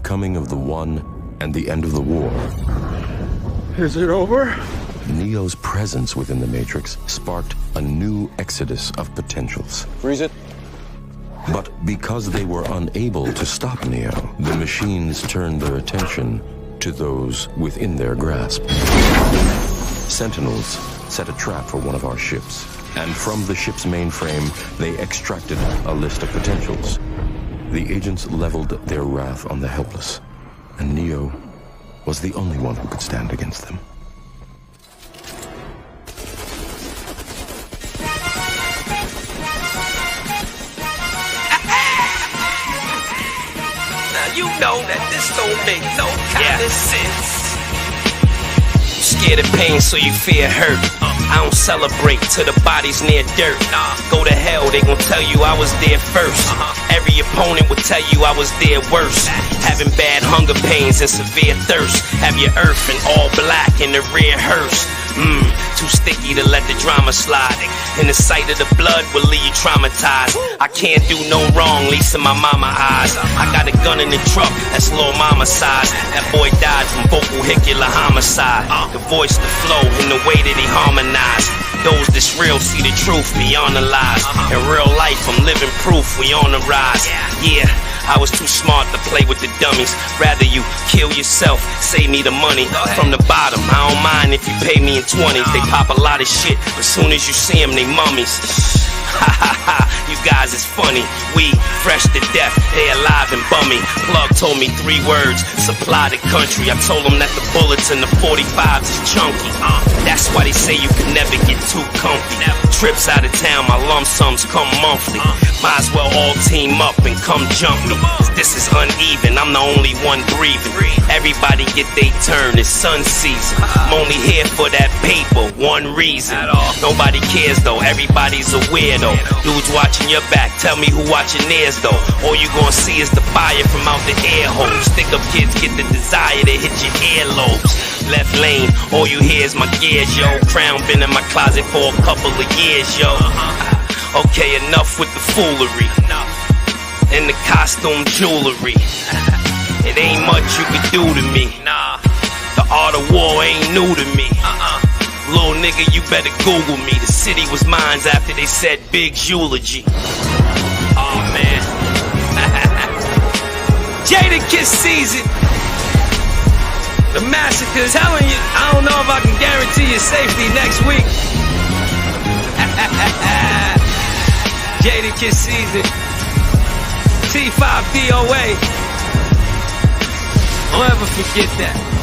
coming of the one and the end of the war. Is it over? Neo's presence within the Matrix sparked a new exodus of potentials. Freeze it. But because they were unable to stop Neo, the machines turned their attention to those within their grasp. Sentinels set a trap for one of our ships, and from the ship's mainframe, they extracted a list of potentials. The agents leveled their wrath on the helpless, and Neo was the only one who could stand against them. You know that this don't make no kind of sense. Scared of pain, so you fear hurt. I don't celebrate till the body's near dirt. Go to hell, they gon' tell you I was there first. Every opponent would tell you I was there worse. Having bad hunger pains and severe thirst. Have your earth in all black in the rear hearse. Too sticky to let the drama slide. In the sight of the blood will leave you traumatized. I can't do no wrong, least in my mama eyes. I got a gun in the truck, that's little mama size. That boy died from vehicular homicide. The voice, the flow, and the way that he harmonized. Those that's real see the truth beyond the lies. In real life, I'm living proof we on the rise. Yeah, I was too smart to play with the dummies. Rather you kill yourself, save me the money. From the bottom, I don't mind if you pay me in 20s. They pop a lot of shit, but soon as you see them, they mummies. Ha ha ha, you guys is funny. We fresh to death, they alive and bummy. Plug told me 3 words, supply the country. I told him that the bullets and the 45s is chunky. That's why they say you can never get too comfy. Trips out of town, my lump sums come monthly. Might as well all team up and come jump me. This is uneven, I'm the only one breathing. Everybody get their turn, it's sun season. I'm only here for that paper, one reason. Nobody cares though, everybody's a weirdo. Dudes watching your back, tell me who watching theirs though. All you gonna see is the fire from out the air holes. Stick up kids get the desire to hit your earlobes. Left lane, all you hear is my gears, yo. Crown been in my closet for a couple of years, yo. Okay, enough with the foolery and the costume jewelry. It ain't much you can do to me. The art of war ain't new to me. Little nigga, you better Google me. The city was mine after they said Big's eulogy. Oh man. Jadakiss season. The massacre, telling you, I don't know if I can guarantee your safety next week. Jadakiss season. T5DOA. Don't ever forget that.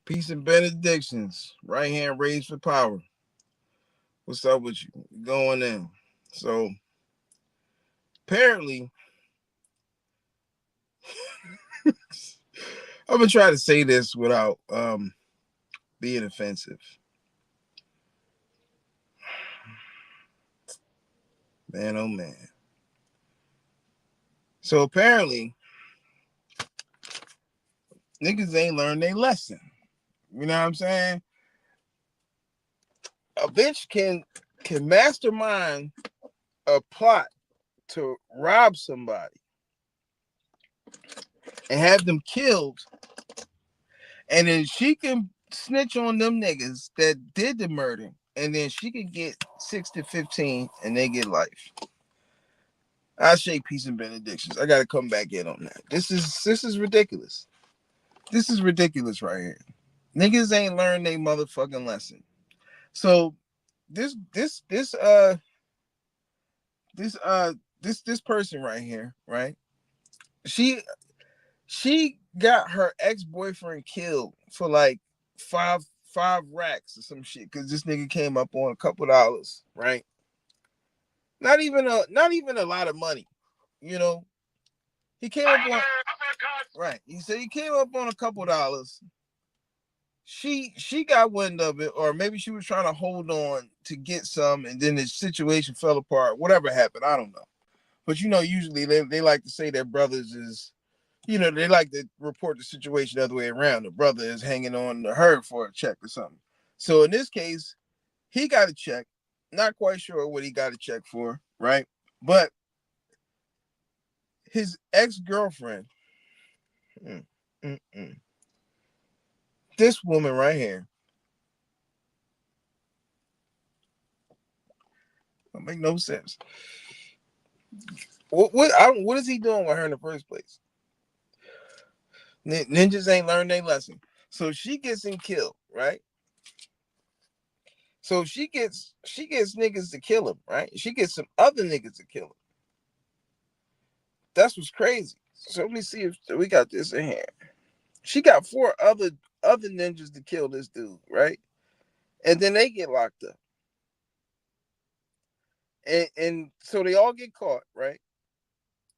Peace and benedictions. Right hand raised for power. What's up with you? Going in. So apparently, I'm gonna try to say this without being offensive. Man, oh man. So apparently, niggas ain't learned their lesson. You know what I'm saying? A bitch can mastermind a plot to rob somebody and have them killed, and then she can snitch on them niggas that did the murder, and then she can get 6 to 15 and they get life. I say peace and benedictions. I gotta come back in on that. This is ridiculous. This is ridiculous right here. Niggas ain't learned their motherfucking lesson. So this person right here, right? She got her ex-boyfriend killed for like five racks or some shit because this nigga came up on a couple dollars, right? Not even a lot of money, you know. He came up on right. He said he came up on a couple dollars. She got wind of it, or maybe she was trying to hold on to get some, and then the situation fell apart. Whatever happened, I don't know. But you know, usually they like to say that brothers is, you know, they like to report the situation the other way around. The brother is hanging on to her for a check or something. So in this case, he got a check. Not quite sure what he got a check for, right? But his ex-girlfriend, this woman right here, don't make no sense. What is he doing with her in the first place? Ninjas ain't learned their lesson. So she gets him killed, right? So she gets niggas to kill him, right? She gets some other niggas to kill him. That's what's crazy. So let me see if we got this in here. She got 4 other ninjas to kill this dude, right? And then they get locked up. And so they all get caught, right?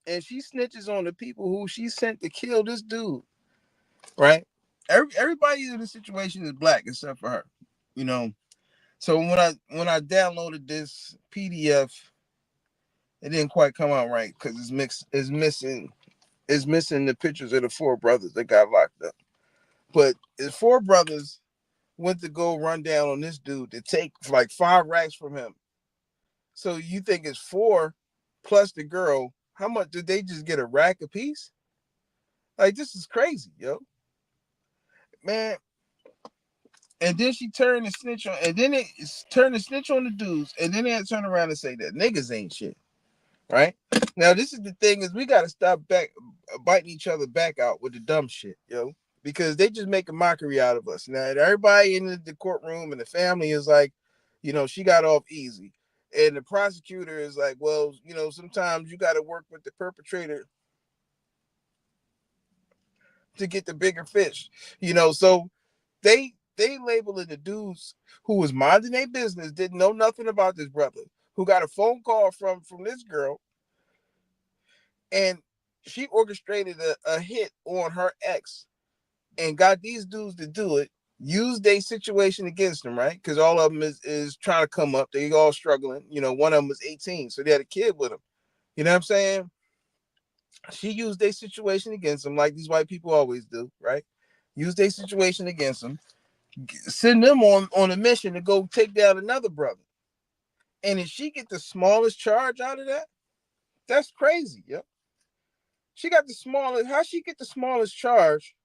And she snitches on the people who she sent to kill this dude, right? Everybody in the situation is black except for her, you know. So when I downloaded this PDF, it didn't quite come out right because it's missing the pictures of the 4 brothers that got locked up. But his 4 brothers went to go run down on this dude to take like 5 racks from him. So you think it's 4 plus the girl? How much did they just get, a rack a piece? Like, this is crazy, yo, man. And then she turned the snitch on, and then it turned the snitch on the dudes, and then they had to turn around and say that niggas ain't shit, right? Now this is the thing, is we gotta stop biting each other back out with the dumb shit, yo, because they just make a mockery out of us. Now everybody in the courtroom and the family is like, you know, she got off easy, and the prosecutor is like, well, you know, sometimes you got to work with the perpetrator to get the bigger fish, you know. So they labeling the dudes who was minding their business, didn't know nothing about this brother, who got a phone call from this girl, and she orchestrated a hit on her ex and got these dudes to do it, use their situation against them, right? Because all of them is trying to come up. They all struggling. You know, one of them was 18, so they had a kid with them. You know what I'm saying? She used their situation against them, like these white people always do, right? Use their situation against them, send them on a mission to go take down another brother. And if she get the smallest charge out of that, that's crazy, yo. She got the smallest. How she get the smallest charge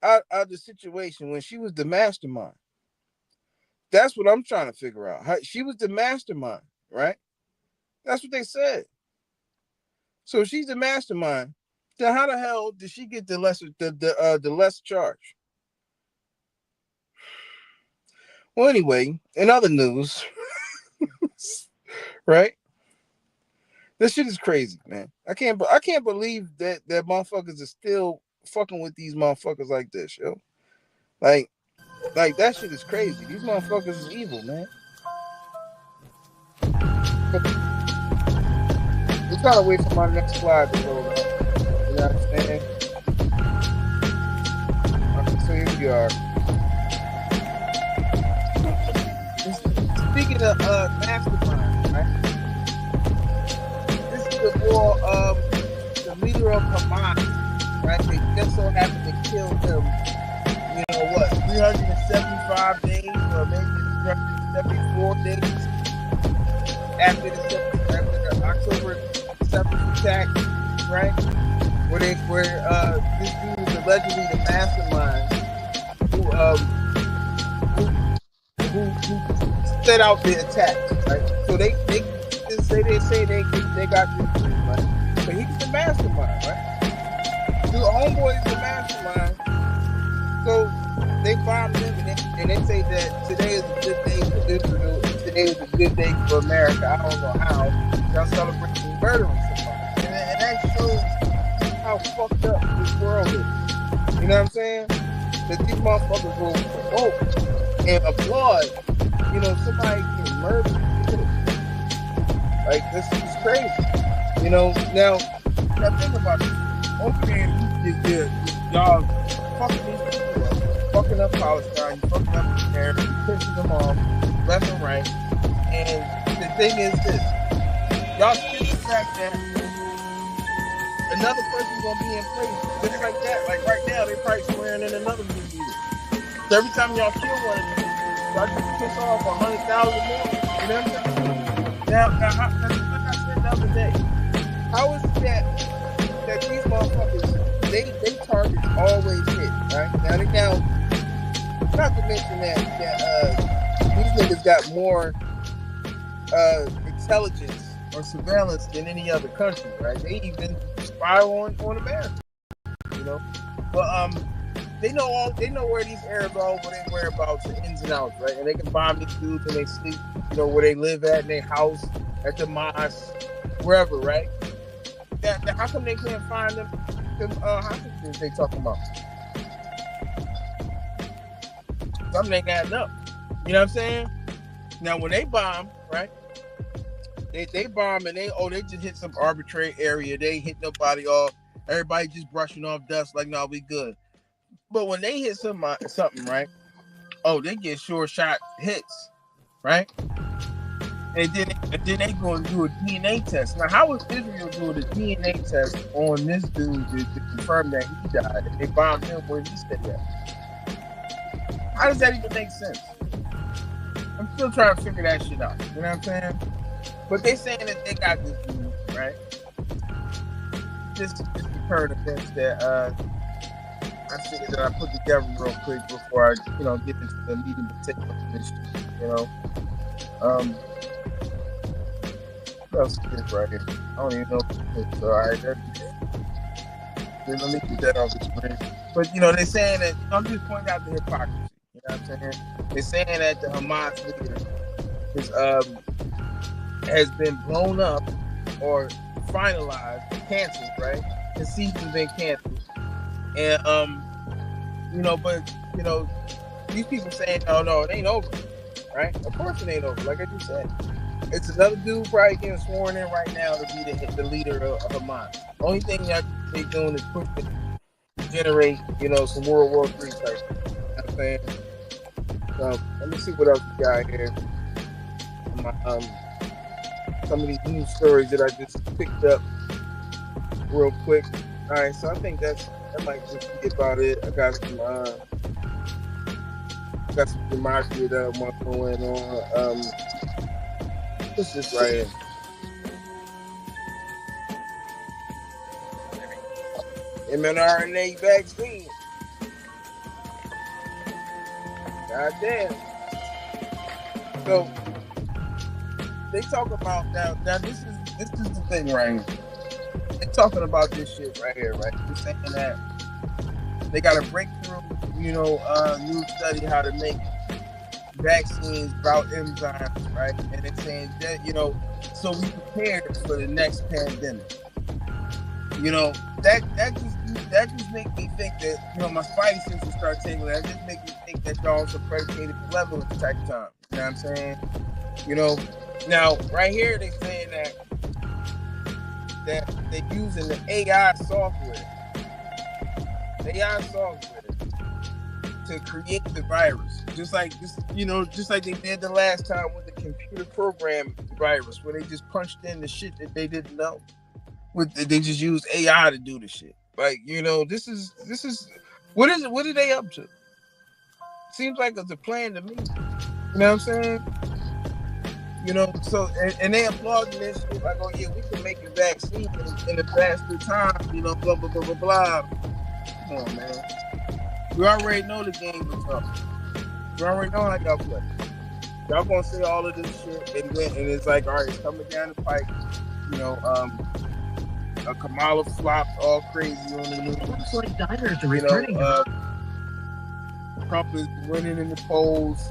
out of the situation when she was the mastermind? That's what I'm trying to figure out. How she was the mastermind, right? That's what they said. So if she's the mastermind, then how the hell did she get the less charge? Well, anyway, in other news, right? This shit is crazy, man. I can't believe that motherfuckers are still fucking with these motherfuckers like this, yo. Like that shit is crazy. These motherfuckers is evil, man. We're trying to wait for my next slide to go. You know what I'm saying? Okay, so here we are. Speaking of mastermind, right? This is the war of the leader of Hamas, right? They just so happened to kill him, you know what, 375 days or maybe 374 days after the October 7th attack, right? Where this dude is allegedly the mastermind who set out the attack, right? So they say they got this dude, right? But he's the mastermind, right? The homeboy is the mastermind. So they bombed him, and they say that today is a good day for Israel. Today is a good day for America. I don't know how. Y'all celebrating murdering somebody, and that shows how fucked up this world is. You know what I'm saying? That these motherfuckers will provoke and applaud. You know, somebody can murder people. Like, this is crazy. You know, now think about it. Okay, y'all fucking these people up, fucking up Palestine, you fucking up America, you pushing them off left and right. And the thing is this: y'all skip the fact that another person's gonna be in place just like that. Like right now, they're probably swearing in another new leader. So every time y'all kill one of them, y'all just piss off 100,000 more. You know what I'm saying? Now, like I said the other day. How is it that these motherfuckers, they targets always hit, right? Now, not to mention that these niggas got more intelligence or surveillance than any other country, right? They even spy on America, you know. But they know where these Arabs are, what they whereabouts, the ins and outs, right? And they can bomb these dudes when they sleep, you know, where they live at, in their house, at the mosque, wherever, right? How come they can't find them hostages they talking about? Something ain't adding up. You know what I'm saying? Now when they bomb, right? They bomb and they just hit some arbitrary area. They hit nobody off. Everybody just brushing off dust like, no, we good. But when they hit something, right? Oh, they get sure shot hits, right? And then they going to do a DNA test. Now, how is Israel doing a DNA test on this dude to confirm that he died? And they bombed him where he said that. How does that even make sense? I'm still trying to figure that shit out. You know what I'm saying? But they saying that they got this dude, right? Just the current events that I figured that I put together real quick before I, get into the meat and potatoes of this shit, What else is this right here? I don't even know if it's alright. Let me get that off the screen. But they're saying that I'm just pointing out the hypocrisy. You know what I'm saying? They're saying that the Hamas leader has been blown up or finalized, canceled, right? The season's been canceled. And these people saying, no, it ain't over, right? Of course it ain't over, like I just said. It's another dude probably getting sworn in right now to be the leader of Hamas. Only thing that they're doing is pushing to generate, some World War III type. You know what I'm saying? So let me see what else we got here. Some of these news stories that I just picked up real quick. All right, so I think that might just be about it. I got some democracy that I want going on. What's this right here? mRNA vaccine. God damn. So they talk about now this is the thing right here. They're talking about this shit right here, right? They're saying that they got a breakthrough, new study how to make vaccines without enzymes, right? And they're saying that, so we prepared for the next pandemic. That just make me think that, my spidey senses start tingling. That just make me think that y'all some predicated malevolence type time. You know what I'm saying? Now right here they're saying that they're using the AI software to create the virus, just like they did the last time with the computer program virus, where they just punched in the shit that they didn't know. They just used AI to do the shit. Like, this is what is it? What are they up to? Seems like it's a plan to me. You know what I'm saying? So and they applauding this shit like, oh yeah, we can make a vaccine in a faster time. Blah blah blah blah blah. Come on, man. We already know the game is up. We already know how y'all play. Y'all gonna say all of this shit and it's like, all right, it's coming down the pike. Kamala flopped all crazy on the news. Looks like diners are returning. Trump is winning in the polls.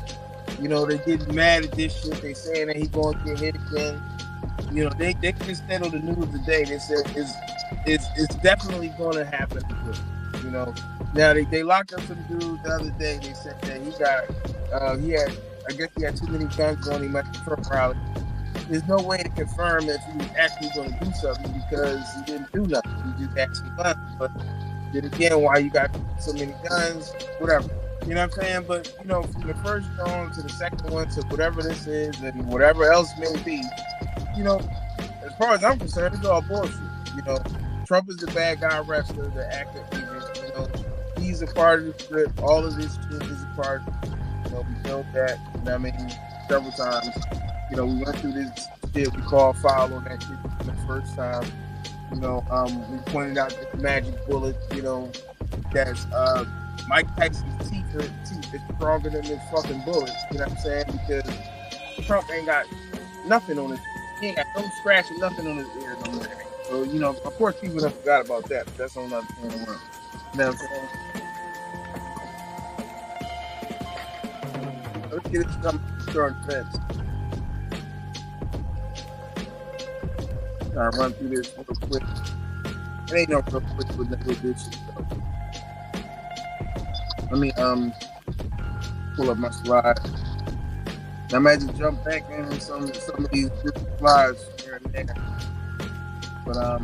They getting mad at this shit. They saying that he's gonna get hit again. They just settled the news today. They said it's definitely gonna happen again. Now they locked up some dude the other day. They said that he had too many guns on him at the Trump rally. There's no way to confirm if he was actually going to do something because he didn't do nothing. He just actually guns. But then again, why you got so many guns? Whatever. You know what I'm saying? But from the first drone to the second one to whatever this is and whatever else may be, as far as I'm concerned, it's all bullshit. Trump is the bad guy wrestler, the actor. He's a part of the script. All of this shit is a part. We know that. Several times. We went through this shit. We called foul on that shit the first time. You know, we pointed out that the magic bullet, you know, that's Mike Tyson's teeth is stronger than his fucking bullets. You know what I'm saying? Because Trump ain't got nothing on his. He ain't got no scratch or nothing on his ear no more. So, you know, of course, people have forgot about that. But that's on another thing around. You know what I'm saying? Let's get it started fence. I'll run through this real quick. It ain't no real quick with no bitches though. Let me pull up my slide. I might just jump back in some of these different slides here and there. But alright.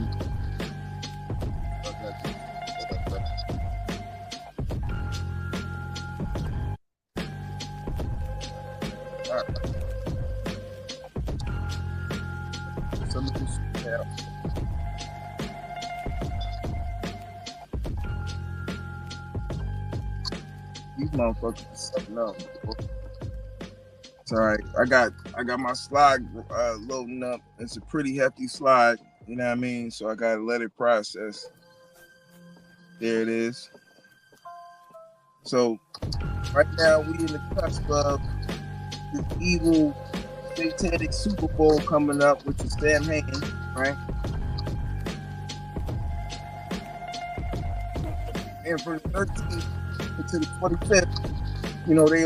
Some of this shit. These motherfuckers are something else. It's alright. I got my slide loading up. It's a pretty hefty slide, you know what I mean? So I gotta let it process. There it is. So right now we in the cusp of this evil satanic Super Bowl coming up, which is Sam Hagen, right? And for the 13th to the 25th, you know, they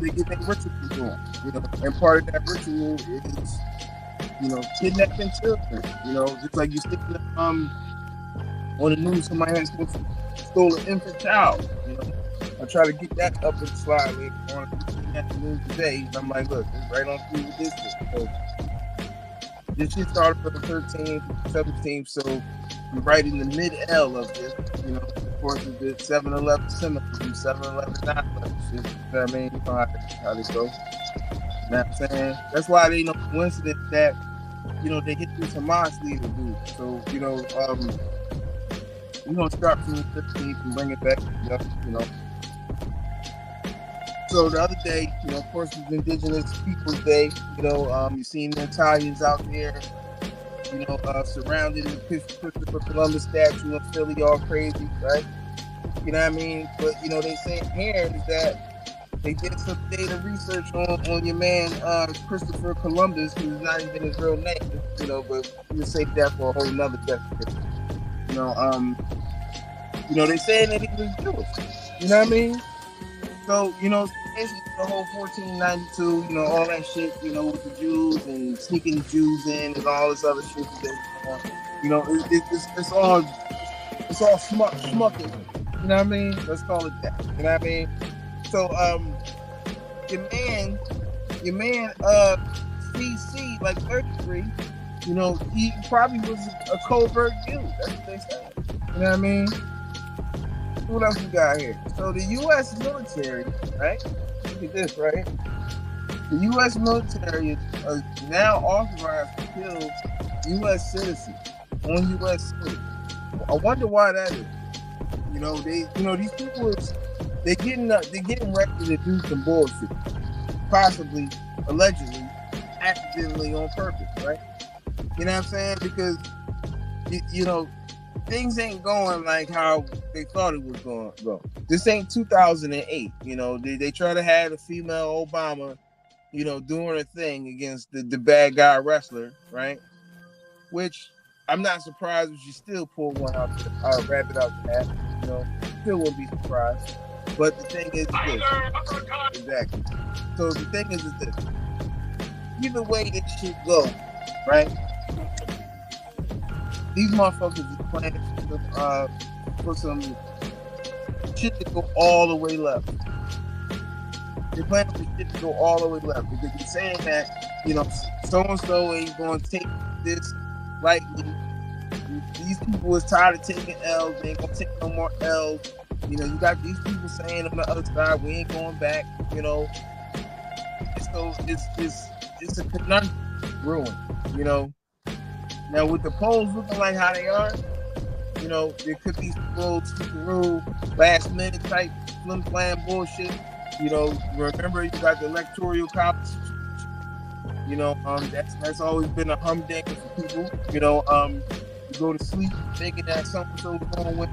get their ritual going, you know, and part of that ritual is, you know, kidnapping children, you know, just like you see on the news, somebody has stole an infant child, you know. I try to get that up in the slide later on the news today, and I'm like, look, it's right on through with this shit. So this shit started for the 13th, 17th, so I'm right in the mid-L of this, you know. Of course, it's the 7-11 symbolism, 7-11 9/11 shit. You know what I mean? You know how they go. You know what I'm saying? That's why it ain't no coincidence that, you know, they hit this Hamas leader dude. So, you know, we're going to start from the 15th and bring it back, you know. So the other day, you know, of course, it's Indigenous Peoples Day. You know, you seen the Italians out there, you know, surrounded in the Christopher Columbus statue in Philly, all crazy, right? You know what I mean? But, you know, they saying here is that they did some data research on your man, Christopher Columbus, who's not even his real name, you know, but we'll save that for a whole nother definition. You know, they saying that he was Jewish. You know what I mean? So, you know, basically the whole 1492, you know, all that shit, you know, with the Jews and sneaking the Jews in and all this other shit that they, you know, it's all smucking. You know what I mean? Let's call it that. You know what I mean? So, your man, CC, like 33, you know, he probably was a covert Jew. That's what they say. You know what I mean? What else we got here? So the U.S. military, right? Look at this, right? The U.S. military is now authorized to kill U.S. citizens on U.S. soil. I wonder why that is. You know, these people they're getting ready to do some bullshit, possibly, allegedly, accidentally on purpose, right? You know what I'm saying? Because you know, things ain't going like how they thought it was going to go. This ain't 2008. You know, they try to have a female Obama, you know, doing a thing against the bad guy wrestler, right? Which I'm not surprised if she still pulled one out, wrap it out the hat. You know, still wouldn't be surprised. But the thing is this. Exactly. So the thing is this. Either way this shit go, right? These motherfuckers is planning for some shit to go all the way left. They're planning for shit to go all the way left because they're saying that, you know, so-and-so ain't going to take this lightly. These people is tired of taking L's. They ain't going to take no more L's. You know, you got these people saying on the other side, we ain't going back, you know. So it's a conundrum ruin, you know. Now, with the polls looking like how they are, you know, there could be some little last minute type flim flam bullshit. You know, remember you got the electoral college. You know, that's always been a humdinger for people. You know, you go to sleep thinking that something so is going to win,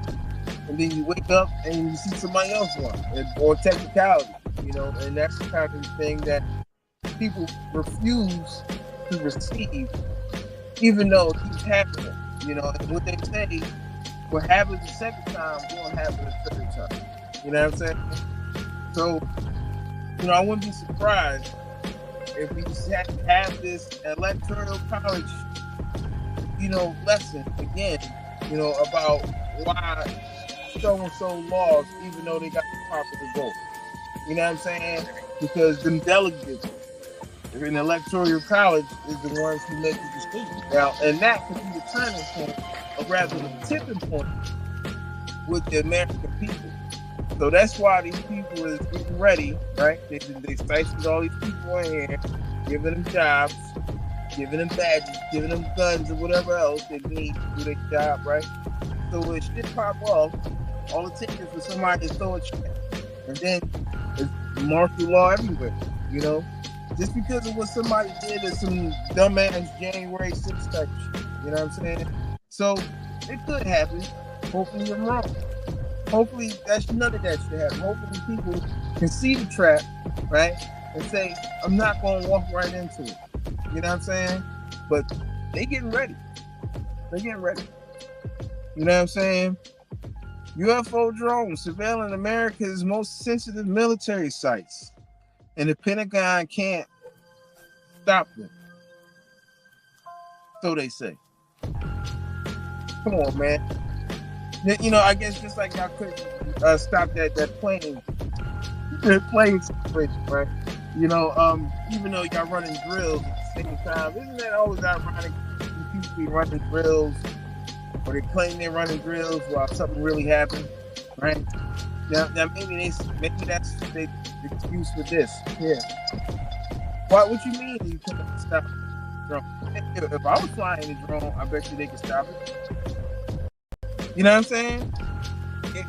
and then you wake up and you see somebody else won, or technicality. You know, and that's the kind of thing that people refuse to receive, even though it keeps happening. You know, and what they say, what happens the second time won't happen the third time. You know what I'm saying? So, you know, I wouldn't be surprised if we have this electoral college, you know, lesson again, you know, about why so-and-so lost, even though they got the popular vote. You know what I'm saying? Because them delegates in electoral college is the ones who make the decision. Now, and that could be the turning point, or rather the tipping point with the American people. So that's why these people is getting ready, right? They stifled all these people in here, giving them jobs, giving them badges, giving them guns or whatever else they need to do their job, right? So when shit pop off, all it takes is for somebody to throw a check. And then it's martial law everywhere, you know? Just because of what somebody did is some dumbass January 6th type shit. You know what I'm saying? So it could happen. Hopefully I'm wrong. Hopefully none of that should happen. Hopefully people can see the trap, right? And say, I'm not going to walk right into it. You know what I'm saying? But they getting ready. They're getting ready. You know what I'm saying? UFO drones surveilling America's most sensitive military sites. And the Pentagon can't stop them. So they say. Come on, man. You know, I guess just like y'all couldn't stop that plane situation, right? You know, even though y'all running drills at the same time, isn't that always ironic? You people be running drills, or they claim they're running drills while something really happened, right? Now maybe that's the excuse for this. Yeah. What you mean you can't stop the drone? If I was flying a drone, I bet you they could stop it. You know what I'm saying?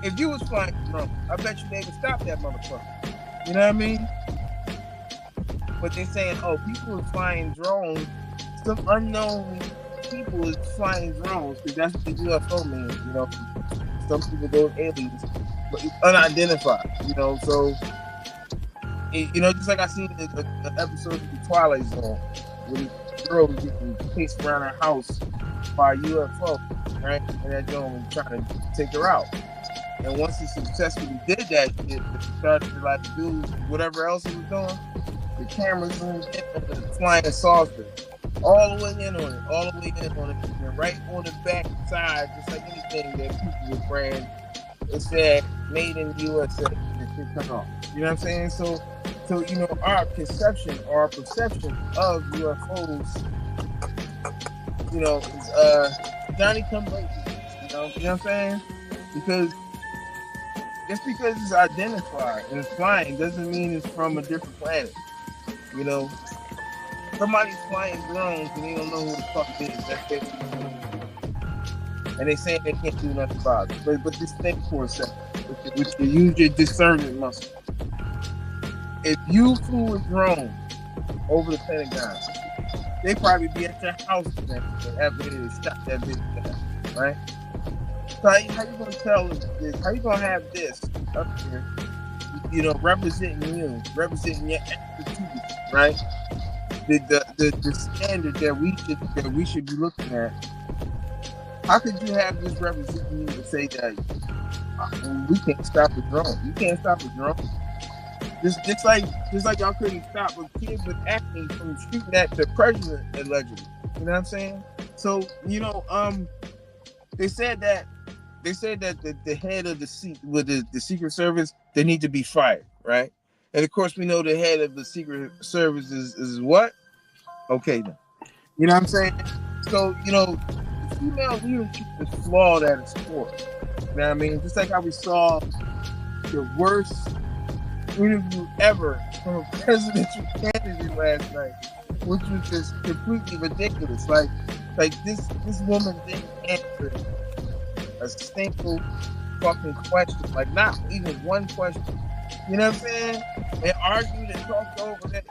If you was flying a drone, I bet you they could stop that motherfucker. You know what I mean? But they're saying, oh, people are flying drones. Some unknown people is flying drones because that's what the UFO means. You know, some people go aliens, but it's unidentified. You know, so you know, just like I seen the episode of the Twilight Zone where the girl was getting chased around her house by a UFO, right? And that drone was trying to take her out. And once he successfully did that, it started to like do whatever else he was doing. The cameras zoomed in on the flying saucer, all the way in on it, and right on the back side, just like anything that people were brand, it said "Made in the USA." It should come off. You know what I'm saying? So you know, our perception or our perception of UFOs, you know, is Johnny come lately. You know what I'm saying? Because just because it's identified and it's flying doesn't mean it's from a different planet. You know, somebody's flying drones and they don't know who the fuck it is. That's it. And they saying they can't do nothing about it. But just think for a second. With you use your discernment muscle. If you flew a drone over the Pentagon, they probably be at your house after they shot that bitch down, right? So how you gonna tell this? How you gonna have this up here? You know, representing your expertise, right? The standard that we should be looking at. How could you have this representing you to say that we can't stop the drone? You can't stop the drone. Just like y'all couldn't stop a kid with acne from shooting at the president allegedly. You know what I'm saying? So you know, they said that the head of the Secret Service, they need to be fired, right? And of course, we know the head of the Secret Service is what? Okay, then. You know what I'm saying? So, you know, the female leadership is flawed at its core. You know what I mean? Just like how we saw the worst interview ever from a presidential candidate last night, which was just completely ridiculous. Like this woman didn't answer a simple fucking question, like not even one question. You know what I'm saying? and argued and talked over that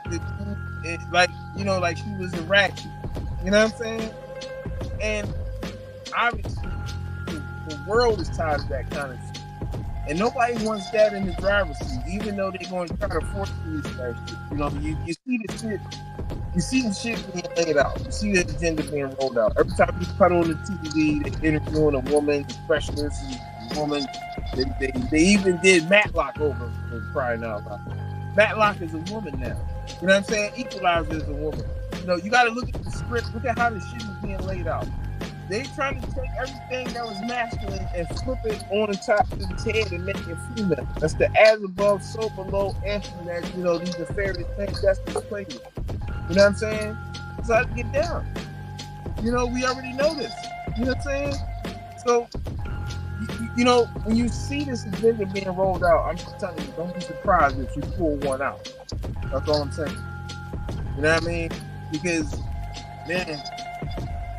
like, you know, like she was a ratchet. You know what I'm saying? And obviously, the world is tired of that kind of shit. And nobody wants that in the driver's seat, even though they're going to try to force you that shit. You know, you see the shit. You see the shit being laid out. You see the agenda being rolled out. Every time you cut on the TV, they're interviewing a woman, the specialist, a woman. They even did Matlock over for crying out loud. Matlock is a woman now. You know what I'm saying? Equalizer is a woman. You know, you got to look at the script. Look at how the shit is being laid out. They trying to take everything that was masculine and flip it on the top of his head and make it female. That's the as above, so below anthem that, you know, these nefarious things that's the play with. You know what I'm saying? So I get down. You know, we already know this. You know what I'm saying? So, you know, when you see this agenda being rolled out, I'm just telling you, don't be surprised if you pull one out. That's all I'm saying. You know what I mean? Because, man,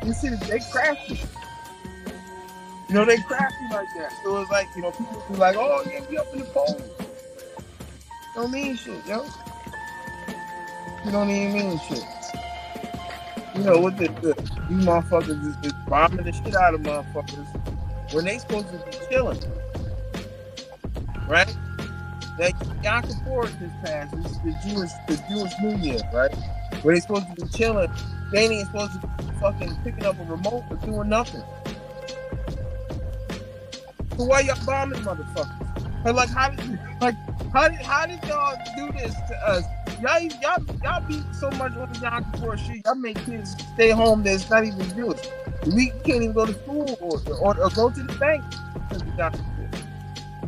you see, they crafty. You know, they crafty like that. So it's like, you know, people be like, oh, yeah, we up in the polls. Don't mean shit, yo. You don't even mean shit. You know, what you motherfuckers is bombing the shit out of motherfuckers when they supposed to be chilling. Right? That Yom Kippur just passed. This is the Jewish New Year, right? Where they supposed to be chilling. They ain't even supposed to be fucking picking up a remote or doing nothing. So why y'all bombing motherfuckers? But like, how did y'all do this to us? Y'all beat so much on the Yom Kippur shit. Y'all make kids stay home that's not even Jewish. We can't even go to school or go to the bank because of Yom Kippur.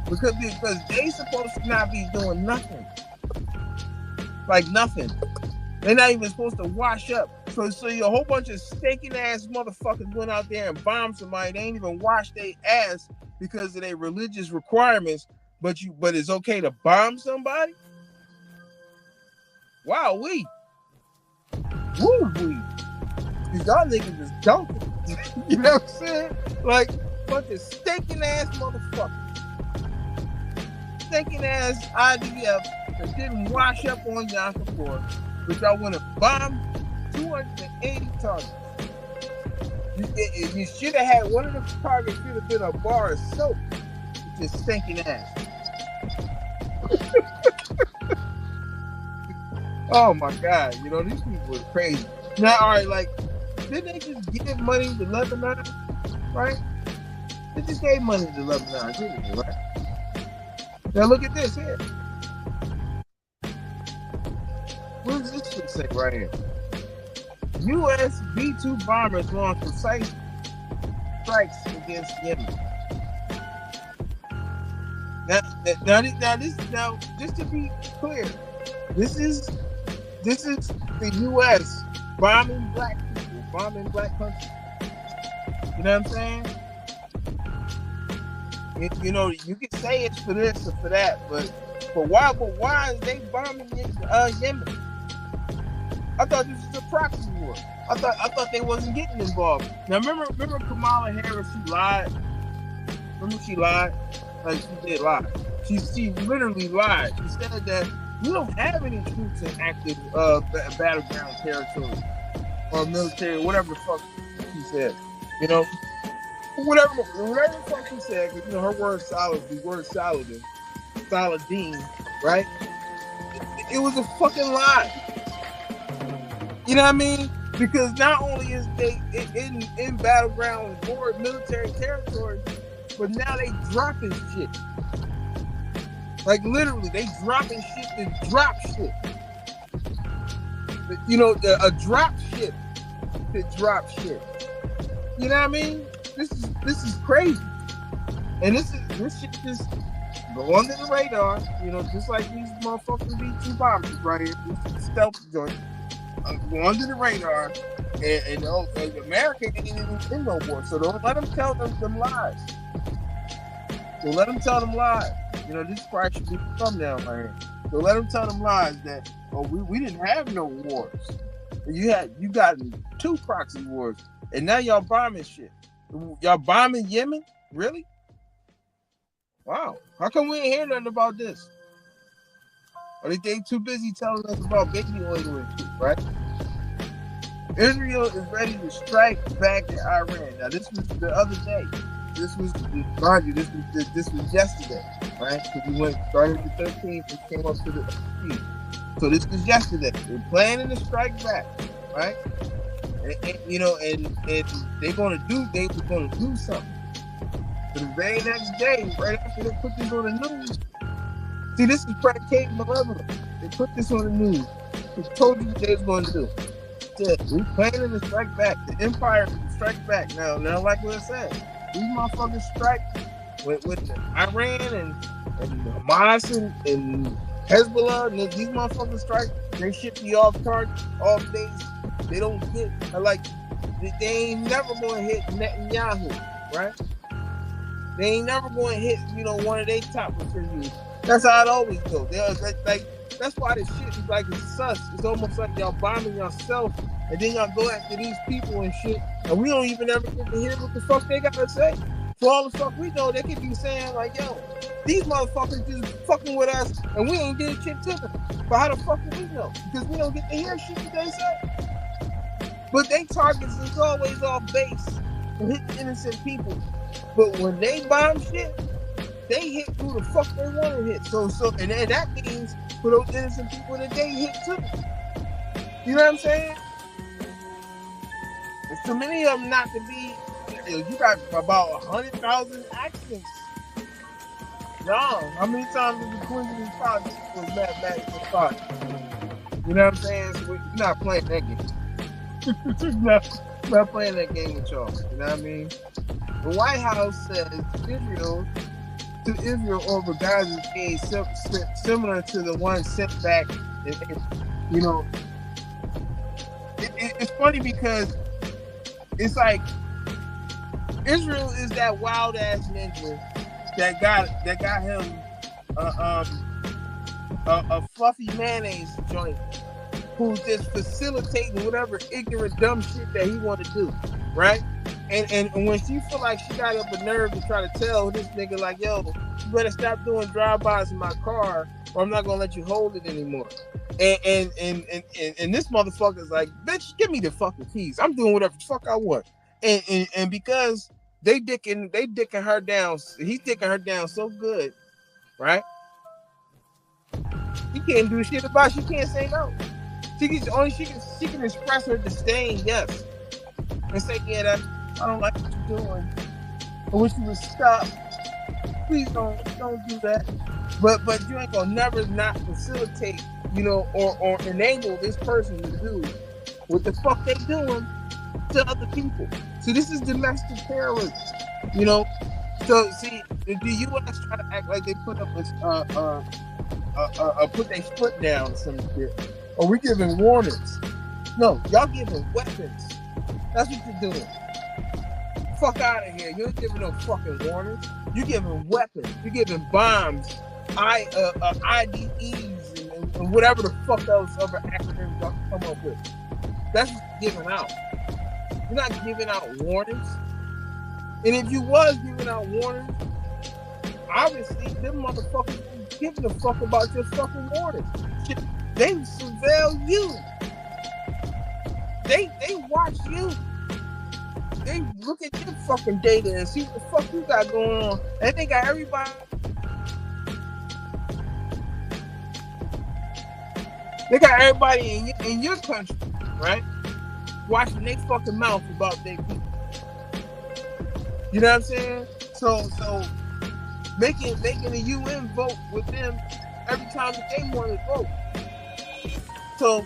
Because they supposed to not be doing nothing. Like nothing. They're not even supposed to wash up. So you a whole bunch of stinking ass motherfuckers went out there and bombed somebody. They ain't even washed their ass because of their religious requirements. But it's okay to bomb somebody? Wow, woo wee. These y'all niggas is dunking. You know what I'm saying? Like bunch of stinking ass motherfuckers. Stinking ass IDF that didn't wash up on Yom Kippur, but y'all want to bomb 280 targets. You should have had one of the targets should have been a bar of soap. Just stinking ass. Oh my God, you know, these people are crazy. Now, all right, like, didn't they just give money to Lebanon, right? They just gave money to Lebanon, didn't they, right? Now look at this here. What does this shit say right here? U.S. B-2 bombers launch precise strikes against Yemen. Now, just to be clear, this is the U.S. bombing black people, bombing black countries. You know what I'm saying? You know, you can say it's for this or for that, but why is they bombing Yemen? I thought this was a proxy war. I thought they wasn't getting involved. Now remember Kamala Harris, she lied. Remember she lied? Like she did lie. She literally lied. She said that we don't have any troops in active battleground territory or military, whatever the fuck she said. You know, whatever the fuck she said, because you know her word salad, the word saladin, right? It was a fucking lie. You know what I mean? Because not only is they in battleground war military territory, but now they dropping shit. Like literally, they dropping shit to drop shit. You know, a drop ship to drop shit. You know what I mean? This is crazy. And this shit just go under the radar. You know, just like these motherfucking B-2 bombers right here. This stealth joint. Go under the radar. And America ain't even in no war. So don't let them tell them lies. Don't let them tell them lies. You know, this probably should be the thumbnail right here. So let them tell them lies that, oh, we didn't have no wars. You got 2 proxy wars. And now y'all bombing shit. Y'all bombing Yemen? Really? Wow. How come we ain't hear nothing about this? Or they too busy telling us about baby oil and shit, right? Israel is ready to strike back at Iran. Now, this was the other day. This was, mind you, this was yesterday, right? Because we started the 13th and came up to the 15th. So this was yesterday. They're planning to strike back, right? And you know, and they're gonna do something. So the very next day, right after they put this on the news, see, this is predicated malevolence. They put this on the news. They told you what they was going to do. We planning to strike back. The empire can strike back. Now, like what I said, these motherfuckers strike with Iran and Hamas and Hezbollah. And these motherfuckers strike. They shit be off target, off base. They don't hit. Like they ain't never going to hit Netanyahu, right? They ain't never going to hit, you know, one of their top contributors. That's how it always goes. Like that's why this shit is like it's sus. It's almost like y'all bombing yourself, and then y'all go after these people and shit, and we don't even ever get to hear what the fuck they gotta say. For all the fuck we know, they could be saying like, "Yo, these motherfuckers just fucking with us, and we ain't did shit to them." But how the fuck do we know? Because we don't get to hear shit that they say. But they targets is always off base and hit innocent people. But when they bomb shit, they hit who the fuck they want to hit. So and then that means for those innocent people that they hit too. You know what I'm saying? There's too many of them not to be. You got about 100,000 accidents. No, how many times did the Queen of Fox was mathematical Fox? You know what I'm saying? So we're not playing that game. not playing that game with y'all. You know what I mean? The White House says Israel over Gaza's aid similar to the one sent back. You know, it's funny because it's like Israel is that wild ass ninja that got him a fluffy mayonnaise joint who's just facilitating whatever ignorant dumb shit that he want to do, right? And when she feel like she got up a nerve to try to tell this nigga like, yo, you better stop doing drive-bys in my car or I'm not gonna let you hold it anymore. And this motherfucker's like, bitch, give me the fucking keys. I'm doing whatever the fuck I want. And because they dicking her down, he's dicking her down so good, right? She can't do shit about it. She can't say no. She can express her disdain, yes. And say, yeah, I don't like what you're doing. I wish you would stop. Please don't do that. But you ain't gonna never not facilitate, you know, or enable this person to do what the fuck they doing to other people. So this is domestic terrorism, you know. So see, the U.S. try to act like they put up put their foot down or some shit, or we giving warnings. No, y'all giving weapons. That's what you're doing. Fuck out of here. You ain't giving no fucking warnings. You're giving weapons. You're giving bombs, IDEs, and whatever the fuck else other acronyms y'all come up with. That's what you're giving out. You're not giving out warnings. And if you was giving out warnings, obviously them motherfuckers ain't giving a fuck about your fucking warnings. Shit, they surveil you. They watch you. They look at your fucking data and see what the fuck you got going on. And they got everybody. They got everybody in your country, right? Watching their fucking mouth about their people. You know what I'm saying? So making the UN vote with them every time that they want to vote. So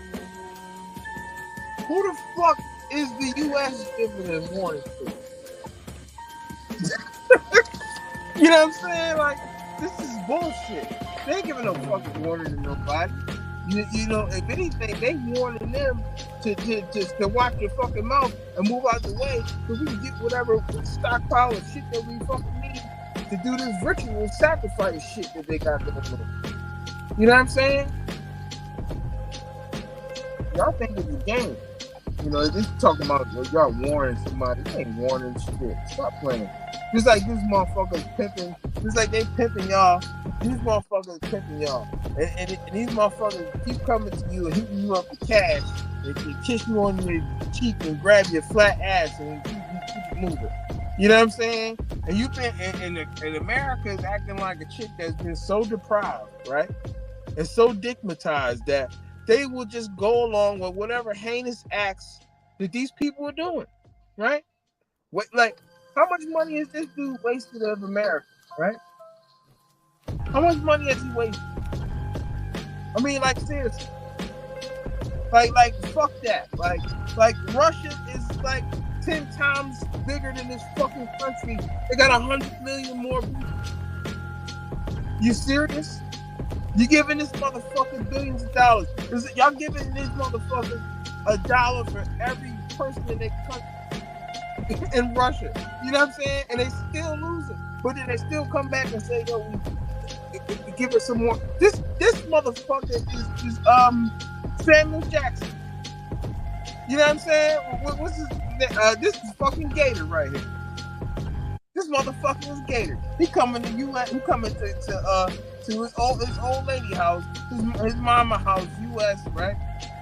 who the fuck is the U.S. giving them warning to? You know what I'm saying? Like, this is bullshit. They ain't giving no fucking warning to nobody. You know, if anything, they warning them to watch your fucking mouth and move out the way so we can get whatever stockpile of shit that we fucking need to do this ritual sacrifice shit that they got going on. You know what I'm saying? Y'all think it's a game. You know, this talking about y'all warning somebody. You ain't warning shit. Stop playing. Just like these motherfuckers pimping, just like they pimping y'all. These motherfuckers pimping y'all, and these motherfuckers keep coming to you and hitting you up with cash. They kiss you on your cheek and grab your flat ass and keep it moving. You know what I'm saying? And you've been and America is acting like a chick that's been so deprived, right? And so stigmatized that they will just go along with whatever heinous acts that these people are doing, right? What, like, how much money is this dude wasted of America, right? How much money has he wasted? I mean, like, seriously. Like, fuck that. Like Russia is like 10 times bigger than this fucking country. They got 100 million more people. You serious? You giving this motherfucker billions of dollars? Y'all giving this motherfucker $1 for every person in their country in Russia. You know what I'm saying? And they still losing. But then they still come back and say, yo, we give it some more. This motherfucker is Samuel Jackson. You know what I'm saying? What's this? This is fucking Gator right here. This motherfucker is Gator. He coming to U.S. He coming to his old lady house, his mama house, U.S. right?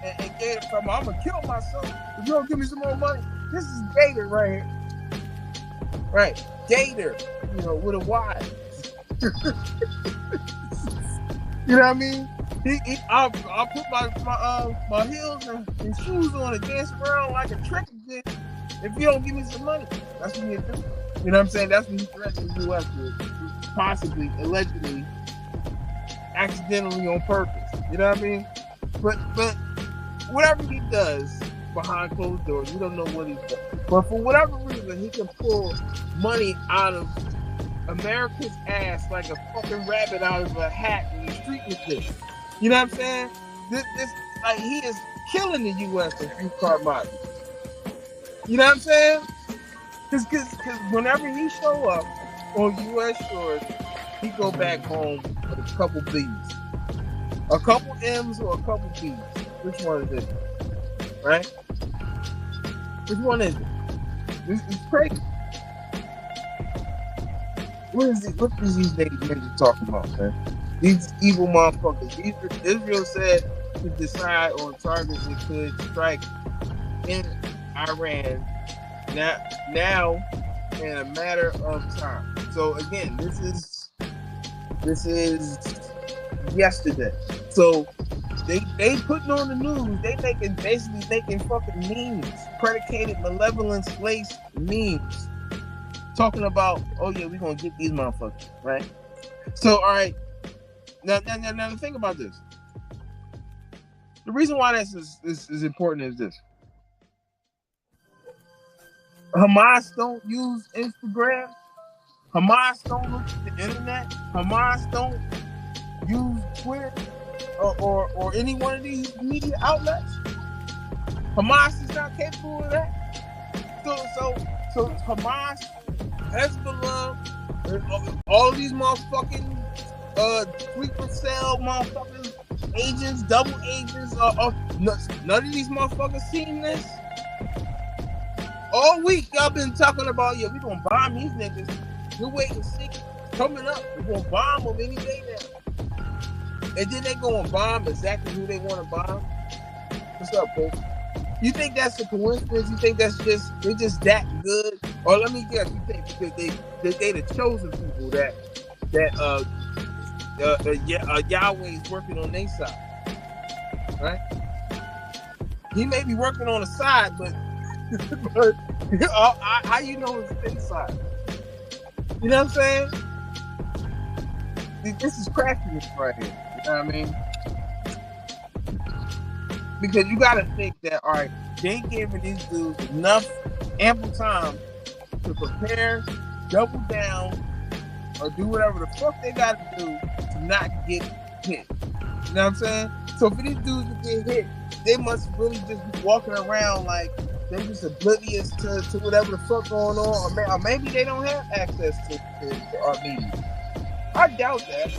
And Gator come, I'm gonna kill myself if you don't give me some more money. This is Gator right here, right? Gator, you know, with a Y. You know what I mean? I'll put my heels and shoes on and dance around like a trick again if you don't give me some money. That's what you do. You know what I'm saying? That's what he threatened the U.S. with, possibly, allegedly, accidentally on purpose. You know what I mean? But whatever he does behind closed doors, we don't know what he's doing. But for whatever reason, he can pull money out of America's ass like a fucking rabbit out of a hat in the street with this. You know what I'm saying? This like he is killing the U.S. with these commodities. You know what I'm saying? Because whenever he show up on U.S. shores, he go back home with a couple B's. A couple M's or a couple B's. Which one is it? Right? Which one is it? This is crazy. What is these niggas talking about, man? These evil motherfuckers. Israel said to decide on targets it could strike in Iran now in a matter of time. So again, this is yesterday. So they putting on the news. They basically making fucking memes, predicated malevolence laced memes, talking about, oh yeah, we're gonna get these motherfuckers, right? So all right, now think about this. The reason why this is important is this. Hamas don't use Instagram. Hamas don't look at the internet. Hamas don't use Twitter or any one of these media outlets. Hamas is not capable of that. So Hamas, Hezbollah, all of these motherfucking sleeper cell motherfuckers, agents, double agents, none of these motherfuckers seen this. All week y'all been talking about, yeah, we gonna bomb these niggas. We're waiting to see coming up. We're gonna bomb them any day now. And then they gonna bomb exactly who they want to bomb. What's up, folks? You think that's a coincidence? You think that's they're just that good? Or let me guess, you think because they the chosen people that Yahweh is working on their side, right? He may be working on the side, but how you know it's inside? You know what I'm saying? This is craftiness right here. You know what I mean? Because you gotta think that, all right, they giving these dudes enough ample time to prepare, double down, or do whatever the fuck they gotta do to not get hit. You know what I'm saying? So for these dudes to get hit, they must really just be walking around like they're just oblivious to whatever the fuck going on, or maybe they don't have access to our media. I doubt that.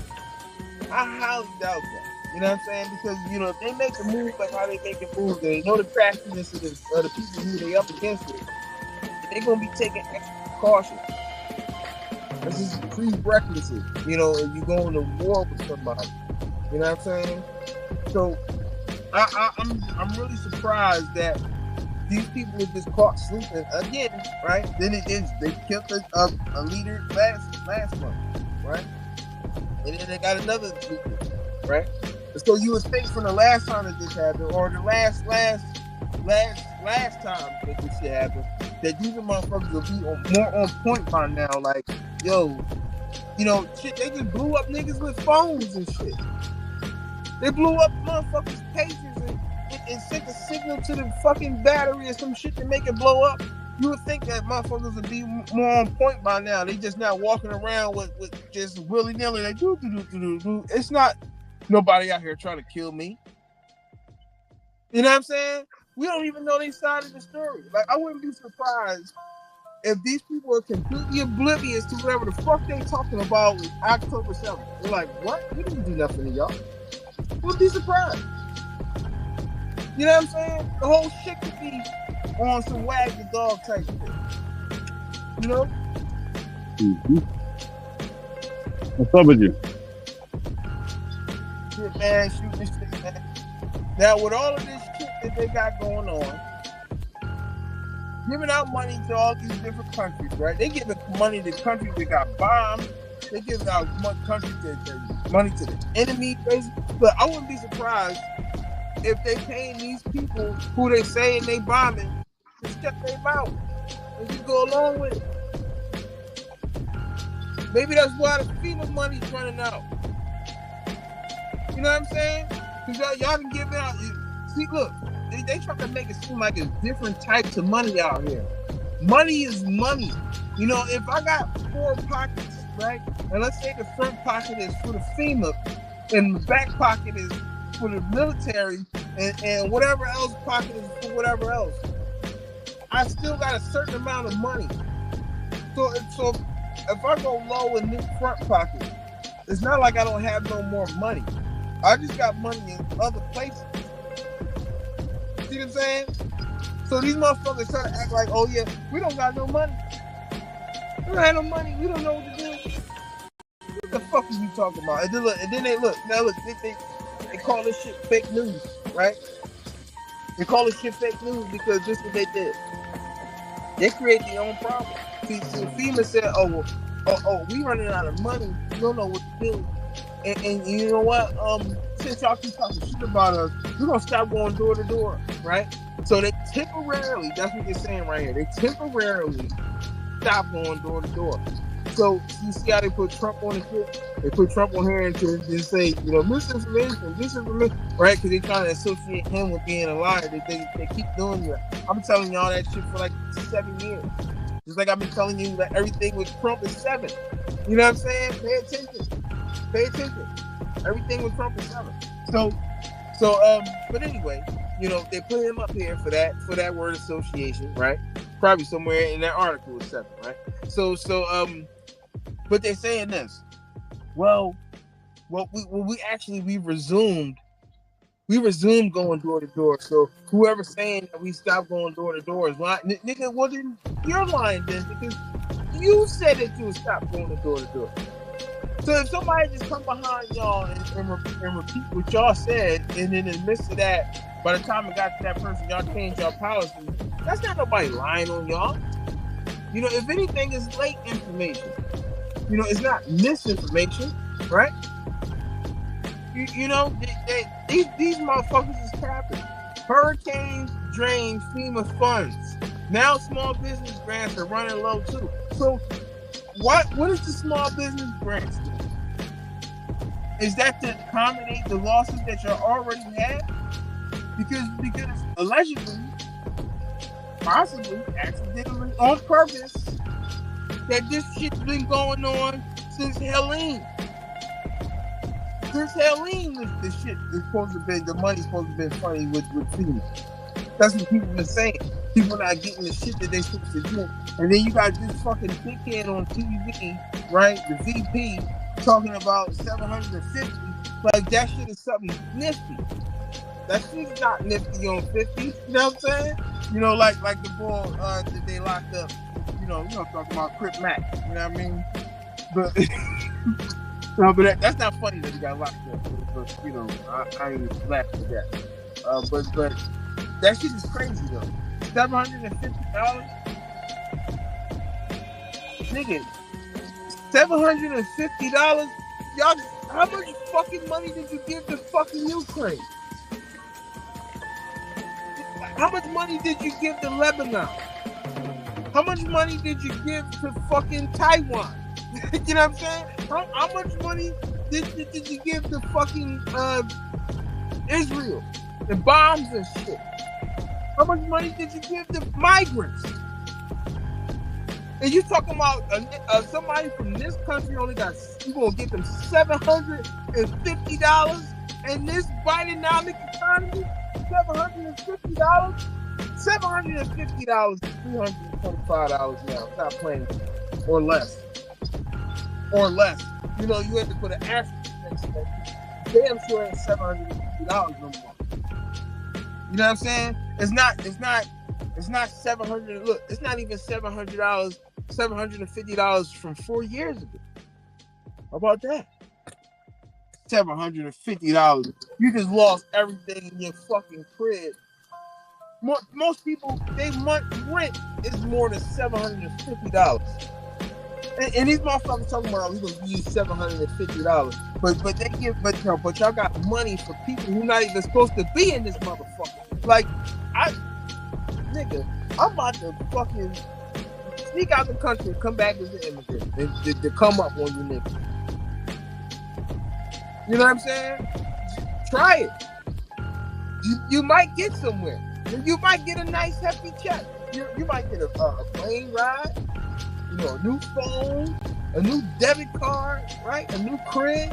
I highly doubt that. You know what I'm saying? Because, you know, if they make a move like how they make a move, they know the craftiness of the people who they up against it. They're going to be taking extra caution. This is prerequisite, you know, if you go into war with somebody. You know what I'm saying? So I'm really surprised that these people are just caught sleeping again, right? Then it is they killed a leader last month, right? And then they got another leader, right? So you would think from the last time that this happened, or the last time that this shit happened, that these motherfuckers will be more on point by now. Like, yo, you know, shit, they just blew up niggas with phones and shit. They blew up motherfuckers' pages and sent a signal to the fucking battery or some shit to make it blow up. You would think that motherfuckers would be more on point by now. They just not walking around with just willy-nilly. Like, do. It's not nobody out here trying to kill me. You know what I'm saying? We don't even know their side of the story. Like, I wouldn't be surprised if these people are completely oblivious to whatever the fuck they talking about with October 7th. They're like, what? We didn't do nothing to y'all. We'll be surprised. You know what I'm saying? The whole shit could be on some wag the dog type shit. You know? Mm-hmm. What's up with you? Shit, man. Shooting shit, man. Now, with all of this shit that they got going on, giving out money to all these different countries, right? They giving money to countries that got bombed. They giving out money to the enemy, basically. But I wouldn't be surprised if they paying these people who they saying they bombing to shut their mouth and just go along with it. Maybe that's why the FEMA money's running out. You know what I'm saying? Because y'all can give out. See, look, they try to make it seem like it's different types of money out here. Money is money. You know, if I got 4 pockets, right, and let's say the front pocket is for the FEMA and the back pocket is for the military, and whatever else pocket is for whatever else, I still got a certain amount of money. So if I go low in this front pocket, it's not like I don't have no more money. I just got money in other places. See what I'm saying? So these motherfuckers try to act like, oh yeah, we don't got no money. We don't have no money. We don't know what to do. What the fuck are you talking about? And then they look. They call this shit fake news, right? They call this shit fake news because this is what they did. They create their own problem. See, FEMA said, oh, we running out of money. We don't know what to do. And you know what? Since y'all keep talking shit about us, we're gonna stop going door to door, right? So they temporarily, that's what they're saying right here. They temporarily stop going door to door. So you see how they put Trump on the shit? They put Trump on here to just say, you know, misinformation, right? Because they're trying to associate him with being a liar. They keep doing that. I'm telling y'all that shit for like 7 years. Just like I've been telling you that everything with Trump is 7. You know what I'm saying? Pay attention. Everything with Trump is 7. But anyway, you know, they put him up here for that word association, right? Probably somewhere in that article is 7, right? But they're saying this. Well, we resumed going door to door. So whoever's saying that we stopped going door to door is lying. Nigga, well then you're lying then because you said that you would stop going door to door. So if somebody just come behind y'all and repeat what y'all said, and then in the midst of that, by the time it got to that person, y'all changed y'all policy, that's not nobody lying on y'all. You know, if anything, it's late information. You know, it's not misinformation, right? You know, these motherfuckers is capping. Hurricanes drain FEMA funds. Now small business grants are running low too. So what is the small business grants do? Is that to accommodate the losses that you already had? Because allegedly, possibly, accidentally, on purpose, that this shit's been going on since Helene. Since Helene, the shit is supposed to be, the money's supposed to be funny with FEMA. That's what people been saying. People not getting the shit that they supposed to get. And then you got this fucking dickhead on TV, right? The VP talking about 750 Like that shit is something nifty. That shit's not nifty on 50. You know what I'm saying? You know, like the boy that they locked up. You know talking about Crip Mac. You know what I mean? But no, but that's not funny that he got locked up. But you know, I ain't laughing at that. But that shit is crazy though. $750, nigga. $750. Y'all, how much fucking money did you give to fucking Ukraine? How much money did you give to Lebanon? How much money did you give to fucking Taiwan? You know what I'm saying? How much money did you give to fucking Israel? The bombs and shit. How much money did you give to migrants? And you talking about somebody from this country only got, you gonna give them $750 in this Bidenomic economy? $750? $750 is $325 now. Stop playing. Or less. You know, you had to put an asterisk next to that. Damn sure ain't $750 no more. You know what I'm saying? It's not 700. Look, it's not even $700, $750 from 4 years ago. How about that? $750. You just lost everything in your fucking crib. Most people, they month rent is more than $750. And these motherfuckers talking about we're gonna use $750. But y'all got money for people who not even supposed to be in this motherfucker. Like, I'm about to fucking sneak out the country and come back as an immigrant and to come up on you niggas. You know what I'm saying? Try it. You might get somewhere. You might get a nice hefty check. You might get a plane ride, you know, a new phone, a new debit card, right? A new crib.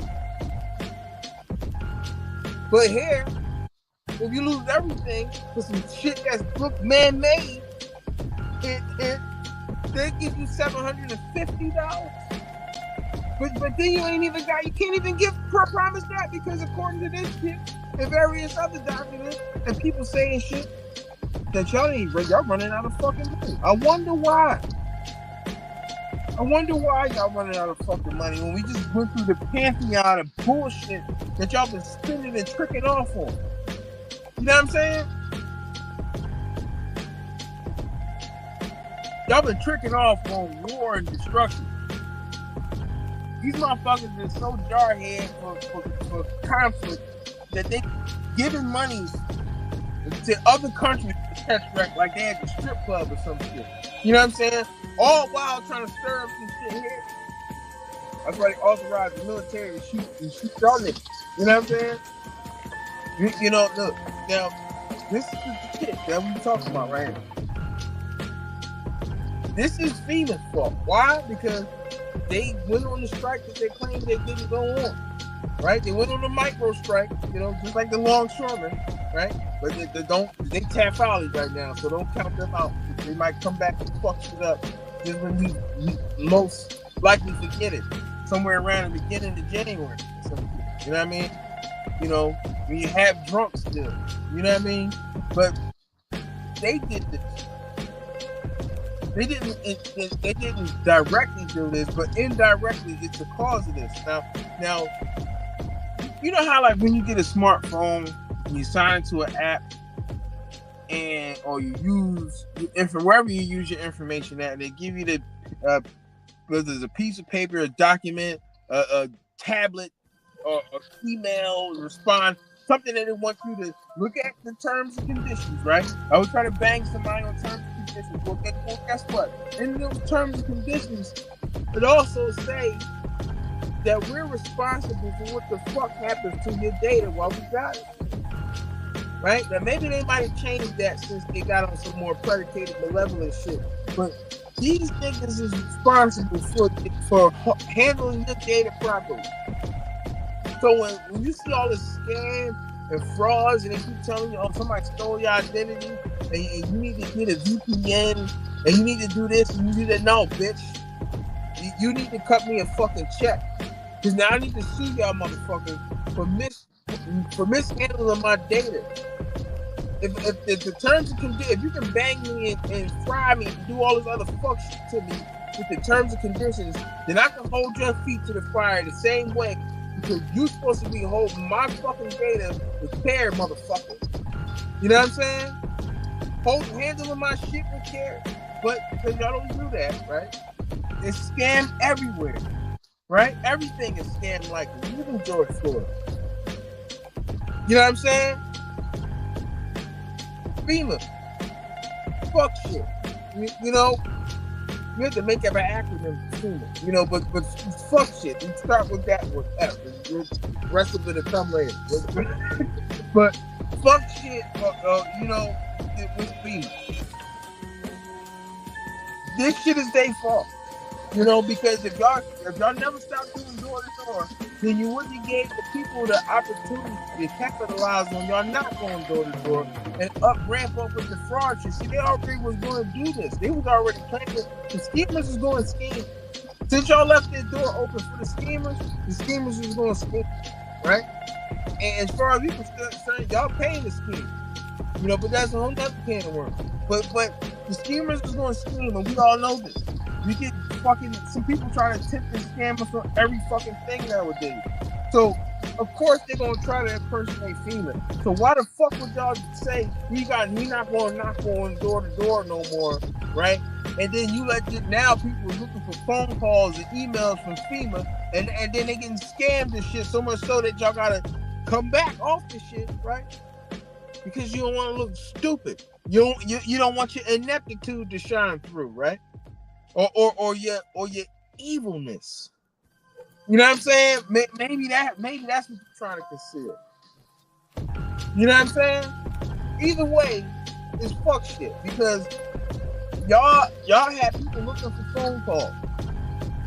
But here, if you lose everything for some shit that's man-made, they give you $750. But then you can't even give promise that, because according to this shit and various other documents and people saying shit that y'all running out of fucking money. I wonder why y'all running out of fucking money when we just went through the pantheon of bullshit that y'all been spending and tricking off on. You know what I'm saying? Y'all been tricking off on war and destruction. These motherfuckers been so jarhead for conflict that they giving monies to other countries to test wreck like they had the strip club or some shit. You know what I'm saying? All while trying to stir up some shit here. That's why they authorized the military to shoot y'all niggas. You know what I'm saying? You know, look, now, this is the shit that we talking about right here. This is FEMA's fault. Why? Because they went on the strike that they claimed they didn't go on, right? They went on the micro strike, you know, just like the longshoremen, right? But they taffoulies right now, so don't count them out. They might come back and fuck shit up just when you most likely forget it, somewhere around the beginning of January or something. You know what I mean? You know, when you have drunks still, you know what I mean? But they did this. They didn't directly do this, but indirectly it's the cause of this. Now, you know how like when you get a smartphone, and you sign into an app, or you use wherever you use your information at, and they give you the whether it's a piece of paper, a document, a tablet, or an email response, something that they want you to look at the terms and conditions, right? I was trying to bang somebody on terms and conditions. Well, guess what? In those terms and conditions, it also say that we're responsible for what the fuck happens to your data while we got it. Right? Now, maybe they might have changed that since they got on some more predicated malevolent shit. But these niggas is responsible for handling your data properly. So when you see all this scam and frauds, and they keep telling you, oh, somebody stole your identity, and you need to get a VPN, and you need to do this, and you need to know, bitch. You need to cut me a fucking check. Because now I need to sue y'all motherfuckers for mishandling my data. If the terms and conditions, if you can bang me and fry me and do all this other fuck shit to me with the terms and conditions, then I can hold your feet to the fire the same way, because you're supposed to be holding my fucking data with care, motherfucker. You know what I'm saying? Handling my shit with care, but because y'all don't do that, right? It's scam everywhere, right? Everything is scam like this. Even George Floyd. You know what I'm saying? FEMA. Fuck shit. You know, you have to make up an acronym for FEMA. You know, but fuck shit. You start with that with F. The rest of it will come later. But fuck shit, you know, with FEMA. This shit is their fault. You know, because if y'all never stopped doing door to door, then you wouldn't have gave the people the opportunity to capitalize on y'all not going door to door and ramp up with the fraud shit. See, they already was going to do this. They was already planning. The schemers was going to scheme. Since y'all left their door open for the schemers was going to scheme, right? And as far as we concerned, y'all paying the scheme. You know, but that's a whole other can of worms. But the schemers was going to scheme, and we all know this. You get fucking some people trying to tip and scam us on every fucking thing nowadays. So of course they're gonna try to impersonate FEMA. So why the fuck would y'all say he not going to knock on door to door no more, right? And then you now people are looking for phone calls and emails from FEMA, and then they getting scammed and shit, so much so that y'all gotta come back off this shit, right? Because you don't want to look stupid. You don't want your ineptitude to shine through, right? Or your evilness. You know what I'm saying? Maybe that's what you're trying to conceal. You know what I'm saying? Either way, it's fuck shit, because y'all have people looking for phone calls,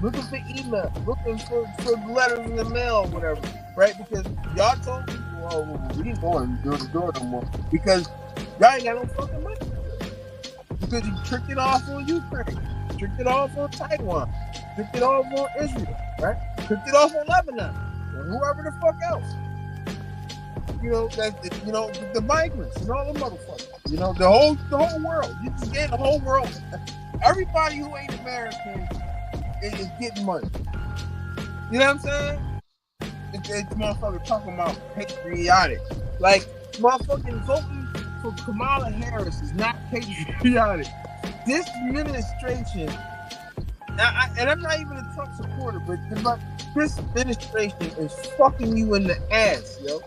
looking for email, looking for letters in the mail, or whatever, right? Because y'all told people, oh, we ain't going door to door no more, because y'all ain't got no fucking money. Because you tricked it off on Ukraine, tricked it off on Taiwan, tricked it off on Israel, right? Tricked it off on Lebanon, and whoever the fuck else. You know, the migrants and all the motherfuckers. You know, the whole world. You just get the whole world. Everybody who ain't American is getting money. You know what I'm saying? It's motherfuckers talking about patriotic. Like, motherfucking voting for Kamala Harris is not patriotic. This administration, and I'm not even a Trump supporter, but this administration is fucking you in the ass, yo.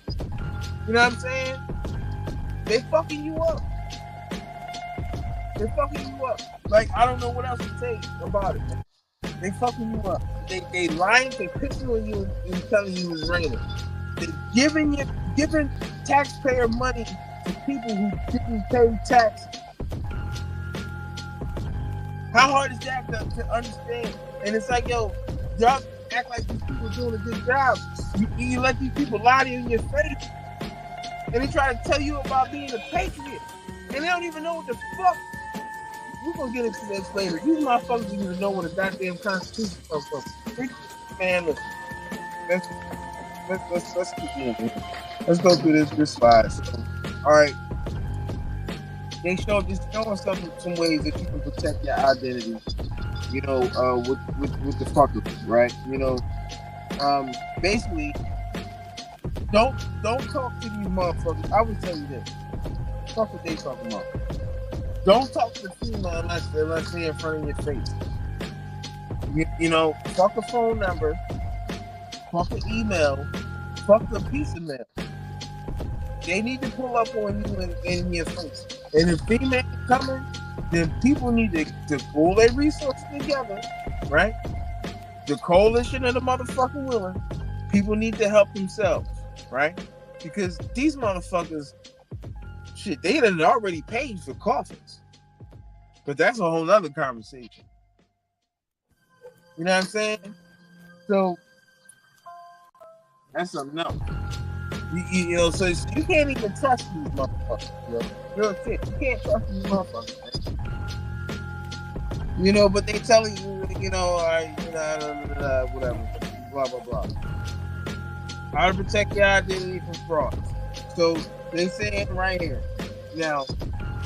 You know what I'm saying? They fucking you up. They're fucking you up. Like, I don't know what else to say about it, man. They fucking you up. They lying, they pissing on you and telling you it's raining. They're giving taxpayer money to people who didn't pay taxes. How hard is that to understand? And it's like, yo, y'all act like these people are doing a good job. You let these people lie to you in your face. And they try to tell you about being a patriot. And they don't even know what the fuck. We're going to get into this later. These motherfuckers don't even know what a goddamn constitution comes from. Man, listen. Let's keep moving. Let's go through this slide. So, all right. They showing some ways that you can protect your identity, you know, with the fuckers, right? You know, basically, don't talk to these motherfuckers. I will tell you this. Fuck what they talking about. Don't talk to FEMA unless they're in front of your face. You know, fuck a phone number, fuck an email, fuck a piece of mail. They need to pull up on you in your face. And if FEMA ain't coming, then people need to pull their resources together, right? The coalition of the motherfucking willing, people need to help themselves, right? Because these motherfuckers, shit, they done already paid for coffins. But that's a whole nother conversation. You know what I'm saying? So, that's something else. You know, so you can't even trust these motherfuckers, yo. Real shit. You can't trust these motherfuckers, man. You know, but they telling you, you know, whatever, blah, blah, blah. How to protect your identity from fraud. So they saying right here. Now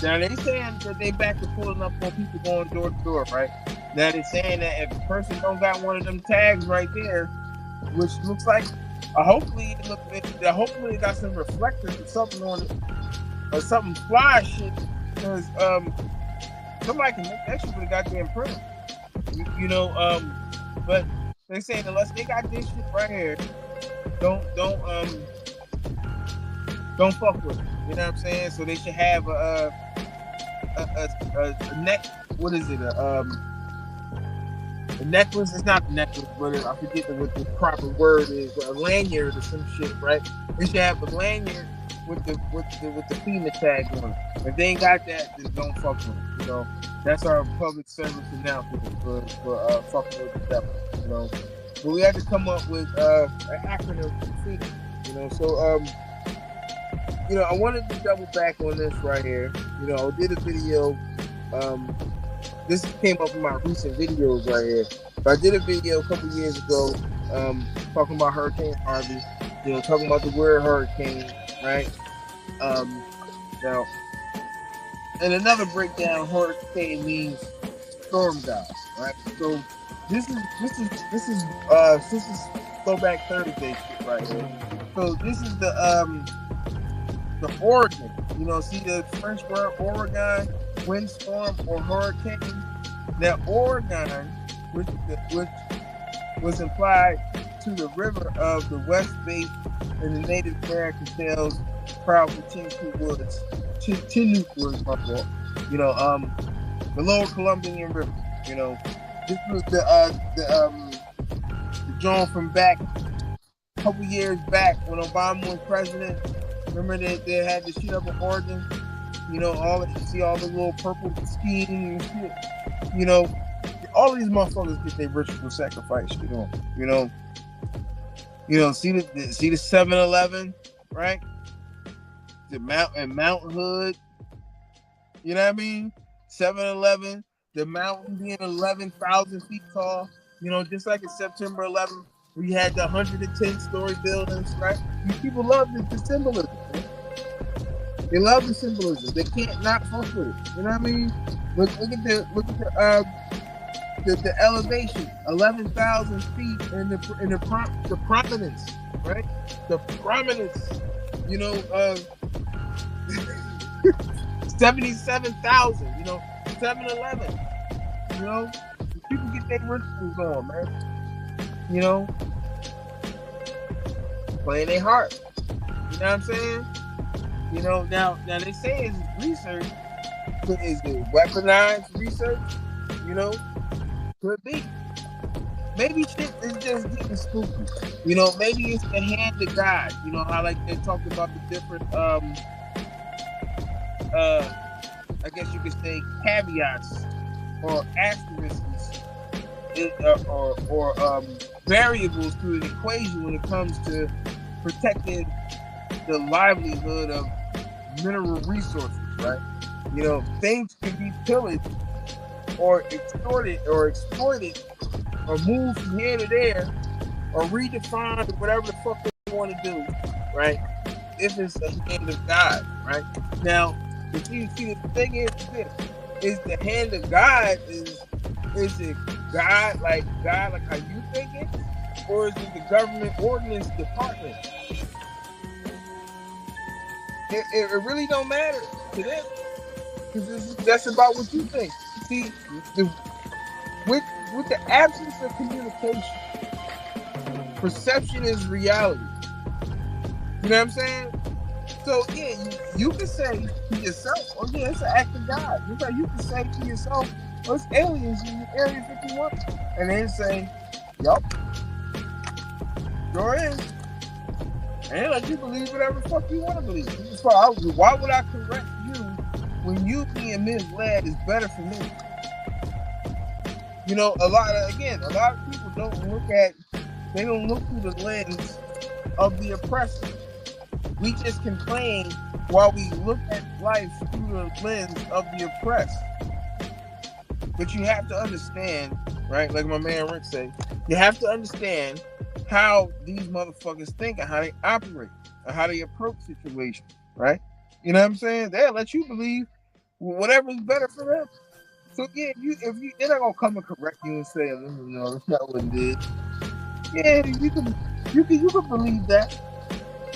they saying that they back to pulling up on people going door to door, right? Now they saying that if a person don't got one of them tags right there, which looks like hopefully it got some reflectors or something on it, or something fly shit, because somebody can make that shit with a goddamn printer. But they saying unless they got this shit right here, don't fuck with it. You know what I'm saying? So they should have a neck. What is it? A necklace. It's not a necklace, but I forget what the proper word is. A lanyard or some shit, right? They should have a lanyard with the FEMA tag on it. If they ain't got that, then don't fuck with it. You know, that's our public service announcement for fucking with the devil. You know, but we had to come up with an acronym for FEMA. You know, so I wanted to double back on this right here. I did a video. This came up in my recent videos right here. But I did a video a couple years ago talking about Hurricane Harvey. Talking about the word hurricane, right? Now, and another breakdown, hurricane means storm god, right? So this is Throwback Thursday shit right here. So this is the Oregon. See the French word Oregon, windstorm or hurricane. Now Oregon, which was implied to the river of the West Bay and the Native American tales proud for Chinook Woods, my fault. The Lower Columbian River. This was the John from back a couple years back when Obama was president. Remember they had the shit up in Oregon. You see all the little purple skiing and shit. All of these motherfuckers get their ritual sacrifice. See the 7-Eleven, right? The Mountain Hood. You know what I mean? 7-Eleven, the mountain being 11,000 feet tall. Just like in September 11th, we had the 110-story buildings, right? These people love the symbolism. Right? They love the symbolism. They can't not fuck with it. You know what I mean? Look at the elevation, 11,000 feet, and the prominence, right? The prominence, 77,000, 7-Eleven, people get their rituals on, man. Playing their heart. You know what I'm saying? Now they say it's research, but is it weaponized research? Could be. Maybe shit is just getting spooky. Maybe it's the hand of God. How like they talked about the different I guess you could say caveats or asterisks or variables to an equation when it comes to protecting the livelihood of mineral resources, right? Things can be pillaged or extorted or exploited or moved from here to there or redefined or whatever the fuck they want to do, right? If it's the hand of God, right? Now, the thing is this: is the hand of God is it God like how you think it, or is it the government ordinance department? It really don't matter to them because that's about what you think. See, with the absence of communication, perception is reality. You know what I'm saying? So yeah, you can say to yourself, "Oh yeah, it's an act of God." Just like you can say to yourself, "Oh, it's aliens in Area 51," and then say, "Yup, sure is." And let you believe whatever the fuck you want to believe. Why would I correct you when you being misled is better for me? A lot of people don't look through the lens of the oppressor. We just complain while we look at life through the lens of the oppressed. But you have to understand, right? Like my man Rick said, you have to understand how these motherfuckers think and how they operate and how they approach situations, right? You know what I'm saying? They'll let you believe whatever's better for them. So yeah, they're not gonna come and correct you and say, no, that's not what it is. Yeah, you can believe that.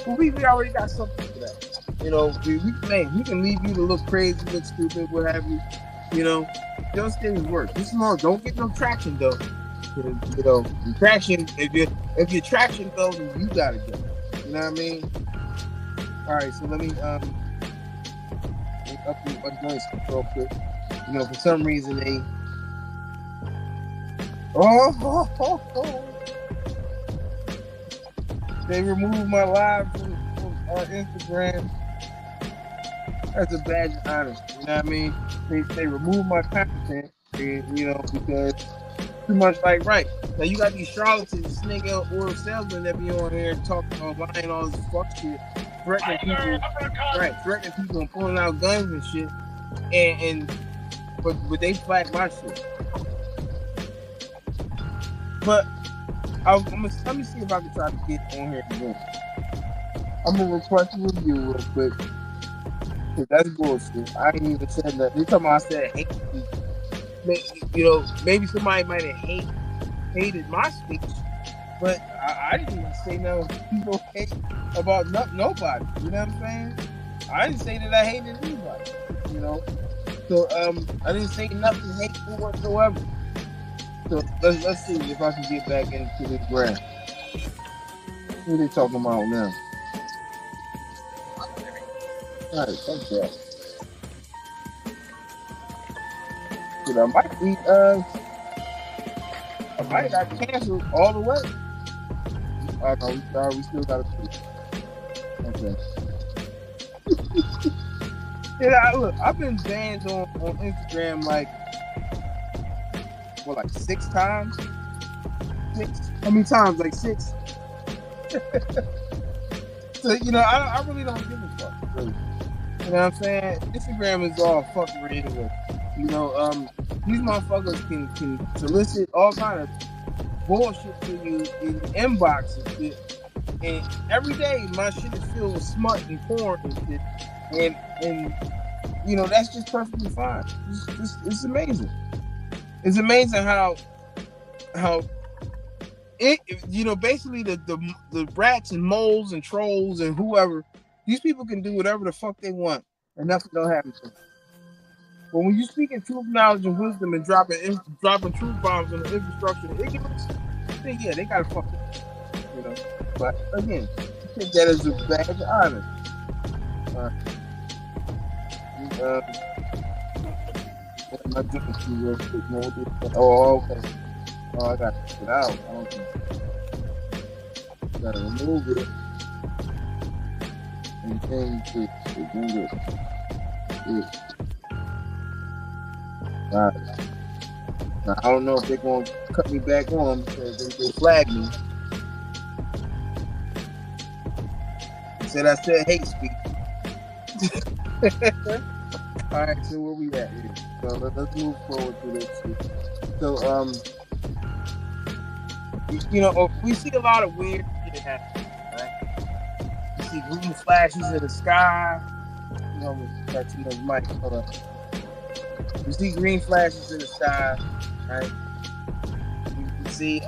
But we already got something for that. You know, we can leave you to look crazy, look stupid, what have you. You know, those things work. Don't get no traction though. You know, traction. If your traction goes, then you gotta go. You know what I mean? All right, so let me update my joints real quick. You know, for some reason they they removed my live from Instagram. That's a badge of honor. You know what I mean? They removed my content, you know, because too much like right. Now you got these charlatans, snake oil salesmen that be on here talking about lying all this fuck shit, threatening people and pulling out guns and shit. But they flag my shit. But let me see if I can try to get on here again. I'm gonna request a review real quick. Cause that's bullshit. I ain't even said that. They talking about I said hate speech. You know, maybe somebody might have hated my speech, but I didn't even say no people hate about nobody. You know what I'm saying? I didn't say that I hated anybody. You know, so I didn't say nothing hateful whatsoever. So let's see if I can get back into this graph. What are they talking about now? All right, thanks for that. But I might got canceled all the way. Oh no, we still got to see. Okay. Yeah, look, I've been banned on Instagram like 6 times? How many times? Like 6? So, you know, I really don't give a fuck. Really. You know what I'm saying? Instagram is all fuckery anyway. You know, these motherfuckers can solicit all kind of bullshit to you in inbox and shit. And every day my shit is filled with smut and porn and shit. And you know, that's just perfectly fine. It's amazing. It's amazing how it, you know, basically the rats and moles and trolls and whoever, these people can do whatever the fuck they want and nothing don't happen to them. But when you speak in truth, knowledge, and wisdom and dropping truth bombs on the infrastructure and ignorance, then yeah, they gotta fuck it. You know. But again, I think that is a badge of honor. My difference real quick, man. Oh, okay. Oh, I got to get out. I don't think. Gotta remove it and change it. Now, I don't know if they're going to cut me back on because they flagged me. They said I said hate speech. All right, so where we at here? So let's move forward to this. So, you know, we see a lot of weird shit happen, right? You see green flashes in the sky. You know, that's the mic. Hold up. You see green flashes in the sky, right? You see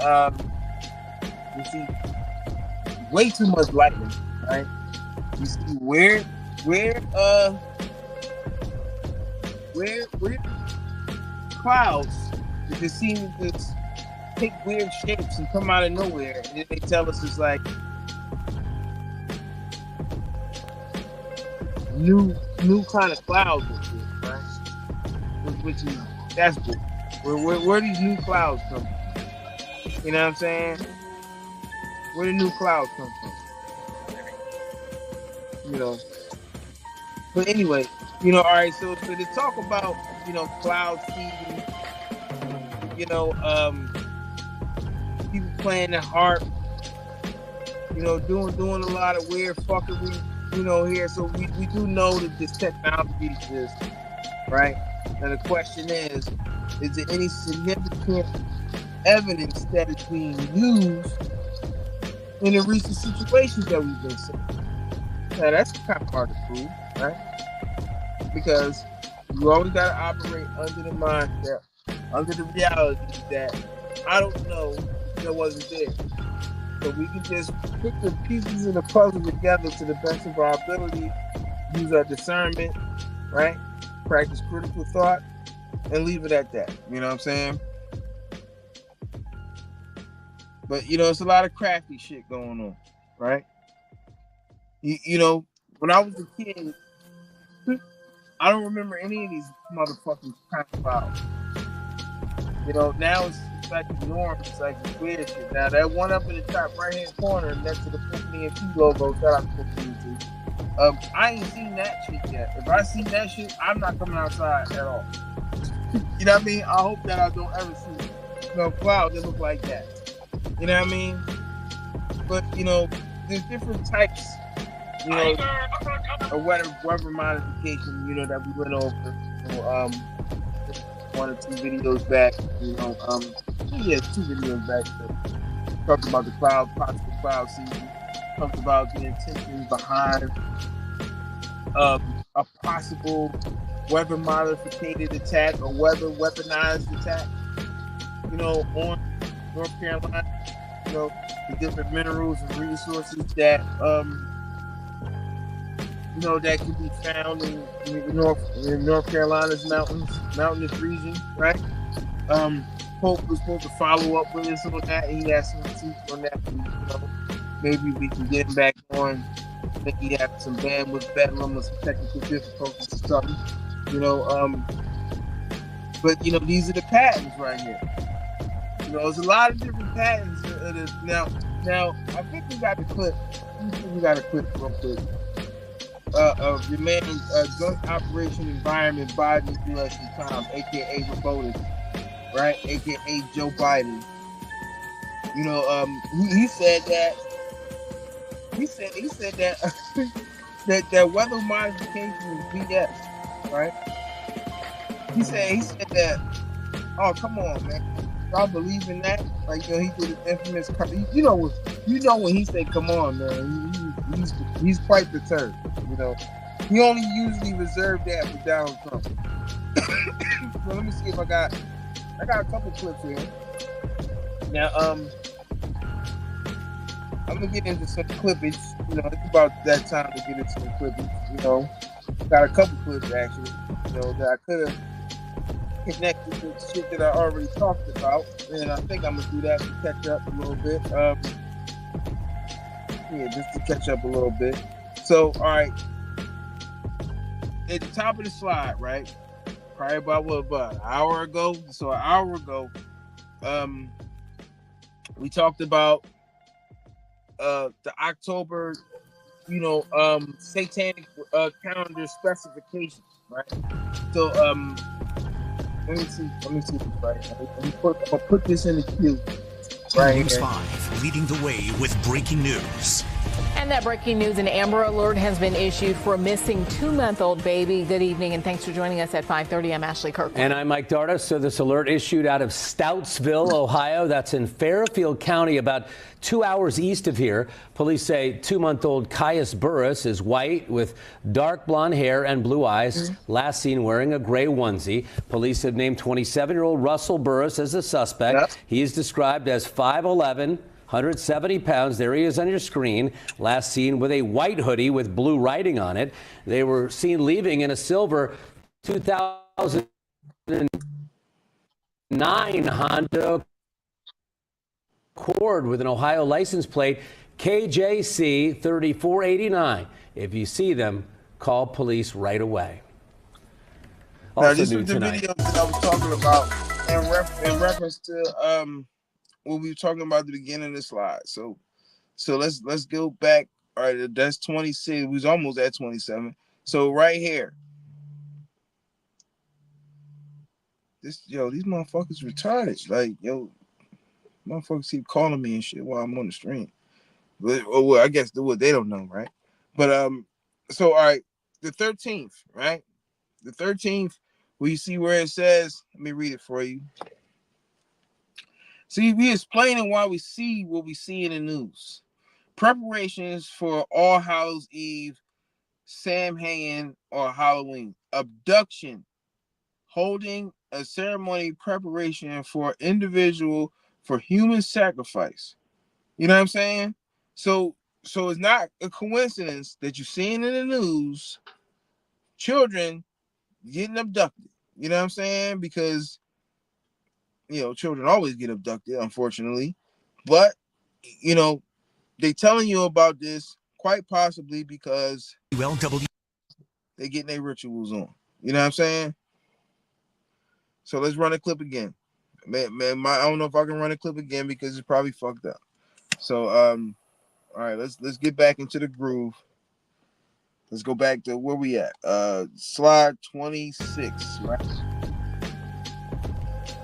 way too much lightning, right? You see weird clouds that just seem to just take weird shapes and come out of nowhere. And they tell us it's like new kind of clouds and shit, right? Which is that's good. Where these new clouds come from? You know what I'm saying? Where the new clouds come from? You know. But anyway, you know, all right. So to talk about, you know, cloud seeding, you know, people playing the harp, you know, doing a lot of weird fuckery, you know, here. So we do know that this technology exists, right? And the question is there any significant evidence that is being used in the recent situations that we've been seeing. Now that's kind of hard to prove, right? Because you always got to operate under the mindset, under the reality that I don't know that wasn't there. So we can just put the pieces of the puzzle together to the best of our ability, use our discernment, right? Practice critical thought, and leave it at that. You know what I'm saying? But you know, it's a lot of crafty shit going on, right? You know, when I was a kid, I don't remember any of these motherfuckers kind of about. You know, now it's like the norm. It's like the weird shit. Now that one up in the top right hand corner next to the Tiffany and T logo, shout out to Tiffany and T. I ain't seen that shit yet. If I see that shit, I'm not coming outside at all. You know what I mean? I hope that I don't ever see clouds that look like that. You know what I mean? But you know, there's different types, you know, of weather modification, you know, that we went over. You know, 1 or 2 videos back, you know, 2 videos back. So talked about the possible cloud season. Talked about the intentions behind a possible weather modified attack or weaponized attack, you know, on North Carolina. You know, the different minerals and resources that you know, that can be found in North Carolina's mountainous region, right? Pope was supposed to follow up with us on that, and he has some teeth on that. And, you know, maybe we can get him back on. I think he had some bandwidth battling with some technical difficulties or something, you know. But you know, these are the patterns right here. You know, there's a lot of different patterns. Now, I think we got the clip. We got a clip real quick. Of your man, Joint Operation Environment Biden U.S. Tom, aka Robotic, right? Aka Joe Biden. You know, he said that that weather modification is BS, right? He said that. Oh, come on, man! Y'all believe in that? Like, you know, he did his infamous. You know when he said, "Come on, man," he's quite the turd. You know, he only usually reserved that for Donald Trump. So let me see if I got a couple clips here. Now, I'm gonna get into some clippage. You know, it's about that time to get into some clippage. You know, got a couple clips actually. You know, that I could have connected to shit that I already talked about, and I think I'm gonna do that to catch up a little bit. Yeah, just to catch up a little bit. So, all right, at the top of the slide, right? Probably about an hour ago. So an hour ago, we talked about the October, you know, satanic calendar specifications, right? So let me see if it's right. I'll put this in the queue. Right News here. 5 leading the way with breaking news. And that breaking news, an Amber Alert has been issued for a missing 2-month-old baby. Good evening, and thanks for joining us at 5:30. I'm Ashley Kirkland. And I'm Mike Darda. So this alert issued out of Stoutsville, Ohio. That's in Fairfield County, about 2 hours east of here. Police say 2-month-old Caius Burris is white with dark blonde hair and blue eyes. Last seen wearing a gray onesie. Police have named 27-year-old Russell Burris as a suspect. Yep. He is described as 5'11". 170 pounds. There he is on your screen. Last seen with a white hoodie with blue writing on it. They were seen leaving in a silver 2009 Honda Accord with an Ohio license plate KJC 3489. If you see them, call police right away. Now, this was the video that I was talking about in reference to what we were talking about at the beginning of the slide. So let's go back. All right, that's 26. We was almost at 27. So right here, these motherfuckers retarded. Like, motherfuckers keep calling me and shit while I'm on the stream. Well, I guess they don't know, right? But so all right, the 13th, right? The 13th, where you see where it says, let me read it for you. See, we explaining why we see what we see in the news. Preparations for All Hallows Eve, Samhain, or Halloween. Abduction. Holding a ceremony preparation for individual for human sacrifice. You know what I'm saying? So it's not a coincidence that you're seeing in the news children getting abducted. You know what I'm saying? Because children always get abducted, unfortunately. But they telling you about this quite possibly because they getting their rituals on. You know what I'm saying? So let's run a clip again. Man, I don't know if I can run a clip again because it's probably fucked up. So all right, let's get back into the groove. Let's go back to where we at. Slide 26, right?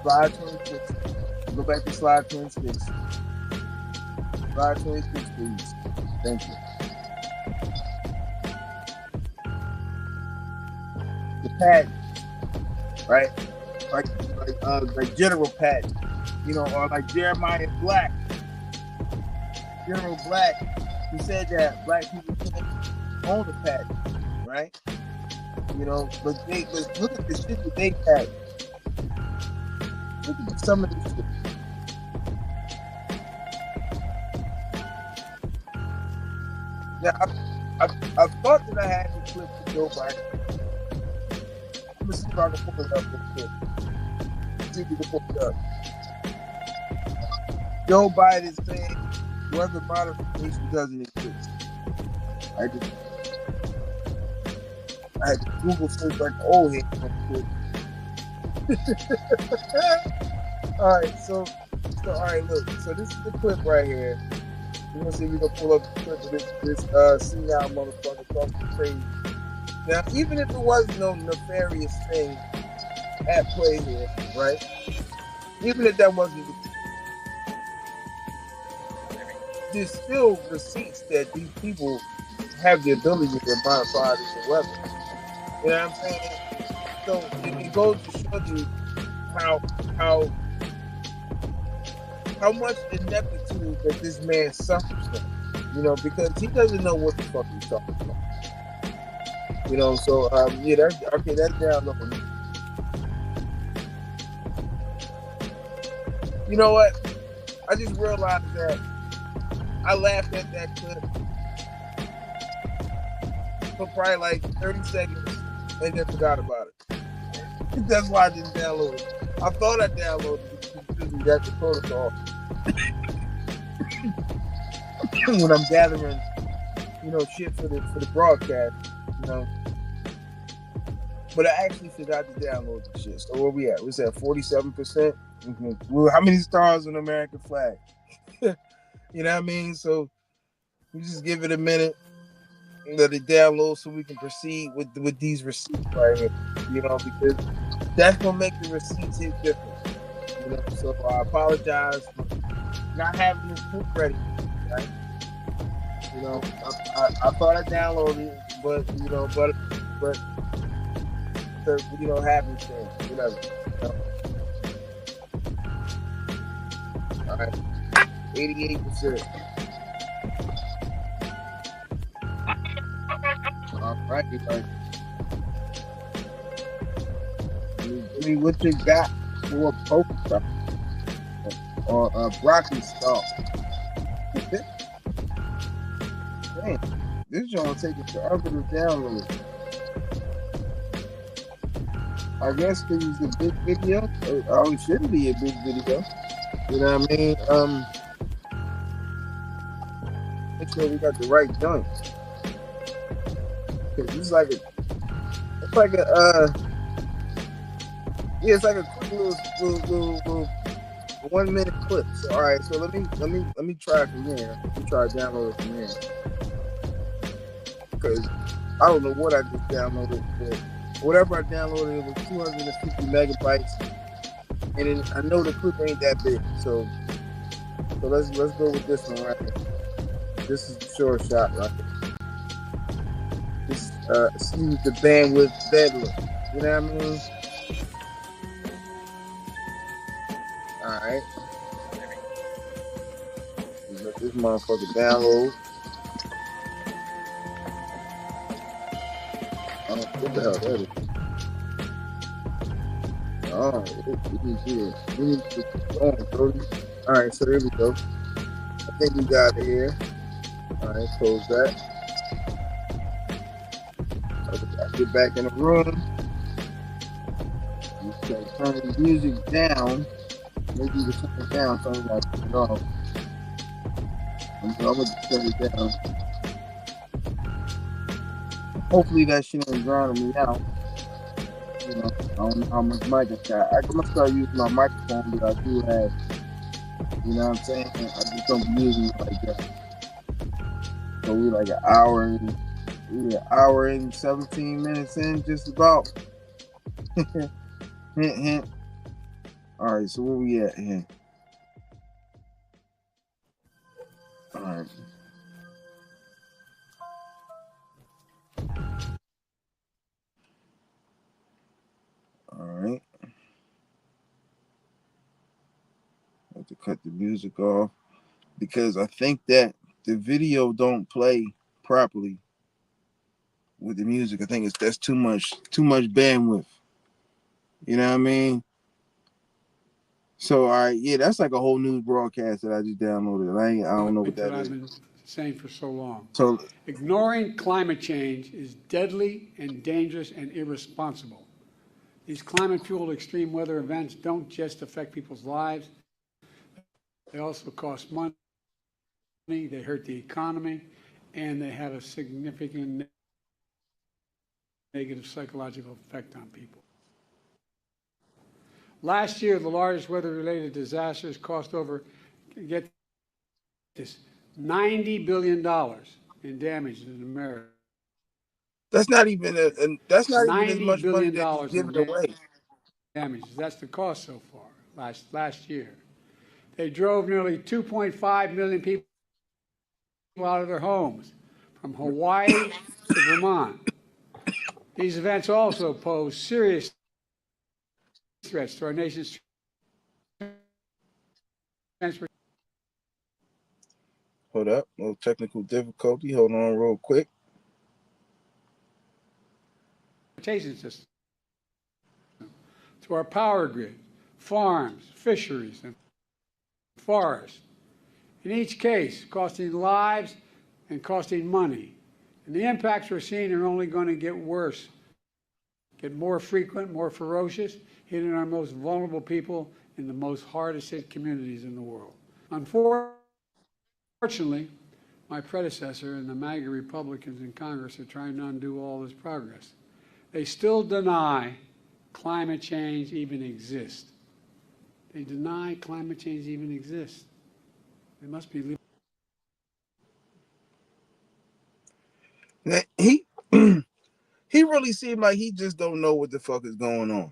Slide 26. Go back to slide 26. Slide 26, please. Thank you. The patent, right? Like General Patton, or like Jeremiah Black. General Black, he said that black people can't own the patent, right? But look at the shit that they patent. Look at some of this shit. Now, I thought that I had to clip to Joe Biden. I'm gonna see if I can pull it up real quick. See if we can pull it up. Joe Biden saying weather modification doesn't exist. I had to Google search like old head real quick. All right, so all right, look. So this is the clip right here. We're gonna see if we can pull up the clip of this senile motherfucker talking crazy. Now, even if there was no nefarious thing at play here, right? Even if that wasn't the there's still receipts that these people have the ability to modify the weather. You know what I'm saying? So it goes to show you how much ineptitude that this man suffers from. Because he doesn't know what the fuck he's talking about. So that's downloadable. You know what? I just realized that I laughed at that clip for probably like 30 seconds and then forgot about it. That's why I didn't download it. I thought I downloaded it because that's the protocol. When I'm gathering, shit for the broadcast, But I actually forgot to download the shit. So where we at? We're at 47%. Mm-hmm. Well, how many stars on the American flag? You know what I mean? So we just give it a minute, let it download so we can proceed with these receipts right here. Because that's gonna make the receipts hit different. So I apologize for not having this clip ready, right? I thought I downloaded it, but happenstance, whatever. All right, 88%. All right, give me what you got for a poker stuff or a broccoli stalk. Damn, this joint taking forever to download. I guess because it's a big video. Oh, it shouldn't be a big video. You know what I mean? Make sure we got the right joint. Cause it's like a quick little 1 minute clip. So, all right, so let me try it from here. Let me try to download it from here. Because I don't know what I just downloaded. But whatever I downloaded, it was 250 megabytes, and then I know the clip ain't that big. So let's go with this one right here. This is the short shot right here. This excuse the bandwidth bedlam. You know what I mean? All right. Let's this motherfucker download. I don't know what the hell that is. Oh, it is here. We need to get going, Cody. All right, so here we go. I think we got it here. All right, close that. I get back in the room. You can turn the music down. Maybe you can turn it down so I'm going to turn it off. I'm going to turn it down. Hopefully that shit ain't drowning me out. You know, I don't know how much mic I got. I'm going to start using my microphone that I do have. You know what I'm saying? I just don't be using it like that. So we like an hour and 17 minutes in, just about. Hint, hint. All right, so where we at here? All right. All right. I have to cut the music off because I think that the video don't play properly with the music. I think that's too much bandwidth. You know what I mean? So, all right, yeah, that's like a whole news broadcast that I just downloaded. I don't know what that is. I've been saying for so long. So, ignoring climate change is deadly and dangerous and irresponsible. These climate-fueled extreme weather events don't just affect people's lives. They also cost money, they hurt the economy, and they have a significant negative psychological effect on people. Last year, the largest weather-related disasters cost over, get this, $90 billion in damage in America. that's not even that's not even as much money $90 that you're billion giving away. Damages. That's the cost so far. Last year, they drove nearly 2.5 million people out of their homes, from Hawaii to Vermont. These events also pose serious threats to our nation's transportation. Hold up, a little technical difficulty. Hold on real quick. System, to our power grid, farms, fisheries, and forests. In each case, costing lives and costing money. And the impacts we're seeing are only going to get worse, get more frequent, more ferocious, hitting our most vulnerable people in the most hardest hit communities in the world. Unfortunately, my predecessor and the MAGA Republicans in Congress are trying to undo all this progress. They still deny climate change even exists. They deny climate change even exists. They must be. He he really seemed like he just don't know what the fuck is going on.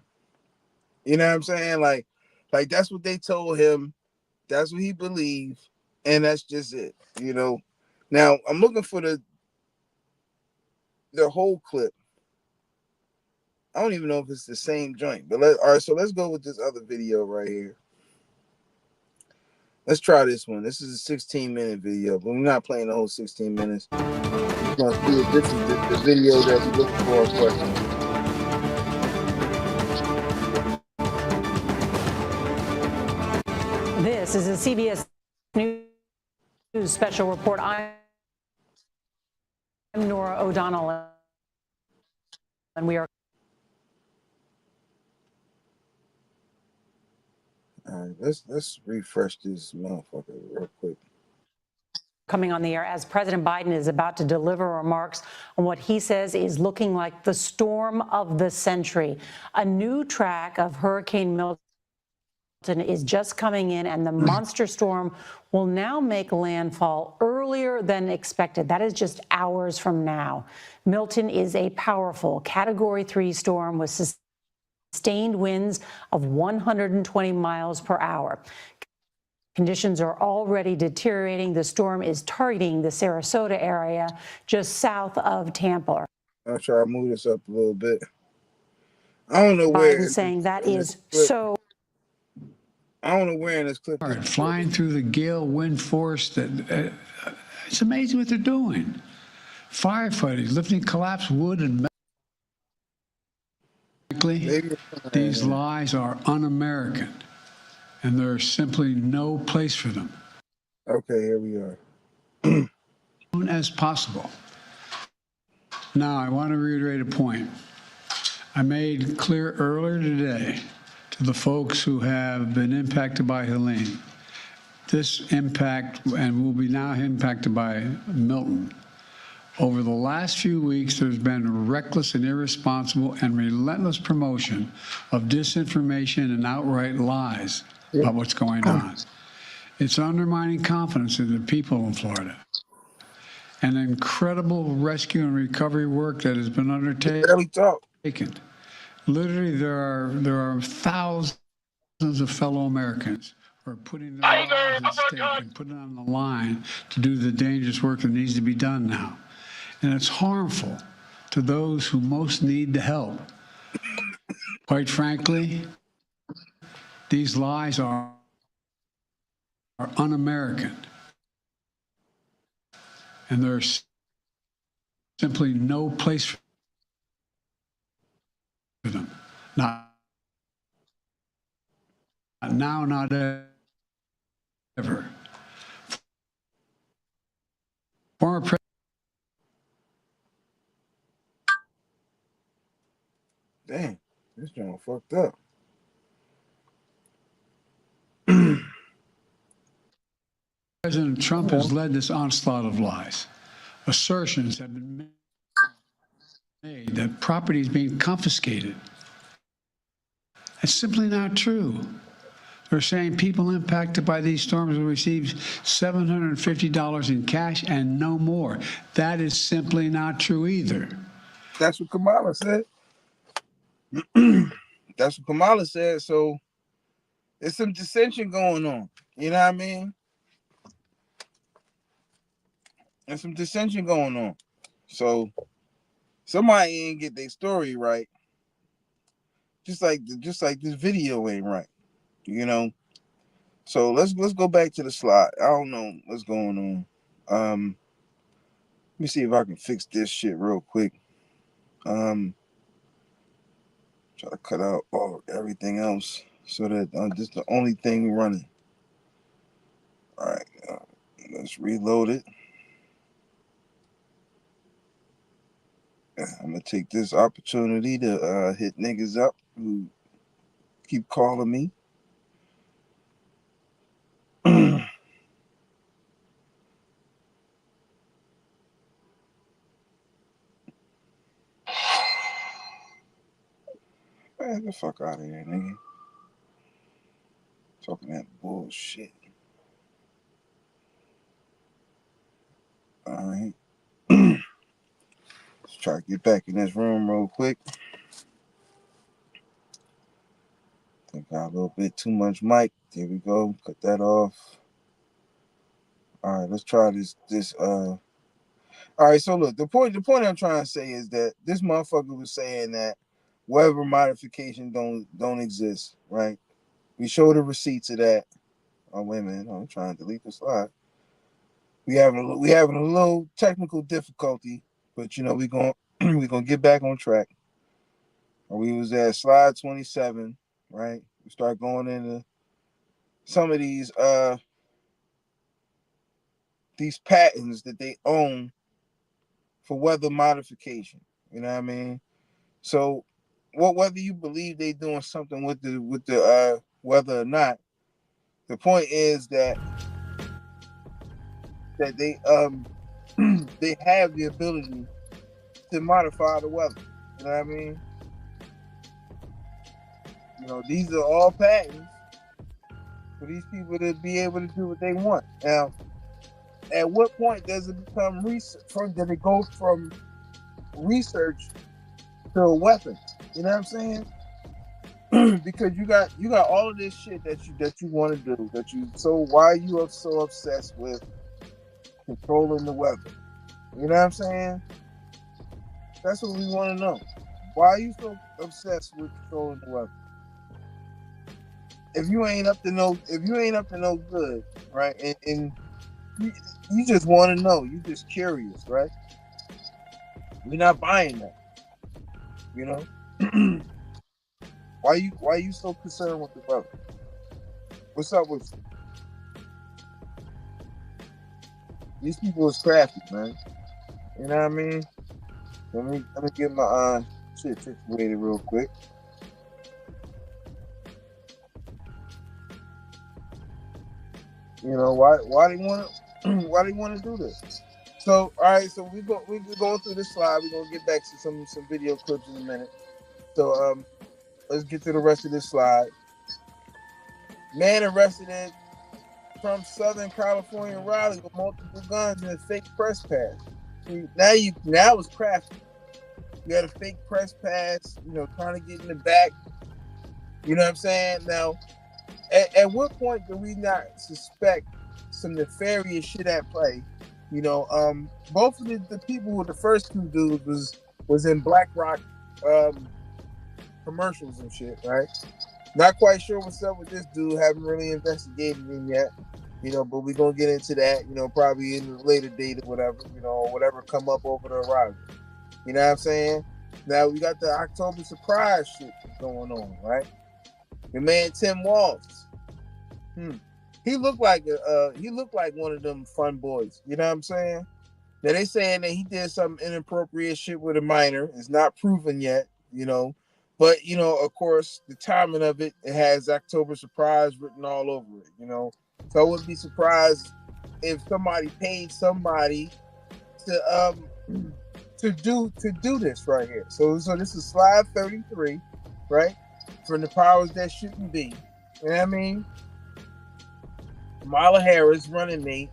You know what I'm saying? Like that's what they told him. That's what he believed, and that's just it. You know. Now I'm looking for the whole clip. I don't even know if it's the same joint, but all right. So let's go with this other video right here. Let's try this one. This is a 16-minute video, but we're not playing the whole 16 minutes. We're gonna see if this is the video that we're looking for. This is a CBS News special report. I'm Nora O'Donnell, and we are. All right, let's refresh this motherfucker real quick. Coming on the air as President Biden is about to deliver remarks on what he says is looking like the storm of the century. A new track of Hurricane Milton is just coming in, and the monster storm will now make landfall earlier than expected. That is just hours from now. Milton is a powerful Category 3 storm with sustained winds of 120 miles per hour. Conditions are already deteriorating. The storm is targeting the Sarasota area just south of Tampa. I'll try to move this up a little bit. I don't know where. Biden saying that is so. I don't know where in this clip. Flying through the gale wind force, that it's amazing what they're doing. Firefighters lifting collapsed wood and metal. These lies are un-American, and there's simply no place for them. Okay, here we are. As soon as possible. Now, I want to reiterate a point I made clear earlier today to the folks who have been impacted by Helene. This impact, and will be now impacted by Milton. Over the last few weeks, there's been reckless and irresponsible and relentless promotion of disinformation and outright lies about what's going on. It's undermining confidence in the people in Florida. An incredible rescue and recovery work that has been undertaken. Literally, there are thousands of fellow Americans who are putting their lives at stake and putting on the line to do the dangerous work that needs to be done now. And it's harmful to those who most need the help. Quite frankly, these lies are un-American. And there's simply no place for them. Not now, not ever. Former President. Damn, this joint fucked up. President Trump has led this onslaught of lies. Assertions have been made that property is being confiscated. That's simply not true. They're saying people impacted by these storms will receive $750 in cash and no more. That is simply not true either. That's what Kamala said. That's what Kamala said. So there's some dissension going on. You know what I mean? There's some dissension going on. So somebody ain't get their story right. Just like this video ain't right. You know. So let's go back to the slide. I don't know what's going on. Let me see if I can fix this shit real quick. Try to cut out everything else so that this is the only thing running. All right, let's reload it. I'm gonna take this opportunity to hit niggas up who keep calling me. Man, the fuck out of here, nigga. Talking that bullshit. All right. Let's try to get back in this room real quick. I think I got a little bit too much mic. There we go. Cut that off. All right, let's try this. All right, so look, the point I'm trying to say is that this motherfucker was saying that weather modification don't exist, right? We showed the receipts of that. Oh, wait a minute, I'm trying to delete the slide. We having a little technical difficulty, but you know we gonna get back on track. We was at slide 27, right? We start going into some of these patents that they own for weather modification. You know what I mean? So, whether you believe they doing something with the weather or not, the point is that they they have the ability to modify the weather. You know what I mean? You know, these are all patents for these people to be able to do what they want. Now, at what point does it become research? Did it go from research to a weapon? You know what I'm saying? Because you got all of this shit that you want to do. So why are you so obsessed with controlling the weather? You know what I'm saying? That's what we want to know. Why are you so obsessed with controlling the weather? if you ain't up to no good, right? And you just want to know, you just curious, right? We're not buying that, you know. Why you so concerned with the brother? What's up with you? These people is crafty, man. You know what I mean? Let me get my shit situated real quick. You know why they want to do this? So all right, so we're going through this slide. We're gonna get back to some video clips in a minute. So let's get to the rest of this slide. Man arrested from Southern California Raleigh with multiple guns and a fake press pass. See, now it's crafty. You had a fake press pass, you know, trying to get in the back. You know what I'm saying? Now, at what point do we not suspect some nefarious shit at play? You know, both of the people with the first two dudes was in BlackRock commercials and shit, right? Not quite sure what's up with this dude. Haven't really investigated him yet, you know, but we're gonna get into that, you know, probably in a later date or whatever, you know, or whatever come up over the horizon. You know what I'm saying? Now we got the October surprise shit going on, right? Your man Tim Walz. He looked like one of them fun boys. You know what I'm saying? Now they saying that he did some inappropriate shit with a minor. It's not proven yet, you know. But you know, of course, the timing of it has October surprise written all over it, you know. So I wouldn't be surprised if somebody paid somebody to do this right here. So this is slide 33, right? From the powers that shouldn't be. You know what I mean? Kamala Harris, running mate,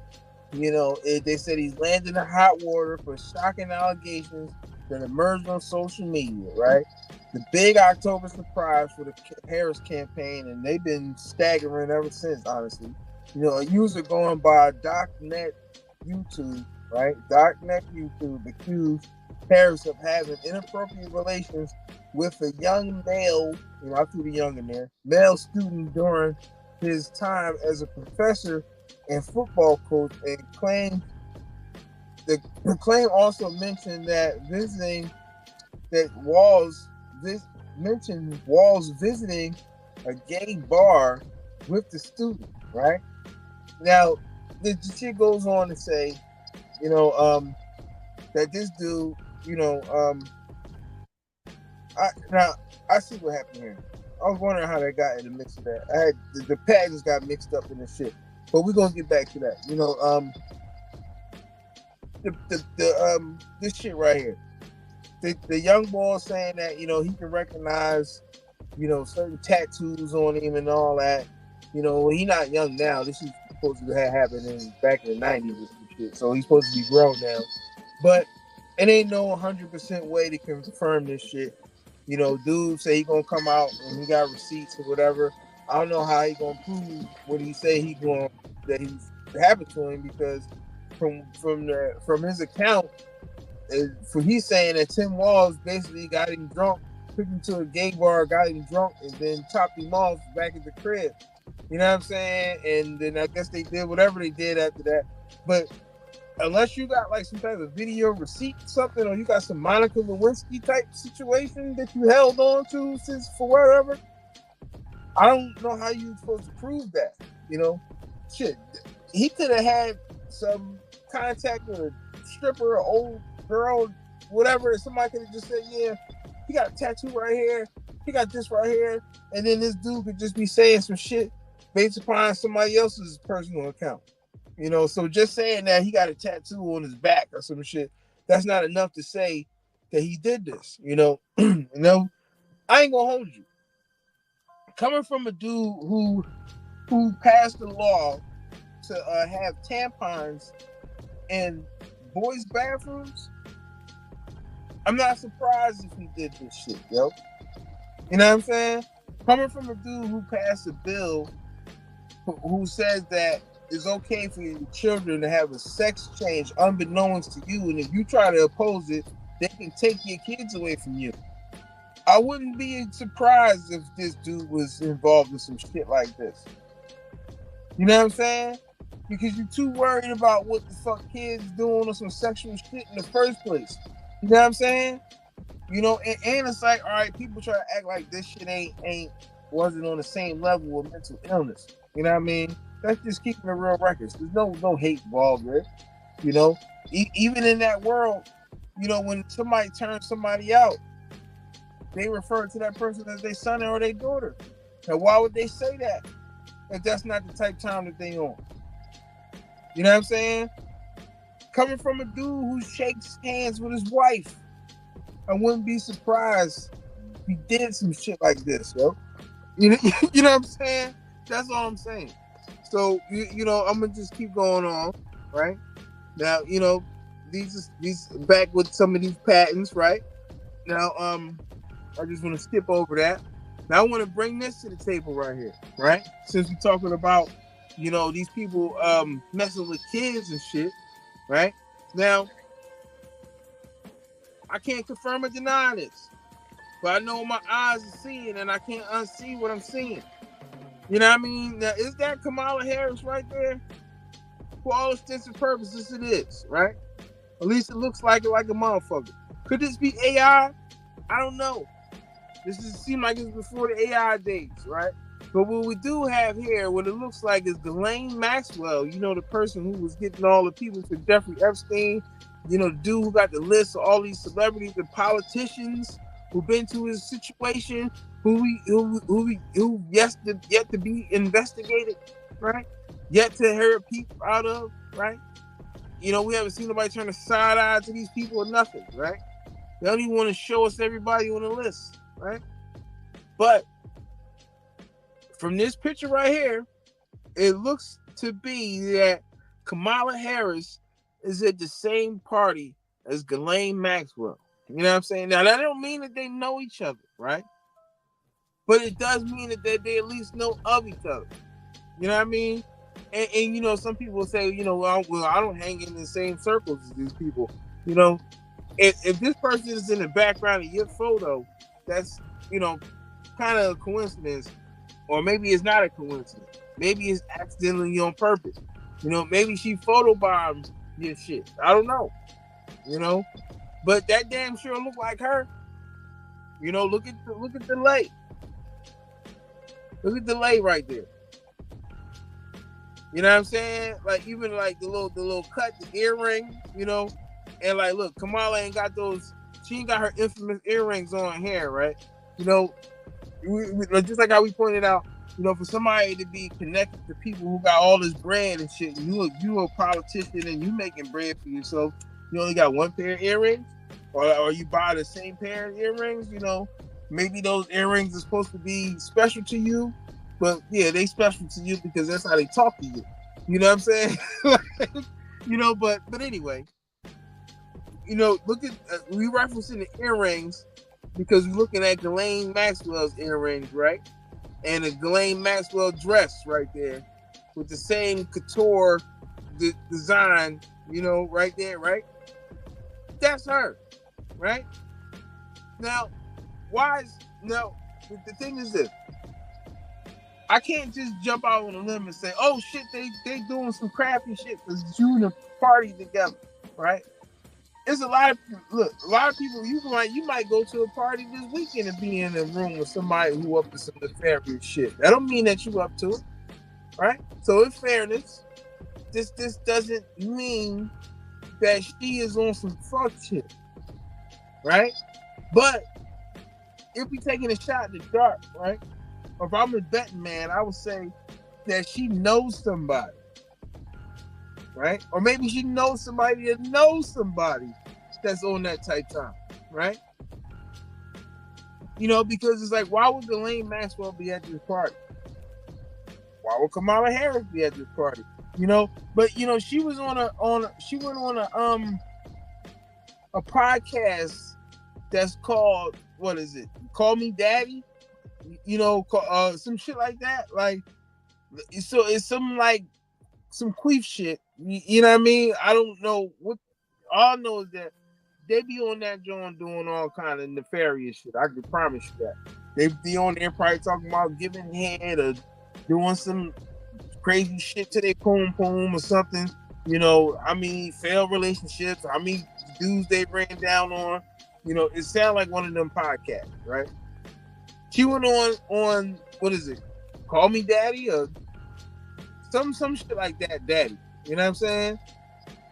you know, they said he's landed in hot water for shocking allegations that emerged on social media, right? The big October surprise for the Harris campaign, and they've been staggering ever since, honestly. You know, a user going by .net YouTube, right? .net YouTube accused Harris of having inappropriate relations with a young male, you know, I threw the young in there, male student during his time as a professor and football coach, and the claim also mentioned that Walz visiting a gay bar with the student, right? Now, the shit goes on to say, you know, that this dude, you know, I see what happened here. I was wondering how they got in the mix of that. I had the patents got mixed up in the shit, but we're gonna get back to that. You know, this shit right here. The young boy saying that, you know, he can recognize, you know, certain tattoos on him and all that. You know, he's not young now. This is supposed to have happened back in the 90s or some shit. So he's supposed to be grown now. But it ain't no 100% way to confirm this shit. You know, dude say he gonna come out and he got receipts or whatever. I don't know how he gonna prove what he say that he's happened to him, because from his account, he's saying that Tim Walz basically got him drunk, took him to a gay bar, got him drunk, and then chopped him off back at the crib. You know what I'm saying? And then I guess they did whatever they did after that. But unless you got like some type of video receipt, something, or you got some Monica Lewinsky type situation that you held on to since for whatever, I don't know how you supposed to prove that. You know, shit. He could have had some contact with a stripper, an old girl, whatever. Somebody could have just said, "Yeah, he got a tattoo right here. He got this right here," and then this dude could just be saying some shit based upon somebody else's personal account. You know, so just saying that he got a tattoo on his back or some shit, that's not enough to say that he did this. You know, you know, I ain't gonna hold you. Coming from a dude who passed the law to have tampons in boys' bathrooms, I'm not surprised if he did this shit, yo. You know what I'm saying? Coming from a dude who passed a bill who says that it's okay for your children to have a sex change unbeknownst to you, and if you try to oppose it, they can take your kids away from you. I wouldn't be surprised if this dude was involved in some shit like this. You know what I'm saying? Because you're too worried about what the fuck kids doing or some sexual shit in the first place. You know what I'm saying? You know, and it's like, all right, people try to act like this shit wasn't on the same level with mental illness. You know what I mean? That's just keeping the real records. There's no hate involved there. You know, even in that world, you know, when somebody turns somebody out, they refer to that person as their son or their daughter. And why would they say that if that's not the type of time that they on? You know what I'm saying? Coming from a dude who shakes hands with his wife, I wouldn't be surprised if he did some shit like this, yo. You know, you know what I'm saying? That's all I'm saying. So you know, I'm gonna just keep going on, right? Now, you know, these back with some of these patents, right? Now, I just want to skip over that. Now, I want to bring this to the table right here, right? Since we're talking about, you know, these people messing with kids and shit, right? Now, I can't confirm or deny this, but I know my eyes are seeing, and I can't unsee what I'm seeing. You know what I mean? Now, is that Kamala Harris right there? For all intents and purposes, it is, right? At least it looks like it, like a motherfucker. Could this be AI? I don't know. This seems like it's before the AI days, right? But what we do have here, what it looks like, is Ghislaine Maxwell. You know, the person who was getting all the people for Jeffrey Epstein. You know, the dude who got the list of all these celebrities and politicians who've been to his situation, who yet to be investigated, right? Yet to hear a peep out of, right? You know, we haven't seen nobody turn a side eye to these people or nothing, right? They don't even want to show us everybody on the list, right? But from this picture right here, it looks to be that Kamala Harris is at the same party as Ghislaine Maxwell. You know what I'm saying? Now, that don't mean that they know each other, right? But it does mean that they at least know of each other. You know what I mean? And you know, some people say, you know, well, I don't hang in the same circles as these people. You know, if this person is in the background of your photo, that's, you know, kind of a coincidence. Or maybe it's not a coincidence. Maybe it's accidentally on purpose. You know, maybe she photobombed your shit. I don't know. You know, but that damn sure look like her. You know, look at the lay. Look at the lay right there. You know what I'm saying? Like, even like the little cut, the earring. You know, and like, look, Kamala ain't got those. She ain't got her infamous earrings on here, right? You know. Just like how we pointed out, you know, for somebody to be connected to people who got all this bread and shit, you a politician and you making bread for yourself. You only got one pair of earrings, or you buy the same pair of earrings. You know, maybe those earrings are supposed to be special to you, but yeah, they special to you because that's how they talk to you. You know what I'm saying? You know, but anyway, you know, look at we referencing the earrings. Because we're looking at Ghislaine Maxwell's earrings, right? And a Ghislaine Maxwell dress right there with the same couture design, you know, right there, right? That's her, right? Now, the thing is this. I can't just jump out on a limb and say, oh shit, they doing some crappy shit because you and the party together, right? There's a lot of people. You might go to a party this weekend and be in a room with somebody who up to some nefarious shit. That don't mean that you up to it, right? So in fairness, this doesn't mean that she is on some fuck shit, right? But if we taking a shot in the dark, right? Or if I'm a betting man, I would say that she knows somebody. Right? Or maybe she knows somebody that knows somebody that's on that type time, right? You know, because it's like, why would Ghislaine Maxwell be at this party? Why would Kamala Harris be at this party? You know, but you know, she went on a podcast that's called, what is it? Call Me Daddy? You know, some shit like that. Like, so it's some queef shit. You know what I mean? I don't know what. All I know is that they be on that joint doing all kind of nefarious shit. I can promise you that. They be on there probably talking about giving head or doing some crazy shit to their poom or something. You know, I mean, failed relationships. I mean, dudes they ran down on. You know, it sounded like one of them podcasts, right? She went on what is it? Call Me Daddy or some shit like that, Daddy. You know what I'm saying?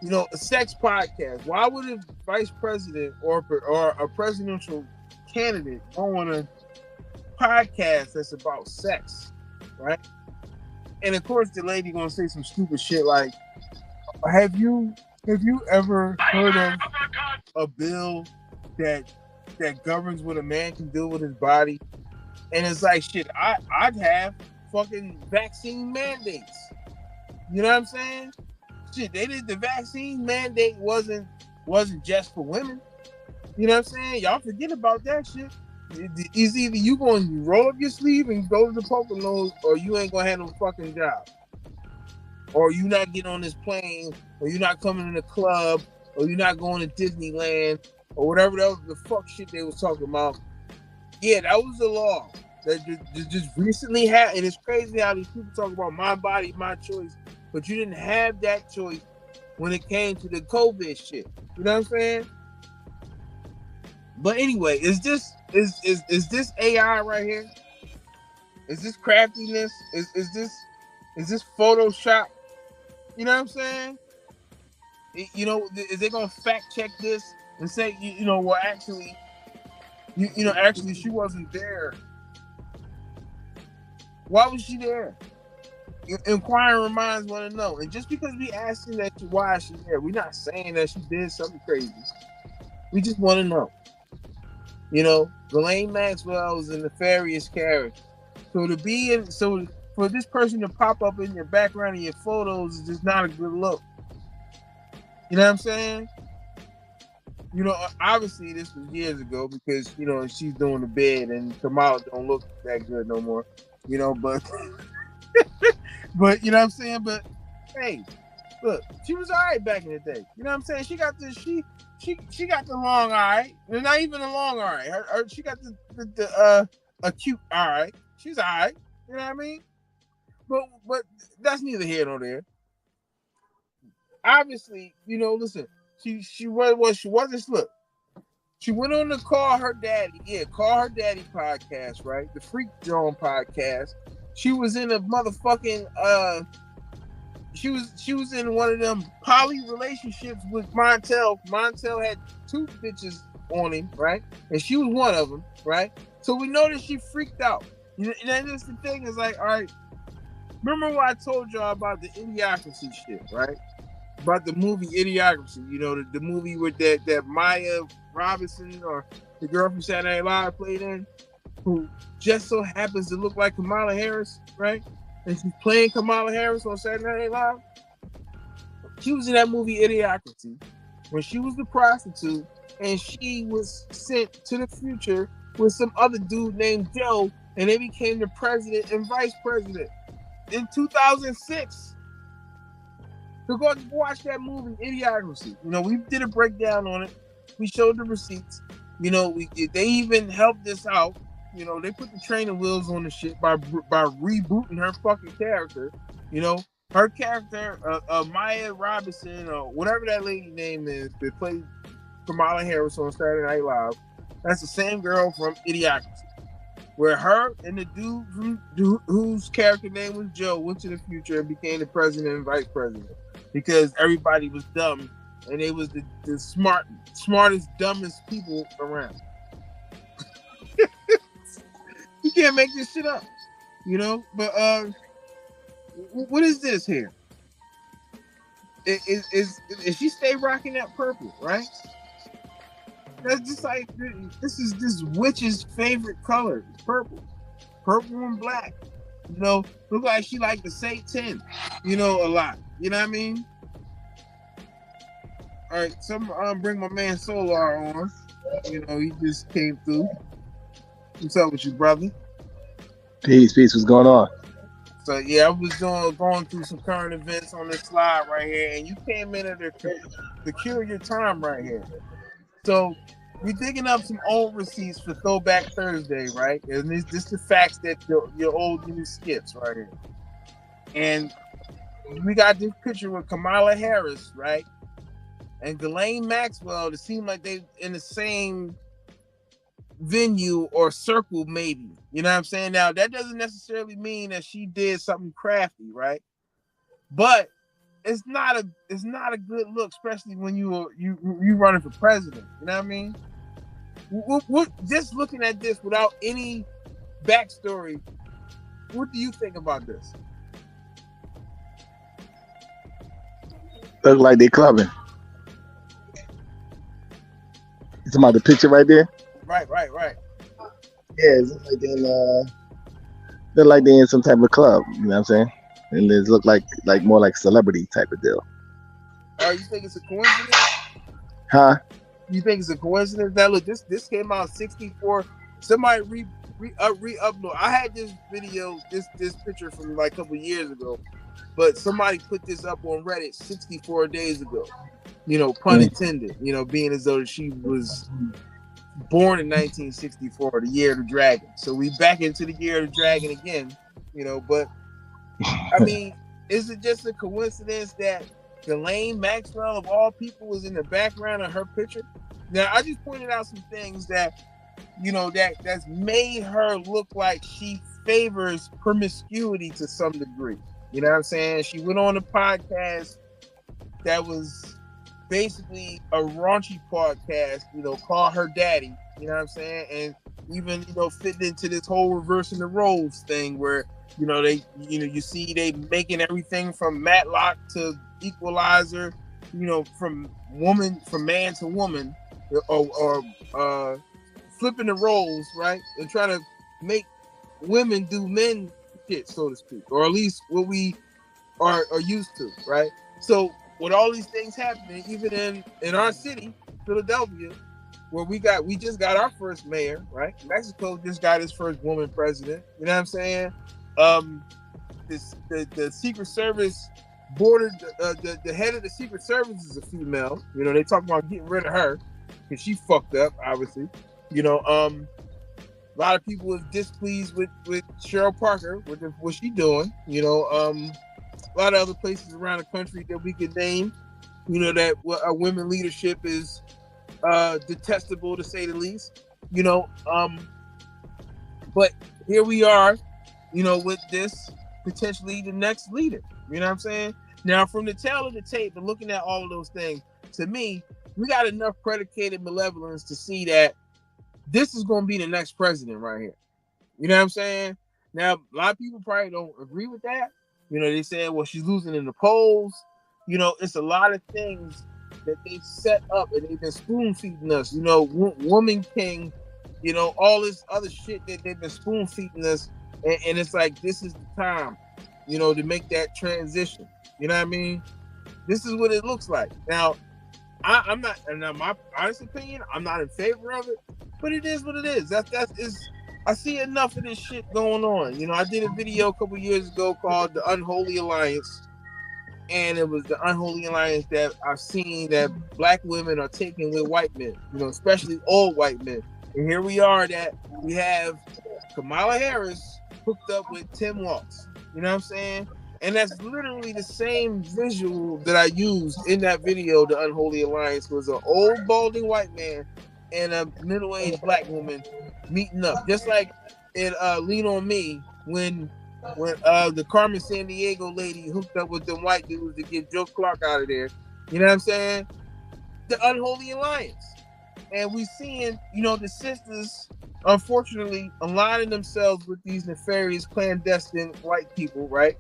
You know, a sex podcast. Why would a vice president or a presidential candidate go on a podcast that's about sex, right? And of course, the lady gonna say some stupid shit like, "Have you ever heard of a bill that governs what a man can do with his body?" And it's like, shit, I'd have fucking vaccine mandates. You know what I'm saying? Shit, they did the vaccine mandate wasn't just for women. You know what I'm saying? Y'all forget about that shit. It's either you going to roll up your sleeve and go to the Poconos, or you ain't gonna have no fucking job, or you not getting on this plane, or you not coming in the club, or you not going to Disneyland, or whatever the fuck shit they was talking about. Yeah, that was the law that just recently happened. And it's crazy how these people talk about my body, my choice, but you didn't have that choice when it came to the COVID shit. You know what I'm saying? But anyway, is this AI right here? Is this craftiness? Is this Photoshop? You know what I'm saying? You know, is they gonna fact check this and say, you know, well, actually, actually, she wasn't there. Why was she there? Inquiring minds want to know. And just because we asking that why is she there, we're not saying that she did something crazy. We just want to know. You know, Ghislaine Maxwell is a nefarious character. So for this person to pop up in your background in your photos is just not a good look. You know what I'm saying? You know, obviously this was years ago because, you know, she's doing the bed and Kamala don't look that good no more. You know, but but you know what I'm saying? But hey, look, she was all right back in the day. You know what I'm saying? She got she got the long eye. Not even the long eye. She got the acute eye. She's all right. You know what I mean? But that's neither here nor there. Obviously, you know, listen, she wasn't look. She went on to Call Her Daddy podcast, right? The Freak Joan podcast. She was in a motherfucking she was in one of them poly relationships with Montel. Montel had 2 bitches on him, right? And she was one of them, right? So we know that she freaked out. And then this the thing is like, all right, remember what I told y'all about the Idiocracy shit, right? About the movie Idiocracy, you know, the movie with that Maya Robinson or the girl from Saturday Night Live played in, who just so happens to look like Kamala Harris, right? And she's playing Kamala Harris on Saturday Night Live. She was in that movie Idiocracy when she was the prostitute, and she was sent to the future with some other dude named Joe, and they became the president and vice president in 2006. So go watch that movie, Idiocracy. You know, we did a breakdown on it. We showed the receipts. You know, they even helped us out. You know, they put the training wheels on the shit by rebooting her fucking character. You know, her character, Maya Robinson or whatever that lady name is that played Kamala Harris on Saturday Night Live. That's the same girl from Idiocracy, where her and the dude whose character name was Joe went to the future and became the president and vice president. Because everybody was dumb, and they was the smartest, dumbest people around. You can't make this shit up, you know. But what is this here? Is she stay rocking that purple, right? That's just like this is this witch's favorite color, purple and black. You know, look like she like to say 10, you know, a lot. You know what I mean? All right, bring my man Solar on. You know, he just came through. What's up with you, brother? Peace. What's going on? So yeah, I was going through some current events on this slide right here, and you came in at the peculiar time right here. So we digging up some old receipts for Throwback Thursday, right? And this the facts that your old news skips right here. And we got this picture with Kamala Harris, right? And Ghislaine Maxwell. It seemed like they in the same venue or circle, maybe. You know what I'm saying? Now that doesn't necessarily mean that she did something crafty, right? But it's not a good look, especially when you running for president. You know what I mean? Just looking at this without any backstory, what do you think about this? Look like they clubbing. You talking about the picture right there? Right. Yeah, it's like they in some type of club. You know what I'm saying? And it look like more like celebrity type of deal. Oh, you think it's a coincidence? Huh? You think it's a coincidence? That look, this came out 64. Somebody re-upload. I had this video, this picture from like a couple years ago, but somebody put this up on Reddit 64 days ago. You know, pun intended. You know, being as though she was born in 1964, the year of the dragon. So we back into the year of the dragon again. You know, but I mean, is it just a coincidence that Ghislaine Maxwell, of all people, was in the background of her picture? Now, I just pointed out some things that, you know, that's made her look like she favors promiscuity to some degree. You know what I'm saying? She went on a podcast that was basically a raunchy podcast, you know, called Her Daddy. You know what I'm saying? And even, you know, fitting into this whole reversing the roles thing where, you know, you see they making everything from Matlock to Equalizer, you know, from man to woman, or flipping the roles, right? And trying to make women do men shit, so to speak, or at least what we are used to, right? So with all these things happening, even in our city, Philadelphia, where we just got our first mayor, right? Mexico just got its first woman president. You know what I'm saying? The Secret Service border, the head of the Secret Service is a female. You know, they talk about getting rid of her because she fucked up, obviously. You know, a lot of people is displeased with Cheryl Parker, with what she doing. You know, a lot of other places around the country that we could name, you know, that women leadership is detestable, to say the least. You know, but here we are, you know, with this potentially the next leader. You know what I'm saying? Now, from the tail of the tape and looking at all of those things, to me, we got enough predicated malevolence to see that this is going to be the next president right here. You know what I'm saying? Now, a lot of people probably don't agree with that. You know, they say, well, she's losing in the polls. You know, it's a lot of things that they've set up and they've been spoon feeding us. You know, Woman King, you know, all this other shit that they've been spoon feeding us. And it's like, this is the time, you know, to make that transition. You know what I mean? This is what it looks like. Now, I'm not, and my honest opinion, I'm not in favor of it, but it is what it is. I see enough of this shit going on. You know, I did a video a couple years ago called The Unholy Alliance, and it was the unholy alliance that I've seen that black women are taking with white men, you know, especially old white men. And here we are that we have Kamala Harris hooked up with Tim Walz. You know what I'm saying? And that's literally the same visual that I used in that video. The Unholy Alliance was an old balding white man and a middle-aged black woman meeting up, just like in Lean on Me when the Carmen Sandiego lady hooked up with them white dudes to get Joe Clark out of there. You know what I'm saying? The Unholy Alliance. And we seeing, you know, the sisters, unfortunately, aligning themselves with these nefarious, clandestine white people, right?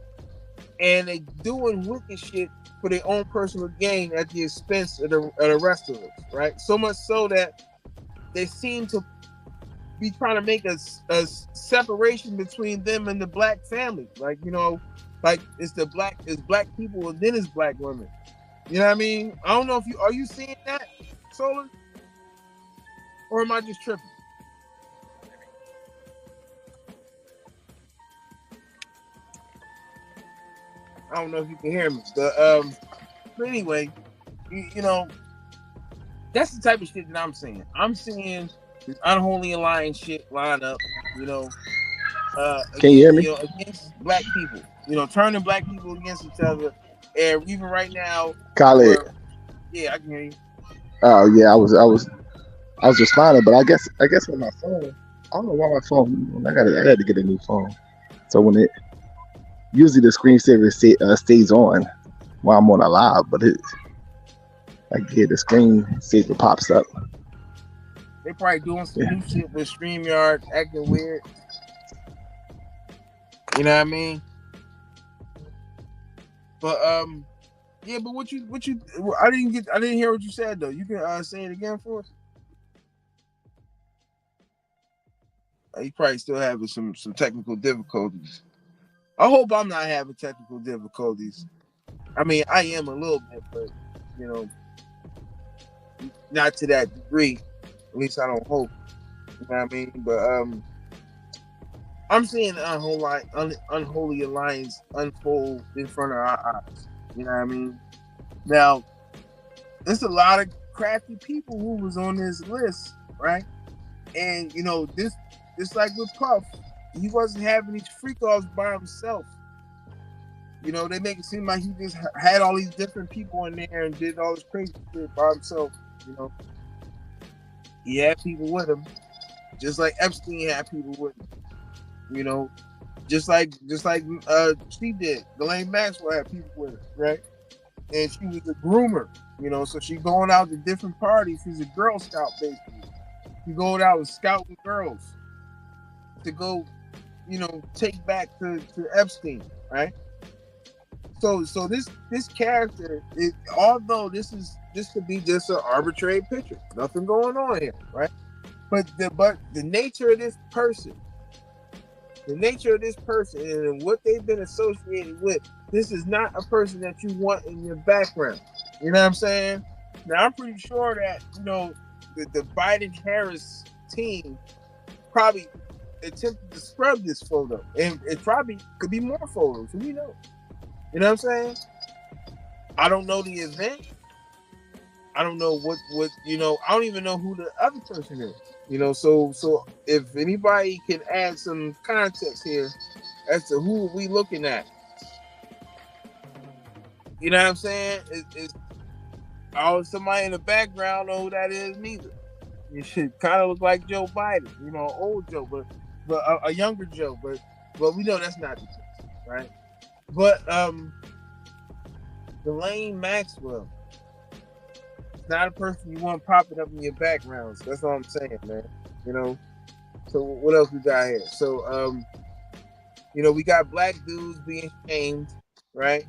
And they doing wicked shit for their own personal gain at the expense of the rest of us, right? So much so that they seem to be trying to make a separation between them and the black family. Like, you know, like it's black people and then it's black women. You know what I mean? I don't know if are you seeing that, Solar? Or am I just tripping? I don't know if you can hear me, but anyway, you know, That's the type of shit that I'm seeing. I'm seeing this unholy alliance shit line up, you know, Can you hear me? against black people, turning black people against each other. And even right now, Khaled. yeah, I can hear you. Oh yeah, I was responding, but I guess with my phone, I don't know why my phone. I got to get a new phone. So when it usually the screensaver stays on while I'm on a live, but the screensaver pops up. They probably doing some new shit with StreamYard, acting weird. You know what I mean? But yeah. But what you? I didn't hear what you said though. You can say it again for us. You probably still having some technical difficulties. I hope I'm not having technical difficulties. I mean, I am a little bit, but not to that degree. At least I don't hope. You know what I mean? But I'm seeing the unholy alliance unfold in front of our eyes. You know what I mean? Now, there's a lot of crafty people who was on this list, right? And this like with Puff, he wasn't having these freak offs by himself. They make it seem like he just had all these different people in there and did all this crazy shit by himself. He had people with him, just like Epstein had people with him. Just like she did. Ghislaine Maxwell had people with her, right? And she was a groomer, so she going out to different parties. She's a Girl Scout, basically. She going out and scouting girls to go, take back to Epstein, right? So this character, although this could be just an arbitrary picture, nothing going on here, right? But the nature of this person, and what they've been associated with, this is not a person that you want in your background. You know what I'm saying? Now I'm pretty sure that the Biden-Harris team probably attempted to scrub this photo, and it probably could be more photos. Who knows? You know what I'm saying? I don't know the event. I don't know what I don't even know who the other person is. So if anybody can add some context here as to who we looking at. You know what I'm saying? It's somebody in the background know who that is neither. You should kind of look like Joe Biden, old Joe, but a younger Joe, but we know that's not the case, right? But Ghislaine Maxwell, it's not a person you want popping up in your background. So that's all I'm saying, man. So what else we got here? So we got black dudes being shamed, right?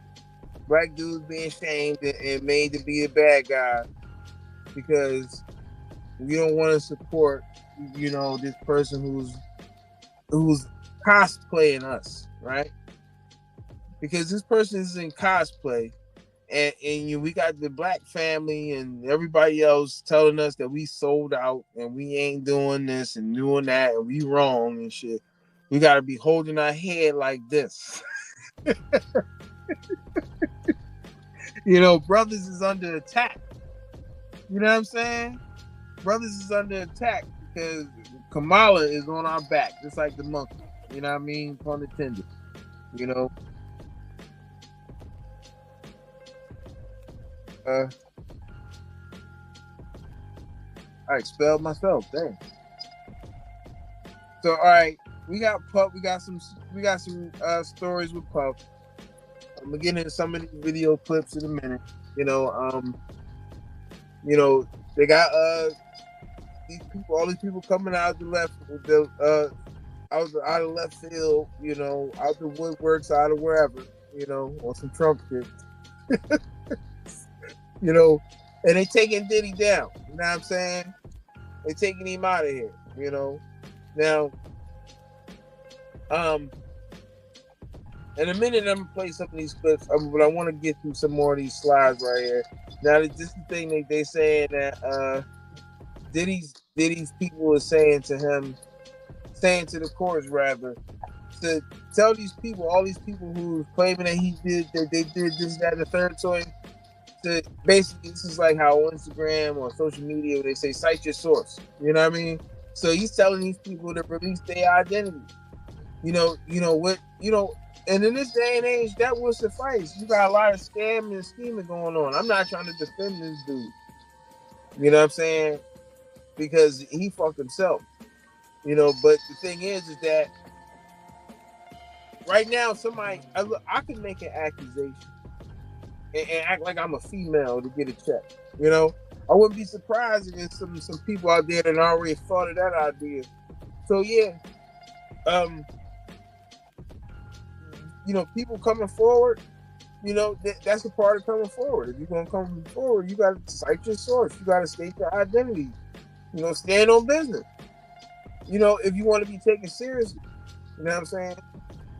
Black dudes being shamed and made to be a bad guy because we don't want to support, this person who's cosplaying us, right? Because this person is in cosplay, and we got the black family and everybody else telling us that we sold out and we ain't doing this and doing that and we wrong and shit. We got to be holding our head like this. Brothers is under attack. You know what I'm saying? Brothers is under attack because Kamala is on our back, just like the monkey. You know what I mean? Pun intended. I expelled myself. Dang. So all right, we got Puff. We got some stories with Puff. I'm gonna get into some of these video clips in a minute. They got all these people coming out the left, out of left field, out the woodworks, out of wherever, on some Trump shit. And they taking Diddy down. You know what I'm saying? They taking him out of here. Now, in a minute, I'm gonna play some of these clips, but I want to get through some more of these slides right here. Now, this is the thing they saying that Diddy's people are saying to the courts rather, to tell these people, all these people who claiming that they did this, that, and the third to him, basically, this is like how on Instagram or social media they say cite your source. You know what I mean? So he's telling these people to release their identity. And in this day and age, that will suffice. You got a lot of scamming and scheming going on. I'm not trying to defend this dude. You know what I'm saying? Because he fucked himself. But the thing is that right now, I could make an accusation and act like I'm a female to get a check. I wouldn't be surprised if there's some people out there that already thought of that idea. So yeah, people coming forward, that's a part of coming forward. If you're gonna come forward, you gotta cite your source. You gotta state your identity. Stand on business. If you want to be taken seriously, you know what I'm saying?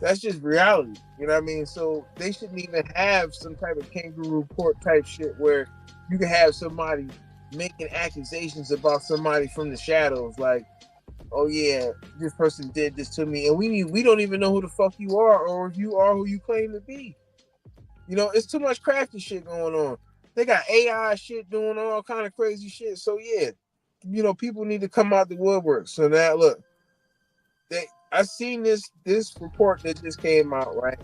That's just reality. You know what I mean? So they shouldn't even have some type of kangaroo court type shit where you can have somebody making accusations about somebody from the shadows, like, oh yeah, this person did this to me, and we don't even know who the fuck you are, or if you are who you claim to be. It's too much crafty shit going on. They got AI shit doing all kind of crazy shit. So yeah, people need to come out the woodwork. So now look, I seen this report that just came out right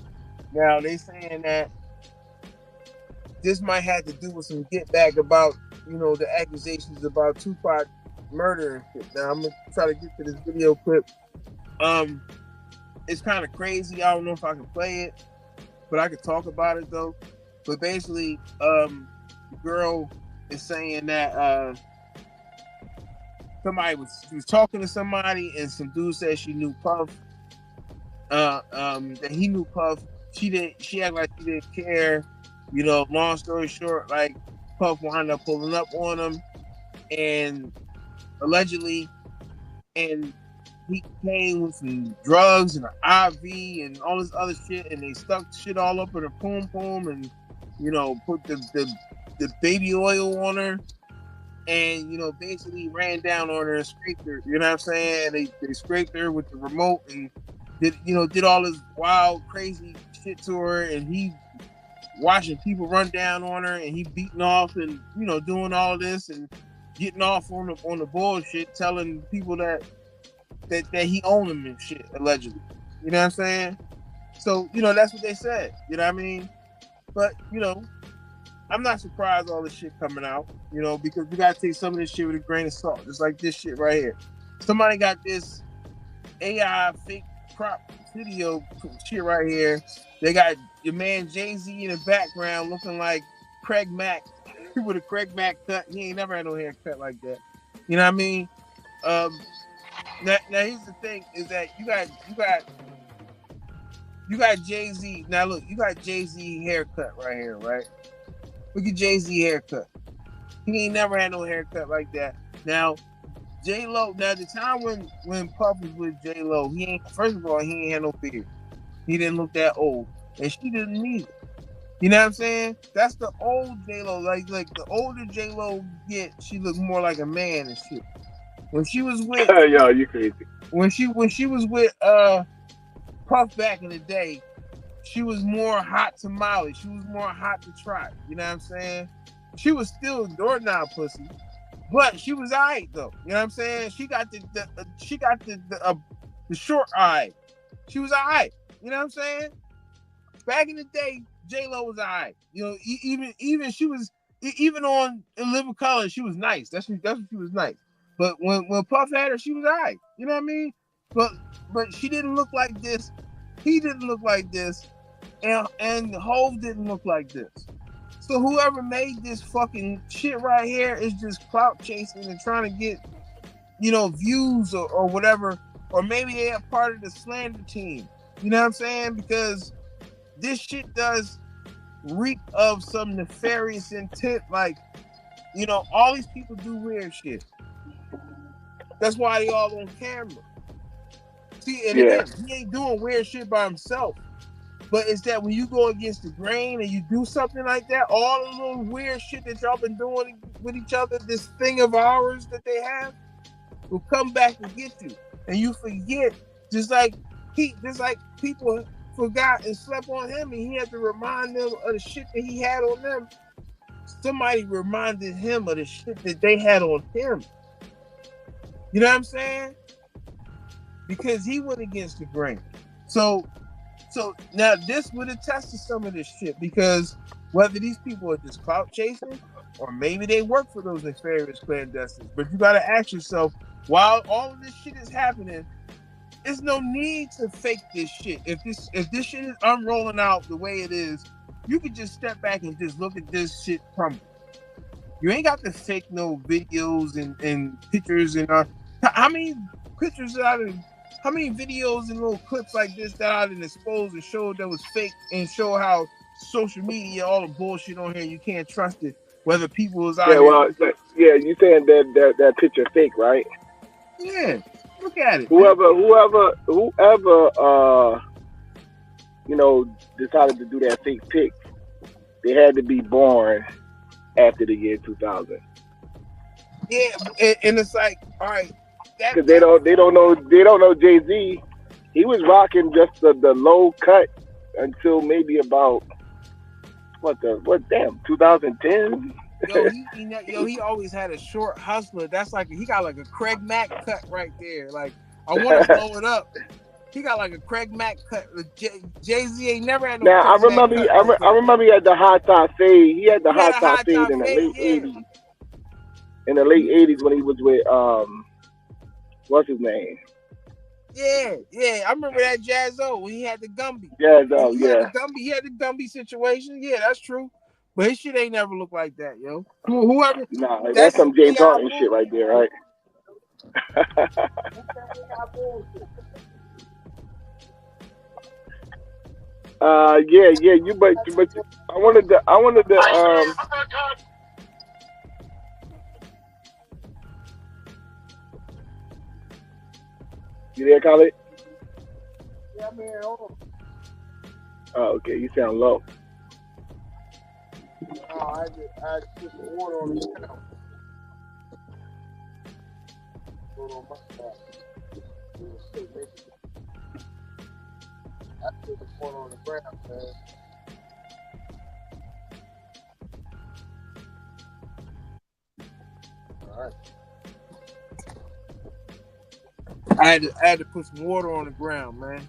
now. They saying that this might have to do with some get back about the accusations about Tupac murder and shit. Now I'm gonna try to get to this video clip. It's kind of crazy. I don't know if I can play it, but I could talk about it though. But basically, the girl is saying that she was talking to somebody, and some dude said she knew Puff. That he knew Puff. She acted like she didn't care. Long story short, like Puff wound up pulling up on him, and allegedly, and he came with some drugs and an IV and all this other shit, and they stuck shit all up in her poom poom, and put the baby oil on her, and basically ran down on her and scraped her. You know what I'm saying? They scraped her with the remote and did all this wild crazy shit to her, and he watching people run down on her, and he beating off and doing all this and getting off on the bullshit, telling people that he owned them and shit, allegedly. You know what I'm saying? So, that's what they said. You know what I mean? But, I'm not surprised all this shit coming out, because we gotta take some of this shit with a grain of salt, just like this shit right here. Somebody got this AI fake crop video shit right here. They got your man Jay-Z in the background looking like Craig Mack with a Craig Mack cut. He ain't never had no haircut like that. You know what I mean? Now here's the thing: is that you got Jay-Z. Now look, you got Jay-Z haircut right here, right? Look at Jay-Z haircut. He ain't never had no haircut like that. Now J-Lo. Now the time when Puff was with J-Lo, first of all, he ain't had no beard. He didn't look that old, and she didn't either. You know what I'm saying? That's the old J-Lo. Like the older J-Lo get, she looked more like a man and shit. When she was with yo, you crazy. When she was with Puff back in the day, she was more hot to Molly. She was more hot to Trot. You know what I'm saying? She was still doorknob pussy, but she was alright though. You know what I'm saying? She got the short eye. She was alright. You know what I'm saying? Back in the day, J-Lo was alright. Even she was on In Living Color, she was nice. That's what she was nice. But when Puff had her, she was alright. You know what I mean? But she didn't look like this. He didn't look like this. And Hov didn't look like this. So whoever made this fucking shit right here is just clout chasing and trying to get, views or whatever. Or maybe they are part of the slander team. You know what I'm saying? Because this shit does reek of some nefarious intent. Like, all these people do weird shit. That's why they all on camera. See, and again, he ain't doing weird shit by himself. But it's that when you go against the grain and you do something like that, all the little weird shit that y'all been doing with each other, this thing of ours that they have, will come back and get you. And you forget, just like people forgot and slept on him, and he had to remind them of the shit that he had on them somebody reminded him of the shit that they had on him. You know what I'm saying? Because he went against the grain. So now this would attest to some of this shit, because whether these people are just clout chasing or maybe they work for those nefarious clandestines, but you got to ask yourself, while all of this shit is happening, there's no need to fake this shit. If this shit is unrolling out the way it is, you could just step back and just look at this shit crumble. You ain't got to fake no videos and pictures and how many pictures how many videos and little clips like this that I didn't expose and showed that was fake, and show how social media, all the bullshit on here, you can't trust it. Whether people is out here. Well, yeah, you saying that picture fake, right? Yeah, look at it. Whoever, decided to do that fake pic, they had to be born after the year 2000. Yeah, and it's like, all right. Because they don't know Jay-Z. He was rocking just the low cut until maybe about 2010. He always had a short hustler. That's like he got like a Craig Mack cut right there. Like, I want to blow it up. He got like a Craig Mack cut. Jay-Z ain't never had no. Now I remember he had the hot top fade. He had the hot top fade in the late 80s. In the late 80s when he was with what's his name? Yeah. I remember that Jazzo when he had the Gumby. Jazzo, yeah. He had the Gumby situation. Yeah, that's true. But his shit ain't never looked like that, yo. Whoever. Nah, that's some James Harden shit right there, right? Yeah. But I wanted to. You there, Khaled? Yeah, I'm here. Hold on. Oh, okay. You sound low. Oh, I just put the water on the ground. Hold on, my bad. I put the water on the ground, man. All right. I had to put some water on the ground, man.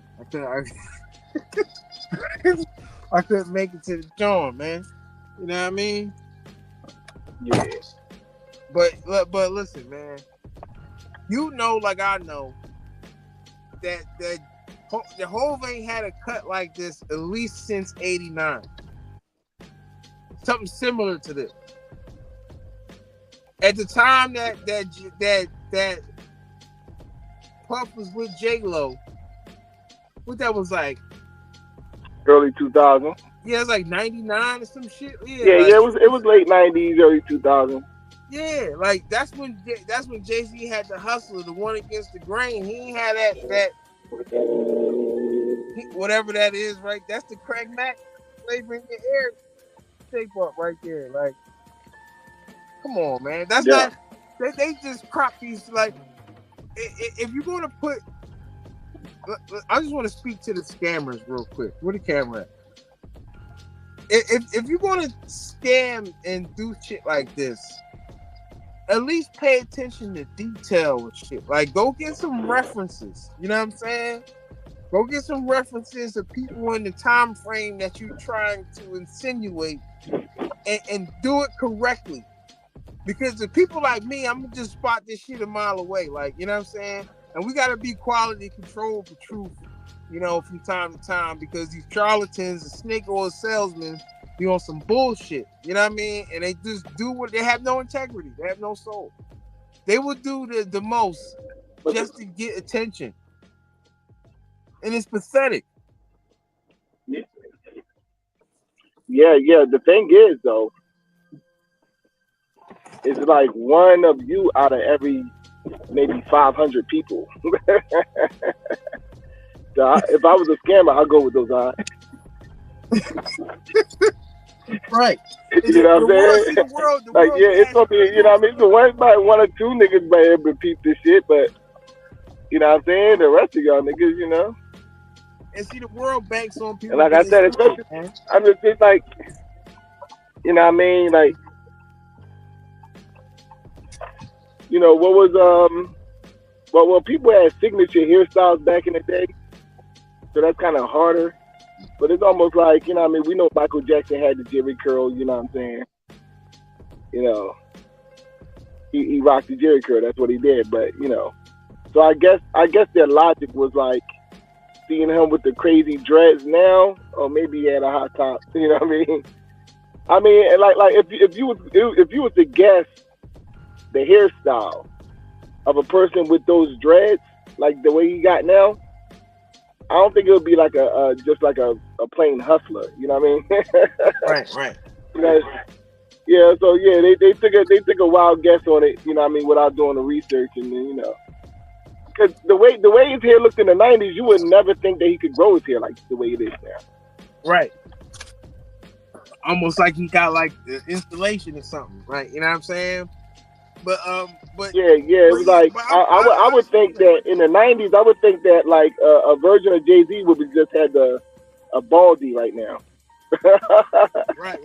I couldn't make it to the joint, man. You know what I mean? Yeah. But listen, man. You know, like I know, that the Hove ain't had a cut like this at least since '89. Something similar to this. At the time that Puff was with J-Lo, what that was like? Early 2000. Yeah, it was like 99 or some shit. Yeah, it was late 90s, early 2000. Yeah, like that's when Jay-Z had the hustler, the one against the grain. He ain't had that whatever that is, right? That's the Craig Mack flavor in your air shape up right there. Like, come on, man. That's not. They just crop these. Like, if you're gonna put, I just want to speak to the scammers real quick. Where the camera at? If you're gonna scam and do shit like this, at least pay attention to detail and shit. Like, go get some references. You know what I'm saying? Go get some references of people in the time frame that you're trying to insinuate, and do it correctly. Because the people like me, I'm gonna just spot this shit a mile away. Like, you know what I'm saying? And we gotta be quality control for truth, you know, from time to time, because these charlatans and snake oil salesmen be on some bullshit. You know what I mean? And they just do what they have no integrity. They have no soul. They will do the most just to get attention. And it's pathetic. Yeah. The thing is, though, it's like one of you out of every maybe 500 people. So if I was a scammer, I'd go with those odds. Right. You know what I'm saying? It's something, you know what I mean? So one or two niggas might able to peep this shit, but you know what I'm saying? The rest of y'all niggas, you know. And see, the world banks on people. And like I said, especially, I'm just like, you know what I mean? Like, you know, what was well, people had signature hairstyles back in the day, so that's kind of harder. But it's almost like, you know what I mean, we know Michael Jackson had the Jerry curl, you know what I'm saying? You know, he rocked the Jerry curl, that's what he did. But, you know, so I guess their logic was like seeing him with the crazy dreads now, or maybe he had a hot top, you know what I mean? I mean, like if you was to guess the hairstyle of a person with those dreads, like the way he got now, I don't think it would be like just like a plain hustler. You know what I mean? Right. Yeah. So yeah, they took a wild guess on it. You know what I mean? Without doing the research, and then, you know, because the way his hair looked in the '90s, you would never think that he could grow his hair like the way it is now. Right. Almost like he got like the installation or something, right? You know what I'm saying? But yeah, it was like I would think that in the '90s, I would think that like a version of Jay-Z would have just had a baldy right now. right.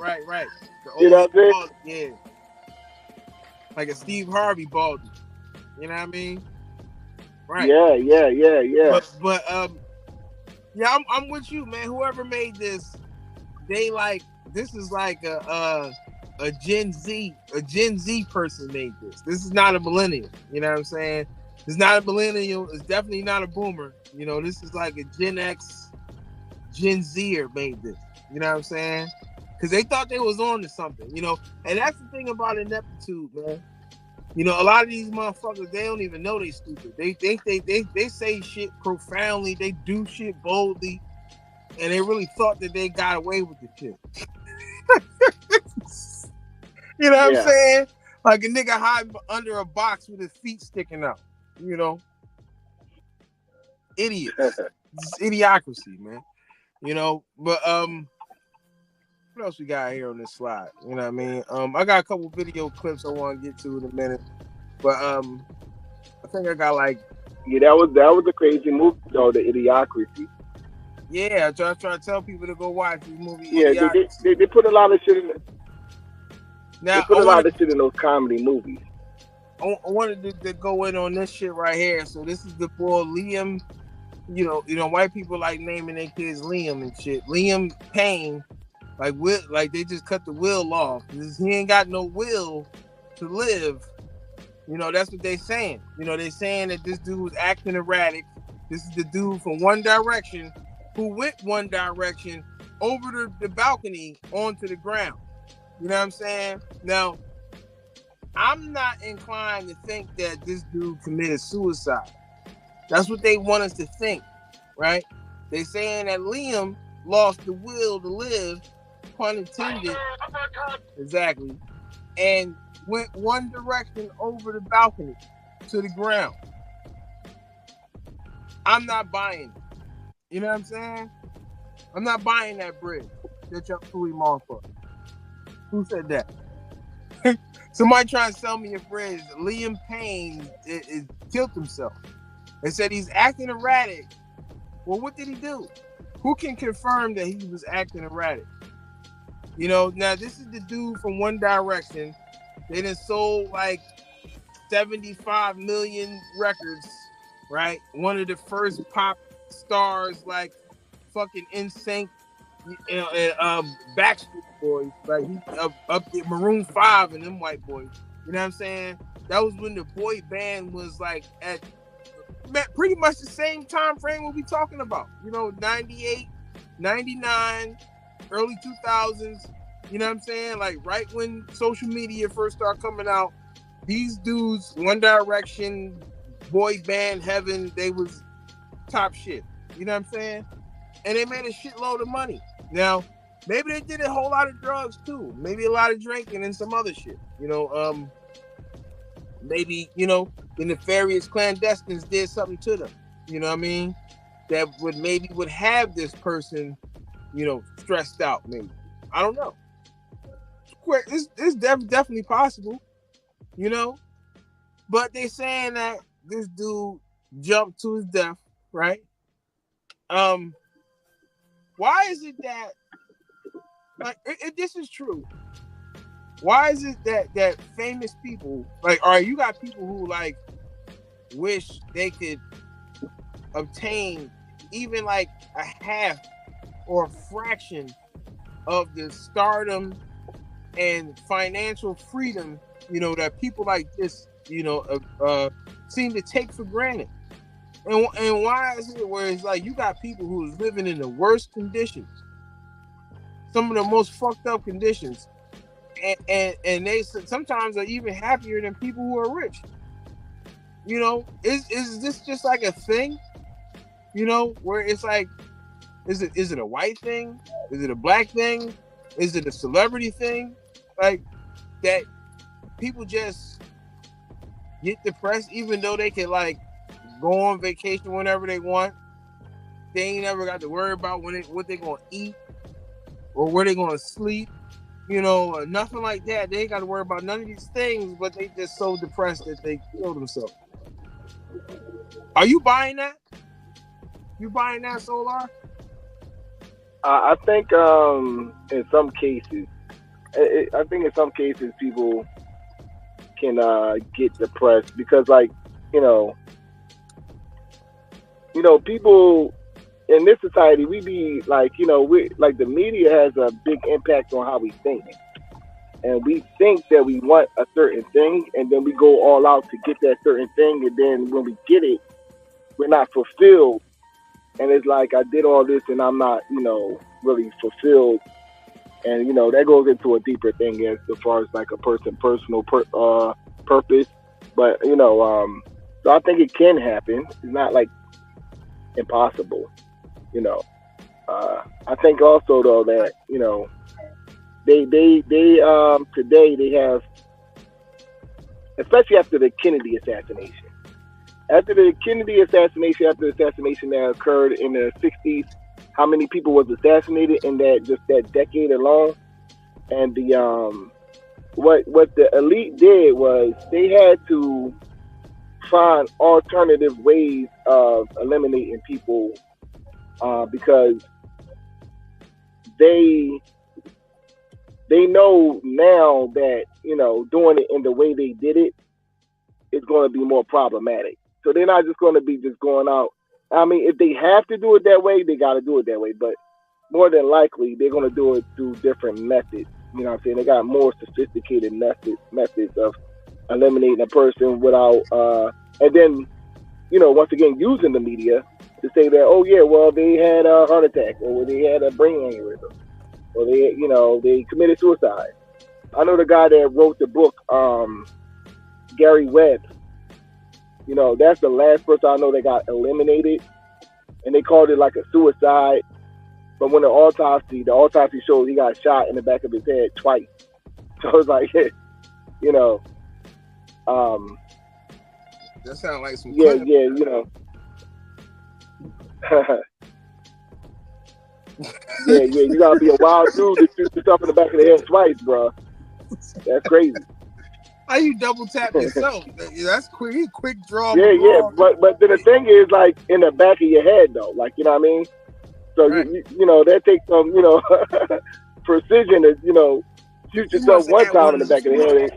You know what I'm saying? Yeah, like a Steve Harvey baldy. You know what I mean? Right. Yeah. But yeah, I'm with you, man. Whoever made this, they like, this is like a Gen Z person made this. This is not a millennial. You know what I'm saying? It's not a millennial. It's definitely not a boomer. You know, this is like a Gen X, Gen Zer made this. You know what I'm saying? Because they thought they was on to something. You know, and that's the thing about ineptitude, man. You know, a lot of these motherfuckers, they don't even know they stupid. They think they say shit profoundly. They do shit boldly, and they really thought that they got away with the shit. You know what I'm saying? Like a nigga hiding under a box with his feet sticking out. You know? Idiots. It's idiocracy, man. You know, but what else we got here on this slide? You know what I mean? I got a couple video clips I want to get to in a minute. But I think I got like, yeah, that was a crazy movie though, the Idiocracy. Yeah, I try to tell people to go watch this movie. Yeah, they put a lot of shit in it. Now, they put a lot of shit in those comedy movies. I wanted to go in on this shit right here. So this is the boy Liam. You know, white people like naming their kids Liam and shit. Liam Payne, like they just cut the will off. He ain't got no will to live. You know, that's what they saying. You know, they saying that this dude was acting erratic. This is the dude from One Direction who went One Direction over the balcony onto the ground. You know what I'm saying? Now, I'm not inclined to think that this dude committed suicide. That's what they want us to think, right? They saying that Liam lost the will to live, pun intended. Exactly. And went One Direction over the balcony to the ground. I'm not buying it. You know what I'm saying? I'm not buying that bridge that y'all fully long for. Who said that? Somebody trying to sell me a bridge. Liam Payne killed himself. They said he's acting erratic. Well, what did he do? Who can confirm that he was acting erratic? You know, now this is the dude from One Direction. They done sold like 75 million records, right? One of the first pop stars, like fucking NSYNC, Backstreet Boys, like he up at Maroon 5 and them white boys. You know what I'm saying? That was when the boy band was like at pretty much the same time frame we'll be talking about. You know, 98, 99, early 2000s. You know what I'm saying? Like right when social media first started coming out, these dudes, One Direction, boy band heaven, they was top shit. You know what I'm saying? And they made a shitload of money. Now, maybe they did a whole lot of drugs too. Maybe a lot of drinking and some other shit. You know, maybe, you know, the nefarious clandestines did something to them. You know what I mean? That would have this person, you know, stressed out. Maybe, I don't know. It's definitely possible, you know. But they saying that this dude jumped to his death, right? Why is it that, like, if this is true, Why is it that famous people, like, all right, you got people who like wish they could obtain even like a half or a fraction of the stardom and financial freedom, that people like this, seem to take for granted. And why is it where it's like you got people who is living in the worst conditions, some of the most fucked up conditions, and they sometimes are even happier than people who are rich. Is this just like a thing? Where it's like, is it a white thing? Is it a black thing? Is it a celebrity thing? Like that people just get depressed even though they can like go on vacation whenever they want. They ain't never got to worry about what they gonna eat or where they gonna sleep, or nothing like that. They ain't got to worry about none of these things, but they just so depressed that they kill themselves. Are you buying that? You buying that, Solar? I think in some cases, people can get depressed because, like, people in this society, we be like, we like the media has a big impact on how we think, and we think that we want a certain thing, and then we go all out to get that certain thing, and then when we get it, we're not fulfilled, and it's like I did all this and I'm not, really fulfilled, and that goes into a deeper thing as far as like a personal purpose, but so I think it can happen. It's not like impossible, I think also though that they today they have, especially after the Kennedy assassination, after the assassination that occurred in the 60s, how many people was assassinated in that decade alone, and the what the elite did was they had to find alternative ways of eliminating people because they know now that doing it in the way they did it is going to be more problematic. So they're not just going to be just going out. I mean, if they have to do it that way, they got to do it that way. But more than likely, they're going to do it through different methods. You know what I'm saying? They got more sophisticated methods of eliminating a person without, and then, once again, using the media to say that, oh yeah, well, they had a heart attack, or they had a brain aneurysm, or they committed suicide. I know the guy that wrote the book, Gary Webb. That's the last person I know that got eliminated, and they called it like a suicide. But when the autopsy showed he got shot in the back of his head twice. So it's like, that sounds like some yeah, yeah, you gotta be a wild dude to shoot yourself in the back of the head twice, bro. That's crazy. How you double tap yourself? That's quick draw. Yeah, but then the thing is, like, in the back of your head though, like, you know what I mean? So right. That takes some, precision to, shoot yourself one time in the back of the head.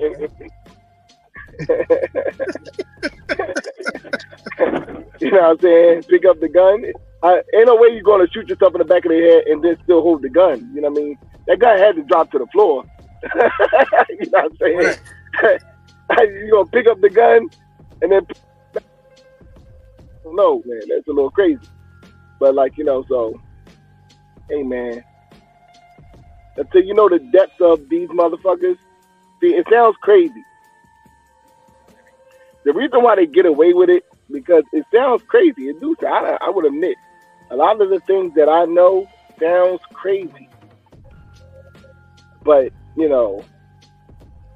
You know what I'm saying? Pick up the gun. Ain't no way you're gonna shoot yourself in the back of the head and then still hold the gun. You know what I mean? That guy had to drop to the floor. You know what I'm saying? Right. You're gonna pick up the gun and then no, man, that's a little crazy. But like, so hey man, until you know the depths of these motherfuckers, see, it sounds crazy. The reason why they get away with it, because it sounds crazy. It do. I would admit, a lot of the things that I know sounds crazy. But,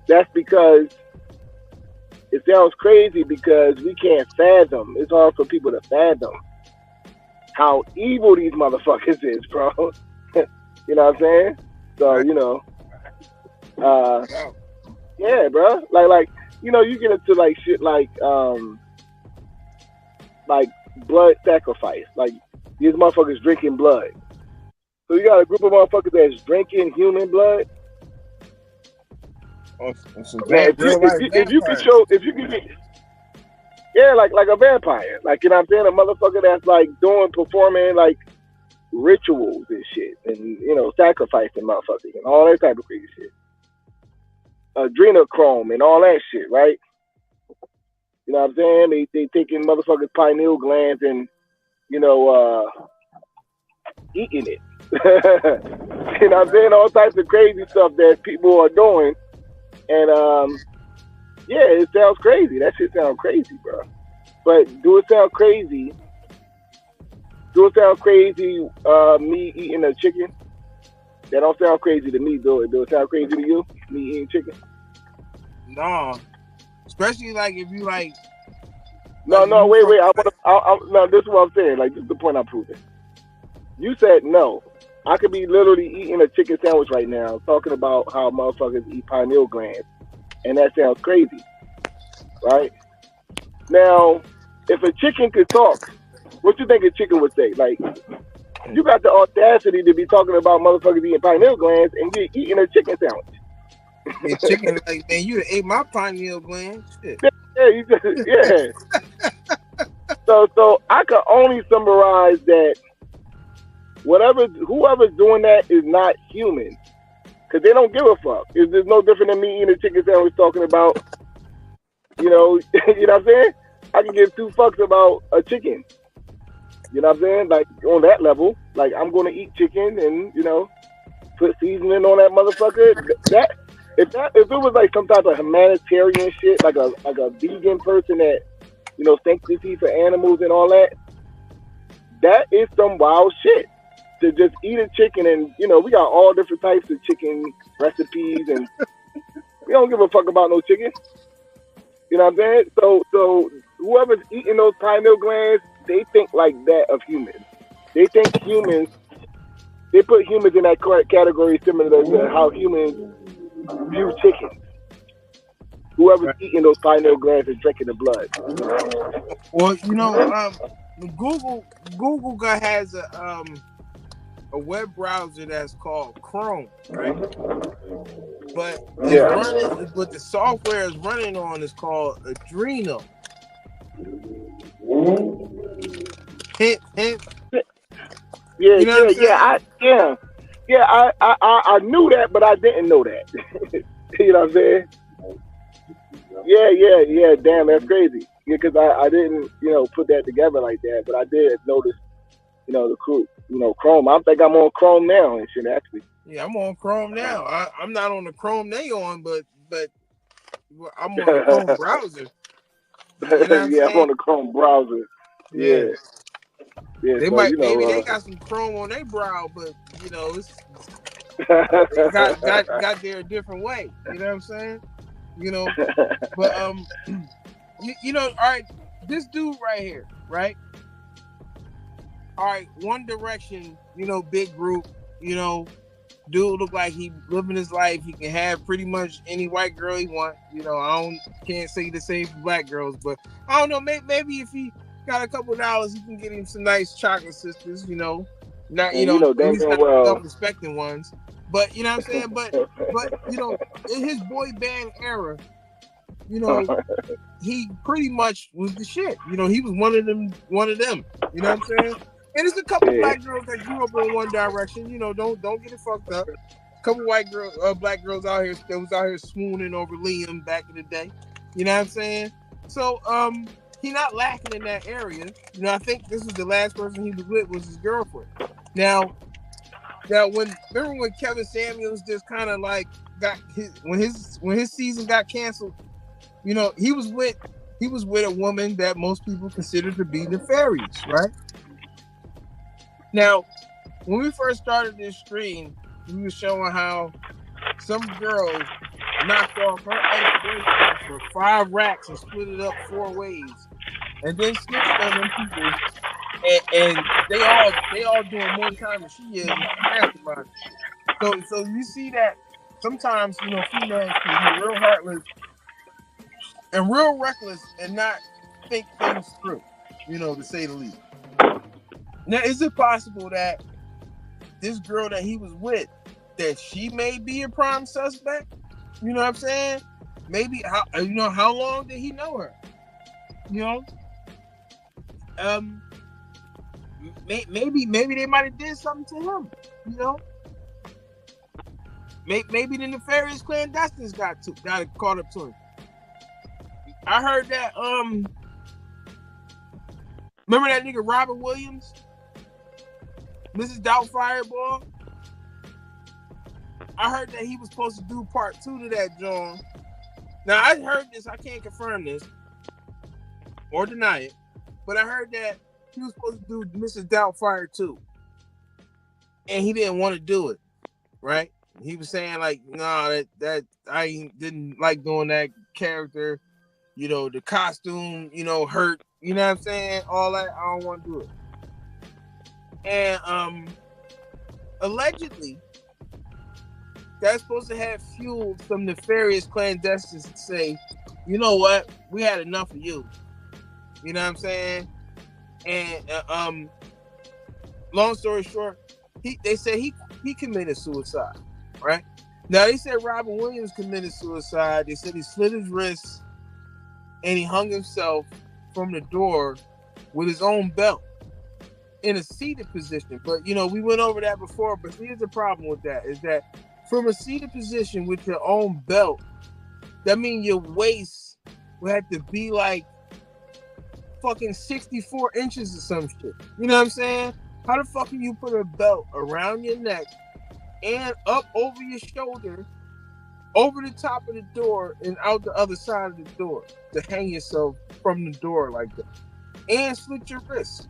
that's because it sounds crazy because we can't fathom. It's hard for people to fathom how evil these motherfuckers is, bro. You know what I'm saying? So, yeah, bro. Like, you get into like shit like blood sacrifice. Like, these motherfuckers drinking blood. So you got a group of motherfuckers that's drinking human blood. Man, if you could show, yeah, like a vampire, like, you know what I'm saying, a motherfucker that's like performing like rituals and shit, and you know, sacrificing motherfuckers and all that type of crazy shit, adrenochrome and all that shit, right? You know what I'm saying? They taking motherfuckers' pineal glands and, you know, eating it. You know what I'm saying? All types of crazy stuff that people are doing. And, yeah, it sounds crazy. That shit sounds crazy, bro. But do it sound crazy? Me eating a chicken? That don't sound crazy to me, do it? Do it sound crazy to you? Me eating chicken? No. Especially like if you like. No, wait. No, this is what I'm saying. Like, this is the point I'm proving. You said no. I could be literally eating a chicken sandwich right now, talking about how motherfuckers eat pineal glands, and that sounds crazy, right? Now, if a chicken could talk, what you think a chicken would say? Like, you got the audacity to be talking about motherfuckers eating pineal glands, and you're eating a chicken sandwich. Yeah, chicken, like, man, you ate my pineal gland. Shit. Yeah. So I can only summarize that whoever's doing that is not human, because they don't give a fuck. It's no different than me eating a chicken sandwich talking about, you know, you know what I'm saying? I can give two fucks about a chicken. You know what I'm saying? Like, on that level, like, I'm gonna eat chicken and, you know, put seasoning on that motherfucker. If it was like some type of humanitarian shit, like a vegan person that, you know, sympathy for animals and all that, that is some wild shit. To just eat a chicken, and, you know, we got all different types of chicken recipes, and we don't give a fuck about no chicken. You know what I'm saying? So whoever's eating those pineal glands, they think like that of humans. They think they put humans in that category similar to how humans view chickens. Whoever's eating those pineal glands is drinking the blood. Well, you know, Google has a web browser that's called Chrome, right? But but the software is running on is called Adreno. Hint. Yeah, you know I knew that, but I didn't know that. You know what I'm saying? Yeah. Damn, that's crazy. Yeah, because I didn't, you know, put that together like that, but I did notice, you know, the crew, you know, Chrome. I think I'm on Chrome now and shit, actually. Yeah, I'm on Chrome now. I'm not on the Chrome they on, but I'm on the Chrome browser. You know yeah, I'm on the Chrome browser. Yeah. They so, might, you know, maybe they got some Chrome on their brow, but, you know, it's got there a different way. You know what I'm saying? You know, but you know, all right, this dude right here, right? All right, One Direction, you know, big group, you know, dude look like he living his life. He can have pretty much any white girl he want. You know, can't say the same for black girls, but I don't know. Maybe if he got a couple $, he can get him some nice chocolate sisters. You know, not you know, at least not self-respecting ones. But you know what I'm saying. But you know, in his boy band era, you know, he pretty much was the shit. You know, he was one of them. You know what I'm saying? And there's a couple black girls that grew up on One Direction. You know, don't get it fucked up. A couple black girls out here that was out here swooning over Liam back in the day. You know what I'm saying? So he not lacking in that area. You know, I think this was the last person he was with was his girlfriend. Now remember when Kevin Samuels just kind of like got when his season got canceled. You know, he was with a woman that most people consider to be nefarious, right? Now, when we first started this stream, we were showing how some girl knocked off her ex-boyfriend for 5 racks and split it up 4 ways, and then snitched on them people, and they all doing more time than she is. So you see that sometimes, you know, females can be real heartless and real reckless and not think things through, you know, to say the least. Now, is it possible that this girl that he was with, that she may be a prime suspect? You know what I'm saying? Maybe how long did he know her? You know, maybe they might have did something to him. You know, maybe the nefarious clandestines got caught up to him. I heard that. Remember that nigga Robert Williams, Mrs. Doubtfire, boy? I heard that he was supposed to do part 2 to that, John. Now I heard this. I can't confirm this or deny it, but I heard that he was supposed to do Mrs. Doubtfire 2, and he didn't want to do it. Right? He was saying like, nah, that I didn't like doing that character. You know, the costume, you know, hurt. You know what I'm saying? All that, I don't want to do it. And allegedly, that's supposed to have fueled some nefarious clandestines to say, you know what, we had enough of you. You know what I'm saying? And long story short, they said he committed suicide. Right? Now they said Robert Williams committed suicide. They said he slit his wrists and he hung himself from the door with his own belt in a seated position. But, you know, we went over that before, but here's the problem with that, is that from a seated position with your own belt, that means your waist would have to be like fucking 64 inches or some shit. You know what I'm saying? How the fuck can you put a belt around your neck and up over your shoulder, over the top of the door and out the other side of the door to hang yourself from the door like that and slit your wrist?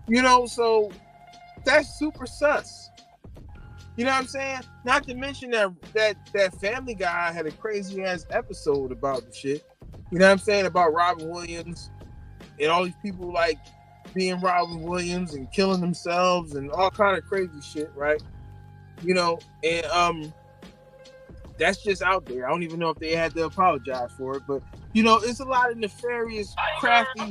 You know, so that's super sus. You know what I'm saying? Not to mention that Family Guy had a crazy ass episode about the shit. You know what I'm saying? About Robin Williams and all these people like being Robin Williams and killing themselves and all kind of crazy shit, right? You know, and that's just out there. I don't even know if they had to apologize for it, but you know, it's a lot of nefarious, crafty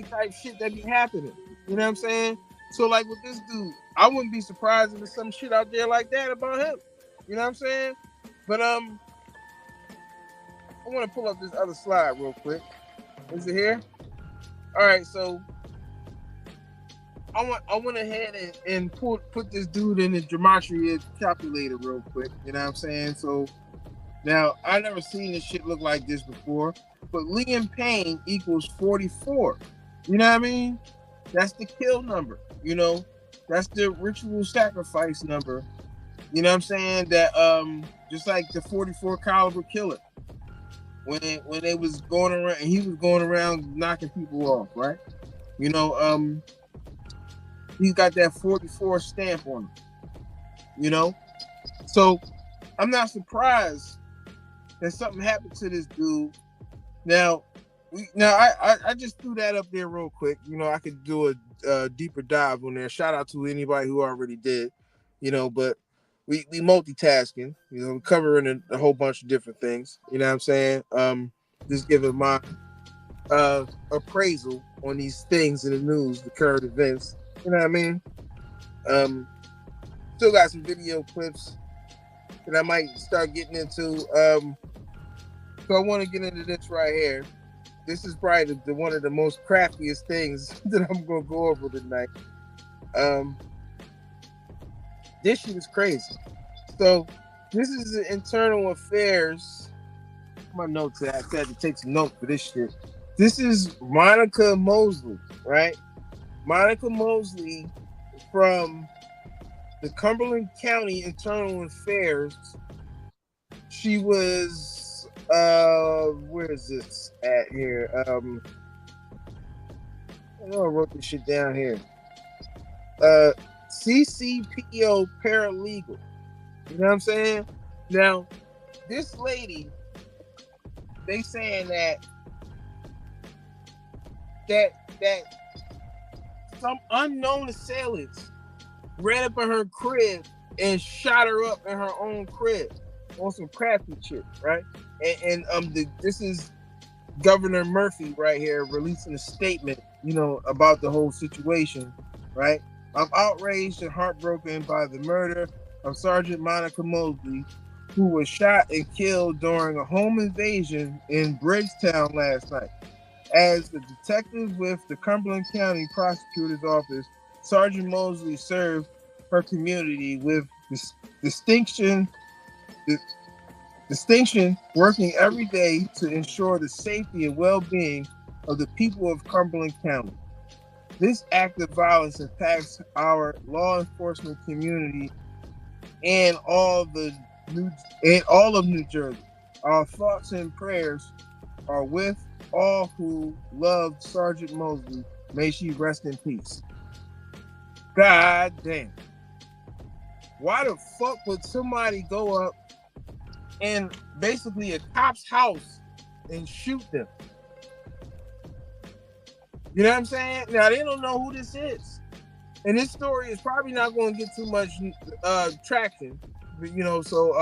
type shit that be happening. You know what I'm saying? So like with this dude, I wouldn't be surprised if there's some shit out there like that about him. You know what I'm saying? But I want to pull up this other slide real quick. Is it here? All right, so I went ahead and put this dude in the gematria calculator real quick. You know what I'm saying? So now I never seen this shit look like this before, but Liam Payne equals 44. You know what I mean? That's the kill number. You know, that's the ritual sacrifice number. You know what I'm saying? That just like the 44 caliber killer when they was going around and he was going around knocking people off, right? You know, he's got that 44 stamp on him. You know, so I'm not surprised that something happened to this dude. Now I just threw that up there real quick. You know, I could do a deeper dive on there. Shout out to anybody who already did. You know, but we multitasking. You know, covering a whole bunch of different things. You know what I'm saying? Just giving my appraisal on these things in the news, the current events. You know what I mean? Still got some video clips that I might start getting into. So I want to get into this right here. This is probably the one of the most craftiest things that I'm going to go over tonight. This shit is crazy. So this is the internal affairs. My notes. I had to take some notes for this shit. This is Monica Mosley, right? Monica Mosley from the Cumberland County Internal Affairs. She was where is this at here? I know I wrote this shit down here. CCPO paralegal. You know what I'm saying? Now, this lady, they saying that some unknown assailants ran up in her crib and shot her up in her own crib on some crafty shit, right? And this is Governor Murphy right here releasing a statement, you know, about the whole situation, right? I'm outraged and heartbroken by the murder of Sergeant Monica Mosley, who was shot and killed during a home invasion in Bridgetown last night. As the detective with the Cumberland County Prosecutor's Office, Sergeant Mosley served her community with distinction, working every day to ensure the safety and well-being of the people of Cumberland County. This act of violence impacts our law enforcement community and all of New Jersey. Our thoughts and prayers are with all who loved Sergeant Mosley. May she rest in peace. God damn. Why the fuck would somebody go up and basically a cop's house and shoot them? You know what I'm saying? Now, they don't know who this is. And this story is probably not going to get too much traction. But, you know, so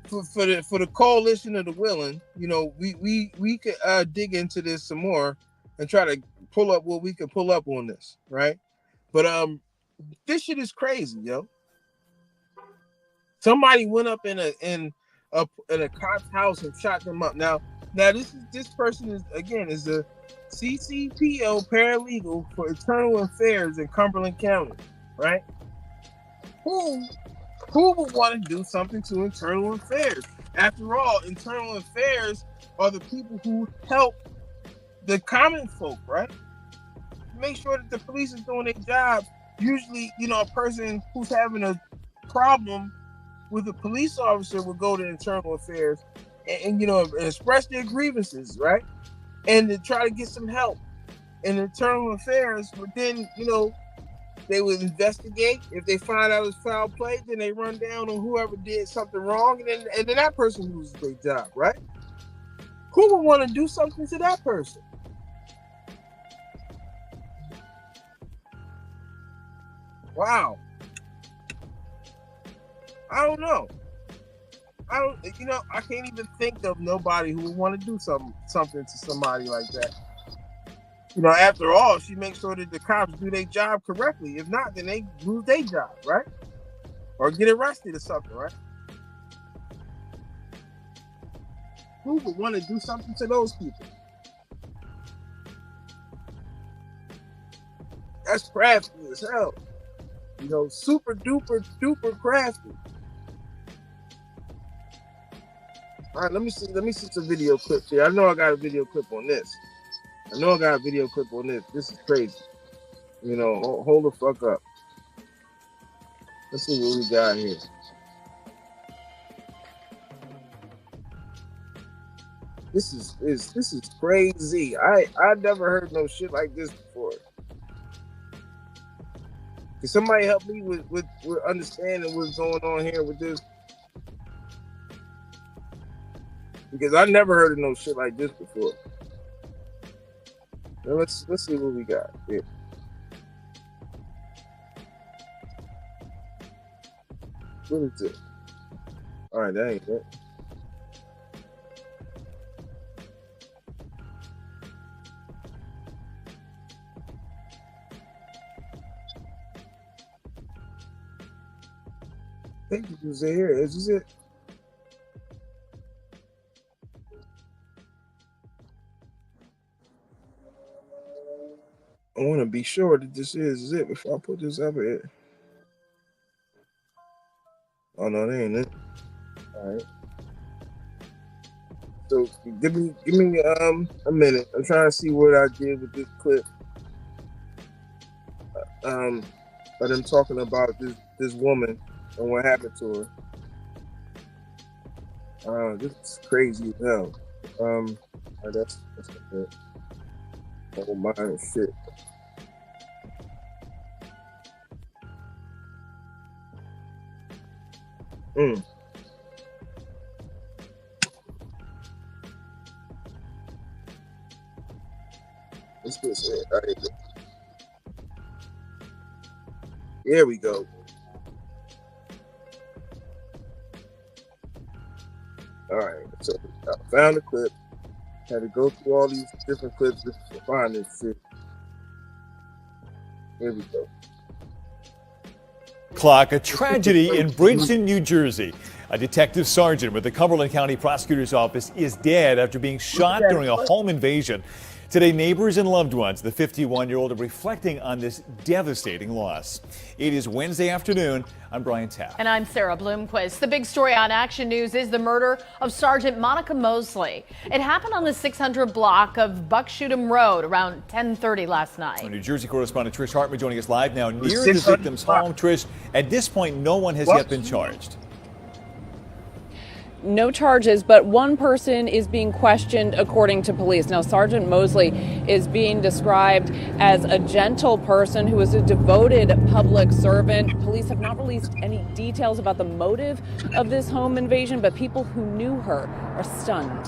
for the coalition of the willing, you know, we could dig into this some more and try to pull up what we can pull up on this, right? But this shit is crazy, yo. Somebody went up in a cop's house and shot them up. Now this person is a CCPO paralegal for internal affairs in Cumberland County, right? Who would want to do something to internal affairs? After all, internal affairs are the people who help the common folk, right? Make sure that the police is doing their job. Usually, you know, a person who's having a problem with a police officer would go to internal affairs and you know, express their grievances, right? And to try to get some help in internal affairs, but then, you know, they would investigate. If they find out it's foul play, then they run down on whoever did something wrong, and then that person loses their job, right? Who would want to do something to that person? Wow. I don't know. I can't even think of nobody who would want to do something to somebody like that. You know, after all, she makes sure that the cops do their job correctly. If not, then they lose their job, right? Or get arrested or something, right? Who would want to do something to those people? That's crafty as hell. You know, super duper crafty. All right, let me see some video clips here. I know I got a video clip on this. This is crazy. You know, hold the fuck up. Let's see what we got here. This is crazy. I never heard no shit like this before. Can somebody help me with understanding what's going on here with this? Because I never heard of no shit like this before. Now let's see what we got here. What is it? All right, that ain't it. I think it was here. Is this it? I want to be sure that this is it before I put this up here. Oh no, that ain't it. All right. So give me a minute. I'm trying to see what I did with this clip. But I'm talking about this woman and what happened to her. This is crazy as hell. That's it. Oh my shit. Let's get it. All right. Here we go. All right. So I found the clip. Had to go through all these different clips to find this shit. Here we go. A tragedy in Bridgeton, New Jersey. A detective sergeant with the Cumberland County Prosecutor's Office is dead after being shot during a home invasion. Today, neighbors and loved ones of the 51-year-old are reflecting on this devastating loss. It is Wednesday afternoon. I'm Brian Taft. And I'm Sarah Bloomquist. The big story on Action News is the murder of Sergeant Monica Mosley. It happened on the 600 block of Buckshootum Road around 10:30 last night. Our New Jersey correspondent Trish Hartman joining us live now near the victim's home. Trish, at this point, no one has yet been charged. No charges, but one person is being questioned according to police. Now, Sergeant Mosley is being described as a gentle person who was a devoted public servant. Police have not released any details about the motive of this home invasion, but people who knew her are stunned.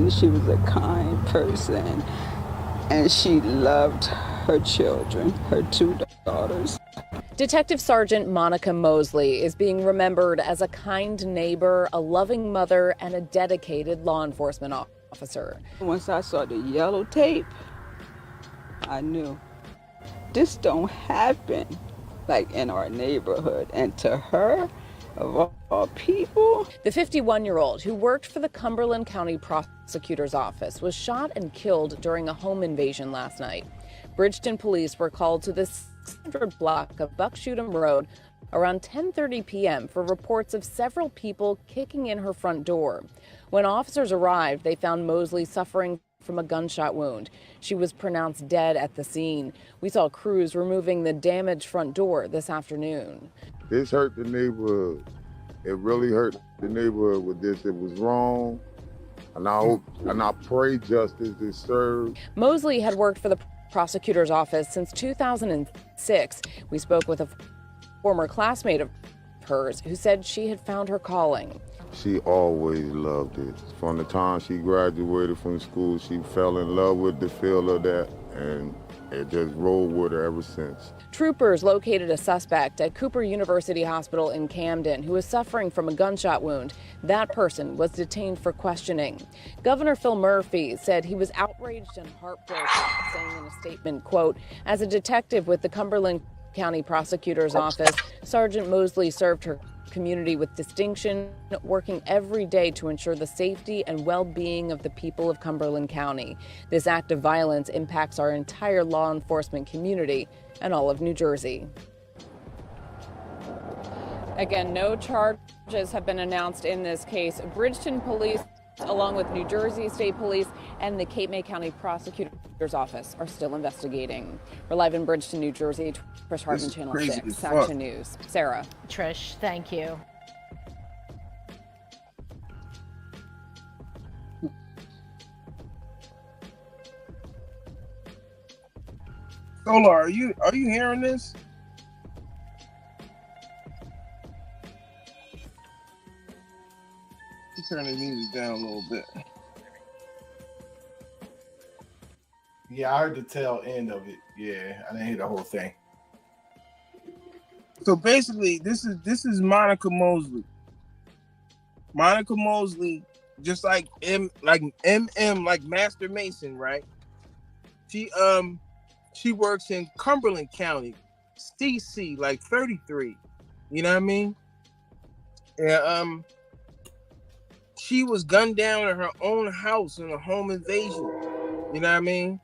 She was a kind person, and she loved her children, her two daughters. Detective Sergeant Monica Mosley is being remembered as a kind neighbor, a loving mother, and a dedicated law enforcement officer. Once I saw the yellow tape, I knew this don't happen like in our neighborhood. And to her, of all people. The 51-year-old who worked for the Cumberland County Prosecutor's Office was shot and killed during a home invasion last night. Bridgeton police were called to the 600 block of Buckshootum Road around 10:30 p.m. for reports of several people kicking in her front door. When officers arrived, they found Mosley suffering from a gunshot wound. She was pronounced dead at the scene. We saw crews removing the damaged front door this afternoon. This hurt the neighborhood. It really hurt the neighborhood with this. It was wrong. And I hope and I pray justice is served. Mosley had worked for the prosecutor's office since 2006. We spoke with a former classmate of hers who said she had found her calling. She always loved it. From the time she graduated from school, she fell in love with the feel of that, and it just rolled with her ever since. Troopers located a suspect at Cooper University Hospital in Camden who was suffering from a gunshot wound. That person was detained for questioning. Governor Phil Murphy said he was outraged and heartbroken, saying in a statement, quote, "As a detective with the Cumberland County Prosecutor's Office, Sergeant Mosley served her community with distinction, working every day to ensure the safety and well-being of the people of Cumberland County. This act of violence impacts our entire law enforcement community and all of New Jersey." Again, no charges have been announced in this case. Bridgeton Police, along with New Jersey State Police and the Cape May County Prosecutor's Office, are still investigating. We're live in Bridgeton, New Jersey. Trish Hartman, Channel 6, Action News. Sarah. Trish, thank you. Solar, are you hearing this? Turn the music down a little bit. Yeah, I heard the tail end of it. Yeah, I didn't hear the whole thing. So basically, this is Monica Mosley. Monica Mosley, just like like Master Mason, right? She works in Cumberland County, CC, like 33. You know what I mean? Yeah. She was gunned down in her own house in a home invasion. You know what I mean?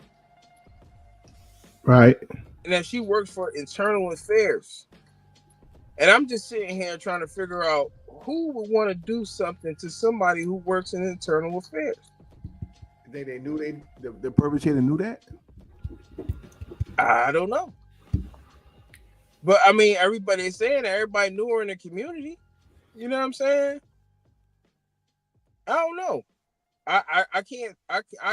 Right. And that she works for internal affairs. And I'm just sitting here trying to figure out who would want to do something to somebody who works in internal affairs. They knew the perpetrator knew that? I don't know. But I mean, everybody's saying that everybody knew her in the community. You know what I'm saying? I don't know. I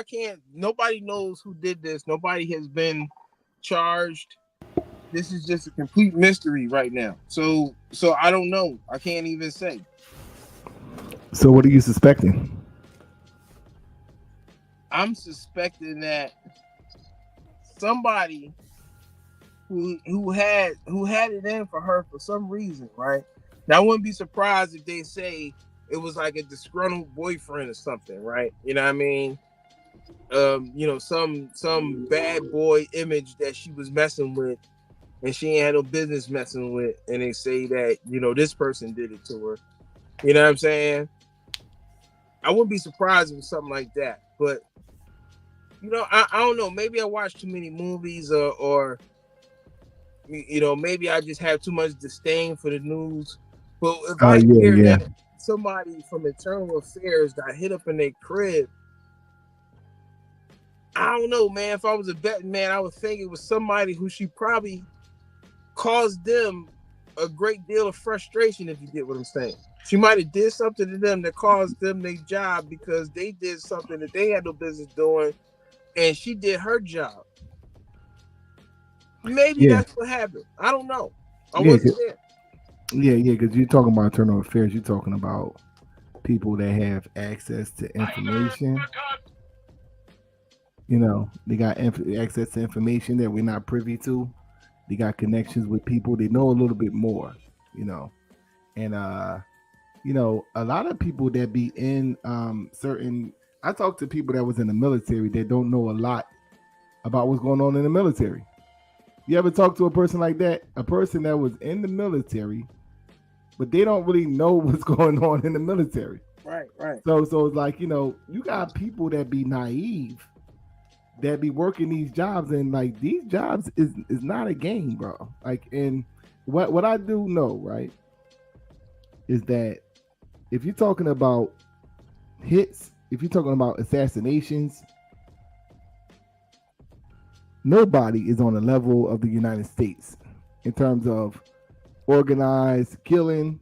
can't. Nobody knows who did this. Nobody has been charged. This is just a complete mystery right now. So I don't know. I can't even say. So what are you suspecting? I'm suspecting that somebody who had it in for her for some reason, right? Now I wouldn't be surprised if they say it was like a disgruntled boyfriend or something, right? You know what I mean? Some bad boy image that she was messing with and she ain't had no business messing with, and they say that, this person did it to her. You know what I'm saying? I wouldn't be surprised if it's something like that. But you know, I don't know. Maybe I watch too many movies, or you know, maybe I just have too much disdain for the news. But if Oh I yeah, hear yeah. that somebody from Internal Affairs got hit up in their crib, I don't know, man. If I was a betting man, I would think it was somebody who she probably caused them a great deal of frustration, if you get what I'm saying. She might have did something to them that caused them their job because they did something that they had no business doing, and she did her job. Maybe Yeah, that's what happened. I don't know. I yeah, wasn't there. yeah. Because you're talking about internal affairs. You're talking about people that have access to information. You know, they got access to information that we're not privy to. They got connections with people. They know a little bit more. You know, and you know, a lot of people that be in certain. I talk to people that was in the military that don't know a lot about what's going on in the military. You ever talk to a person like that? A person that was in the military, but they don't really know what's going on in the military. Right, right. So it's like, you know, you got people that be naive, that be working these jobs, and like these jobs is not a game, bro. Like, and what I do know, right, is that if you're talking about hits, if you're talking about assassinations, nobody is on the level of the United States in terms of organized killing,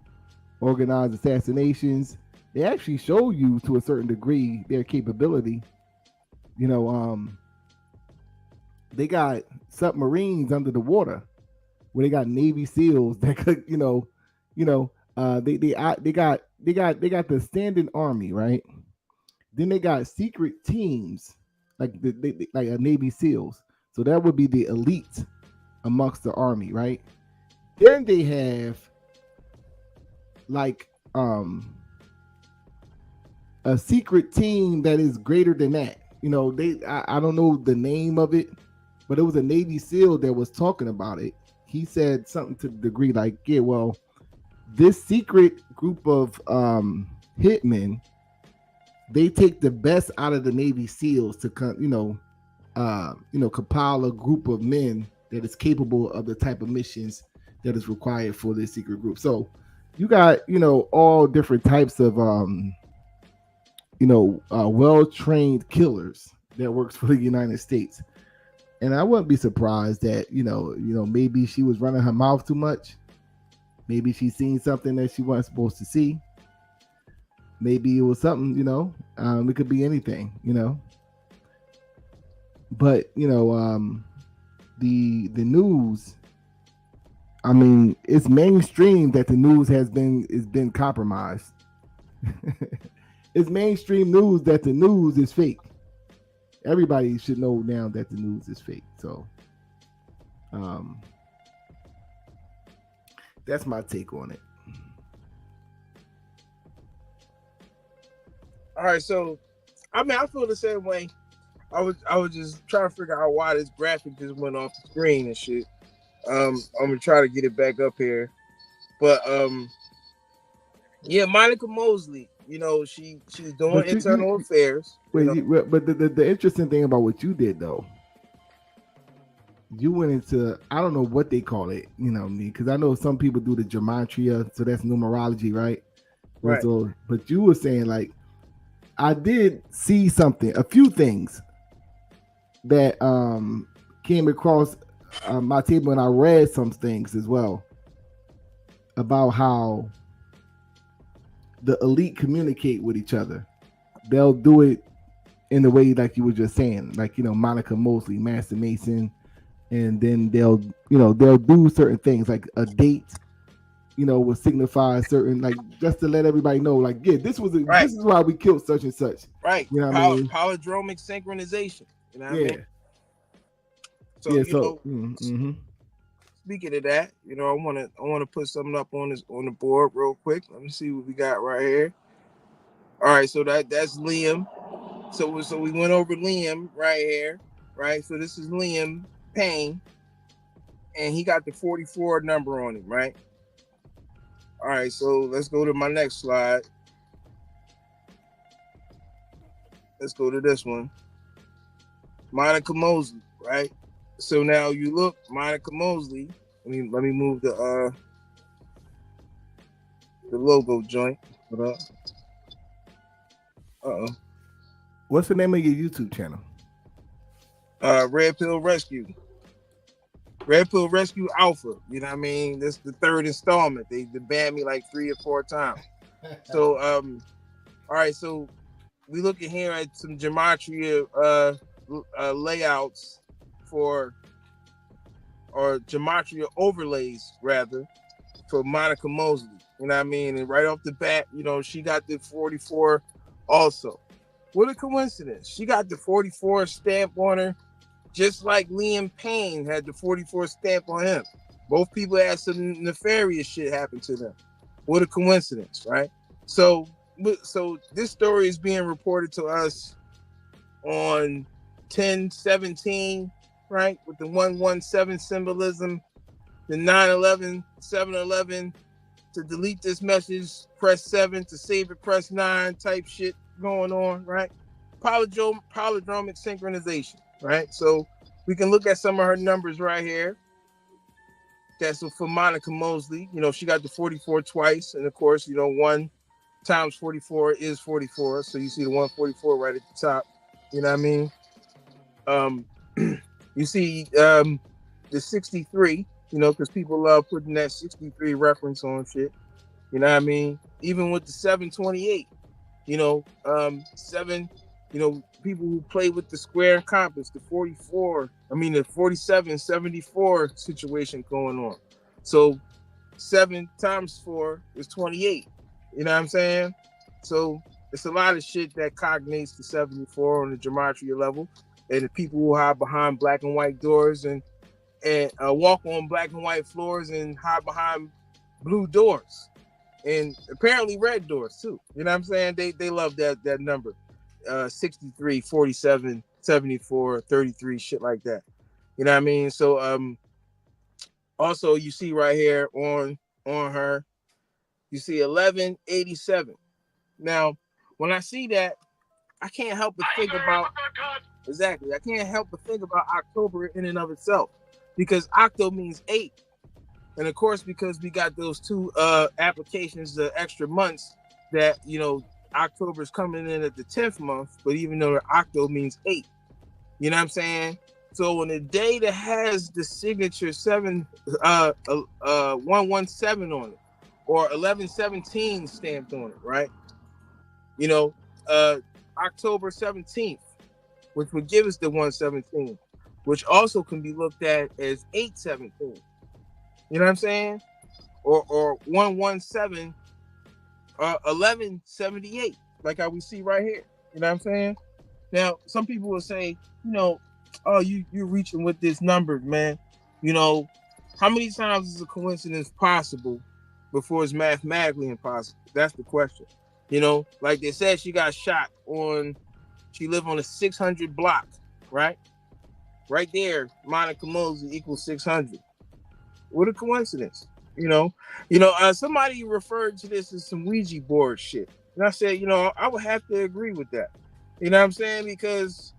organized assassinations. They actually show you to a certain degree their capability. You know, they got submarines under the water where they got Navy SEALs that could, they got the standing army, right? Then they got secret teams like like a Navy SEALs. So that would be the elite amongst the army, right? Then they have like a secret team that is greater than that. You know, I don't know the name of it, but it was a Navy SEAL that was talking about it. He said something to the degree like, yeah, well, this secret group of hitmen, they take the best out of the Navy SEALs to compile a group of men that is capable of the type of missions that is required for this secret group. So you got, all different types of well-trained killers that works for the United States. And I wouldn't be surprised that, maybe she was running her mouth too much. Maybe she seen something that she wasn't supposed to see. Maybe it was something, it could be anything, But, the news, I mean, it's mainstream that the news has been compromised. It's mainstream news that the news is fake. Everybody should know now that the news is fake. So, that's my take on it. All right, so I mean, I feel the same way. I was just trying to figure out why this graphic just went off the screen and shit. I'm gonna try to get it back up here, but yeah, Monica Mosley. She's doing internal affairs. But the interesting thing about what you did though, you went into, I don't know what they call it, because I know some people do the gematria, so that's numerology, right? Right. So, but you were saying like, I did see something, a few things that came across my table, and I read some things as well about how the elite communicate with each other. They'll do it in the way like you were just saying, like, Monica Mosley, Master Mason, and then they'll do certain things like a date, will signify certain, like, just to let everybody know, like, yeah, this is why we killed such and such. Right. You know what I mean? Palindromic synchronization. You know what I mean? So, speaking of that, I wanna put something up on the board real quick. Let me see what we got right here. All right, so that's Liam. So we went over Liam right here, right? So this is Liam Payne, and he got the 44 number on him, right? All right, so let's go to my next slide. Let's go to this one. Monica Mosley, right? So now you look, Monica Mosley. Let me move the logo joint. Hold up. Uh-oh. What's the name of your YouTube channel? Red Pill Rescue. Red Pill Rescue Alpha. You know what I mean? This is the third installment. They banned me like 3 or 4 times. So all right, so we looking here at some gematria layouts or gematria overlays rather for Monica Mosley. You know what I mean? And right off the bat, you know, she got the 44 also. What a coincidence. She got the 44 stamp on her, just like Liam Payne had the 44 stamp on him. Both people had some nefarious shit happen to them. What a coincidence, right? So this story is being reported to us on 10/17, right? With the 117 symbolism, the 9/11, 7/11. To delete this message, press 7. To save it, press 9 type shit going on, right? Palindromic synchronization, right? So we can look at some of her numbers right here. That's for Monica Mosley. You know, she got the 44 twice. And of course, you know, 1 times 44 is 44. So you see the 144 right at the top. You know what I mean? You see the 63, you know, because people love putting that 63 reference on shit. You know what I mean? Even with the 728, you know, 7, you know, people who play with the square and compass, the 47, 74 situation going on. So 7 times 4 is 28. You know what I'm saying? So it's a lot of shit that cognates to 74 on the gematria level. And the people who hide behind black and white doors and walk on black and white floors and hide behind blue doors. And apparently red doors too. You know what I'm saying? They love that number. 63, 47, 74, 33, shit like that. You know what I mean? So also you see right here on her, you see 1187. Now, when I see that, I can't help but think about I can't help but think about October in and of itself, because octo means 8. And of course, because we got those 2 applications, the extra months that, you know, October is coming in at the 10th month, but even though the octo means 8, you know what I'm saying? So on the day that has the signature 117 on it, or 1117 stamped on it, right? You know, October 17th, which would give us the 117, which also can be looked at as 817. You know what I'm saying? Or 117, 1178, like how we see right here. You know what I'm saying? Now, some people will say, you know, oh, you're reaching with this number, man. You know, how many times is a coincidence possible before it's mathematically impossible? That's the question. You know, like they said, she got shot she lived on a 600 block, right? Right there, Monica Mosley equals 600. What a coincidence. You know, somebody referred to this as some Ouija board shit. And I said, you know, I would have to agree with that. You know what I'm saying? Because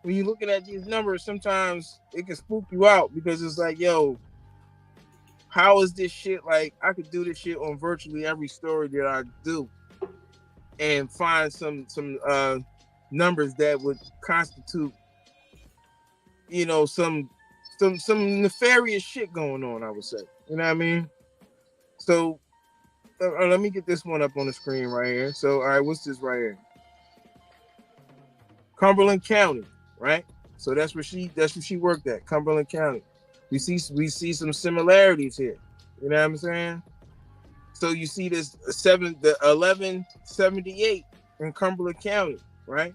when you're looking at these numbers, sometimes it can spook you out, because it's like, yo, how is this shit? Like, I could do this shit on virtually every story that I do and find some numbers that would constitute, you know, some nefarious shit going on, I would say. You know what I mean? So let me get this one up on the screen right here. So, all right, what's this right here? Cumberland County, right? So that's where she worked at, Cumberland County. We see some similarities here. You know what I'm saying? So you see this 1178 in Cumberland County, right?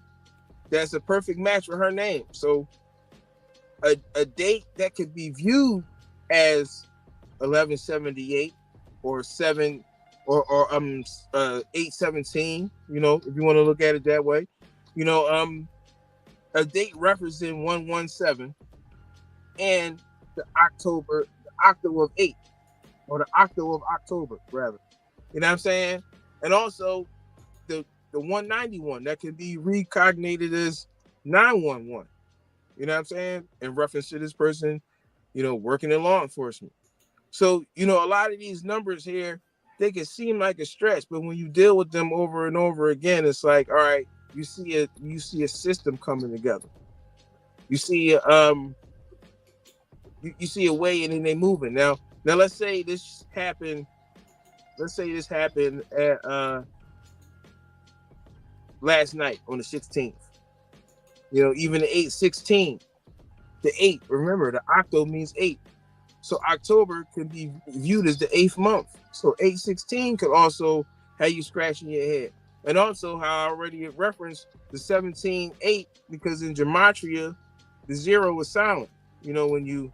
That's a perfect match for her name. So a date that could be viewed as 1178 or 817, you know, if you want to look at it that way. You know, a date referencing 117 and the octave of 8, or the octave of October, rather. You know what I'm saying? And also the 191 that can be recognited as 911. You know what I'm saying? In reference to this person, working in law enforcement. So, a lot of these numbers here, they can seem like a stretch, but when you deal with them over and over again, it's like, all right, you see a system coming together. You see you see a way, and then they moving. Now let's say this happened at last night on the 16th. Even the 8/16, the 8, remember the octo means 8. So October can be viewed as the 8th month. So 8/16 could also have you scratching your head. And also how I already referenced the 17/8, because in gematria, the 0 was silent, when you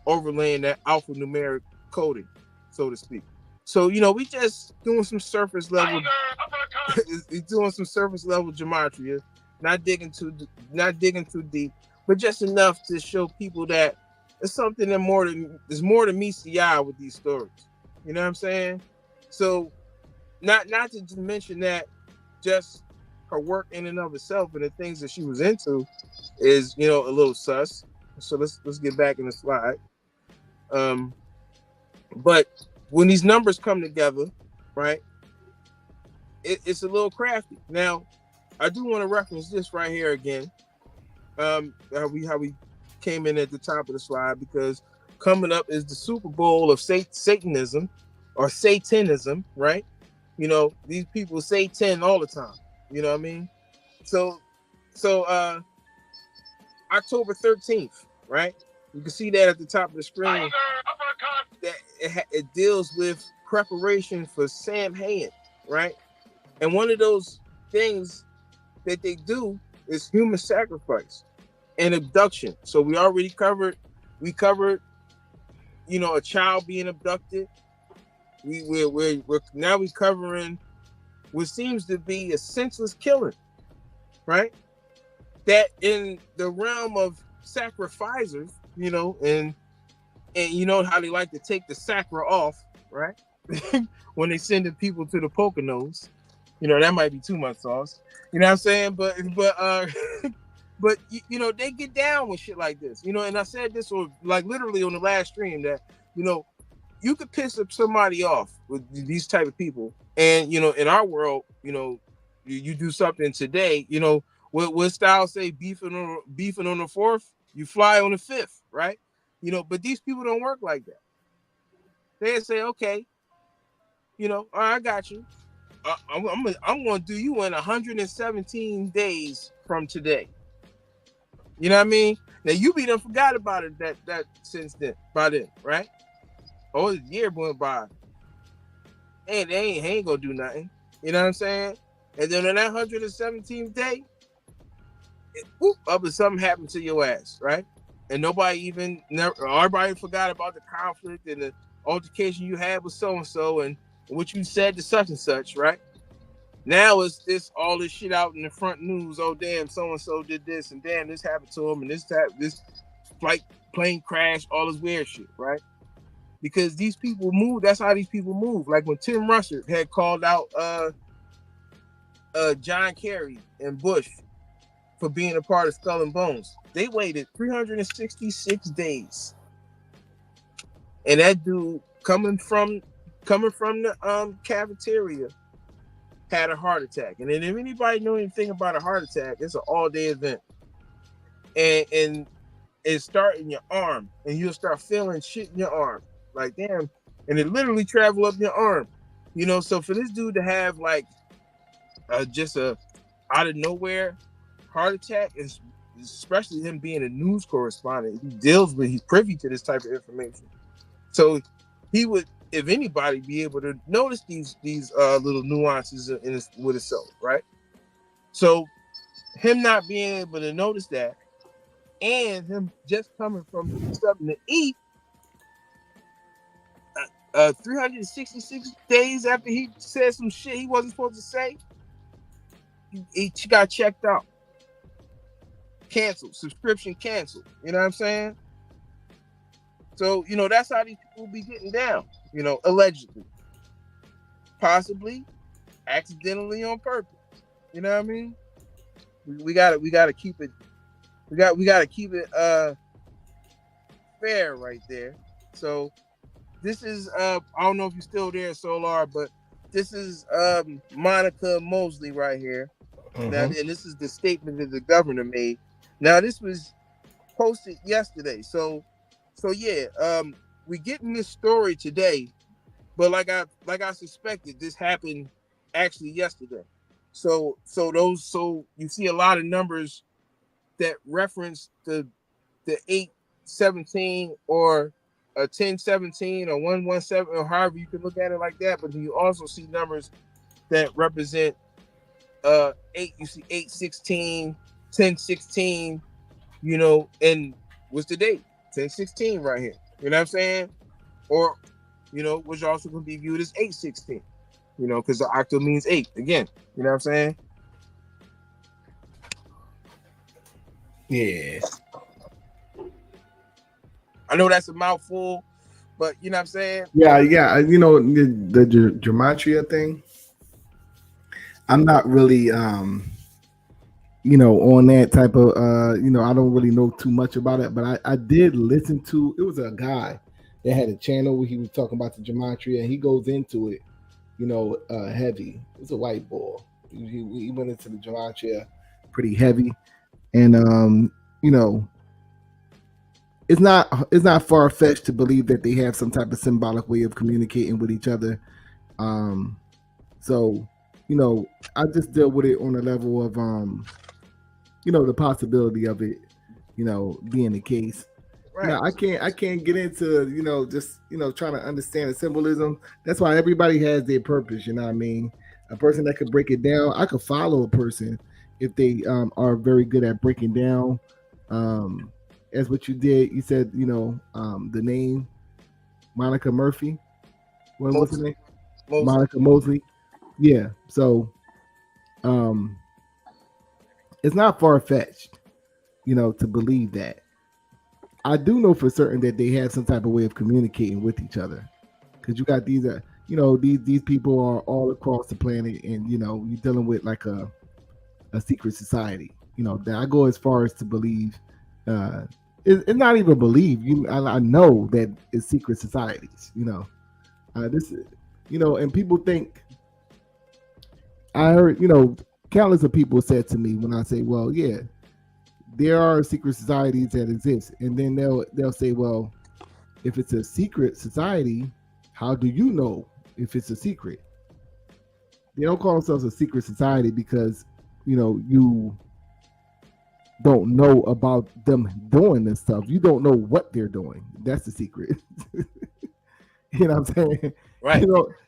overlaying that alphanumeric coding, so to speak. So, we just doing some surface level doing some surface level gematria, not digging too deep, but just enough to show people that it's something that there's more than meets the eye with these stories. You know what I'm saying? So not to mention that just her work in and of itself and the things that she was into is, a little sus. So let's get back in the slide. But when these numbers come together, right, it's a little crafty. Now, I do want to reference this right here again. How we came in at the top of the slide, because coming up is the Super Bowl of Satanism or Satanism, right? These people say 10 all the time. You know what I mean? So October 13th, right? You can see that at the top of the screen. That it deals with preparation for Samhain, right? And one of those things that they do is human sacrifice and abduction. So we already covered, a child being abducted. We're now covering what seems to be a senseless killing, right? That in the realm of sacrificers, and you know how they like to take the sacra off, right? When they sending people to the Poconos, that might be too much sauce. You know what I'm saying? But but they get down with shit like this. And I said this like literally on the last stream that you could piss up somebody off with these type of people, and in our world, you do something today, what style say beefing on the 4th, you fly on the 5th, right? But these people don't work like that. They say, okay, all right, I got you. I'm going to do you in 117 days from today. You know what I mean? Now you be done forgot about it that since then, by then, right? Oh, a year went by. And they ain't gonna do nothing. You know what I'm saying? And then on that 117th day, up and something happened to your ass, right? And everybody forgot about the conflict and the altercation you had with so-and-so and what you said to such and such, right? Now it's all this shit out in the front news. Oh, damn, so-and-so did this, and damn, this happened to him, and this flight plane crash, all this weird shit, right? Because these people move. That's how these people move. Like when Tim Russert had called out John Kerry and Bush for being a part of Skull and Bones. They waited 366 days. And that dude coming from the cafeteria had a heart attack. And then if anybody know anything about a heart attack, it's an all-day event. And it start in your arm, and you'll start feeling shit in your arm. Like, damn. And it literally travel up your arm. So for this dude to have like just a out of nowhere heart attack, is especially him being a news correspondent, he's privy to this type of information. So he would, if anybody, be able to notice these little nuances with himself, right? So him not being able to notice that, and him just coming from something to eat, 366 days after he said some shit he wasn't supposed to say, he got checked out. Canceled. Subscription canceled. You know what I'm saying? So, that's how these people be getting down, allegedly. possibly accidentally on purpose. You know what I mean? We gotta keep it. We gotta keep it fair right there. So this is I don't know if you're still there, Solar, but this is Monica Mosley right here. Now, and this is the statement that the governor made. Now, this was posted yesterday. So yeah, we getting this story today, but like I suspected, this happened actually yesterday. So you see a lot of numbers that reference the 817 or a 1017 or 117 or however you can look at it like that. But you also see numbers that represent 8. You see 816, 1016. You know, and what's the date? 1016 right here. You know what I'm saying? Or, you know, which also can be viewed as 816. You know, because the octal means 8 again. You know what I'm saying? Yeah. I know that's a mouthful, but you know what I'm saying? Yeah. You know, the gematria thing. I'm not really you know, on that type of you know, I don't really know too much about it, but I did listen to, it was a guy that had a channel where he was talking about the gematria, and he goes into it, you know, heavy. It's a white boy. He went into the gematria pretty heavy, and you know, it's not far-fetched to believe that they have some type of symbolic way of communicating with each other. So, you know, I just deal with it on a level of you know, the possibility of it, you know, being the case. Right. You know, I can't get into, you know, just, you know, trying to understand the symbolism. That's why everybody has their purpose, you know what I mean? A person that could break it down, I could follow a person if they are very good at breaking down. As what you did, you said, you know, the name Monica Murphy. What was the name? Mosley. Monica Mosley. Yeah. So it's not far-fetched, you know, to believe that. I do know for certain that they have some type of way of communicating with each other, because you got these, you know, these people are all across the planet, and you know, you're dealing with like a secret society. You know, that I go as far as to believe. It's not even believe. I know that it's secret societies. You know, this, you know, and people think. I heard, you know, countless of people said to me when I say, well, yeah, there are secret societies that exist. And then they'll say, well, if it's a secret society, how do you know if it's a secret? They don't call themselves a secret society because, you know, you don't know about them doing this stuff. You don't know what they're doing. That's the secret. You know what I'm saying? Right.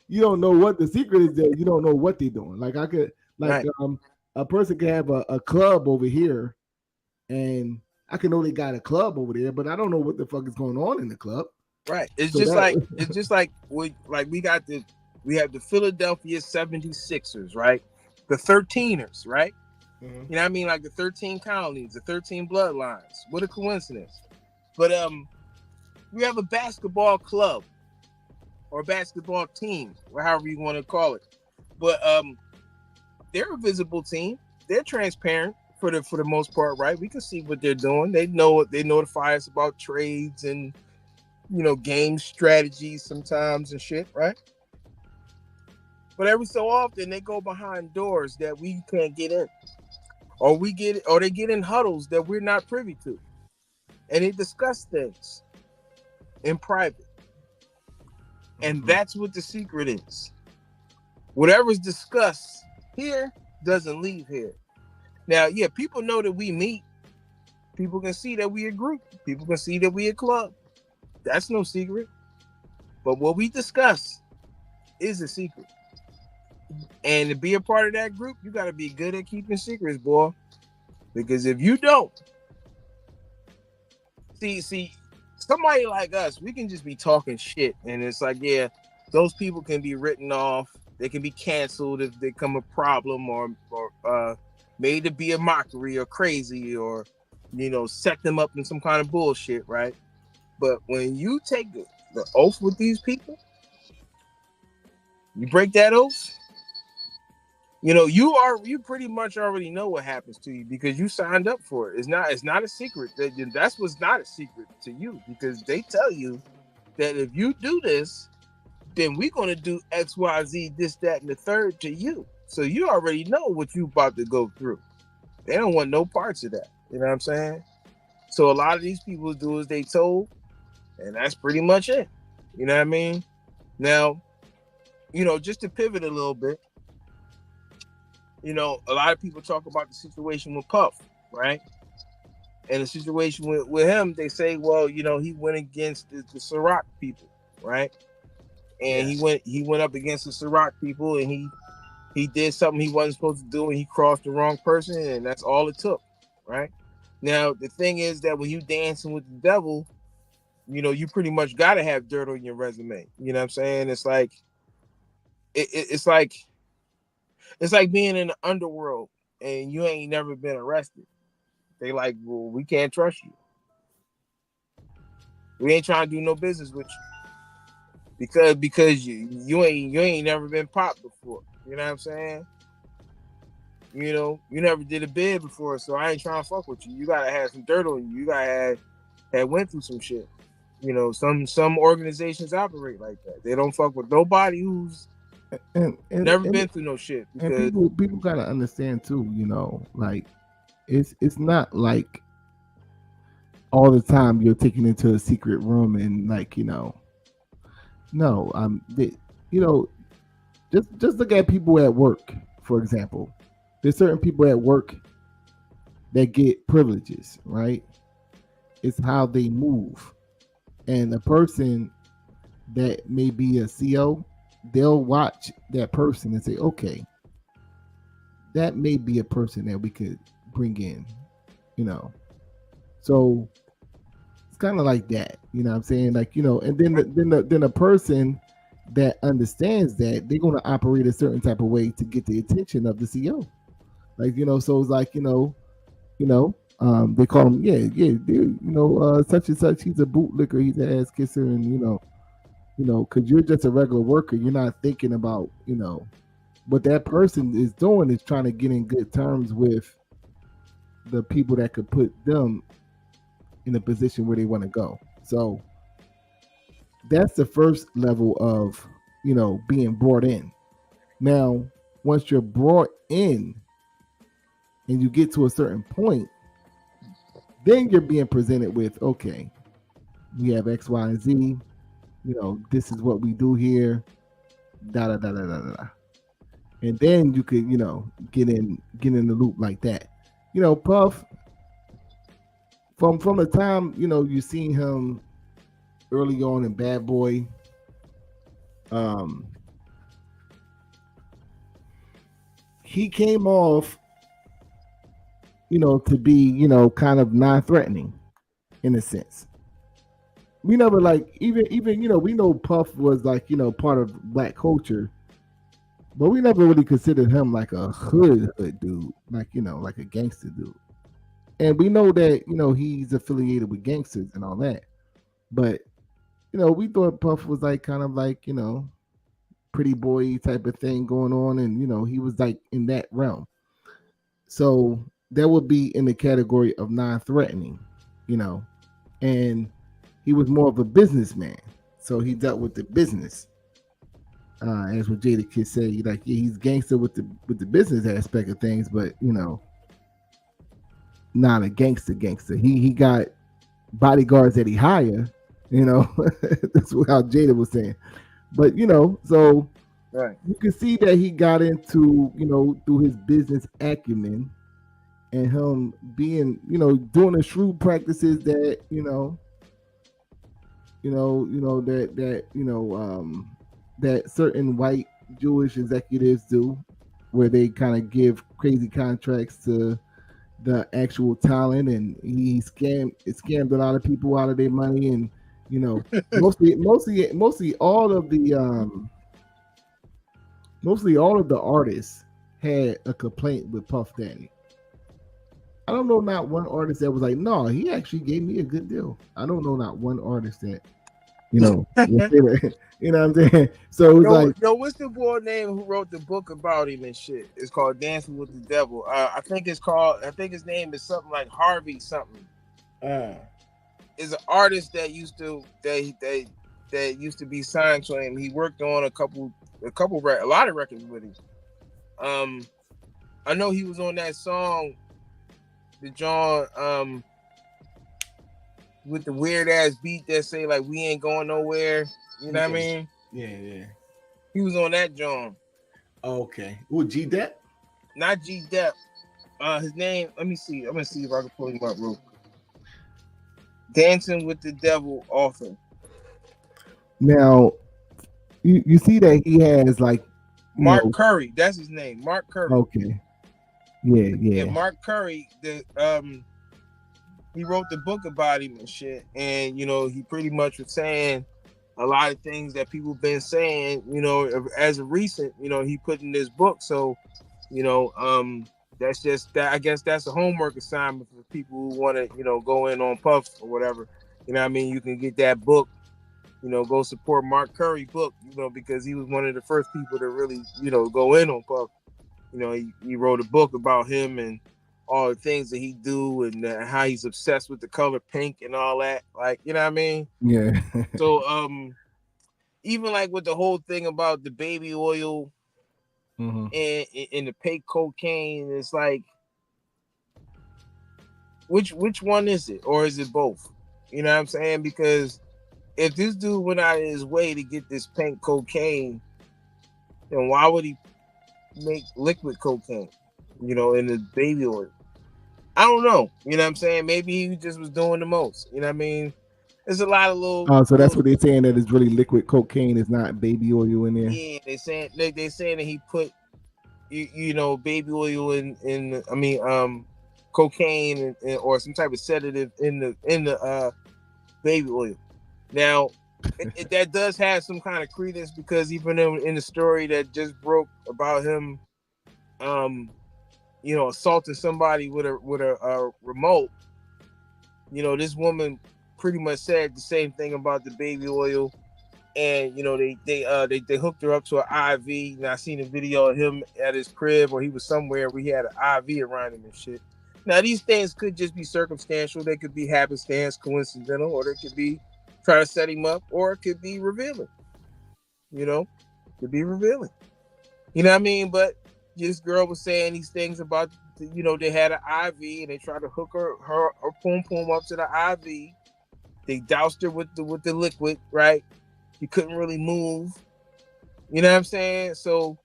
You don't know what the secret is there. You don't know what they're doing. Like I could, like, right. A person can have a club over here, and I can know they got a club over there, but I don't know what the fuck is going on in the club. Right. It's so just like we have the Philadelphia 76ers, right? The 13ers, right? Mm-hmm. You know what I mean? Like the 13 colonies, the 13 bloodlines. What a coincidence. But we have a basketball club or basketball team, or however you want to call it. But they're a visible team. They're transparent for the most part, right? We can see what they're doing. They notify us about trades and, you know, game strategies sometimes and shit, right? But every so often they go behind doors that we can't get in. Or they get in huddles that we're not privy to. And they discuss things in private. And that's what the secret is. Whatever's discussed here doesn't leave here. Now, yeah, people know that we meet. People can see that we a group. People can see that we a club. That's no secret. But what we discuss is a secret. And to be a part of that group, you got to be good at keeping secrets, boy. Because if you don't, see, somebody like us, we can just be talking shit. And it's like, yeah, those people can be written off. They can be canceled if they become a problem or made to be a mockery or crazy or, you know, set them up in some kind of bullshit, right? But when you take the oath with these people, You break that oath, you pretty much already know what happens to you because you signed up for it. It's not a secret. That's what's not a secret to you because they tell you that if you do this, then we're gonna do X, Y, Z, this, that, and the third to you. So you already know what you about to go through. They don't want no parts of that. You know what I'm saying? So a lot of these people do as they told, and that's pretty much it. You know what I mean? Now, just to pivot a little bit, a lot of people talk about the situation with Puff, right? And the situation with him, they say, well, he went against the Ciroc people, right? And he went up against the Ciroc people, and he did something he wasn't supposed to do, and he crossed the wrong person, and that's all it took, right? Now, the thing is that when you dancing with the devil, you pretty much got to have dirt on your resume. You know what I'm saying? It's like, it's like being in the underworld and you ain't never been arrested. They like, well, we can't trust you. We ain't trying to do no business with you because you ain't never been popped before. You know what I'm saying? You never did a bid before, so I ain't trying to fuck with you. You gotta have some dirt on you. You gotta have went through some shit. Some organizations operate like that. They don't fuck with nobody who's never been through no shit. And people gotta understand too. Like it's not like all the time you're taken into a secret room and just look at people at work, for example. There's certain people at work that get privileges, right? It's how they move. And a person that may be a CO, they'll watch that person and say, okay, that may be a person that we could bring in, So it's kind of like that, you know what I'm saying? And then a person that understands that they're going to operate a certain type of way to get the attention of the CO. So it's like, they call him, dude, such and such, he's a bootlicker, he's an ass kisser, and because you're just a regular worker, you're not thinking about, what that person is doing is trying to get in good terms with the people that could put them in a position where they want to go. So that's the first level of, being brought in. Now, once you're brought in and you get to a certain point, then you're being presented with, okay, we have X, Y, and Z. This is what we do here. Da da da da da da. And then you could, get in the loop like that. Puff, from the time you seen him early on in Bad Boy, he came off to be, kind of non-threatening in a sense. We never even we know Puff was part of black culture, but we never really considered him like a hood dude, like a gangster dude. And we know that, he's affiliated with gangsters and all that. But, we thought Puff was kind of pretty boy type of thing going on. And, he was in that realm. So that would be in the category of non-threatening, and he was more of a businessman. So he dealt with the business. As what Jada Kid say, he's gangster with the business aspect of things, but not a gangster. He got bodyguards that he hired, that's how Jada was saying. But so right, you can see that he got into through his business acumen and him being doing the shrewd practices that that certain white Jewish executives do, where they kind of give crazy contracts to the actual talent, and he scammed a lot of people out of their money, and mostly all of the artists had a complaint with Puff Daddy. I don't know not one artist that was like, no, he actually gave me a good deal. I don't know not one artist that You know, you know what I'm saying? So it was like, what's the boy name who wrote the book about him and shit? It's called Dancing with the Devil. I think his name is something like Harvey something. Is an artist that used to be signed to him. He worked on a lot of records with him. I know he was on that song, the John with the weird ass beat that say like we ain't going nowhere. You know what I mean? Yeah. He was on that John. Okay. Ooh, G Depp? Not G Depp. His name, let me see. I'm gonna see if I can pull him up real quick. Dancing with the Devil author. Now you see that he has like Mark Curry, that's his name. Mark Curry. Okay. Yeah. Mark Curry, he wrote the book about him and shit. And he pretty much was saying a lot of things that people been saying, as of recent, he put in this book. So, that's just that. I guess that's a homework assignment for people who want to, go in on Puff or whatever. You know what I mean? You can get that book, go support Mark Curry book, because he was one of the first people to really, go in on Puff. He wrote a book about him and all the things that he do and how he's obsessed with the color pink and all that. Like, you know what I mean? Yeah. So, even like with the whole thing about the baby oil and the pink cocaine, it's like, which one is it? Or is it both? You know what I'm saying? Because if this dude went out of his way to get this pink cocaine, then why would he make liquid cocaine, in the baby oil? I don't know. You know what I'm saying? Maybe he just was doing the most. You know what I mean? There's a lot of little. So that's what they're saying, that it's really liquid cocaine. It's not baby oil in there. Yeah, they saying that he put, baby oil in cocaine or some type of sedative in the baby oil. Now, that does have some kind of credence, because even in the story that just broke about him, assaulting somebody with a remote, this woman pretty much said the same thing about the baby oil, and they hooked her up to an IV. And I seen a video of him at his crib, or he was somewhere where he had an IV around him and shit. Now these things could just be circumstantial. They could be happenstance, coincidental, or they could be trying to set him up, or it could be revealing. Could be revealing. You know what I mean? But this girl was saying these things about, they had an IV and they tried to hook her pum pum up to the IV. They doused her with the liquid, right? You couldn't really move. You know what I'm saying? So,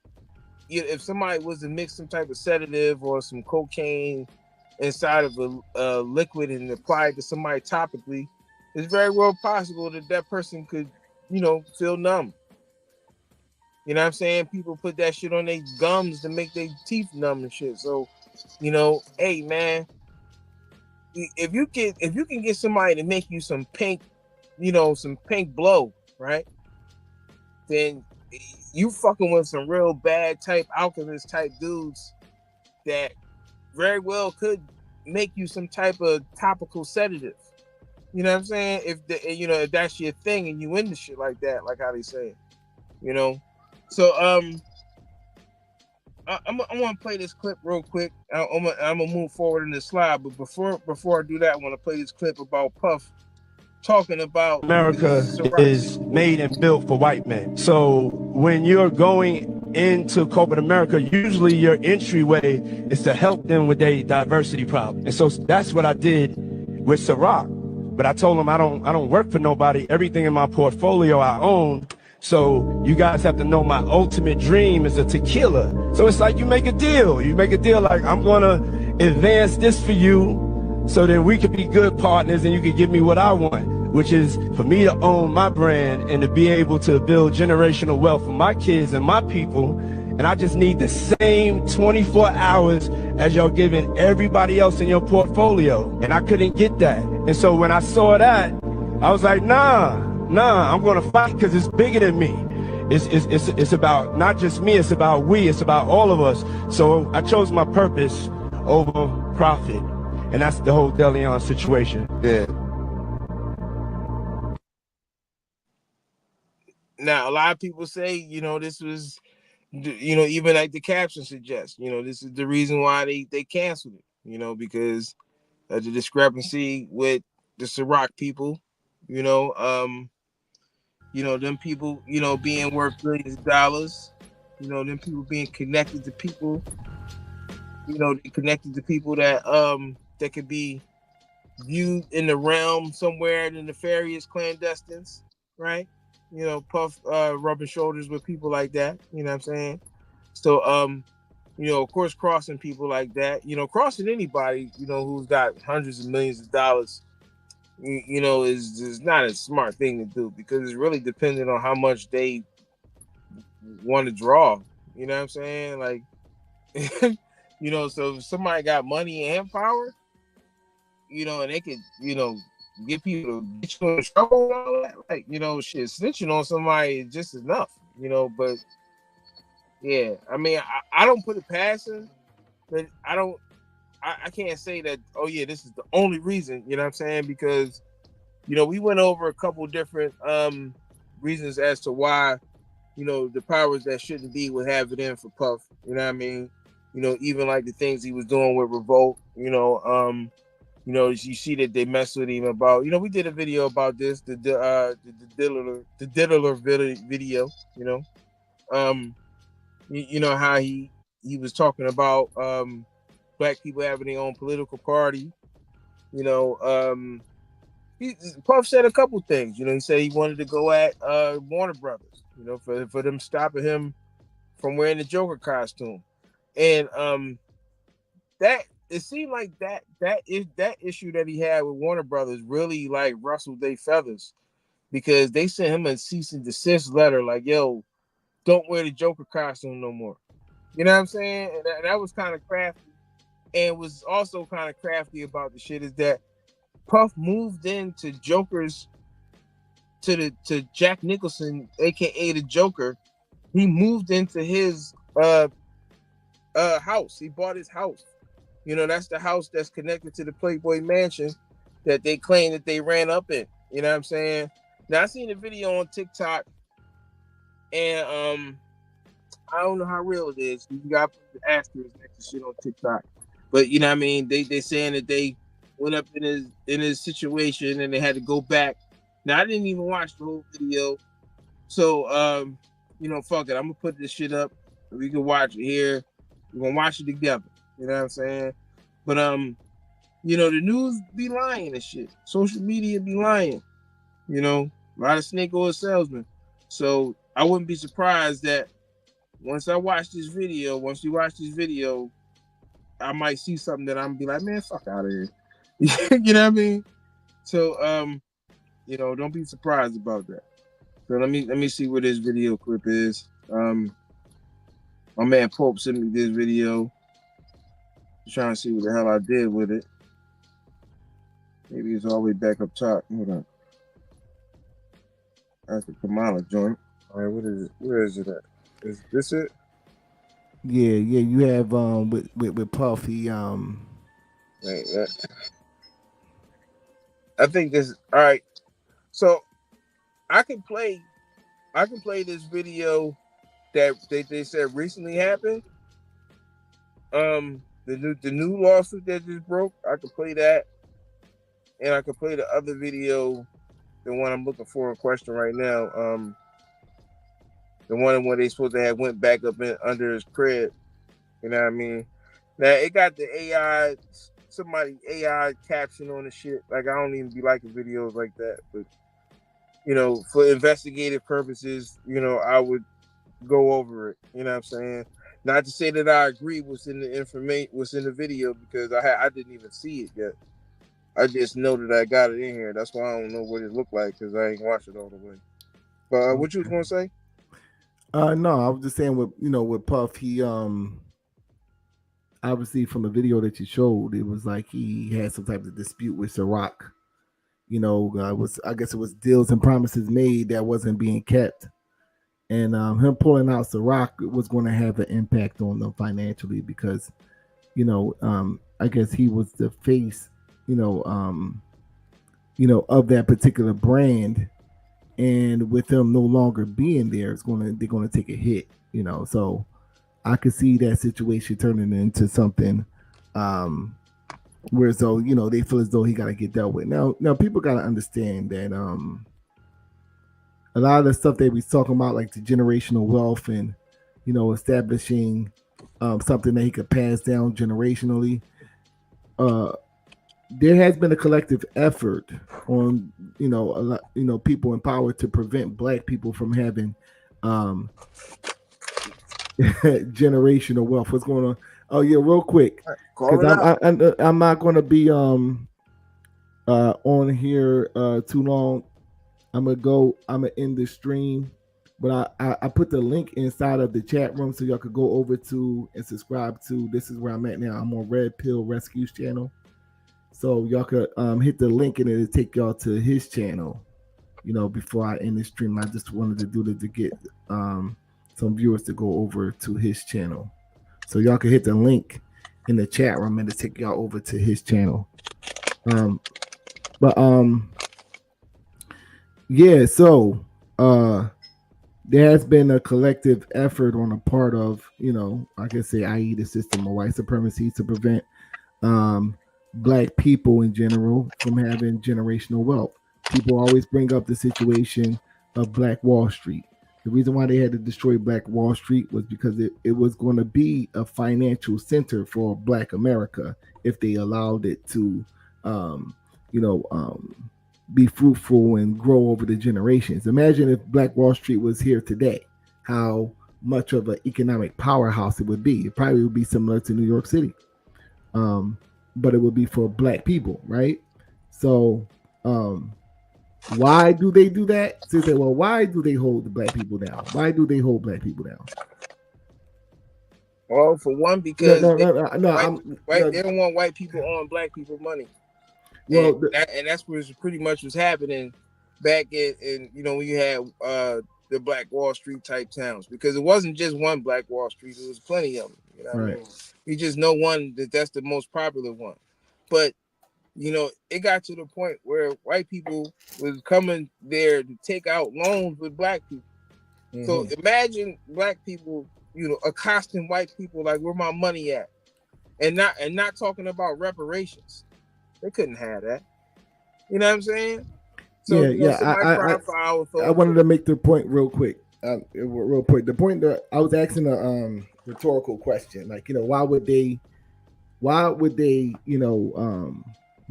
if somebody was to mix some type of sedative or some cocaine inside of a liquid and apply it to somebody topically, it's very well possible that person could, feel numb. You know what I'm saying? People put that shit on their gums to make their teeth numb and shit. So, hey man, if you can get somebody to make you some pink, some pink blow, right? Then you fucking with some real bad type alchemist type dudes that very well could make you some type of topical sedative. You know what I'm saying? If that's your thing and you into shit like that, like how they say it, So I'm gonna play this clip real quick. I'm gonna move forward in the slide, but before I do that, I want to play this clip about Puff talking about America is made and built for white men. So when you're going into corporate America, usually your entryway is to help them with their diversity problem. And so that's what I did with Ciroc. But I told them I don't work for nobody. Everything in my portfolio I own. So you guys have to know my ultimate dream is a tequila. So it's like you make a deal. You make a deal like, I'm gonna advance this for you so that we could be good partners and you can give me what I want, which is for me to own my brand and to be able to build generational wealth for my kids and my people. And I just need the same 24 hours as y'all giving everybody else in your portfolio. And I couldn't get that. And so when I saw that, I was like, nah, I'm gonna fight because it's bigger than me. It's about not just me, it's about we, it's about all of us. So I chose my purpose over profit. And that's the whole DeLeon situation. Yeah. Now, a lot of people say, this was, even like the caption suggests, this is the reason why they canceled it, because of the discrepancy with the Ciroc people, them people, being worth billions of dollars, them people being connected to people, connected to people that could be viewed in the realm somewhere in the nefarious clandestines, right? Puff rubbing shoulders with people like that. You know what I'm saying? So, of course, crossing people like that, crossing anybody, who's got hundreds of millions of dollars, is not a smart thing to do because it's really dependent on how much they want to draw. You know what I'm saying? Like, so if somebody got money and power, and they could, get people to get you in trouble and all that, like, shit, snitching on somebody is just enough, but yeah, I mean, I don't put it past him, but I can't say that, oh yeah, this is the only reason, you know what I'm saying? Because, we went over a couple different reasons as to why, the powers that shouldn't be would have it in for Puff, you know what I mean? Even like the things he was doing with Revolt, you see that they mess with him about, we did a video about this, the diddler video, how he was talking about black people having their own political party. Puff said a couple things. He said he wanted to go at Warner Brothers, for them stopping him from wearing the Joker costume, and that it seemed like that issue that he had with Warner Brothers really like rustled their feathers because they sent him a cease and desist letter like, yo, don't wear the Joker costume no more. You know what I'm saying? And that was kind of crafty. And was also kind of crafty about the shit is that Puff moved into Joker's to Jack Nicholson, aka the Joker. He moved into his house. He bought his house. That's the house that's connected to the Playboy Mansion that they claim that they ran up in. You know what I'm saying? Now I seen a video on TikTok, and I don't know how real it is. You got to put the asterisks next to shit on TikTok, but you know what I mean. They saying that they went up in his situation and they had to go back. Now I didn't even watch the whole video, so fuck it. I'm gonna put this shit up. We can watch it here. We're gonna watch it together. You know what I'm saying? But the news be lying and shit. Social media be lying. A lot of snake oil salesmen. So I wouldn't be surprised that once we watch this video, I might see something that I'm gonna be like, man, fuck out of here. You know what I mean? So don't be surprised about that. So let me see what this video clip is. My man Pope sent me this video. Trying to see what the hell I did with it. Maybe it's all the way back up top. Hold on. That's the Kamala joint. All right, what is it? Where is it at? Is this it? Yeah. You have with Puff. He I think this. All right. So I can play this video that they said recently happened. The new lawsuit that just broke, I could play that, and I could play the other video, the one I'm looking for in question right now. The one where they supposed to have went back up under his crib. You know what I mean? Now it got the AI, somebody AI caption on the shit. Like I don't even be liking videos like that, but for investigative purposes, I would go over it. You know what I'm saying? Not to say that I agree what's in the information, what's in the video, because I didn't even see it yet. I just know that I got it in here. That's why I don't know what it looked like because I ain't watched it all the way. But what you was gonna say? No, I was just saying with Puff, he obviously from the video that you showed, it was like he had some type of dispute with Ciroc. I guess it was deals and promises made that wasn't being kept. And him pulling out Ciroc was going to have an impact on them financially because, I guess he was the face, of that particular brand and with them no longer being there, they're gonna take a hit, you know. So I could see that situation turning into something where so they feel as though he got to get dealt with. Now people got to understand that a lot of the stuff that we talking about, like the generational wealth and establishing something that he could pass down generationally. There has been a collective effort on a lot, people in power to prevent Black people from having generational wealth. What's going on? Oh yeah, real quick, because I'm not going to be on here too long. I'm gonna end the stream, but I put the link inside of the chat room so y'all could go over to and subscribe to. This is where I'm at now. I'm on Red Pill Rescue's channel, so y'all could hit the link and it'll take y'all to his channel. Before I end the stream, I just wanted to do this to get some viewers to go over to his channel, so y'all can hit the link in the chat room and to take y'all over to his channel. Yeah, so there has been a collective effort on the part of, I can say, i.e. the system of white supremacy to prevent Black people in general from having generational wealth. People always bring up the situation of Black Wall Street. The reason why they had to destroy Black Wall Street was because it was going to be a financial center for Black America if they allowed it to, be fruitful and grow over the generations. Imagine if Black Wall Street was here today, how much of an economic powerhouse it would be. It probably would be similar to New York City, but it would be for Black people, right? So why do they do that? So they say, well, why do they hold the Black people down? Why do they hold Black people down? Well, for one, because they don't want white people on Black people money. Well, and that's what pretty much was happening back in when you had the Black Wall Street type towns, because it wasn't just one Black Wall Street, it was plenty of them. Right. I mean? You just know one that's the most popular one, but it got to the point where white people was coming there to take out loans with Black people. Mm-hmm. So imagine Black people, accosting white people like, "Where my money at?" and not talking about reparations. They couldn't have that. You know what I'm saying? So, I wanted to make the point real quick. The point that I was asking a rhetorical question, like, why would they want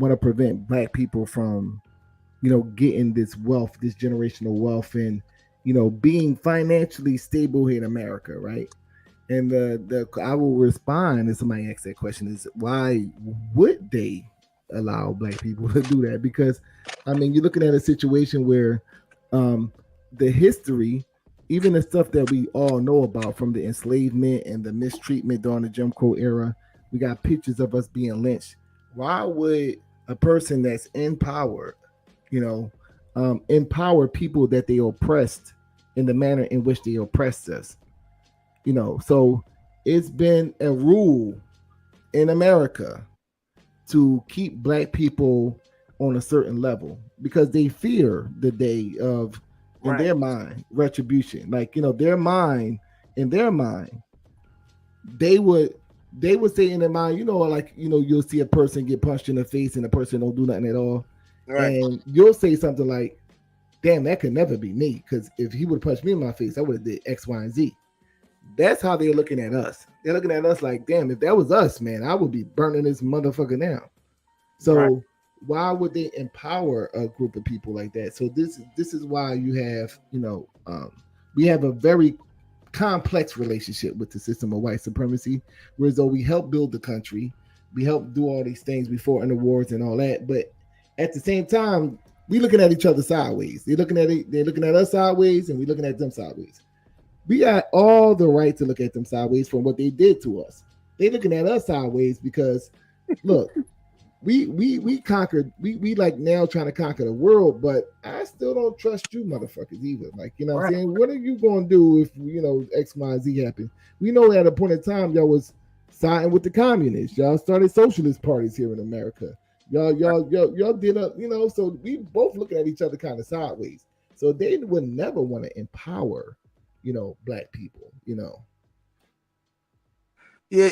to prevent Black people from, getting this wealth, this generational wealth, and being financially stable here in America, right? And I will respond if somebody asks that question is, why would they allow Black people to do that? Because you're looking at a situation where the history, even the stuff that we all know about from the enslavement and the mistreatment during the Jim Crow era, we got pictures of us being lynched. Why would a person that's in power, empower people that they oppressed in the manner in which they oppressed us? So it's been a rule in America to keep Black people on a certain level because they fear the day of, in their mind, retribution. Like, in their mind, they would say in their mind, you'll see a person get punched in the face and the person don't do nothing at all. Right. And you'll say something like, damn, that could never be me, because if he would have punched me in my face, I would have did X, Y, and Z. That's how they're looking at us. They're looking at us like, damn, if that was us, man, I would be burning this motherfucker down. So why would they empower a group of people like that? So this is why you have, we have a very complex relationship with the system of white supremacy, whereas though we help build the country, we help do all these things before in the wars and all that, but at the same time, we looking at each other sideways. They're looking at us sideways, and we looking at them sideways. We got all the right to look at them sideways from what they did to us. They looking at us sideways because, look, we conquered. We like now trying to conquer the world, but I still don't trust you, motherfuckers, either. Like, what I'm saying? What are you gonna do if X, Y, Z happen? We know at a point in time y'all was siding with the communists. Y'all started socialist parties here in America. Y'all did up. So we both looking at each other kind of sideways. So So they would never want to empower, black people, Yeah,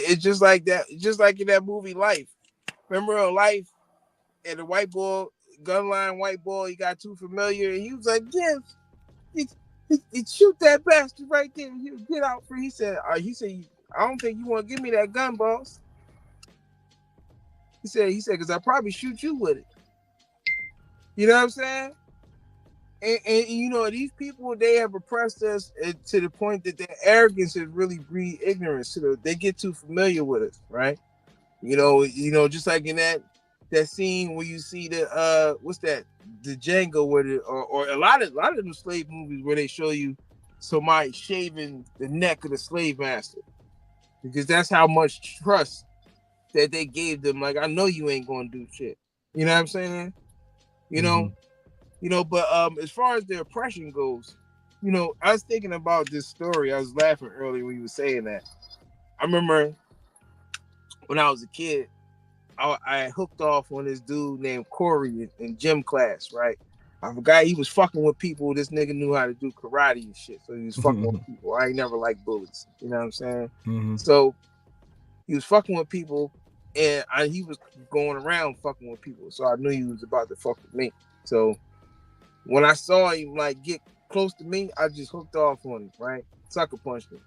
it's just like that. Just like in that movie Life. Remember in Life, and the white boy, gunline white boy, he got too familiar, and he was like, "Yeah, he shoot that bastard right there. You get out for." He said, "I don't think you want to give me that gun, boss." He said, because I probably shoot you with it. You know what I'm saying? And these people, they have oppressed us to the point that their arrogance has really breed ignorance. They get too familiar with us, right? Just like in that scene where you see the what's that, the Django, or a lot of the slave movies where they show you somebody shaving the neck of the slave master, because that's how much trust that they gave them. Like, I know you ain't gonna do shit. You know what I'm saying? But as far as the oppression goes, I was thinking about this story. I was laughing earlier when you were saying that. I remember when I was a kid, I hooked off on this dude named Corey in gym class, right? I forgot he was fucking with people. This nigga knew how to do karate and shit, so he was fucking with people. I ain't never liked bullets, you know what I'm saying? So he was fucking with people, and he was going around fucking with people, so I knew he was about to fuck with me. So when I saw him get close to me, I just hooked off on him, right? Sucker punched him.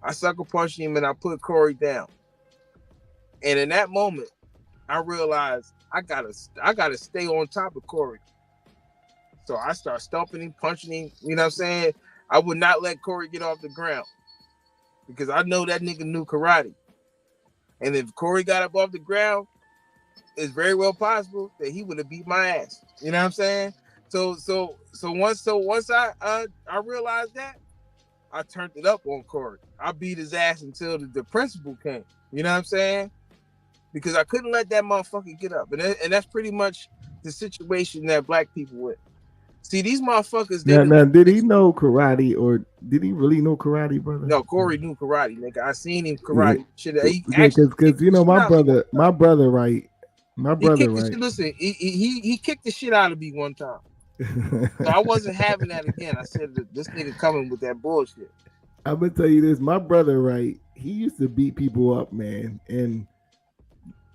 I sucker punched him and I put Corey down. And in that moment, I realized I gotta stay on top of Corey. So I start stomping him, punching him. You know what I'm saying? I would not let Corey get off the ground because I know that nigga knew karate. And if Corey got up off the ground, it's very well possible that he would have beat my ass. You know what I'm saying? So once I realized that, I turned it up on Corey. I beat his ass until the principal came. You know what I'm saying? Because I couldn't let that motherfucker get up. And that's pretty much the situation that black people with. See, these motherfuckers. Now, did he know karate, or did he really know karate, brother? No, Corey knew karate, nigga. I seen him karate. Yeah, because my brother, right? Listen, he kicked the shit out of me one time. So I wasn't having that again. I said, this nigga coming with that bullshit. I'm gonna tell you this, my brother, right? He used to beat people up, man, and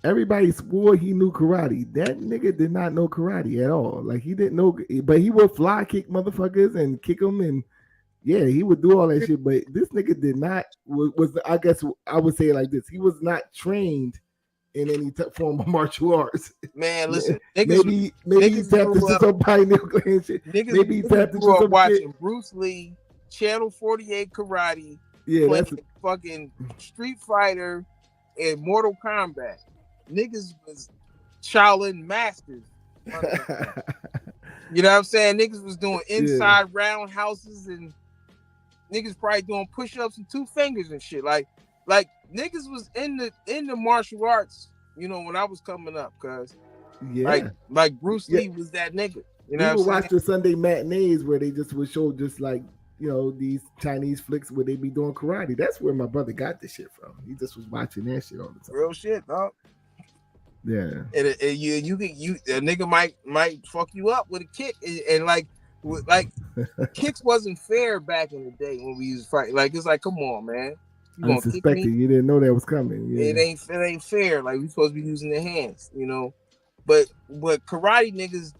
everybody swore he knew karate. That nigga did not know karate at all. Like, he didn't know, but he would fly kick motherfuckers and kick them, and yeah, he would do all that shit. But this nigga did not. I guess I would say it like this: he was not trained in any form of martial arts. Man, listen, maybe he tapped into some pineal gland shit. Maybe he tapped into some watching shit. Bruce Lee, Channel 48 karate, playing fucking Street Fighter and Mortal Kombat. Niggas was Shaolin masters. You know what I'm saying? Niggas was doing inside roundhouses, and niggas probably doing push-ups and 2 fingers and shit. Like niggas was in the martial arts, when I was coming up, cuz like Bruce Lee was that nigga. You know, we would watch the Sunday matinees where they just would show just like, these Chinese flicks where they be doing karate. That's where my brother got this shit from. He just was watching that shit all the time. Real shit, dog. Yeah. And a nigga might fuck you up with a kick, and like kicks wasn't fair back in the day when we used to fight. Like, it's like, come on, man. You gonna kick me? You didn't know that was coming. Yeah. It ain't fair. Like, we supposed to be using the hands, But karate niggas,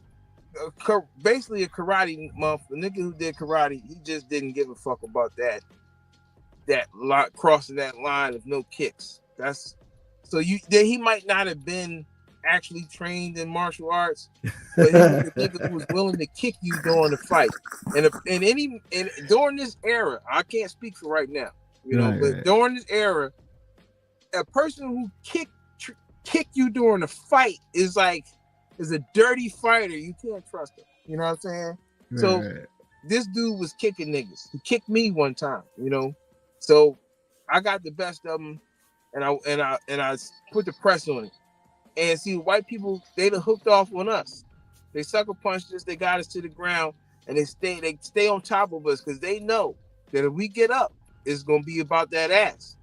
basically a karate nigga who did karate, he just didn't give a fuck about that crossing that line of no kicks. He might not have been actually trained in martial arts, but he was a nigga who was willing to kick you during the fight. And during this era, I can't speak for right now, but during this era, a person who kick you during the fight is a dirty fighter. You can't trust him. You know what I'm saying? Right. So this dude was kicking niggas. He kicked me one time, So I got the best of him, and I put the press on it. And see, white people, they done hooked off on us. They sucker punched us. They got us to the ground, and they stay on top of us because they know that if we get up, it's gonna be about that ass.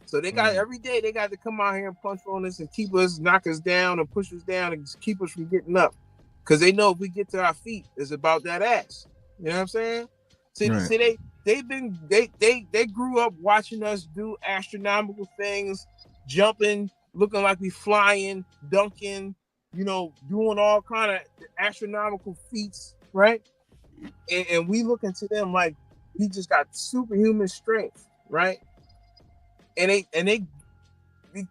So they got every day they got to come out here and punch on us and keep us, knock us down, and push us down and just keep us from getting up. because they know if we get to our feet, it's about that ass. You know what I'm saying? See, Right. they grew up watching us do astronomical things, jumping, looking like we flying, dunking, you know, doing all kind of astronomical feats, right? And we looking to them like we just got superhuman strength, right? And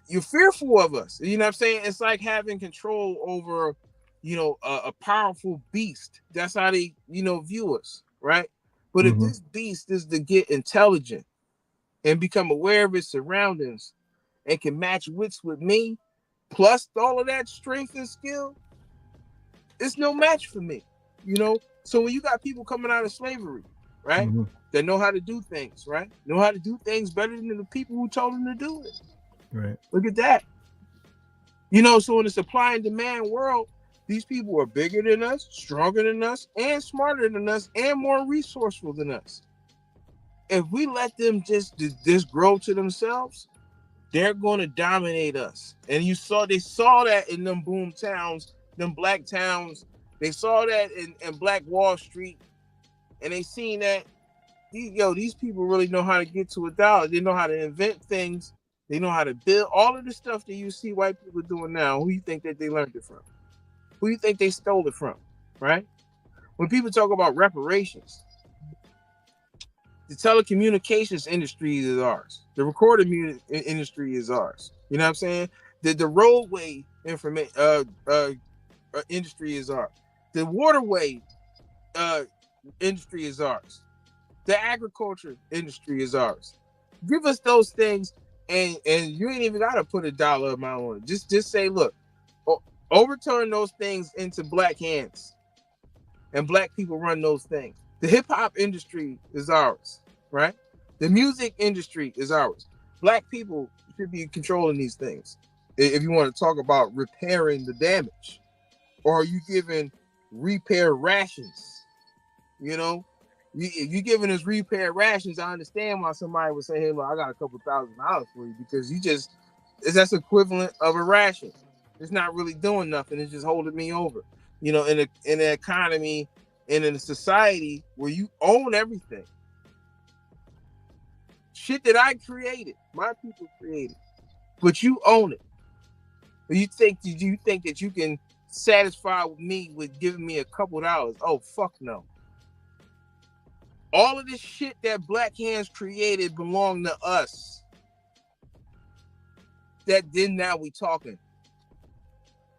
you're fearful of us. You know what I'm saying? It's like having control over, you know, a powerful beast. That's how they, you know, view us, right? But if this beast is to get intelligent and become aware of its surroundings and can match wits with me, plus all of that strength and skill, it's no match for me, you know? So when you got people coming out of slavery, right, that know how to do things, right, know how to do things better than the people who told them to do it. Right. Look at that. You know, so in a supply and demand world, these people are bigger than us, stronger than us, and smarter than us, and more resourceful than us. If we let them just grow to themselves, they're going to dominate us. And they saw that in them boom towns, them black towns. They saw that in Black Wall Street, and they seen that these people really know how to get to $1. They know how to invent things. They know how to build all of the stuff that you see white people doing now. Who you think that they learned it from? Who you think they stole it from? Right? When people talk about reparations, the telecommunications industry is ours. The recording industry is ours. You know what I'm saying? The roadway industry is ours. The waterway industry is ours. The agriculture industry is ours. Give us those things, and you ain't even gotta put $1 amount on it. Just say, look, overturn those things into black hands, and black people run those things. The hip hop industry is ours, right? The music industry is ours. Black people should be controlling these things. If you want to talk about repairing the damage, or are you giving repair rations? You know, you giving us repair rations. I understand why somebody would say, "Hey, look, I got a couple $1,000 for you," because that's equivalent of a ration. It's not really doing nothing. It's just holding me over. You know, in an economy and in a society where you own everything, shit that I created, my people created, but you own it. Do you think that you can satisfy me with giving me a couple dollars? Oh, fuck no. All of this shit that black hands created belong to us. Now we talking.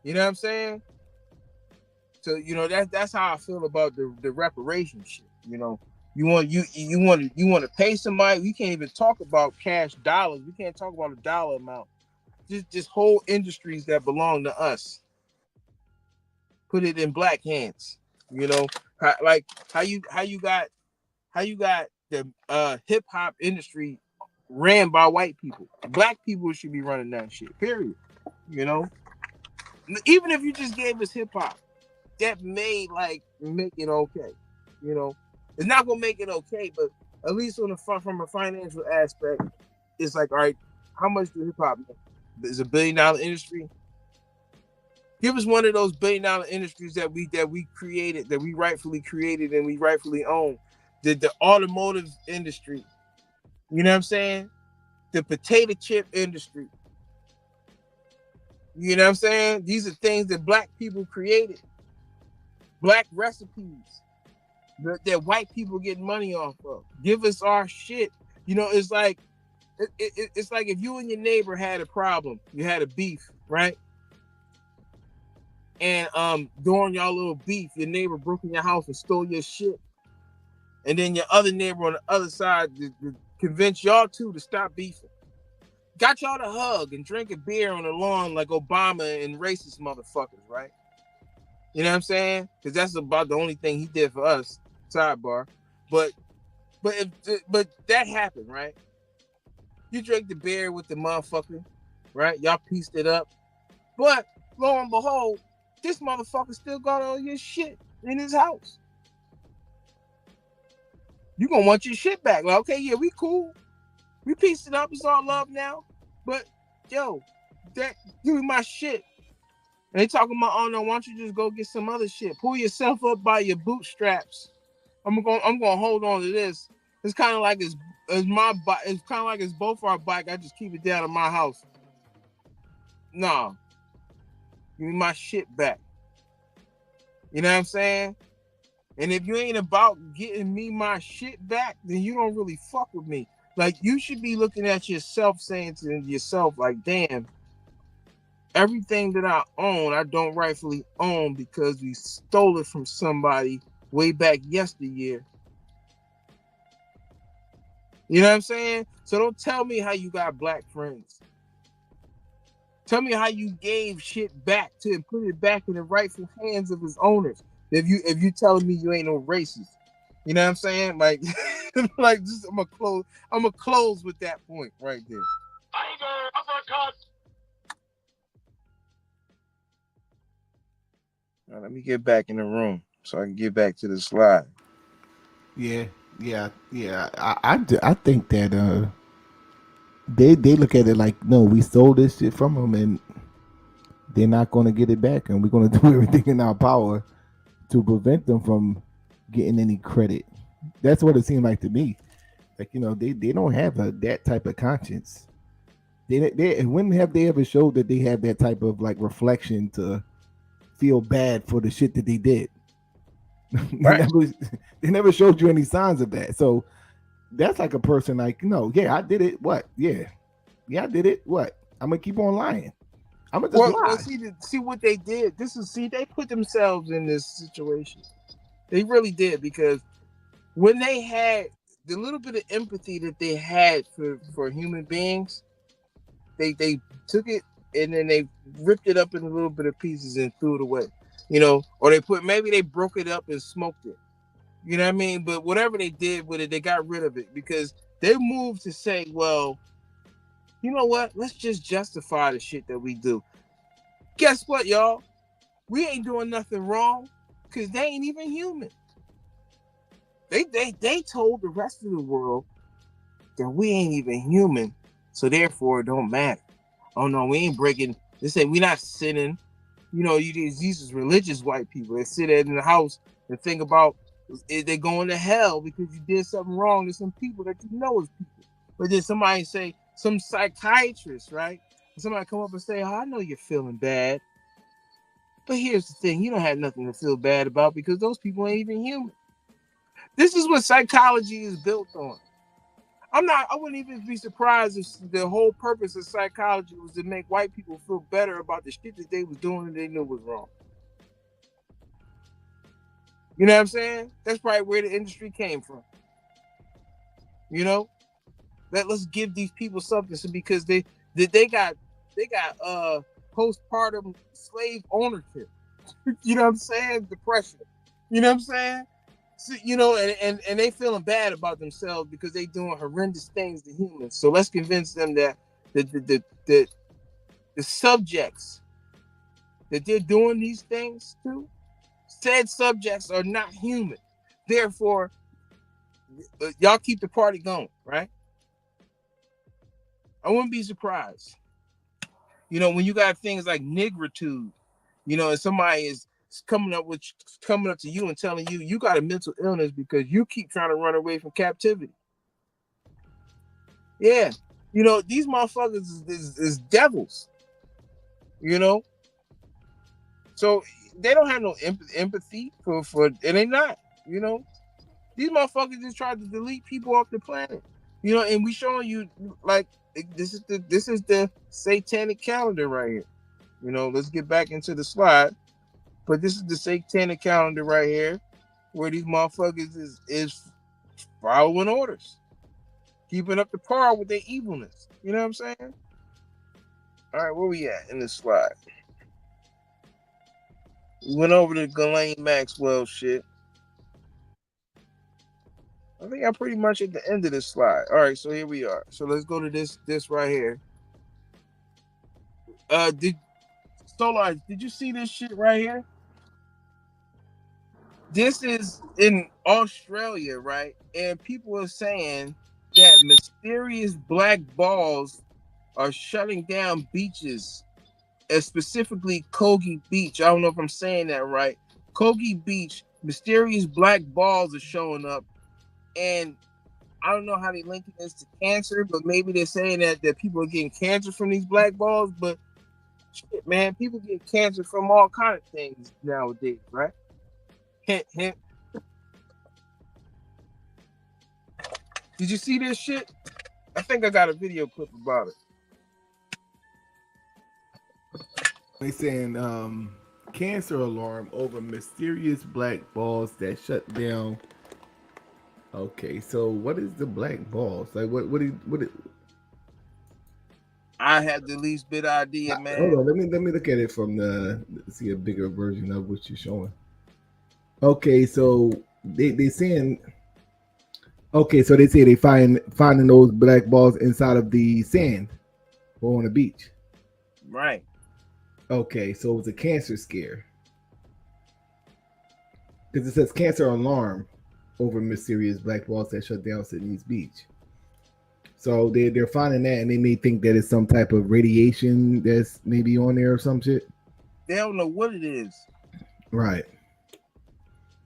You know what I'm saying? So, you know, that's how I feel about the reparation shit. You know, you want to pay somebody. We can't even talk about cash dollars. We can't talk about a dollar amount. Just whole industries that belong to us. Put it in black hands. You know, how you got the hip hop industry ran by white people. Black people should be running that shit. Period. You know, even if you just gave us hip hop, that may make it okay. You know, it's not gonna make it okay, but at least from a financial aspect, it's like, all right, how much do hip hop make? Is $1 billion industry? Give us one of those $1 billion industries that we created, that we rightfully created and we rightfully own. The automotive industry, you know what I'm saying? The potato chip industry. You know what I'm saying? These are things that black people created. Black recipes that white people get money off of. Give us our shit. You know, it's like it's like if you and your neighbor had a problem, you had a beef, right? And during y'all little beef, your neighbor broke in your house and stole your shit. And then your other neighbor on the other side to convince y'all two to stop beefing. Got y'all to hug and drink a beer on the lawn like Obama and racist motherfuckers, right? You know what I'm saying? Because that's about the only thing he did for us. Sidebar. But that happened, right? You drank the beer with the motherfucker, right? Y'all pieced it up. But lo and behold, this motherfucker still got all your shit in his house. You gonna want your shit back. Like, okay, yeah, we cool. We pieced it up. It's all love now. But yo, give me my shit. And they talking about, oh no, why don't you just go get some other shit? Pull yourself up by your bootstraps. I'm gonna hold on to this. It's kind of like it's my bike. It's kind of like it's both our bike. I just keep it down in my house. Nah, give me my shit back. You know what I'm saying? And if you ain't about getting me my shit back, then you don't really fuck with me. Like, you should be looking at yourself, saying to yourself, like, damn, everything that I own, I don't rightfully own because we stole it from somebody way back yesteryear. You know what I'm saying? So don't tell me how you got black friends. Tell me how you gave shit back to and put it back in the rightful hands of its owners. If you telling me you ain't no racist, you know what I'm saying? Like, like just I'm gonna close with that point right there. All right, let me get back in the room so I can get back to the slide. Yeah. I think that they look at it like, no, we stole this shit from them and they're not going to get it back, and we're going to do everything in our power to prevent them from getting any credit. That's what it seemed like to me. Like, you know, they don't have that type of conscience. When have they ever showed that they have that type of like reflection to feel bad for the shit that they did? Right. They never showed you any signs of that. So that's like a person like, no, yeah, I did it. What? Yeah, I did it. What? I'm gonna keep on lying. I'm gonna just lie. Well, see what they did. They put themselves in this situation. They really did, because when they had the little bit of empathy that they had for human beings, they took it and then they ripped it up in a little bit of pieces and threw it away. You know, or maybe they broke it up and smoked it. You know what I mean? But whatever they did with it, they got rid of it because they moved to say, well, you know what? Let's just justify the shit that we do. Guess what, y'all? We ain't doing nothing wrong because they ain't even human. They told the rest of the world that we ain't even human, so therefore it don't matter. Oh no, we ain't breaking. They say we not sinning. You know, these is religious white people that sit in the house and think about they're going to hell because you did something wrong to some people that you know is people. But then somebody say, some psychiatrist, right? Somebody come up and say, oh, I know you're feeling bad. But here's the thing, you don't have nothing to feel bad about because those people ain't even human. This is what psychology is built on. I wouldn't even be surprised if the whole purpose of psychology was to make white people feel better about the shit that they was doing and they knew was wrong. You know what I'm saying? That's probably where the industry came from. You know? Let's give these people something because they got postpartum slave ownership. You know what I'm saying? Depression. You know what I'm saying? So, you know, and they feeling bad about themselves because they doing horrendous things to humans. So let's convince them that the subjects that they're doing these things to, said subjects are not human. Therefore, y'all keep the party going, right? I wouldn't be surprised. You know, when you got things like nigritude, you know, and somebody is coming up to you and telling you got a mental illness because you keep trying to run away from captivity. Yeah, you know, these motherfuckers is devils. You know, so they don't have no empathy for and they not. You know, these motherfuckers just tried to delete people off the planet. You know, and we showing you like this is the satanic calendar right here. You know, let's get back into the slide. But this is the satanic calendar right here, where these motherfuckers is following orders, keeping up the par with their evilness. You know what I'm saying? All right, where we at in this slide? We went over the Ghislaine Maxwell shit. I think I'm pretty much at the end of this slide. All right, so here we are. So let's go to this right here. Solar, did you see this shit right here? This is in Australia, right? And people are saying that mysterious black balls are shutting down beaches and specifically Kogi Beach. I don't know if I'm saying that right. Kogi Beach, mysterious black balls are showing up, and I don't know how they linking this to cancer, but maybe they're saying that people are getting cancer from these black balls. But shit, man, people get cancer from all kind of things nowadays, right? Hint, hint. Did you see this shit? I think I got a video clip about it. They saying cancer alarm over mysterious black balls that shut down. Okay, so what is the black balls? Like what I had the least bit idea, man. Hold on, let me look at it from the see a bigger version of what you're showing. Okay, so they saying okay, so they say they finding those black balls inside of the sand or on the beach. Right. Okay, so it was a cancer scare. Because it says cancer alarm over mysterious black balls that shut down Sydney's beach. So they're finding that, and they may think that it's some type of radiation that's maybe on there or some shit. They don't know what it is. Right.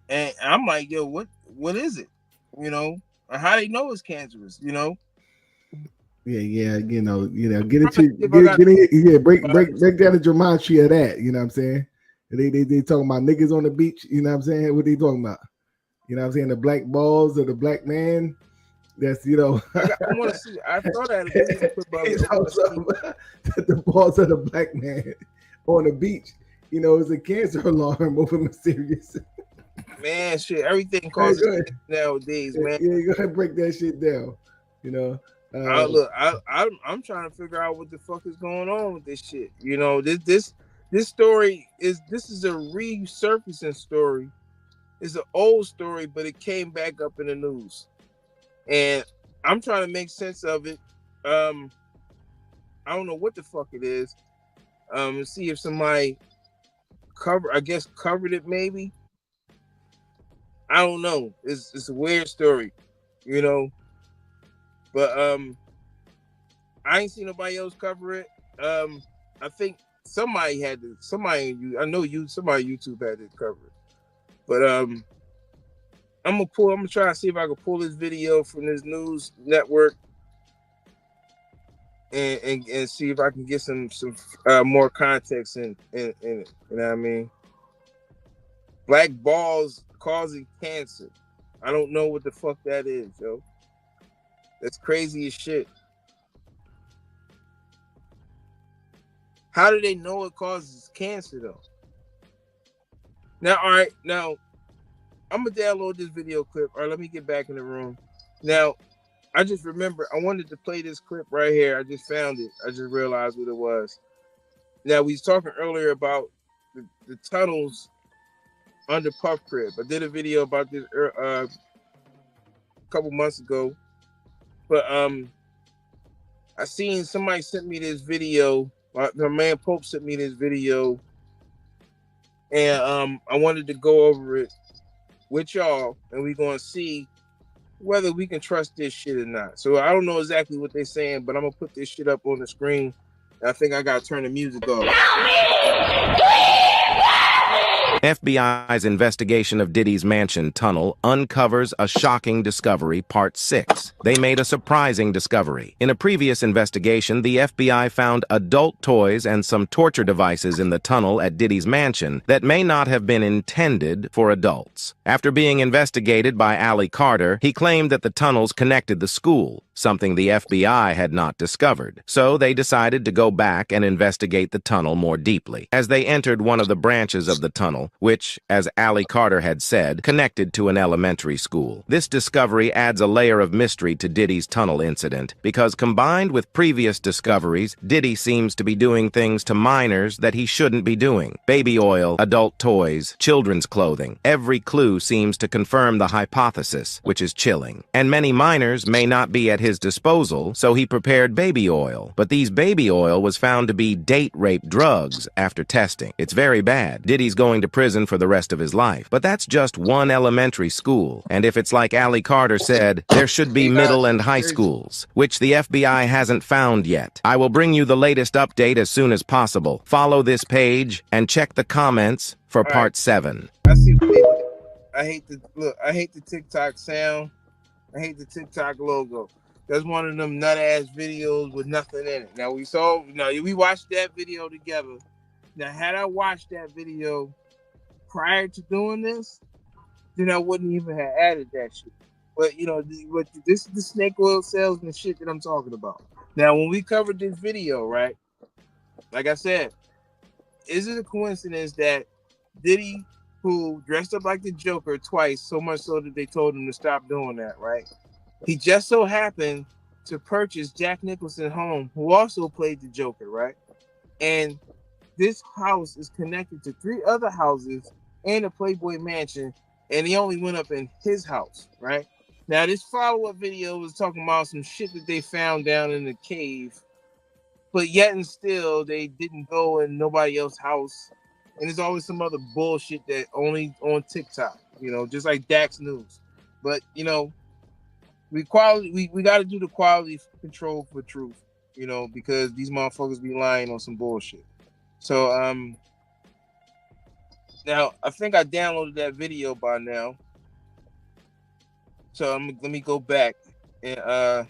And I'm like, yo, what is it? You know, how they know it's cancerous, you know? Yeah, get it, break down the geometry of that, you know what I'm saying? They talking about niggas on the beach, you know what I'm saying? What they talking about? You know what I'm saying? The black balls of the black man. That's, you know. I want to see. I thought I had a video clip about the balls of the black man on the beach. You know, it's a cancer alarm over mysterious. Man, shit, everything causes cancer nowadays, man. Yeah, you gotta break that shit down. You know. Look, I'm trying to figure out what the fuck is going on with this shit. You know, this story is a resurfacing story. It's an old story, but it came back up in the news. And I'm trying to make sense of it. I don't know what the fuck it is. See if somebody covered it maybe. I don't know. It's a weird story, you know. But I ain't seen nobody else cover it. I think somebody somebody on YouTube had to cover it. But I'm gonna try to see if I can pull this video from this news network and see if I can get some more context in it. You know what I mean? Black balls causing cancer. I don't know what the fuck that is, yo. That's crazy as shit. How do they know it causes cancer though? Now, all right, now I'm gonna download this video clip. All right, let me get back in the room. Now, I just remember I wanted to play this clip right here. I just found it. I just realized what it was. Now, we was talking earlier about the tunnels under Puff Crib. I did a video about this a couple months ago. But I seen somebody sent me this video. My man Pope sent me this video. And I wanted to go over it with y'all, and we're gonna see whether we can trust this shit or not. So I don't know exactly what they're saying, but I'm gonna put this shit up on the screen. I think I gotta turn the music off. FBI's investigation of Diddy's mansion tunnel uncovers a shocking discovery, Part 6. They made a surprising discovery. In a previous investigation, the FBI found adult toys and some torture devices in the tunnel at Diddy's mansion that may not have been intended for adults. After being investigated by Ali Carter, he claimed that the tunnels connected the school, something the FBI had not discovered. So they decided to go back and investigate the tunnel more deeply. As they entered one of the branches of the tunnel, which, as Ali Carter had said, connected to an elementary school. This discovery adds a layer of mystery to Diddy's tunnel incident, because combined with previous discoveries, Diddy seems to be doing things to minors that he shouldn't be doing. Baby oil, adult toys, children's clothing. Every clue seems to confirm the hypothesis, which is chilling. And many minors may not be at his disposal, so he prepared baby oil. But these baby oil was found to be date-rape drugs after testing. It's very bad. Diddy's going to prison for the rest of his life. But that's just one elementary school. And if it's like Allie Carter said, there should be middle and high schools, which the FBI hasn't found yet. I will bring you the latest update as soon as possible. Follow this page and check the comments for part 7. I see. I hate the TikTok sound. I hate the TikTok logo. That's one of them nut ass videos with nothing in it. Now we watched that video together. Now, had I watched that video prior to doing this, then I wouldn't even have added that shit. But this is the snake oil salesman shit that I'm talking about. Now, when we covered this video, right? Like I said, is it a coincidence that Diddy, who dressed up like the Joker twice, so much so that they told him to stop doing that, right? He just so happened to purchase Jack Nicholson's home, who also played the Joker, right? And this house is connected to 3 other houses and a Playboy mansion, and he only went up in his house, right? Now, this follow-up video was talking about some shit that they found down in the cave, but yet and still, they didn't go in nobody else's house. And there's always some other bullshit that only on TikTok, just like Dax News. But we got to do the quality control for truth, because these motherfuckers be lying on some bullshit. So now I think I downloaded that video by now. So let me go back and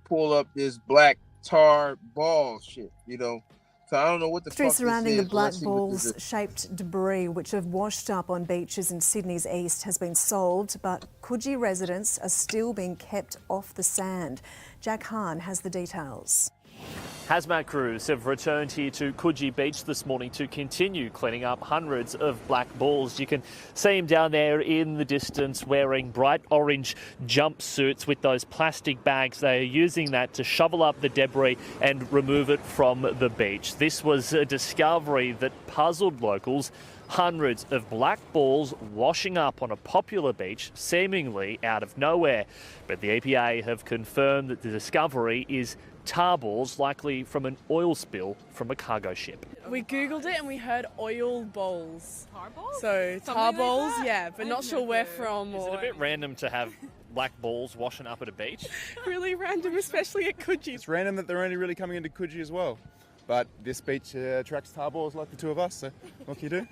pull up this black tar ball shit, So I don't know what the fuck surrounding this the is. black balls-shaped debris which have washed up on beaches in Sydney's east has been solved, but Coogee residents are still being kept off the sand. Jack Hahn has the details. Hazmat crews have returned here to Coogee Beach this morning to continue cleaning up hundreds of black balls. You can see them down there in the distance wearing bright orange jumpsuits with those plastic bags. They are using that to shovel up the debris and remove it from the beach. This was a discovery that puzzled locals. Hundreds of black balls washing up on a popular beach, seemingly out of nowhere. But the EPA have confirmed that the discovery is tar balls, likely from an oil spill from a cargo ship. We googled it and we heard oil bowls. Tar balls? So tar balls, yeah, but not sure where from. Is it a bit random to have black balls washing up at a beach? Really random, especially at Coogee. It's random that they're only really coming into Coogee as well. But this beach attracts tar balls like the two of us, so what can you do?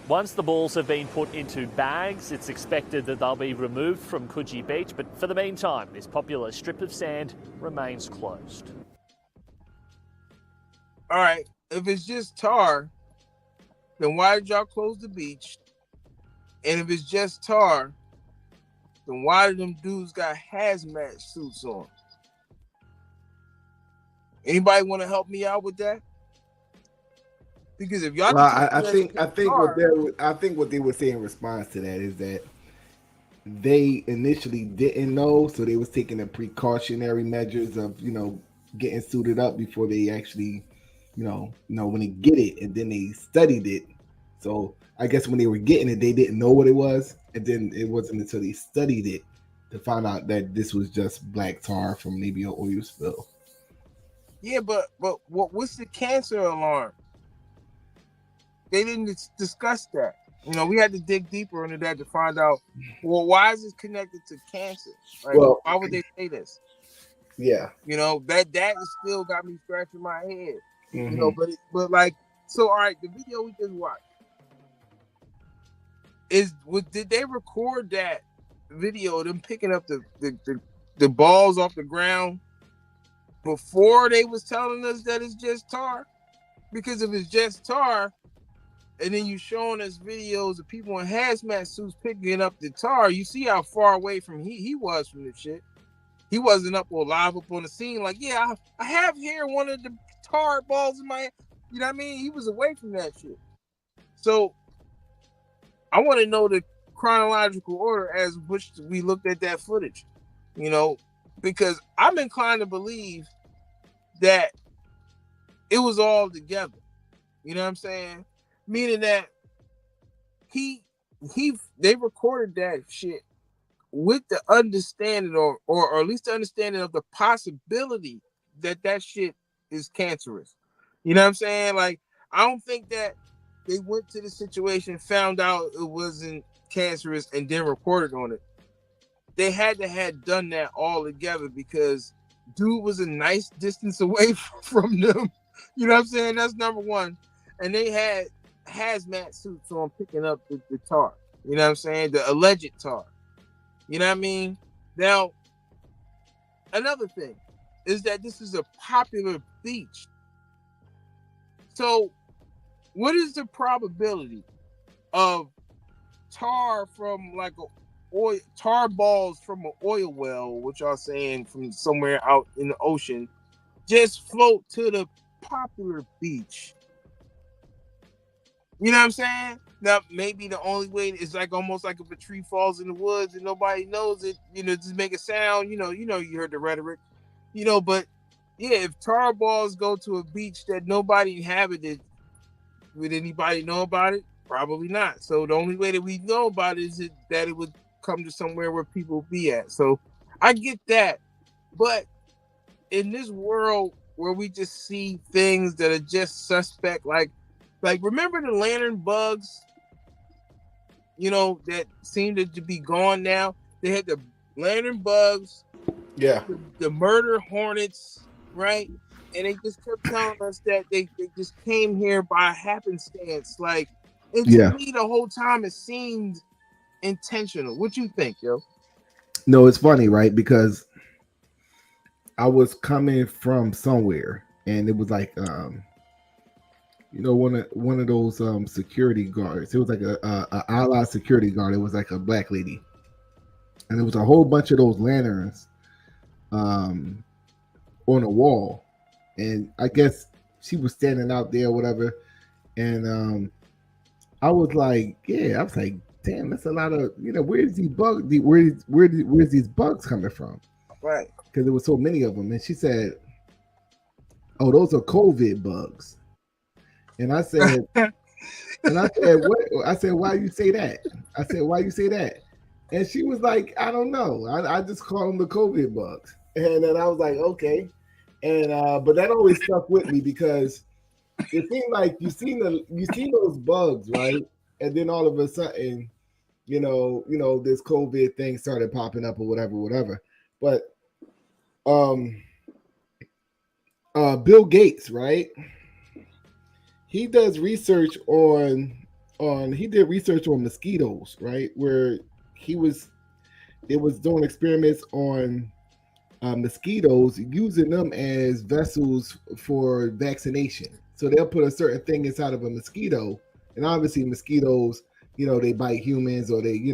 Once the balls have been put into bags, it's expected that they'll be removed from Coogee Beach, but for the meantime, this popular strip of sand remains closed. All right, if it's just tar, then why did y'all close the beach? And if it's just tar, then why did them dudes got hazmat suits on? Anybody want to help me out with that? Because if y'all, I think what they would say in response to that is that they initially didn't know, so they was taking the precautionary measures of getting suited up before they actually when they get it, and then they studied it. So I guess when they were getting it, they didn't know what it was, and then it wasn't until they studied it to find out that this was just black tar from maybe an oil spill. Yeah, but what's the cancer alarm? They didn't discuss that. We had to dig deeper into that to find out, well, why is this connected to cancer? Like, well, why would they say this? Yeah. That still got me scratching my head. Mm-hmm. But like, so all right, the video we just watched did they record that video of them picking up the balls off the ground before they was telling us that it's just tar? Because if it's just tar, and then you showing us videos of people in hazmat suits picking up the tar, you see how far away from he was from the shit. He wasn't up or live up on the scene like, yeah, I have here one of the tar balls in my hand. You know what I mean? He was away from that shit. So I want to know the chronological order as which we looked at that footage, because I'm inclined to believe that it was all together. You know what I'm saying? Meaning that they recorded that shit with the understanding or at least the understanding of the possibility that shit is cancerous. You know what I'm saying? Like, I don't think that they went to the situation, found out it wasn't cancerous, and then reported on it. They had to have done that all together because dude was a nice distance away from them. You know what I'm saying? That's number one. And they had hazmat suits on picking up the tar. You know what I'm saying? The alleged tar. You know what I mean? Now, another thing is that this is a popular beach. So, what is the probability of tar from like tar balls from an oil well, which y'all saying from somewhere out in the ocean, just float to the popular beach? You know what I'm saying? Now, maybe the only way is like almost like if a tree falls in the woods and nobody knows it, just make a sound. You heard the rhetoric, but yeah, if tar balls go to a beach that nobody inhabited, would anybody know about it? Probably not. So the only way that we know about it is that it would come to somewhere where people be at. So I get that. But in this world where we just see things that are just suspect, like remember the lantern bugs, that seem to be gone now? They had the lantern bugs, yeah, the murder hornets, right? And they just kept telling us that they just came here by happenstance. And to me, the whole time it seemed intentional. What you think, yo? No, it's funny, right? Because I was coming from somewhere, and it was like, one of those security guards. It was like a allied security guard. It was like a black lady, and there was a whole bunch of those lanterns, on a wall, and I guess she was standing out there, whatever. And I was like, damn, that's a lot of, where's these bugs? Where's these bugs coming from? Right. Because there was so many of them. And she said, "Oh, those are COVID bugs." And I said, what? I said, "Why you say that?" I said, "Why you say that?" And she was like, "I don't know. I just call them the COVID bugs." And then I was like, okay. And but that always stuck with me because it seemed like you seen those bugs, right? And then all of a sudden, this COVID thing started popping up or whatever. But Bill Gates, right? He does research on mosquitoes, right? Where it was doing experiments on mosquitoes, using them as vessels for vaccination. So they'll put a certain thing inside of a mosquito, and obviously mosquitoes, they bite humans or they,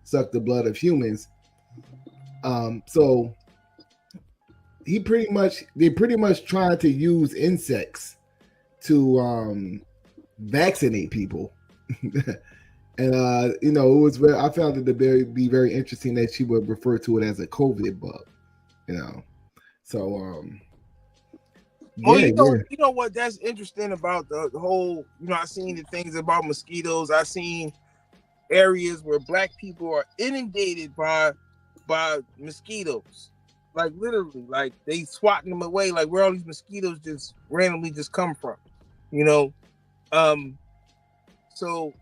suck the blood of humans. So they're pretty much trying to use insects to vaccinate people. And it was I found it to be very interesting that she would refer to it as a COVID bug. So you know what? That's interesting about the whole. I seen the things about mosquitoes. I seen areas where black people are inundated by mosquitoes, like literally, like they swatting them away. Like where all these mosquitoes just randomly just come from, So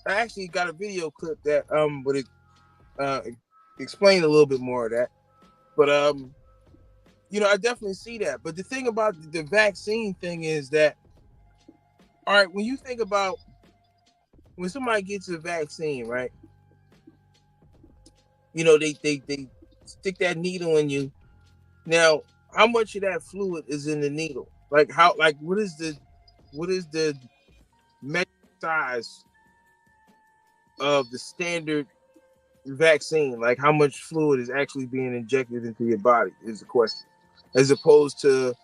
I actually got a video clip that would explain a little bit more of that, but I definitely see that. But the thing about the vaccine thing is that, all right, when you think about when somebody gets a vaccine, right? They stick that needle in you. Now, how much of that fluid is in the needle? Like what is the measured size of the standard vaccine? Like how much fluid is actually being injected into your body is the question, as opposed to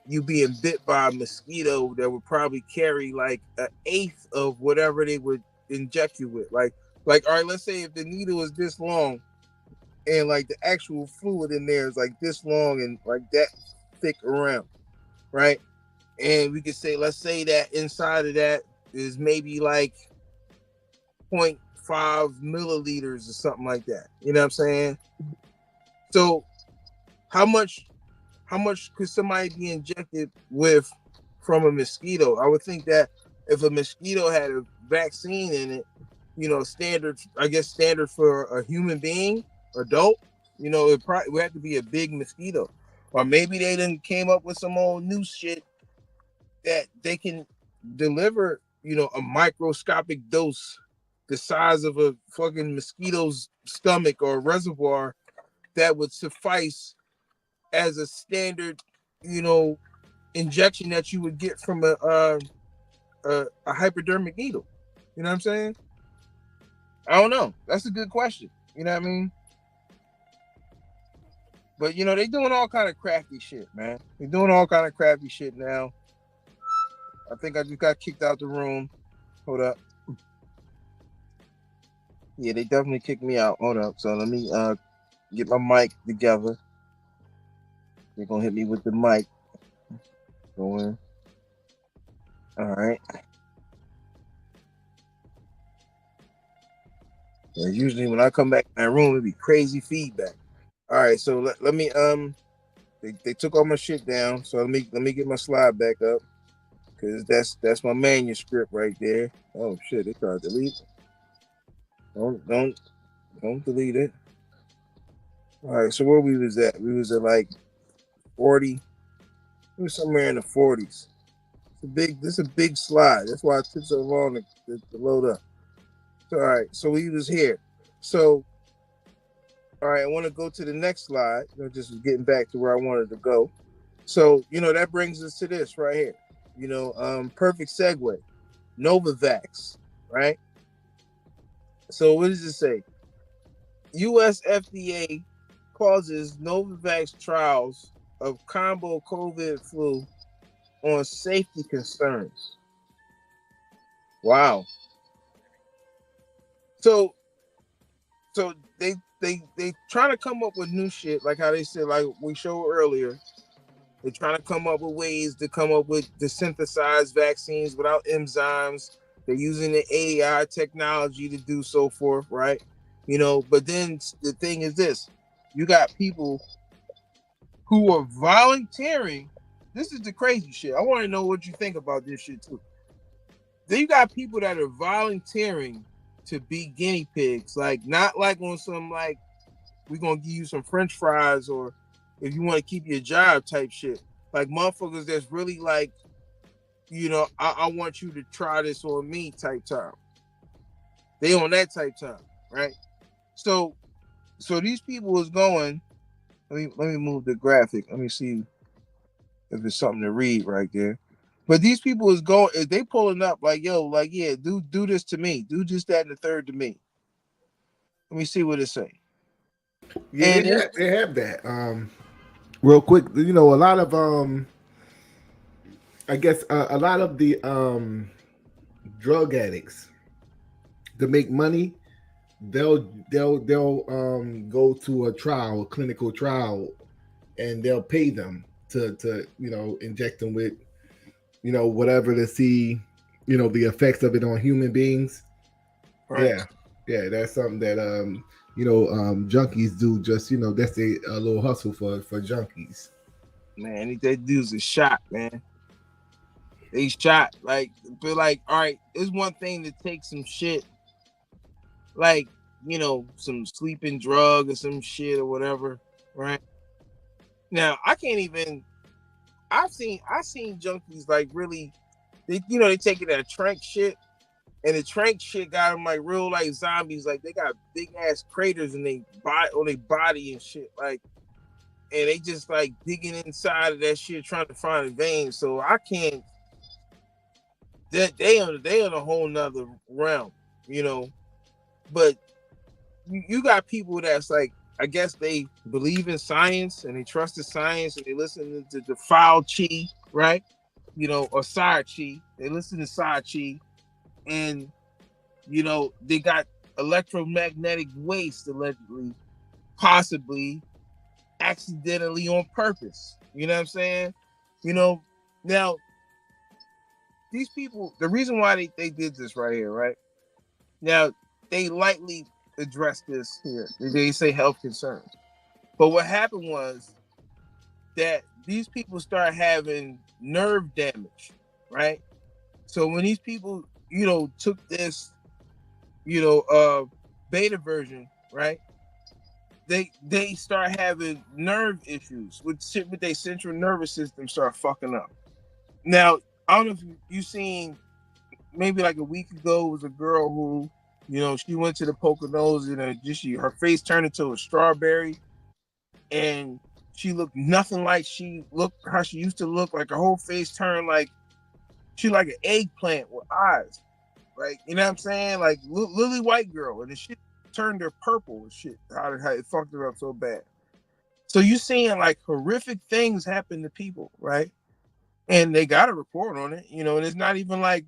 you being bit by a mosquito that would probably carry like an eighth of whatever they would inject you with. Like all right, let's say if the needle is this long and like the actual fluid in there is like this long and like that thick around, right? And we could say, let's say that inside of that is maybe like 0.5 milliliters or something like that. You know what I'm saying? So how much could somebody be injected with from a mosquito? I would think that if a mosquito had a vaccine in it, standard for a human being, adult, it probably would have to be a big mosquito. Or maybe they done came up with some old new shit that they can deliver, a microscopic dose the size of a fucking mosquito's stomach or reservoir that would suffice as a standard, injection that you would get from a hypodermic needle. You know what I'm saying? I don't know. That's a good question. You know what I mean? But they doing all kind of crafty shit, man. They're doing all kind of crafty shit now. I think I just got kicked out the room. Hold up. Yeah, they definitely kicked me out. Hold up. So let me get my mic together. They're gonna hit me with the mic. Going. All right. Yeah, usually when I come back in that room, it'd be crazy feedback. All right, so let me they took all my shit down. So let me get my slide back up, because that's my manuscript right there. Oh shit, they tried to delete it. Don't delete it. All right, so where we was at? We was at like 40. We was somewhere in the 40s. This is a big slide. That's why it took so long to load up. So, all right, so we was here. So, all right, I want to go to the next slide. Just getting back to where I wanted to go. So, that brings us to this right here. Perfect segue. Novavax, right? So what does it say? U.S. FDA pauses Novavax trials of combo COVID flu on safety concerns. Wow. So they trying to come up with new shit, like how they said, like we showed earlier. They're trying to come up with ways to come up with the synthesized vaccines without enzymes. They're using the AI technology to do so forth, right? But then the thing is this: you got people who are volunteering. This is the crazy shit. I want to know what you think about this shit too. Then you got people that are volunteering to be guinea pigs, like not like on some like we're gonna give you some French fries or if you want to keep your job type shit. Like motherfuckers that's really like, I want you to try this on me type time. They on that type time, right? So these people is going. Let me move the graphic. Let me see if it's something to read right there. But these people is going. They pulling up like, yo, like yeah, do this to me. Do just that and the third to me. Let me see what it say. Yeah, they have that. Real quick, a lot of I guess a lot of the drug addicts, to make money, they'll go to a clinical trial, and they'll pay them to inject them with whatever to see the effects of it on human beings. Right. Yeah, that's something that junkies do. Just that's a little hustle for junkies. Man, they dudes a shot, man. They shot but all right, it's one thing to take some shit like some sleeping drug or some shit or whatever, right? Now I can't even. I've seen junkies like really, they take it at trank shit, and the trank shit got them like real like zombies, like they got big ass craters in their body and shit, like, and they just like digging inside of that shit trying to find a vein. So I can't. They on a whole nother realm, But you got people that's like, I guess they believe in science and they trust the science and they listen to the Fauci, right? Or Sachi. They listen to Sachi, and they got electromagnetic waste allegedly, possibly, accidentally on purpose. You know what I'm saying? Now these people, the reason why they did this right here, right? Now, they lightly address this here. They say health concerns. But what happened was that these people start having nerve damage, right? So when these people, took this, beta version, right? They start having nerve issues with their central nervous system start fucking up. Now, I don't know if you seen, maybe like a week ago, was a girl who, she went to the Poconos and her face turned into a strawberry, and she looked nothing like she looked how she used to look. Like her whole face turned like an eggplant with eyes. Like, you know what I'm saying? Like lily white girl, and the shit turned her purple and shit. How it fucked her up so bad. So you seeing like horrific things happen to people, right? And they got a report on it, and it's not even like,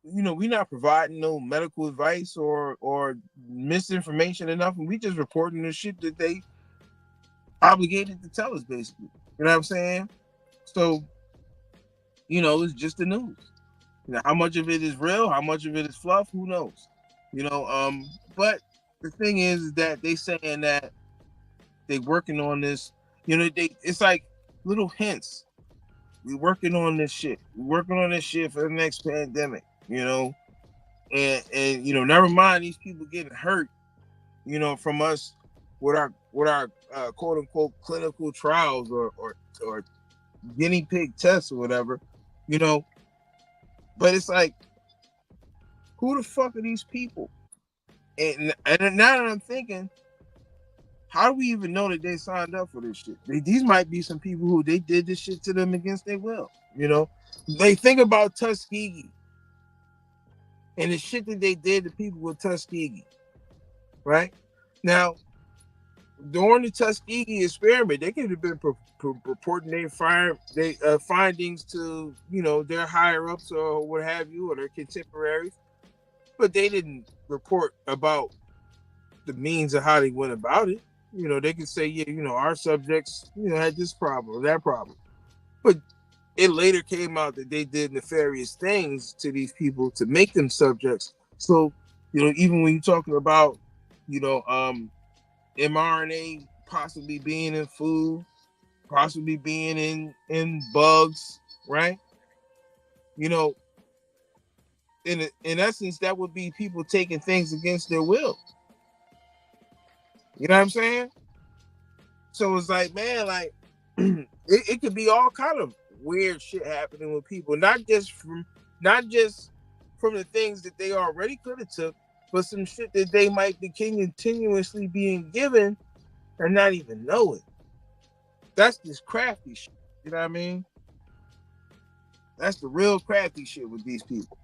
we're not providing no medical advice or misinformation or nothing. We just reporting the shit that they obligated to tell us, basically. You know what I'm saying? So, it's just the news. How much of it is real, how much of it is fluff, who knows? But the thing is that they saying that they working on this, it's like little hints. We working on this shit. We're working on this shit for the next pandemic, and never mind these people getting hurt, from us with our quote unquote clinical trials or guinea pig tests or whatever, but it's like, who the fuck are these people? And now that I'm thinking, how do we even know that they signed up for this shit? These might be some people who they did this shit to them against their will. They think about Tuskegee and the shit that they did to people with Tuskegee, right? Now, during the Tuskegee experiment, they could have been reporting their findings to, their higher ups or what have you, or their contemporaries, but they didn't report about the means of how they went about it. They could say, yeah, our subjects, had this problem or that problem, but it later came out that they did nefarious things to these people to make them subjects. So, even when you're talking about, mRNA possibly being in food, possibly being in bugs, right? In essence, that would be people taking things against their will. You know what I'm saying? So it's like, man, like it could be all kind of weird shit happening with people, not just from the things that they already could have took, but some shit that they might be continuously being given and not even know it. That's this crafty shit. You know what I mean? That's the real crafty shit with these people.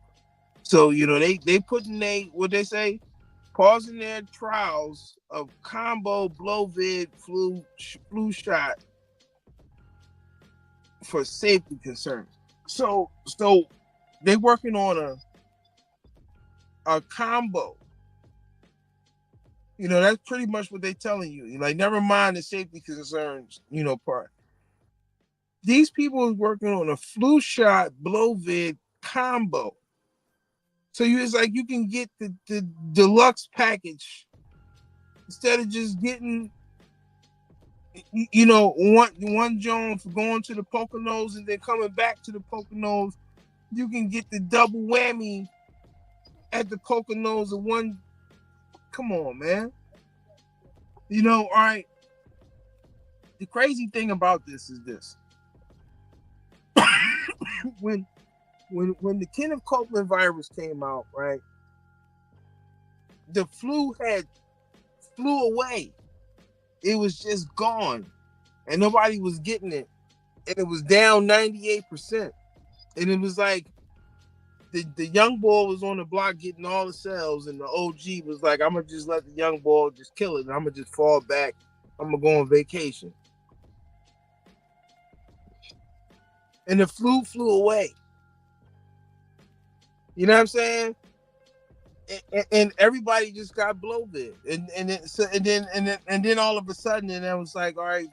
So, they putting what they say, pausing their trials of combo Blovid flu shot for safety concerns. So they working on a combo. That's pretty much what they telling you. Like, never mind the safety concerns, part. These people is working on a flu shot Blovid combo. So it's like you can get the deluxe package instead of just getting, one Jones for going to the Poconos and then coming back to the Poconos. You can get the double whammy at the Poconos of one. Come on, man. All right. The crazy thing about this is this. when the Kenneth Copeland virus came out, right? The flu flew away. It was just gone, and nobody was getting it, and it was down 98%. And it was like the young boy was on the block getting all the cells, and the OG was like, "I'm gonna just let the young boy just kill it, and I'm gonna just fall back. I'm gonna go on vacation." And the flu flew away. You know what I'm saying? And everybody just got bloated, and then all of a sudden, and I was like, all right,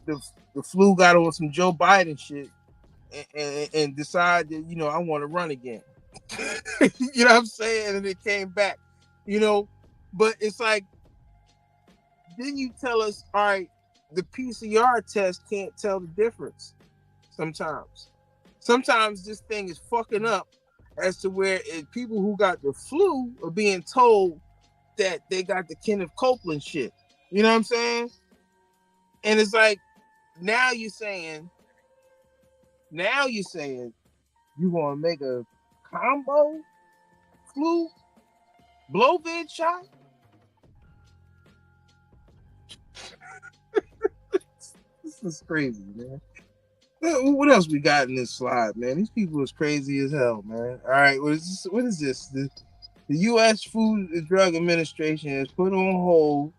the flu got on some Joe Biden shit, and decided that I want to run again. You know what I'm saying? And it came back, you know. But it's like, then you tell us, all right, the PCR test can't tell the difference sometimes. Sometimes this thing is fucking up as to where people who got the flu are being told that they got the Kenneth Copeland shit. You know what I'm saying? And it's like, now you're saying you want to make a combo flu blow-vid shot? This is crazy, man. What else we got in this slide, man? These people is crazy as hell, man. All right, what is this? The U.S. Food and Drug Administration has put on hold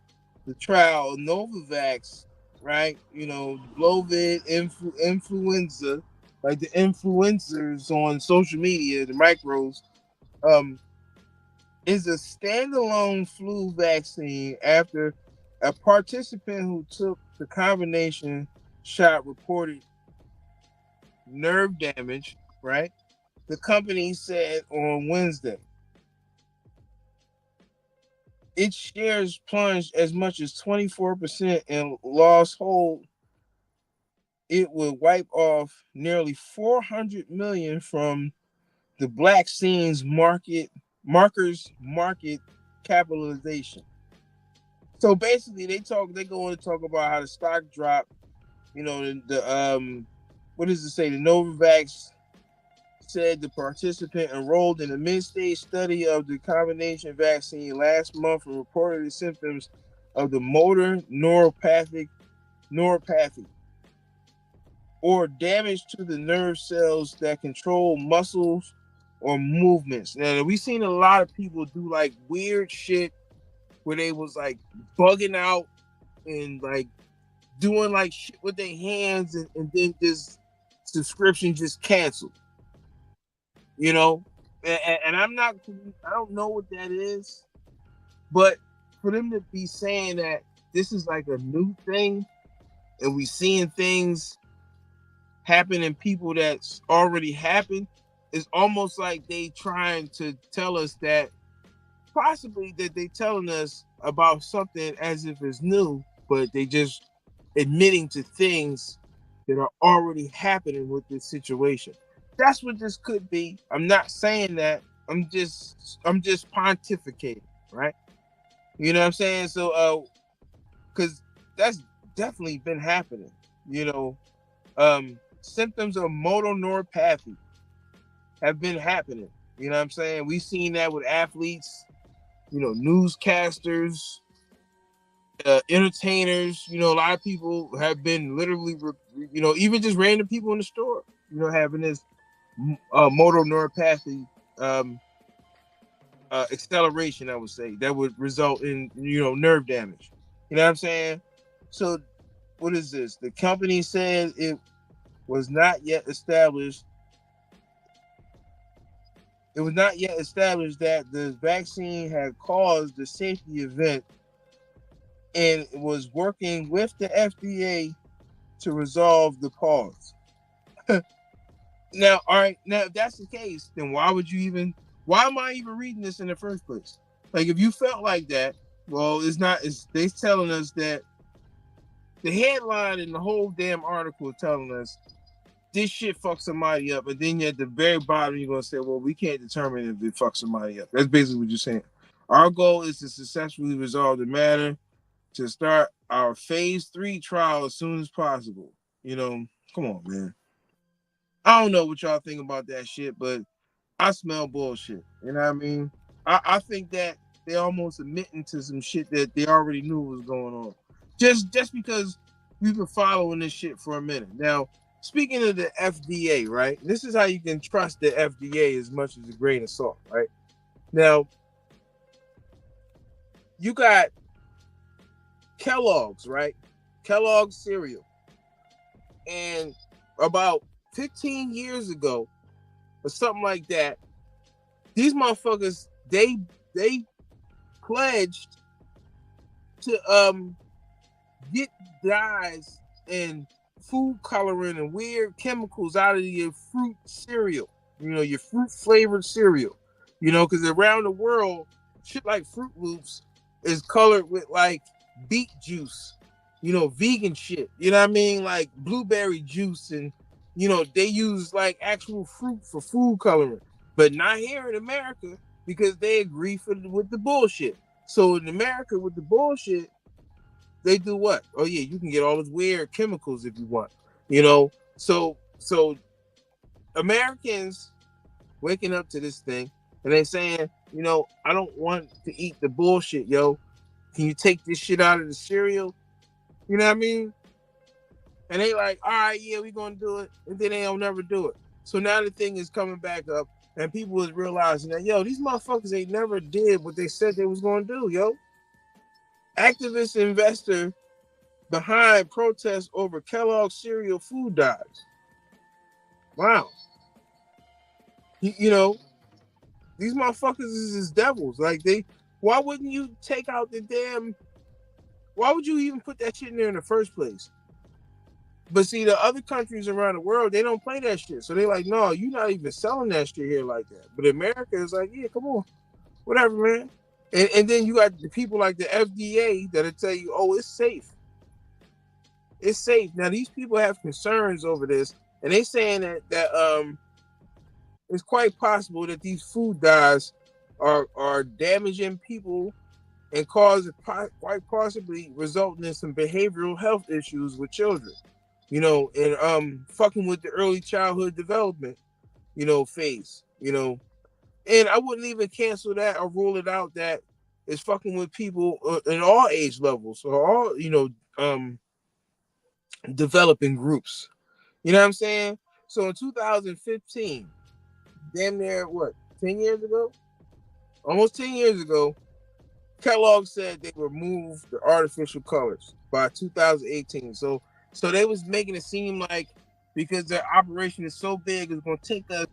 the trial of Novavax, right? You know, Blovid influenza, like the influencers on social media, the micros, is a standalone flu vaccine after a participant who took the combination shot reported nerve damage, right? The company said on Wednesday. Its shares plunged as much as 24% and lost hold. It would wipe off nearly 400 million from the vaccines market capitalization. So basically, they go on to talk about how the stock dropped. You know, what does it say? The Novavax said the participant enrolled in a mid-stage study of the combination vaccine last month and reported the symptoms of the motor neuropathy or damage to the nerve cells that control muscles or movements. Now, we've seen a lot of people do like weird shit where they was like bugging out and like doing like shit with their hands and then this subscription just canceled. You know, and I don't know what that is, but for them to be saying that this is like a new thing and we seeing things happen in people that's already happened, it's almost like they trying to tell us that possibly that they telling us about something as if it's new, but they just admitting to things that are already happening with this situation. That's what this could be. I'm not saying that. I'm just pontificating, right? You know what I'm saying? So because that's definitely been happening. You know, symptoms of motor neuropathy have been happening. You know what I'm saying? We've seen that with athletes, you know, newscasters, entertainers. You know, a lot of people have been literally, you know, even just random people in the store, you know, having this motor neuropathy acceleration, I would say, that would result in, you know, nerve damage. You know what I'm saying? So what is this? The company said it was not yet established. It was not yet established that the vaccine had caused the safety event and was working with the FDA to resolve the pause. Now, all right, now if that's the case, then why am I even reading this in the first place? Like, if you felt like that, well, they telling us that the headline in the whole damn article is telling us this shit fucks somebody up, and then at the very bottom you're gonna say, well, we can't determine if it fucks somebody up. That's basically what you're saying. Our goal is to successfully resolve the matter, to start our phase 3 trial as soon as possible. You know, come on, man. I don't know what y'all think about that shit, but I smell bullshit. You know what I mean? I think that they're almost admitting to some shit that they already knew was going on. Just because we've been following this shit for a minute. Now, speaking of the FDA, right? This is how you can trust the FDA as much as a grain of salt, right? Now, you got Kellogg's, right? Kellogg's cereal. And about 15 years ago, or something like that, these motherfuckers, they pledged to get dyes and food coloring and weird chemicals out of your fruit cereal. You know, your fruit flavored cereal. You know, because around the world, shit like Fruit Loops is colored with like beet juice. You know, vegan shit. You know what I mean? Like blueberry juice, and you know they use like actual fruit for food coloring, but not here in America because they agree with the bullshit. So in America, with the bullshit, they do what? Oh yeah, you can get all those weird chemicals if you want. You know, so Americans waking up to this thing and they saying, you know, I don't want to eat the bullshit, yo. Can you take this shit out of the cereal? You know what I mean? And they like, all right, yeah, we gonna do it, and then they don't never do it. So now the thing is coming back up, and people is realizing that, yo, these motherfuckers ain't never did what they said they was gonna do, yo. Activist investor behind protests over Kellogg cereal food dyes. Wow. You know, these motherfuckers is devils. Like why wouldn't you take out why would you even put that shit in there in the first place? But see, the other countries around the world, they don't play that shit. So they like, no, you're not even selling that shit here like that. But America is like, yeah, come on. Whatever, man. And then you got the people like the FDA that'll tell you, oh, it's safe. It's safe. Now, these people have concerns over this. And they saying that it's quite possible that these food dyes are damaging people and quite possibly resulting in some behavioral health issues with children. You know, and fucking with the early childhood development, you know, phase, you know. And I wouldn't even cancel that or rule it out that it's fucking with people in all age levels or all, you know, developing groups. You know what I'm saying? So in 2015, damn near what, 10 years ago? Almost 10 years ago, Kellogg said they removed the artificial colors by 2018. So they was making it seem like because their operation is so big, it's going to take us.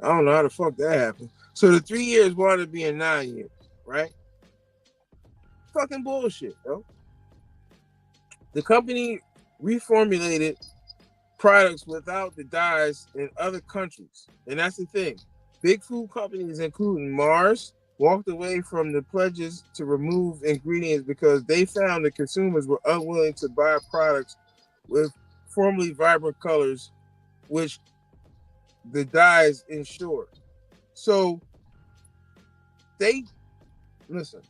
I don't know how the fuck that happened. So the 3 years wanted to be in 9 years, right? Fucking bullshit, yo. The company reformulated products without the dyes in other countries. And that's the thing. Big food companies, including Mars, walked away from the pledges to remove ingredients because they found that consumers were unwilling to buy products with formerly vibrant colors, which the dyes ensure. So they listen.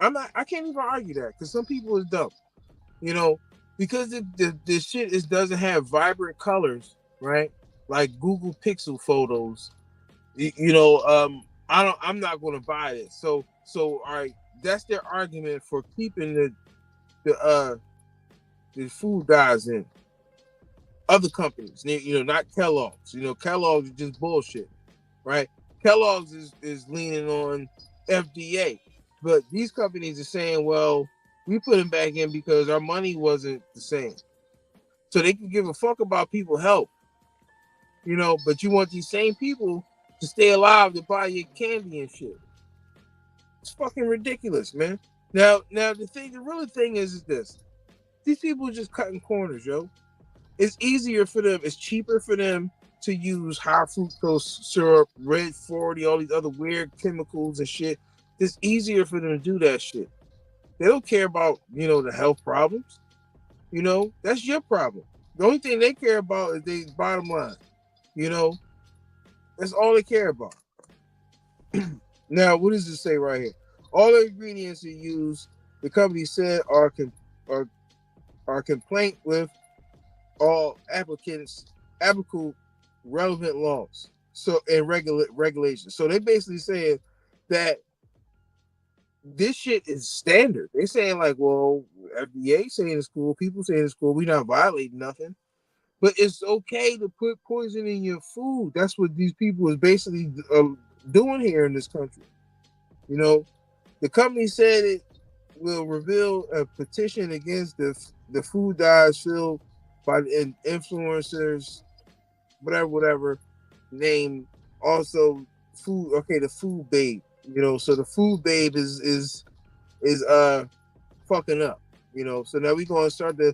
I can't even argue that because some people is dumb, you know, because the shit doesn't have vibrant colors, right? Like Google Pixel photos, you know. I'm not going to buy it. So all right, that's their argument for keeping the food dyes in other companies. You know, not Kellogg's. You know, Kellogg's is just bullshit, right? Kellogg's is leaning on FDA. But these companies are saying, well, we put them back in because our money wasn't the same. So they can give a fuck about people's health, you know, but you want these same people to stay alive to buy your candy and shit. It's fucking ridiculous, man. Now the real thing is this. These people are just cutting corners, yo. It's easier for them, it's cheaper for them to use high fructose syrup, red 40, all these other weird chemicals and shit. It's easier for them to do that shit. They don't care about, you know, the health problems. You know, that's your problem. The only thing they care about is their bottom line. You know, that's all they care about. Now, what does it say right here? All the ingredients you use, the company said, are complaint with all applicable relevant laws. So and regulations. So they basically saying that this shit is standard. They saying like, well, FDA saying it's cool, people saying it's cool, we not violating nothing. But it's okay to put poison in your food. That's what these people is basically doing here in this country. You know, the company said it will reveal a petition against the food dyes filled by the influencers, whatever, name also food. Okay, the food babe. You know, so the food babe is fucking up. You know, so now we're gonna start to.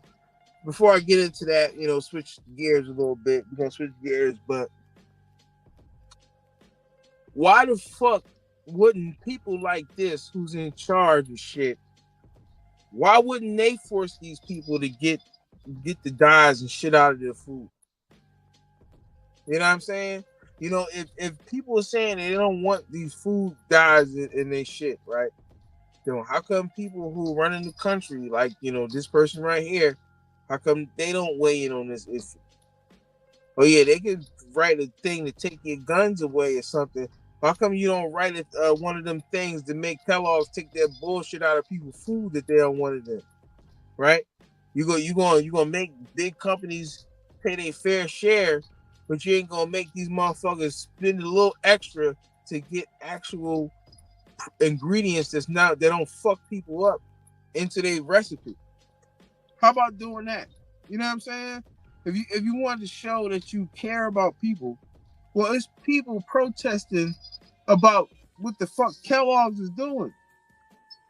Before I get into that, you know, switch gears a little bit. We're gonna switch gears, but why the fuck wouldn't people like this, who's in charge of shit, why wouldn't they force these people to get the dyes and shit out of their food? You know what I'm saying? You know, if people are saying they don't want these food dyes in their shit, right? You know, how come people who run in the country, like, you know, this person right here, how come they don't weigh in on this issue? Oh yeah, they could write a thing to take your guns away or something. How come you don't write it, one of them things to make Kellogg's take their bullshit out of people's food that they don't want it in? Right? You gonna make big companies pay their fair share, but you ain't gonna make these motherfuckers spend a little extra to get actual ingredients that don't fuck people up into their recipe. How about doing that? You know what I'm saying? If you want to show that you care about people, well, it's people protesting about what the fuck Kellogg's is doing.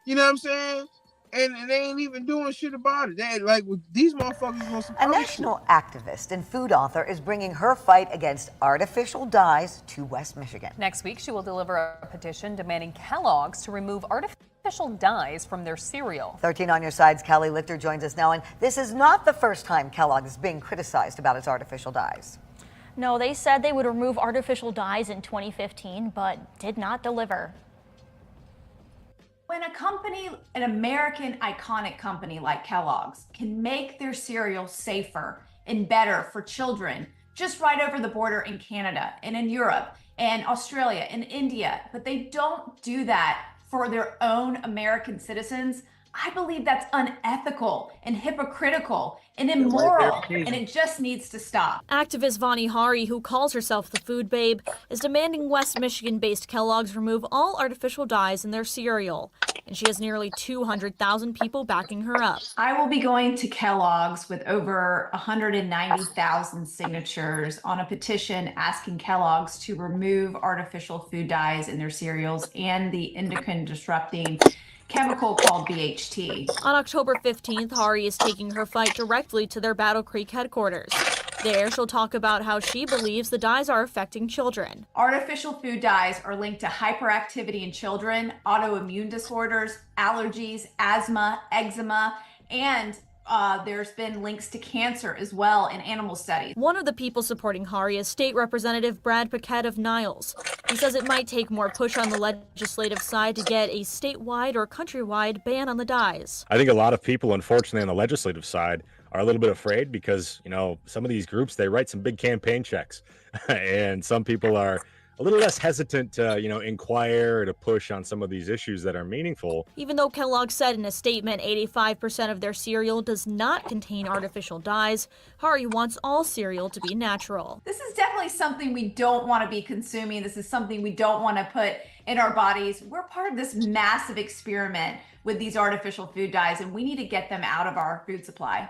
You know what I'm saying? And they ain't even doing shit about it. They like these motherfuckers on some A national activist and food author is bringing her fight against artificial dyes to West Michigan. Next week, she will deliver a petition demanding Kellogg's to remove artificial dyes from their cereal. 13 on your side's Callie Lichter joins us now, and this is not the first time Kellogg is being criticized about its artificial dyes. No, they said they would remove artificial dyes in 2015, but did not deliver. When a company, an American iconic company like Kellogg's, can make their cereal safer and better for children just right over the border in Canada and in Europe and Australia and India, but they don't do that for their own American citizens, I believe that's unethical and hypocritical and immoral, and it just needs to stop. Activist Vani Hari, who calls herself the food babe, is demanding West Michigan-based Kellogg's remove all artificial dyes in their cereal. And she has nearly 200,000 people backing her up. I will be going to Kellogg's with over 190,000 signatures on a petition asking Kellogg's to remove artificial food dyes in their cereals and the endocrine disrupting chemical called BHT. On October 15th, Hari is taking her fight directly to their Battle Creek headquarters. There, she'll talk about how she believes the dyes are affecting children. Artificial food dyes are linked to hyperactivity in children, autoimmune disorders, allergies, asthma, eczema, and there's been links to cancer as well in animal studies. One of the people supporting Hari is State Representative Brad Paquette of Niles. He says it might take more push on the legislative side to get a statewide or countrywide ban on the dyes. I think a lot of people, unfortunately, on the legislative side are a little bit afraid because, you know, some of these groups, they write some big campaign checks and some people are a little less hesitant to, you know, inquire or to push on some of these issues that are meaningful. Even though Kellogg said in a statement 85% of their cereal does not contain artificial dyes, Hari wants all cereal to be natural. This is definitely something we don't want to be consuming. This is something we don't want to put in our bodies. We're part of this massive experiment with these artificial food dyes, and we need to get them out of our food supply.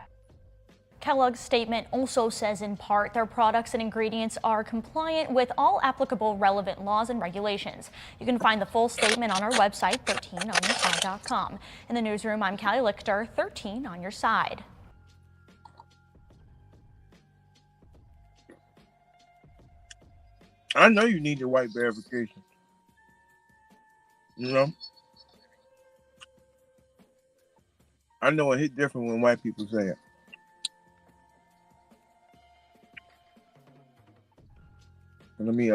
Kellogg's statement also says in part their products and ingredients are compliant with all applicable relevant laws and regulations. You can find the full statement on our website, 13onyourside.com. In the newsroom, I'm Callie Lichter, 13 on your side. I know you need your white verification. You know? I know it hit different when white people say it. Let me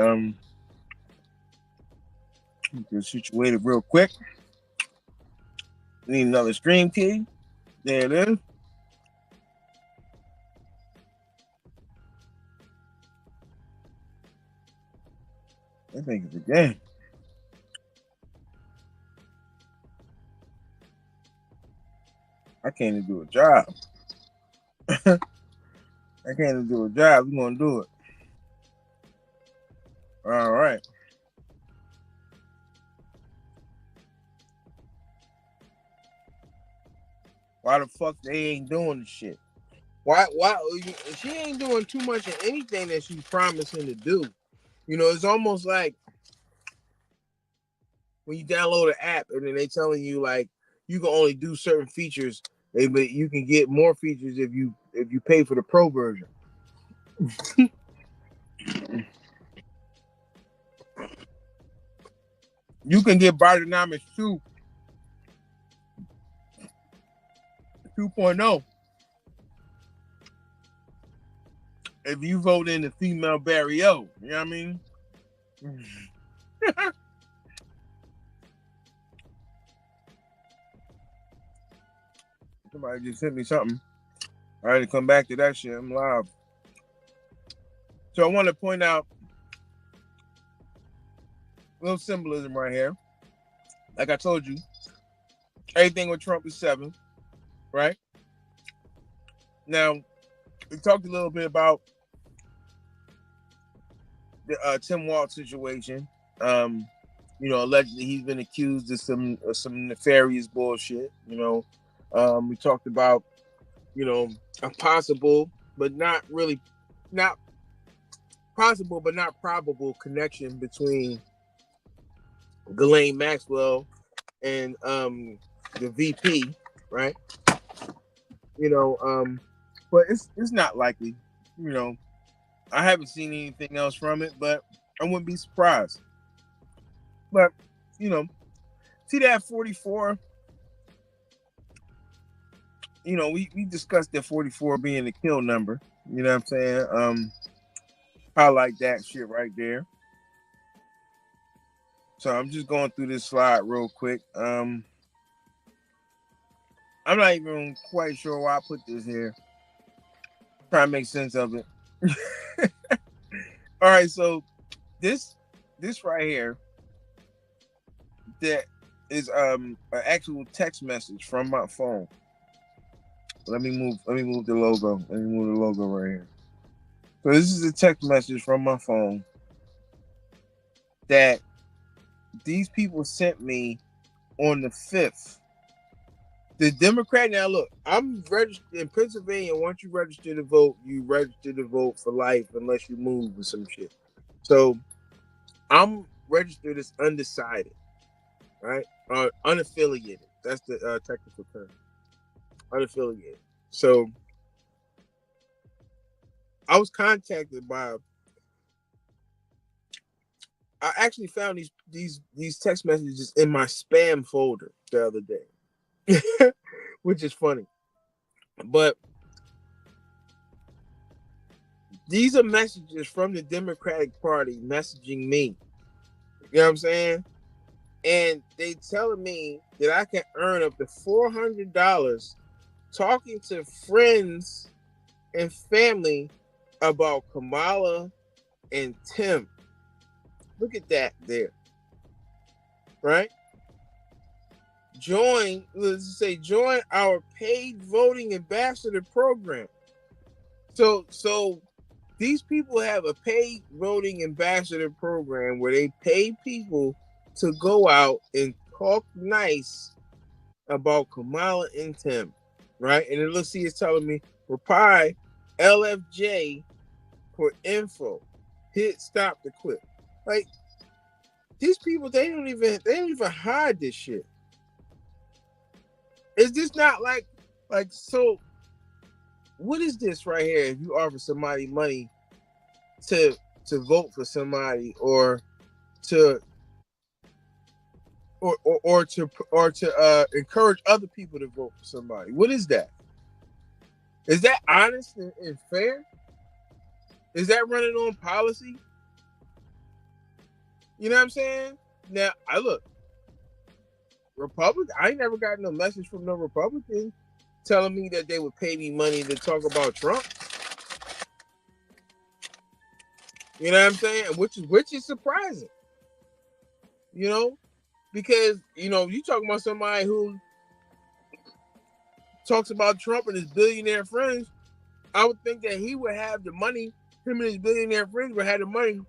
get situated real quick. Need another stream key. There it is. I think it's a game. I can't even do a job. I can't even do a job. We're gonna do it. All right. Why the fuck they ain't doing the shit? Why she ain't doing too much of anything that she's promising to do. You know, it's almost like when you download an app and then they telling you like you can only do certain features, but you can get more features if you pay for the pro version. You can get Bidenomics 2.0 if you vote in the female barrio. You know what I mean? Somebody just sent me something. I had to come back to that shit. I'm live. So I want to point out a little symbolism right here. Like I told you, everything with Trump is 7, right? Now, we talked a little bit about the Tim Walz situation. Allegedly he's been accused of some nefarious bullshit. We talked about, a possible but not probable connection between Ghislaine Maxwell and the VP, right? But it's not likely. I haven't seen anything else from it, but I wouldn't be surprised. But see that 44. We discussed that 44 being the kill number. You know what I'm saying? I like that shit right there. So I'm just going through this slide real quick. I'm not even quite sure why I put this here. Try to make sense of it. All right, so this right here, that is an actual text message from my phone. Let me move the logo. Let me move the logo right here. So this is a text message from my phone that these people sent me on the 5th. The Democrat, now look, I'm registered in Pennsylvania. Once you register to vote, you register to vote for life unless you move or some shit. So I'm registered as undecided, right? Unaffiliated. That's the technical term. Unaffiliated. So I was contacted by. I actually found these text messages in my spam folder the other day, which is funny. But these are messages from the Democratic Party messaging me. You know what I'm saying? And they telling me that I can earn up to $400 talking to friends and family about Kamala and Tim. Look at that there. Right? Join our paid voting ambassador program. So these people have a paid voting ambassador program where they pay people to go out and talk nice about Kamala and Tim, right? And then let's see, it's telling me reply LFJ for info. Hit stop the clip. Like these people, they don't even hide this shit. Is this not like so? What is this right here? If you offer somebody money to vote for somebody, or to encourage other people to vote for somebody, what is that? Is that honest and fair? Is that running on policy? You know what I'm saying? Now I look. Republican, I ain't never got no message from no Republican telling me that they would pay me money to talk about Trump. You know what I'm saying? Which is surprising. Because you talking about somebody who talks about Trump and his billionaire friends. I would think that he would have the money. Him and his billionaire friends would have the money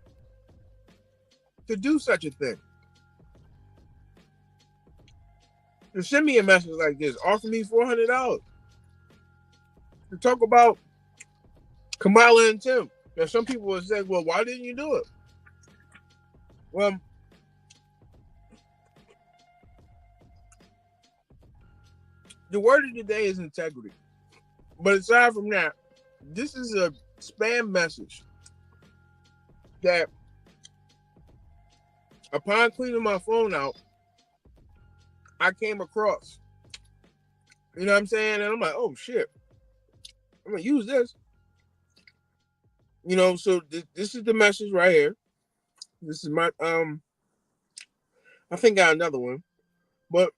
to do such a thing. To send me a message like this, offer me $400 to talk about Kamala and Tim. Now, some people will say, well, why didn't you do it? Well, the word of the day is integrity. But aside from that, this is a spam message that upon cleaning my phone out, I came across. You know what I'm saying? And I'm like, oh shit, I'm gonna use this. You know, so this is the message right here. This is my I think I got another one, but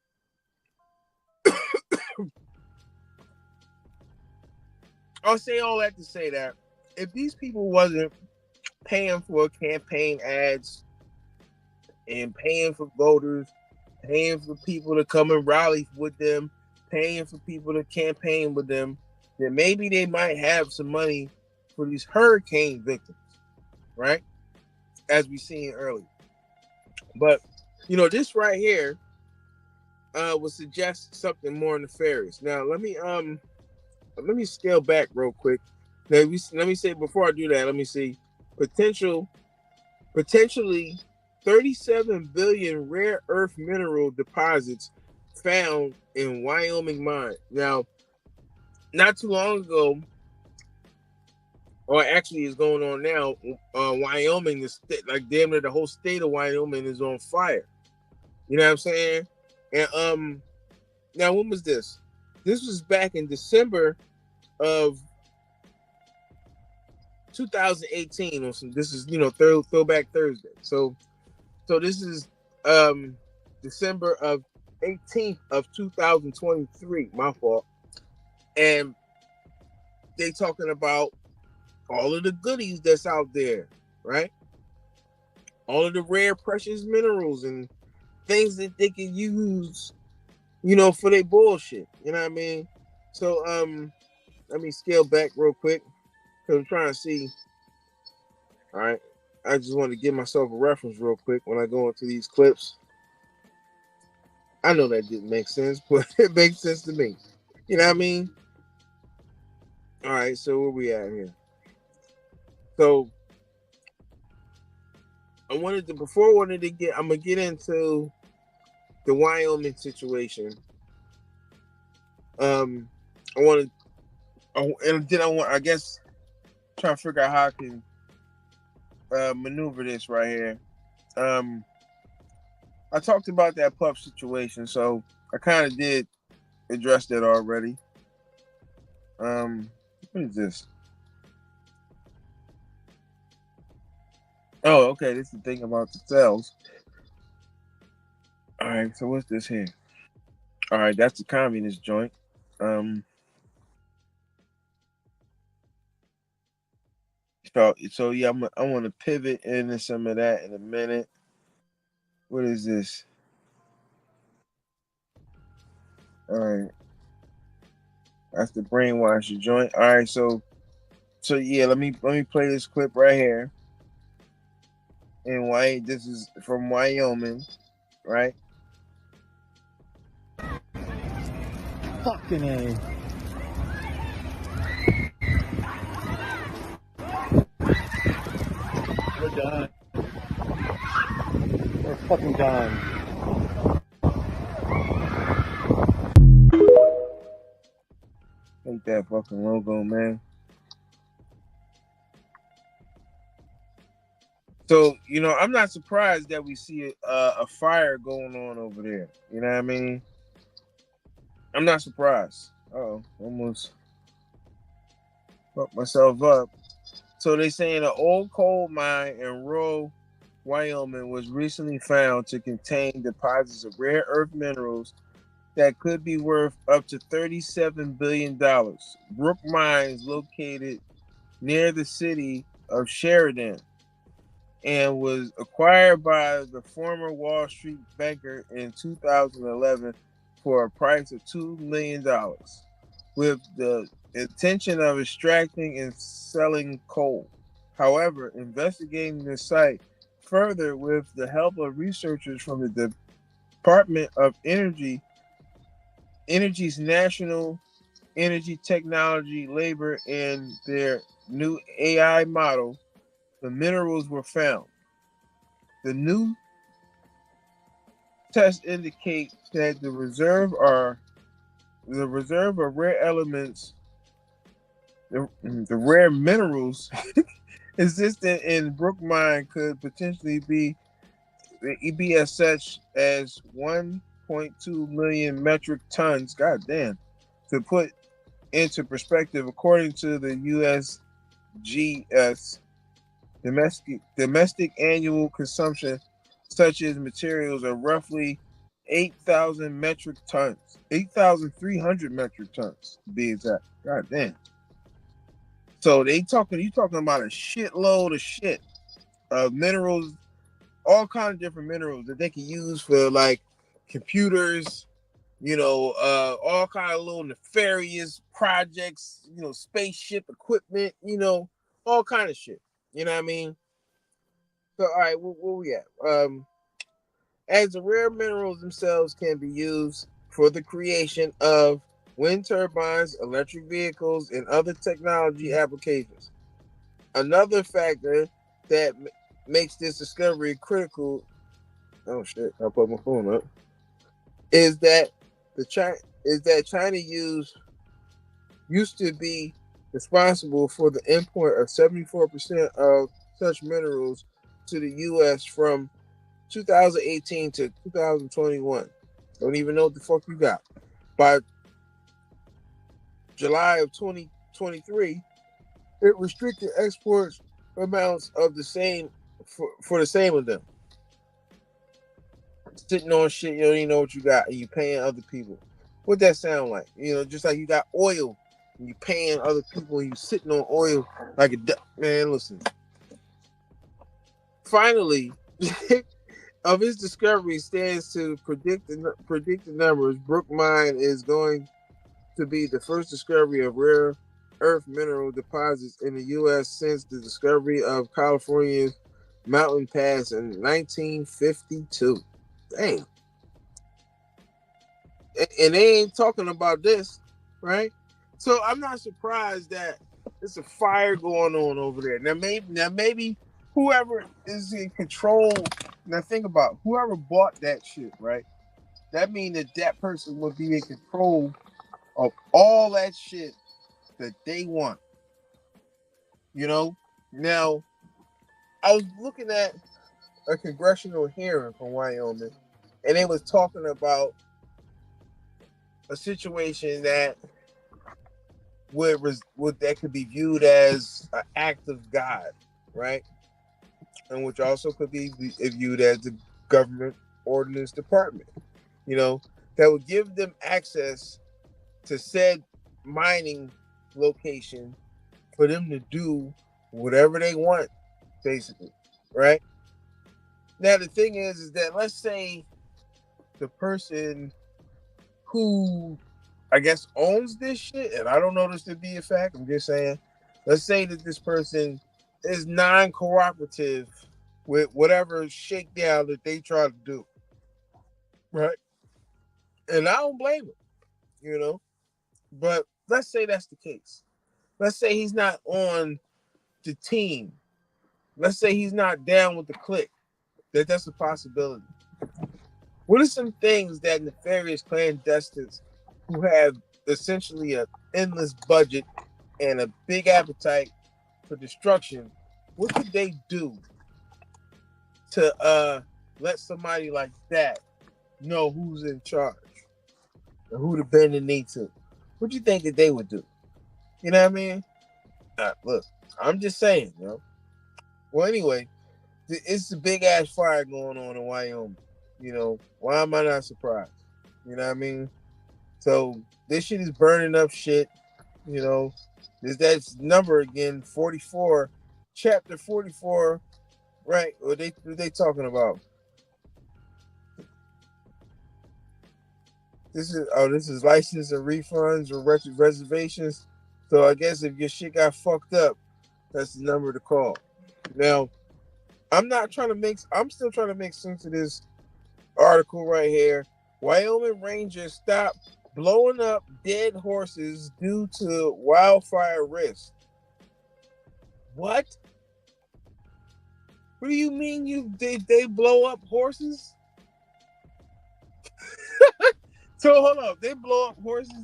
I'll say all that to say that if these people wasn't paying for campaign ads and paying for voters, paying for people to come and rally with them, paying for people to campaign with them, then maybe they might have some money for these hurricane victims, right? As we seen earlier. But, you know, this right here would suggest something more nefarious. Now, let me scale back real quick. Now, let me say, before I do that, let me see. Potentially 37 billion rare earth mineral deposits found in Wyoming mine. Now, not too long ago, or actually is going on now, Wyoming is like damn near the whole state of Wyoming is on fire. You know what I'm saying? And now when was this? This was back in December of 2018. This is, you know, throwback Thursday. So this is December of 18th of 2023. My fault. And they talking about all of the goodies that's out there, right? All of the rare precious minerals and things that they can use, you know, for their bullshit. You know what I mean? So let me scale back real quick because I'm trying to see. All right, I just want to give myself a reference real quick when I go into these clips. I know that didn't make sense, but it makes sense to me. You know what I mean? All right, so where we at here? So I'm gonna get into the Wyoming situation. I guess trying to figure out how I can maneuver this right here. I talked about that pup situation, so I kind of did address that already. What is this? Oh, okay. This is the thing about the cells. All right. So what's this here? All right, that's the communist joint. So yeah, I want to pivot into some of that in a minute. What is this? All right, that's the brainwasher joint. All right, so yeah, let me play this clip right here. And this is from Wyoming, right? Fucking A. We're done. We're fucking done. Take that fucking logo, man. So, you know, I'm not surprised that we see a fire going on over there. You know what I mean? I'm not surprised. Almost fucked myself up. So they saying an old coal mine in rural Wyoming was recently found to contain deposits of rare earth minerals that could be worth up to $37 billion. Brook Mines, located near the city of Sheridan, and was acquired by the former Wall Street banker in 2011 for a price of $2 million, with the intention of extracting and selling coal. However, investigating the site further with the help of researchers from the Department of Energy's National Energy Technology Labor and their new AI model, the minerals were found. The new tests indicate that the reserves are the reserve of rare elements, the rare minerals existing in Brook Mine could potentially be as such as 1.2 million metric tons. God damn. To put into perspective, according to the USGS, domestic annual consumption such as materials are roughly 8,000 metric tons, 8,300 metric tons to be exact. God damn. So you talking about a shitload of shit of minerals, all kinds of different minerals that they can use for like computers, all kind of little nefarious projects, spaceship equipment, all kind of shit. You know what I mean? So all right, where we at? As the rare minerals themselves can be used for the creation of wind turbines, electric vehicles, and other technology applications. Another factor that makes this discovery critical. Oh shit! I put my phone up. Is that China used to be responsible for the import of 74% of such minerals to the U.S. from 2018 to 2021. Don't even know what the fuck you got. By July of 2023, it restricted exports amounts of the same for the same of them. Sitting on shit, you don't even know what you got, and you paying other people. What that sound like? Just like you got oil, and you paying other people, and you sitting on oil like a man. Listen. Finally, of his discovery stands to predict the numbers. Brook Mine is going to be the first discovery of rare earth mineral deposits in the U.S. since the discovery of California's Mountain Pass in 1952. Damn. And they ain't talking about this, right? So I'm not surprised that there's a fire going on over there. Now maybe whoever is in control. Now think about whoever bought that shit, right? That means that person would be in control of all that shit that they want. Now I was looking at a congressional hearing from Wyoming, and they was talking about a situation that that could be viewed as an act of God, right? And which also could be viewed as the government ordinance department, that would give them access to said mining location for them to do whatever they want, basically, right? Now the thing is that let's say the person who I guess owns this shit, and I don't know this to be a fact, I'm just saying, let's say that this person is non-cooperative with whatever shakedown that they try to do, right? And I don't blame him, but let's say that's the case. Let's say he's not on the team. Let's say he's not down with the clique. That's a possibility. What are some things that nefarious clandestines who have essentially an endless budget and a big appetite for destruction, what could they do to let somebody like that know who's in charge and who to bend the knee to? What do you think that they would do? You know what I mean? Look, I'm just saying, Well, anyway, it's a big ass fire going on in Wyoming. Why am I not surprised? You know what I mean? So this shit is burning up shit. There's that number again, 44, chapter 44, right? What they talking about? This is license and refunds or reservations. So I guess if your shit got fucked up, that's the number to call. Now, I'm still trying to make sense of this article right here. Wyoming Rangers stop blowing up dead horses due to wildfire risk. What? What do you mean they blow up horses? So hold up, they blow up horses.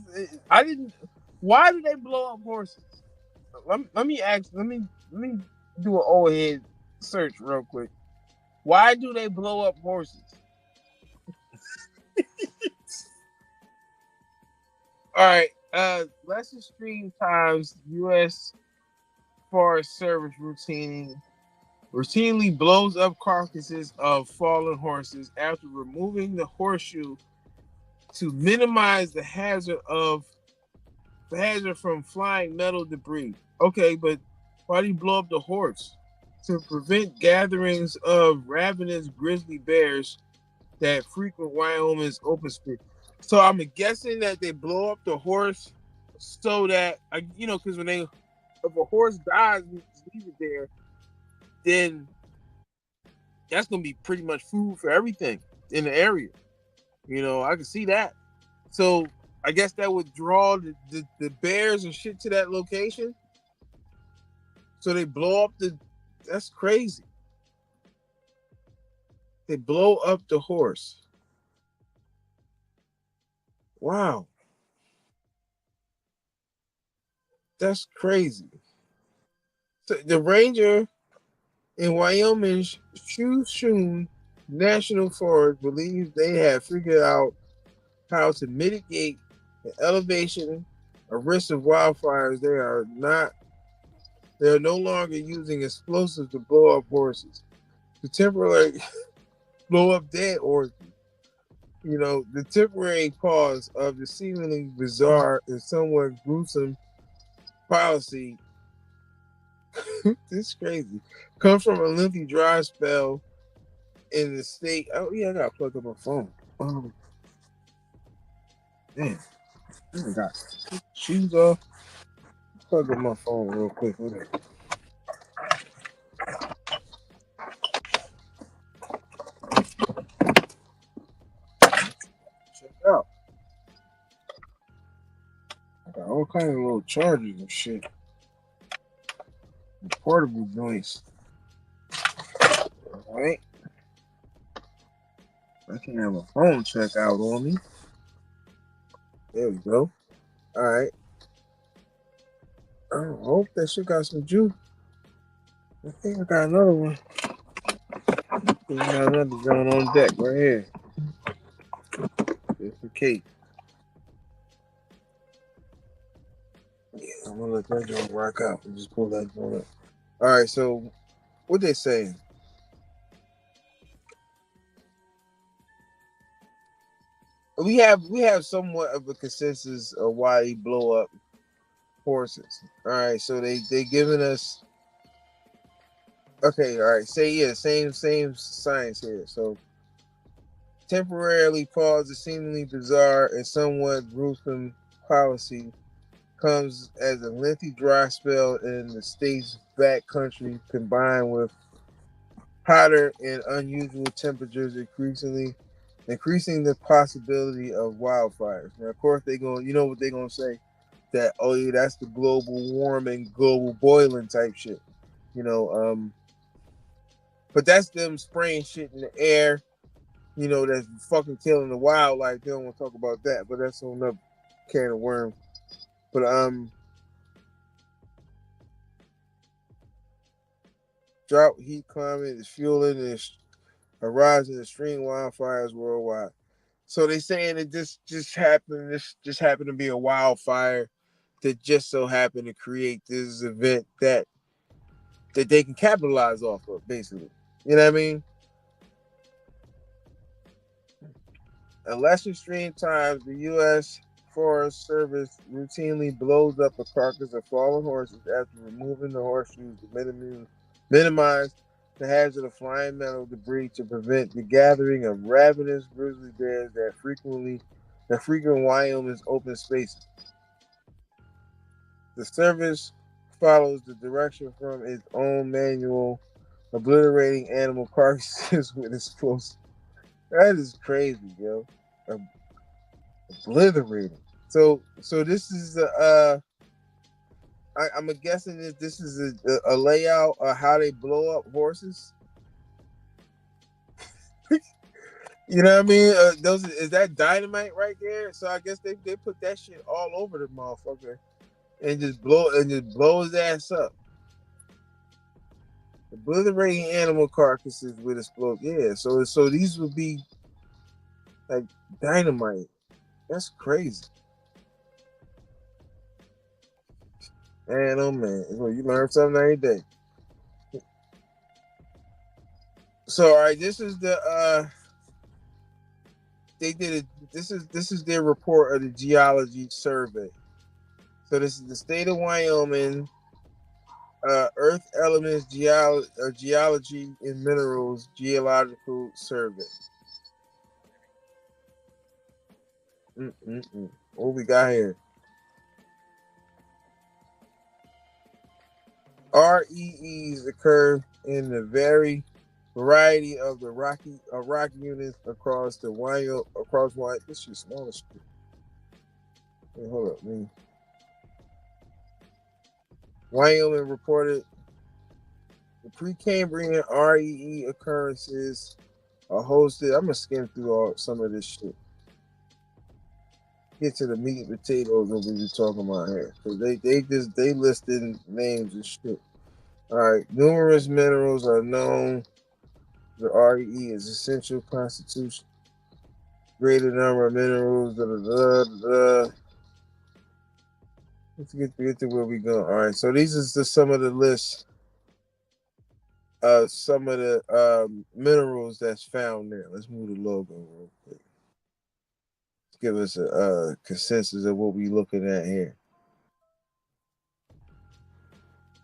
I didn't. Why do they blow up horses? Let me ask. Let me do an old head search real quick. Why do they blow up horses? All right. Less extreme times. U.S. Forest Service routinely blows up carcasses of fallen horses after removing the horseshoe to minimize the hazard from flying metal debris. Okay, but why do you blow up the horse? To prevent gatherings of ravenous grizzly bears that frequent Wyoming's open space. So I'm guessing that they blow up the horse so that because if a horse dies, we just leave it there, then that's gonna be pretty much food for everything in the area. I can see that. So I guess that would draw the bears and shit to that location. So they blow up that's crazy. They blow up the horse. Wow. That's crazy. So the ranger in Wyoming's Shoshone National Forest believes they have figured out how to mitigate the elevation of risk of wildfires. They are no longer using explosives to blow up horses. To temporarily blow up dead horses. The temporary pause of the seemingly bizarre and somewhat gruesome policy, this is crazy, comes from a lengthy dry spell in the state. Oh yeah, I gotta plug up my phone. Damn. I got shoes off. Plug up my phone real quick. Check out. I got all kinds of little chargers and shit. And portable joints. Alright. I can have a phone check out on me. There we go. Alright. I hope that shit got some juice. I think I got another one. We got another joint on deck right here. Just in case. Yeah, I'm gonna let that joint rock out and just pull that joint up. Alright, so what they saying? We have somewhat of a consensus of why they blow up horses. All right, so they giving us okay. All right, same science here. So temporarily pause the seemingly bizarre and somewhat gruesome policy comes as a lengthy dry spell in the state's backcountry combined with hotter and unusual temperatures increasing the possibility of wildfires. Now, of course, what they're gonna say, that yeah, that's the global warming, global boiling type shit, but that's them spraying shit in the air, that's fucking killing the wildlife. They don't want to talk about that, but that's another can of worms. But drought, heat, climate is fueling a rise in extreme wildfires worldwide. So they saying it just happened. This just happened to be a wildfire that just so happened to create this event that they can capitalize off of, basically. You know what I mean? In less extreme times, the U.S. Forest Service routinely blows up a carcass of fallen horses after removing the horseshoes to minimize the hazard of flying metal debris to prevent the gathering of ravenous grizzly bears that frequent Wyoming's open spaces. The service follows the direction from its own manual, obliterating animal carcasses with explosives. That is crazy, yo. Obliterating. So this is I'm guessing this is a layout of how they blow up horses. You know what I mean? Those is that dynamite right there? So I guess they put that shit all over the motherfucker and just blow his ass up. Obliterating animal carcasses with explosives. Yeah, so these would be like dynamite. That's crazy. Man, oh man, you learn something every day. So all right, this is the they did it. This is their report of the geology survey. So this is the state of Wyoming, Earth Elements Geology and Minerals Geological Survey. What we got here? REEs occur in the variety of the rock units across Wyoming. This is smaller. Hey, hold up, man. Wyoming reported the Precambrian REE occurrences are hosted. I'm gonna skim through some of this shit. Get to the meat and potatoes of what we're talking about here, because they listed names and shit. All right, numerous minerals are known. The REE is essential constitution. Greater number of minerals. Let's get to where we go. All right, so these is some of the lists. Some of the minerals that's found there. Let's move the logo real quick. Give us a consensus of what we're looking at here.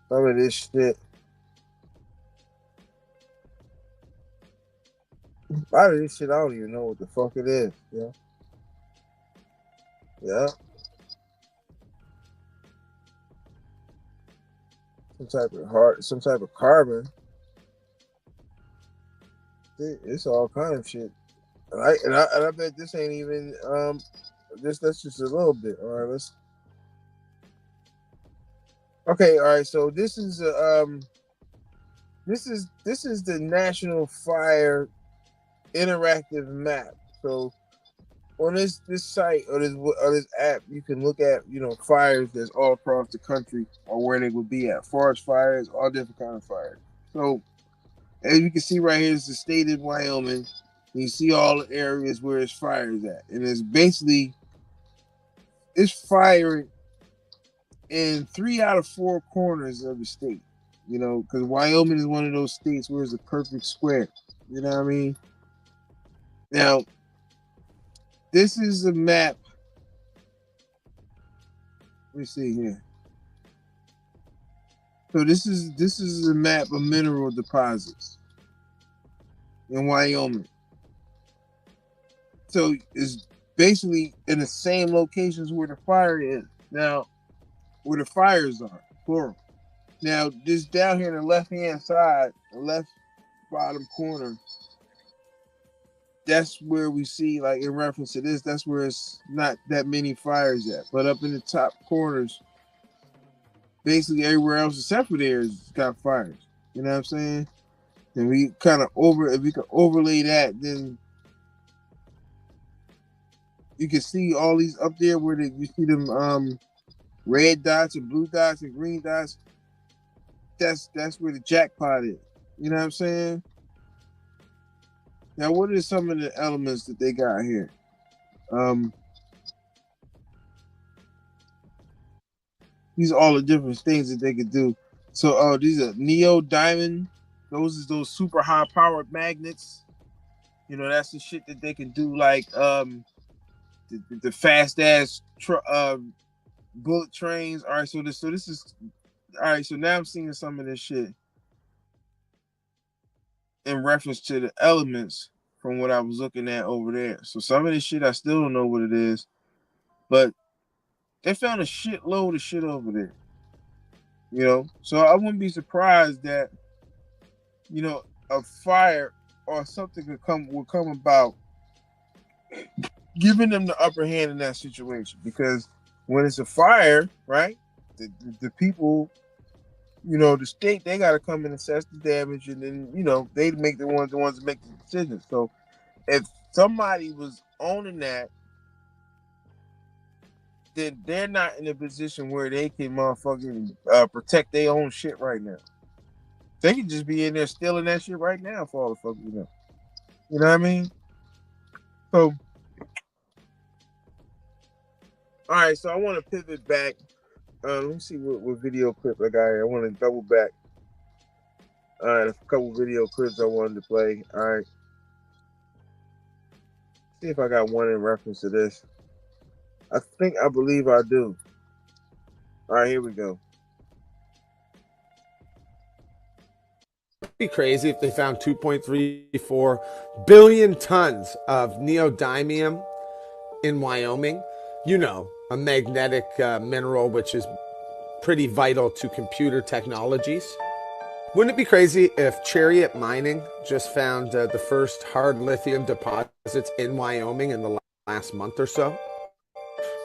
Some of this shit. A lot of this shit, I don't even know what the fuck it is. Yeah. Yeah. Some type of carbon. It's all kind of shit. And I bet this ain't even that's just a little bit. All right, let's. Okay, all right. So this is this is the National Fire interactive map. So on this site or this app, you can look at fires that's all across the country or where they would be at. Forest fires, all different kind of fires. So as you can see right here, is the state of Wyoming. You see all the areas where it's fires at, and it's firing in 3 out of 4 corners of the state. Because Wyoming is one of those states where it's a perfect square. You know what I mean? Now, this is a map. Let me see here. So this is a map of mineral deposits in Wyoming. So it's basically in the same locations where the fire is. Now, where the fires are, plural. Now, this down here in the left-hand side, the left bottom corner, that's where we see, like in reference to this, that's where it's not that many fires at. But up in the top corners, basically everywhere else except for there is got fires. You know what I'm saying? And we kind of if we can overlay that, then you can see all these up there where you see them red dots and blue dots and green dots. That's where the jackpot is. You know what I'm saying? Now, what are some of the elements that they got here? These are all the different things that they could do. So, these are neodymium. Those super high powered magnets. That's the shit that they can do, like the fast ass bullet trains. All right, so this is all right. So now I'm seeing some of this shit in reference to the elements from what I was looking at over there. So some of this shit I still don't know what it is, but they found a shitload of shit over there. So I wouldn't be surprised that a fire or something will come about, giving them the upper hand in that situation. Because when it's a fire, right, the people, the state, they got to come and assess the damage, and then they make the ones that make the decision. So if somebody was owning that, then they're not in a position where they can motherfucking protect their own shit right now. They could just be in there stealing that shit right now for all the fuck you know. You know what I mean? So, all right. So I want to pivot back. Let me see what video clip I got here. I want to double back. All right, a couple video clips I wanted to play. All right. See if I got one in reference to this. I believe I do. All right, here we go. It'd be crazy if they found 2.34 billion tons of neodymium in Wyoming. You know, a magnetic mineral which is pretty vital to computer technologies. Wouldn't it be crazy if Chariot Mining just found the first hard lithium deposits in Wyoming in the last month or so?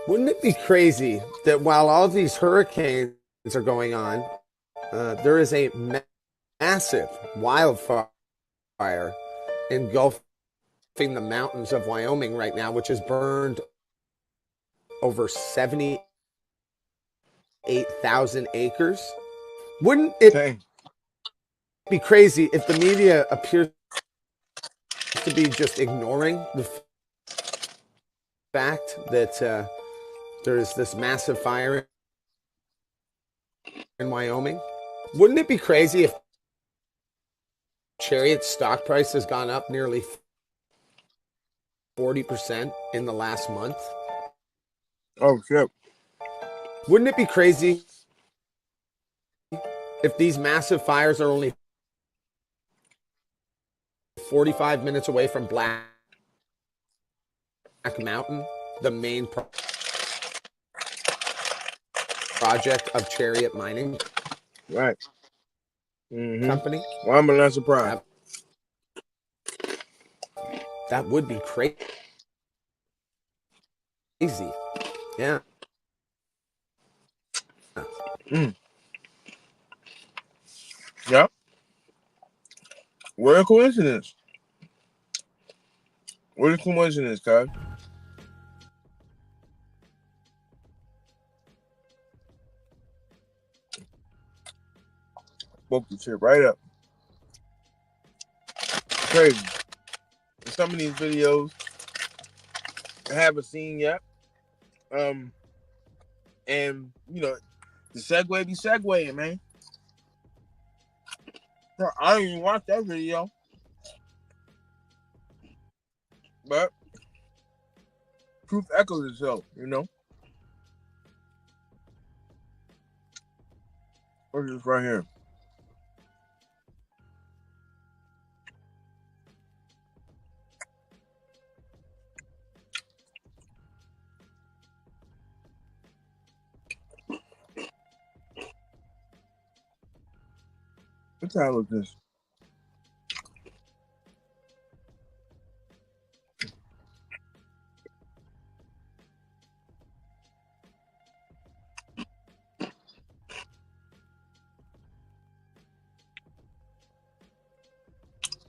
Wouldn't it be crazy that while all these hurricanes are going on, there is a massive wildfire engulfing the mountains of Wyoming right now, which has burned over 78,000 acres? Wouldn't it be crazy if the media appears to be just ignoring the fact that there's this massive fire in Wyoming? Wouldn't it be crazy if Chariot's stock price has gone up nearly 40% in the last month? Oh, shit. Wouldn't it be crazy if these massive fires are only 45 minutes away from Black Mountain, the main project of Chariot Mining? Right. Company? Well, I'm not surprised. That would be crazy. Yeah. Yep. What a coincidence. What a coincidence, guys. Spoke the shit right up. Crazy. Some of these videos I haven't seen yet. And you know, the segue be segueing, man. I didn't even watch that video. But truth echoes itself, you know. What's this right here? What the hell is this?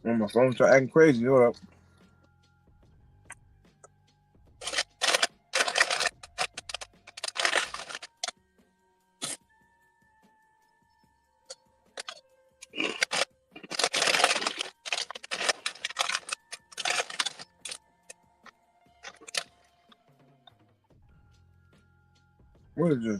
Oh, my phone started acting crazy. Hold up. What is this?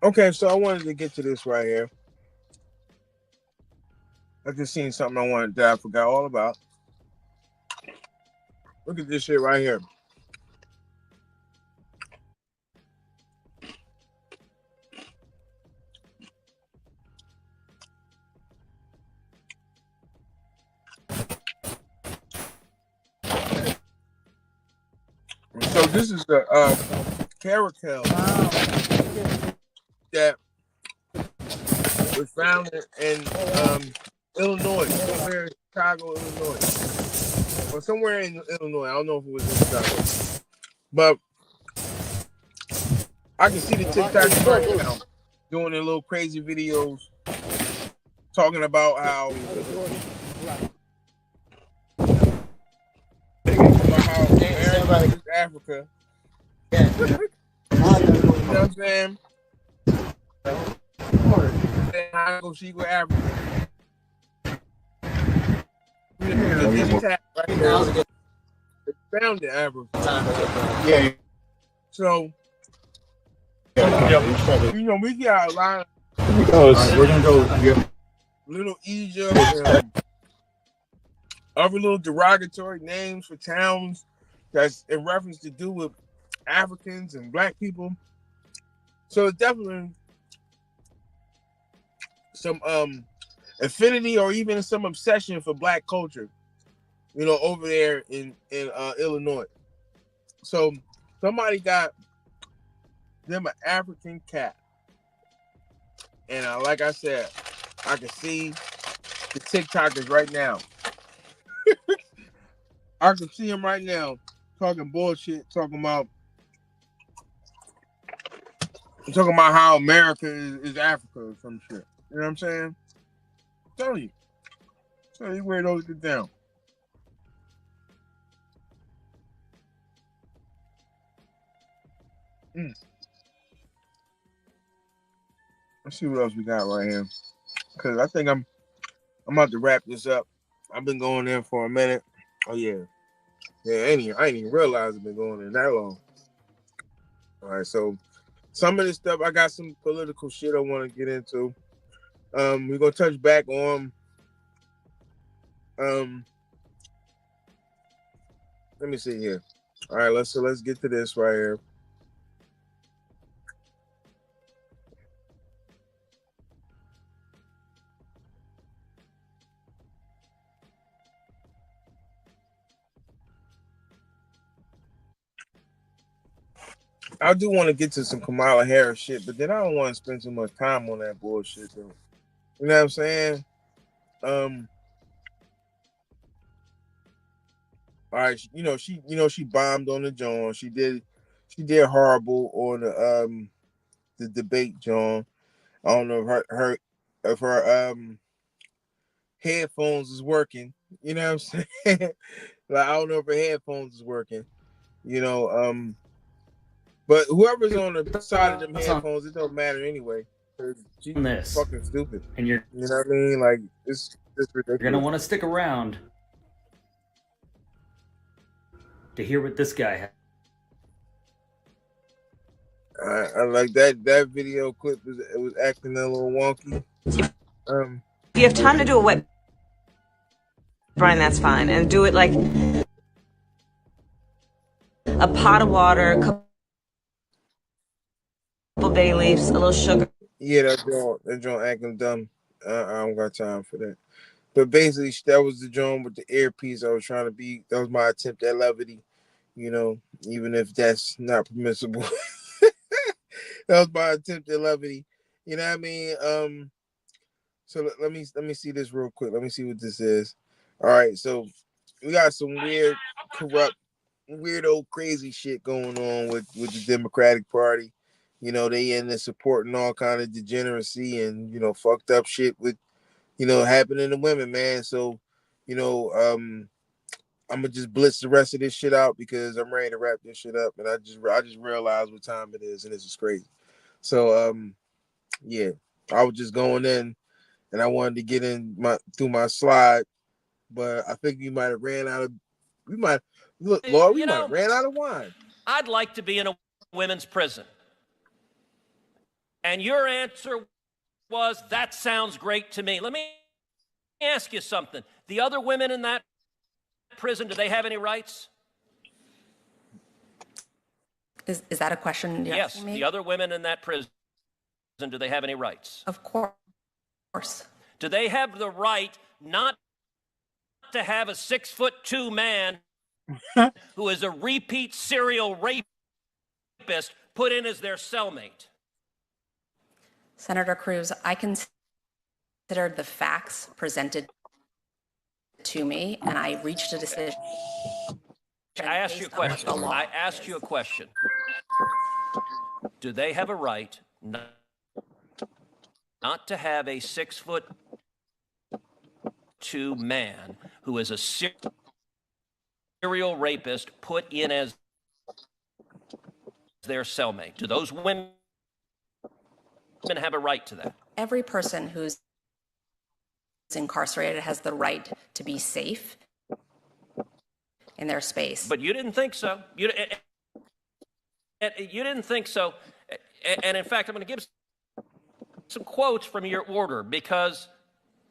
Okay, so I wanted to get to this right here. I just seen something that I forgot all about. Look at this shit right here. So this is the caracal that was found in Illinois, somewhere in Chicago, Illinois, or somewhere in Illinois. I don't know if it was in Chicago. But I can see the TikTokers right now doing their little crazy videos talking about how America is Africa. You know what I'm saying? How go she with Africa? Found in Africa. Yeah. So, we got a lot Right, we're gonna go. Yeah. Little Egypt, other little derogatory names for towns that's in reference to do with Africans and black people. So it's definitely some affinity or even some obsession for black culture, over there in Illinois. So somebody got them an African cat, and like I said, I can see the TikTokers right now. I can see him right now talking bullshit, talking about how America is Africa or some shit. You know what I'm saying? Tell you where those get down. Let's see what else we got right here. Cause I think I'm about to wrap this up. I've been going in for a minute. Oh yeah. Yeah, I ain't even realized I've been going in that long. All right, so some of this stuff, I got some political shit I want to get into. We're gonna touch back on let me see here. All right, let's get to this right here. I do want to get to some Kamala Harris shit, but then I don't want to spend too much time on that bullshit though. You know what I'm saying? All right, she bombed on the John. She did horrible on the debate, John. I don't know if her headphones is working. You know what I'm saying? Like I don't know if her headphones is working. But whoever's on the side of them headphones, it don't matter anyway. She's fucking stupid. And you know what I mean? Like it's ridiculous. You're gonna want to stick around to hear what this guy had. I like that video clip. It was acting a little wonky. If you have time to do a wet brine, that's fine, and do it like a pot of water, a couple bay leaves, a little sugar. Yeah, that joint acting dumb. I don't got time for that. But basically, that was the joint with the earpiece. I was trying to be. That was my attempt at levity. Even if that's not permissible. That was my attempt at levity. You know what I mean? So let me see this real quick. Let me see what this is. All right, so we got some weird, corrupt, weirdo, crazy shit going on with the Democratic Party. They end up supporting all kind of degeneracy and fucked up shit with happening to women, man. So I'm gonna just blitz the rest of this shit out because I'm ready to wrap this shit up, and I just realized what time it is, and this is crazy. So yeah, I was just going in, and I wanted to get in through my slide, but I think we might have ran out of. We might look, Lord, we might have ran out of wine. I'd like to be in a women's prison, and your answer was, "That sounds great to me." Let me ask you something: the other women in that prison, do they have any rights? Is that a question you're yes, asking me? the other women in that prison, do they have any rights? Of course. Do they have the right not to have a 6'2" man who is a repeat serial rapist put in as their cellmate? Senator Cruz, I considered the facts presented to me, and I reached a decision I asked you a question. I asked you a question. Do they have a right not to have a 6'2" man who is a serial rapist put in as their cellmate? Do those women have a right to that? Every person who's incarcerated has the right to be safe in their space. But you didn't think so. You didn't think so. And in fact, I'm going to give some quotes from your order because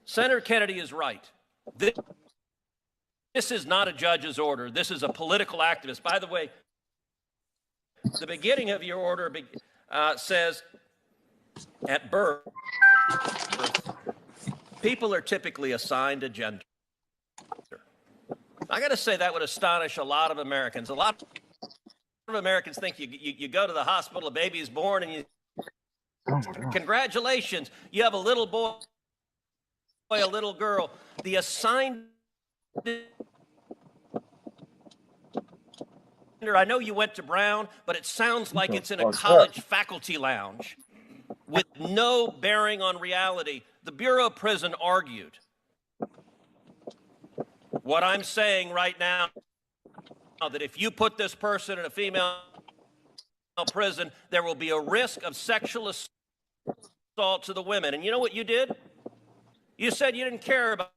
Senator Kennedy is right. This is not a judge's order. This is a political activist. By the way, the beginning of your order says, at birth, people are typically assigned a gender. I got to say that would astonish a lot of Americans. A lot of Americans think you go to the hospital, a baby is born, and congratulations, you have a little boy, a little girl. The assigned gender, I know you went to Brown, but it sounds like it's in a college faculty lounge with no bearing on reality. The Bureau of Prison argued what I'm saying right now, that if you put this person in a female prison, there will be a risk of sexual assault to the women. And you know what you did? You said you didn't care about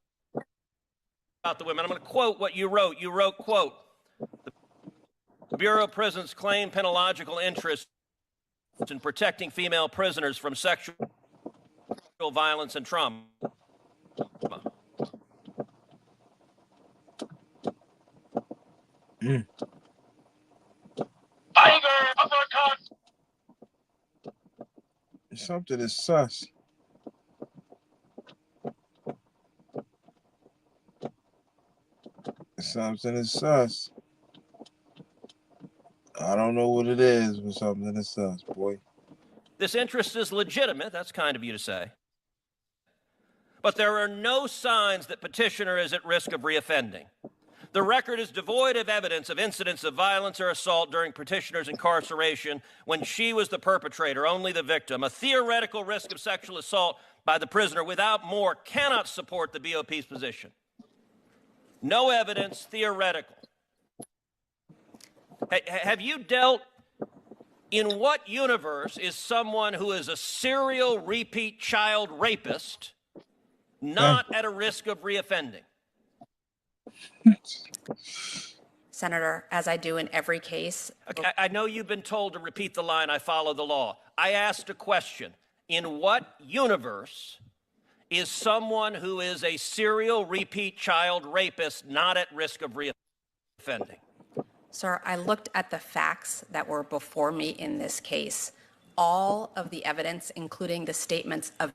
the women. I'm going to quote what you wrote. You wrote, quote, the Bureau of Prisons claim penological interest in protecting female prisoners from sexual violence and trauma. Something is sus. Something is sus. I don't know what it is, but something is sus, boy. This interest is legitimate. That's kind of you to say. But there are no signs that petitioner is at risk of reoffending. The record is devoid of evidence of incidents of violence or assault during petitioner's incarceration when she was the perpetrator, only the victim. A theoretical risk of sexual assault by the prisoner without more cannot support the BOP's position. No evidence, theoretical. Have you dealt in what universe is someone who is a serial repeat child rapist not at a risk of reoffending? Senator, as I do in every case. Okay, I know you've been told to repeat the line, I follow the law. I asked a question. In what universe is someone who is a serial repeat child rapist not at risk of reoffending? Sir, I looked at the facts that were before me in this case. All of the evidence, including the statements of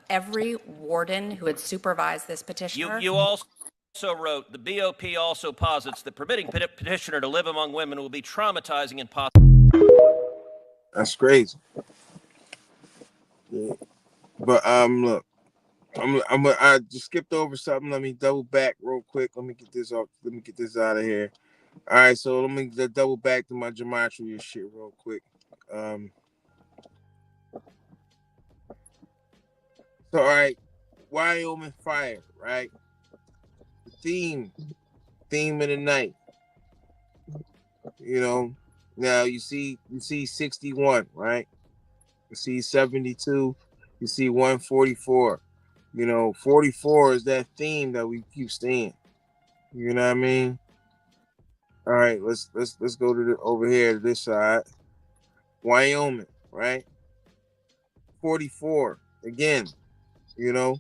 every warden who had supervised this petitioner. You also wrote, the BOP also posits that permitting petitioner to live among women will be traumatizing and possible. That's crazy. Yeah. But look, I just skipped over something. Let me double back real quick. Let me get this off. Let me get this out of here. All right, so let me double back to my gematria and shit real quick. So all right, Wyoming fire, right? The theme of the night. You know, now you see 61, right? You see 72, you see 144. You know, 44 is that theme that we keep seeing. You know what I mean? All right, let's go to over here to this side. Wyoming, right? 44 again. You know,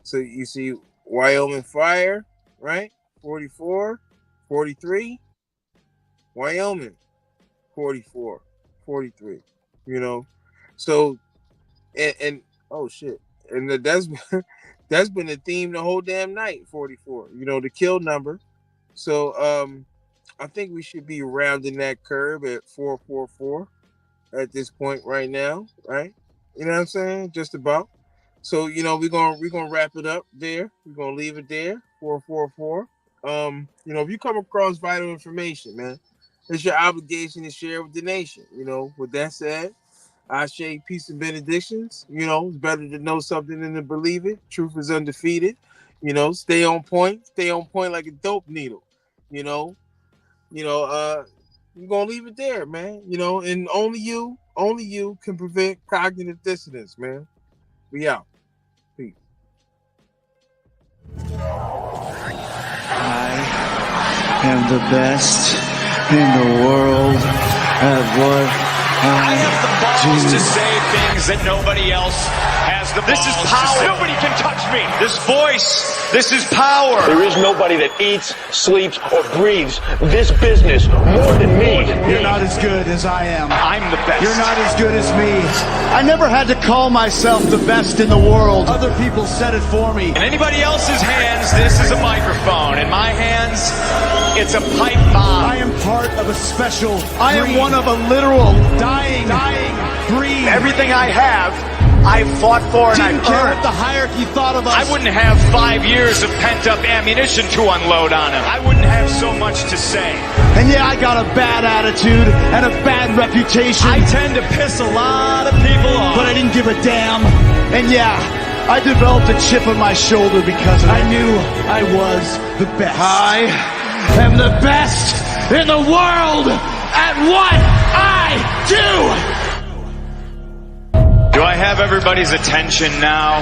so you see Wyoming fire, right? 44, 43. Wyoming, 44, 43. You know, so and oh shit, and that's been the theme the whole damn night. 44. You know, the kill number. So I think we should be rounding that curve at 444 at this point right now, right? You know what I'm saying? Just about. So, you know, we're gonna wrap it up there. We're gonna leave it there, 444. You know, if you come across vital information, man, it's your obligation to share with the nation. You know, with that said, I say peace and benedictions. You know, it's better to know something than to believe it. Truth is undefeated. You know, stay on point like a dope needle. You know, we're gonna leave it there, man. You know, and only you can prevent cognitive dissonance, man. We out. Peace. I am the best in the world at what I have the balls to say things that nobody else has the balls. This is power. Nobody can touch me. This voice, this is power. There is nobody that eats, sleeps, or breathes this business more than me. You're not as good as I am. I'm the best. You're not as good as me. I never had to call myself the best in the world. Other people said it for me. In anybody else's hands, this is a microphone. In my hands, it's a pipe bomb. I am part of a special I am one of a literal dying breed. Everything I have, I've fought for and Didn't I've care earned. what the hierarchy thought of us. I wouldn't have 5 years of pent-up ammunition to unload on him. I wouldn't have so much to say. And yeah, I got a bad attitude and a bad reputation. I tend to piss a lot of people off. But I didn't give a damn. And yeah, I developed a chip on my shoulder because I knew I was the best. I am the best in the world at what I do. Do I have everybody's attention now?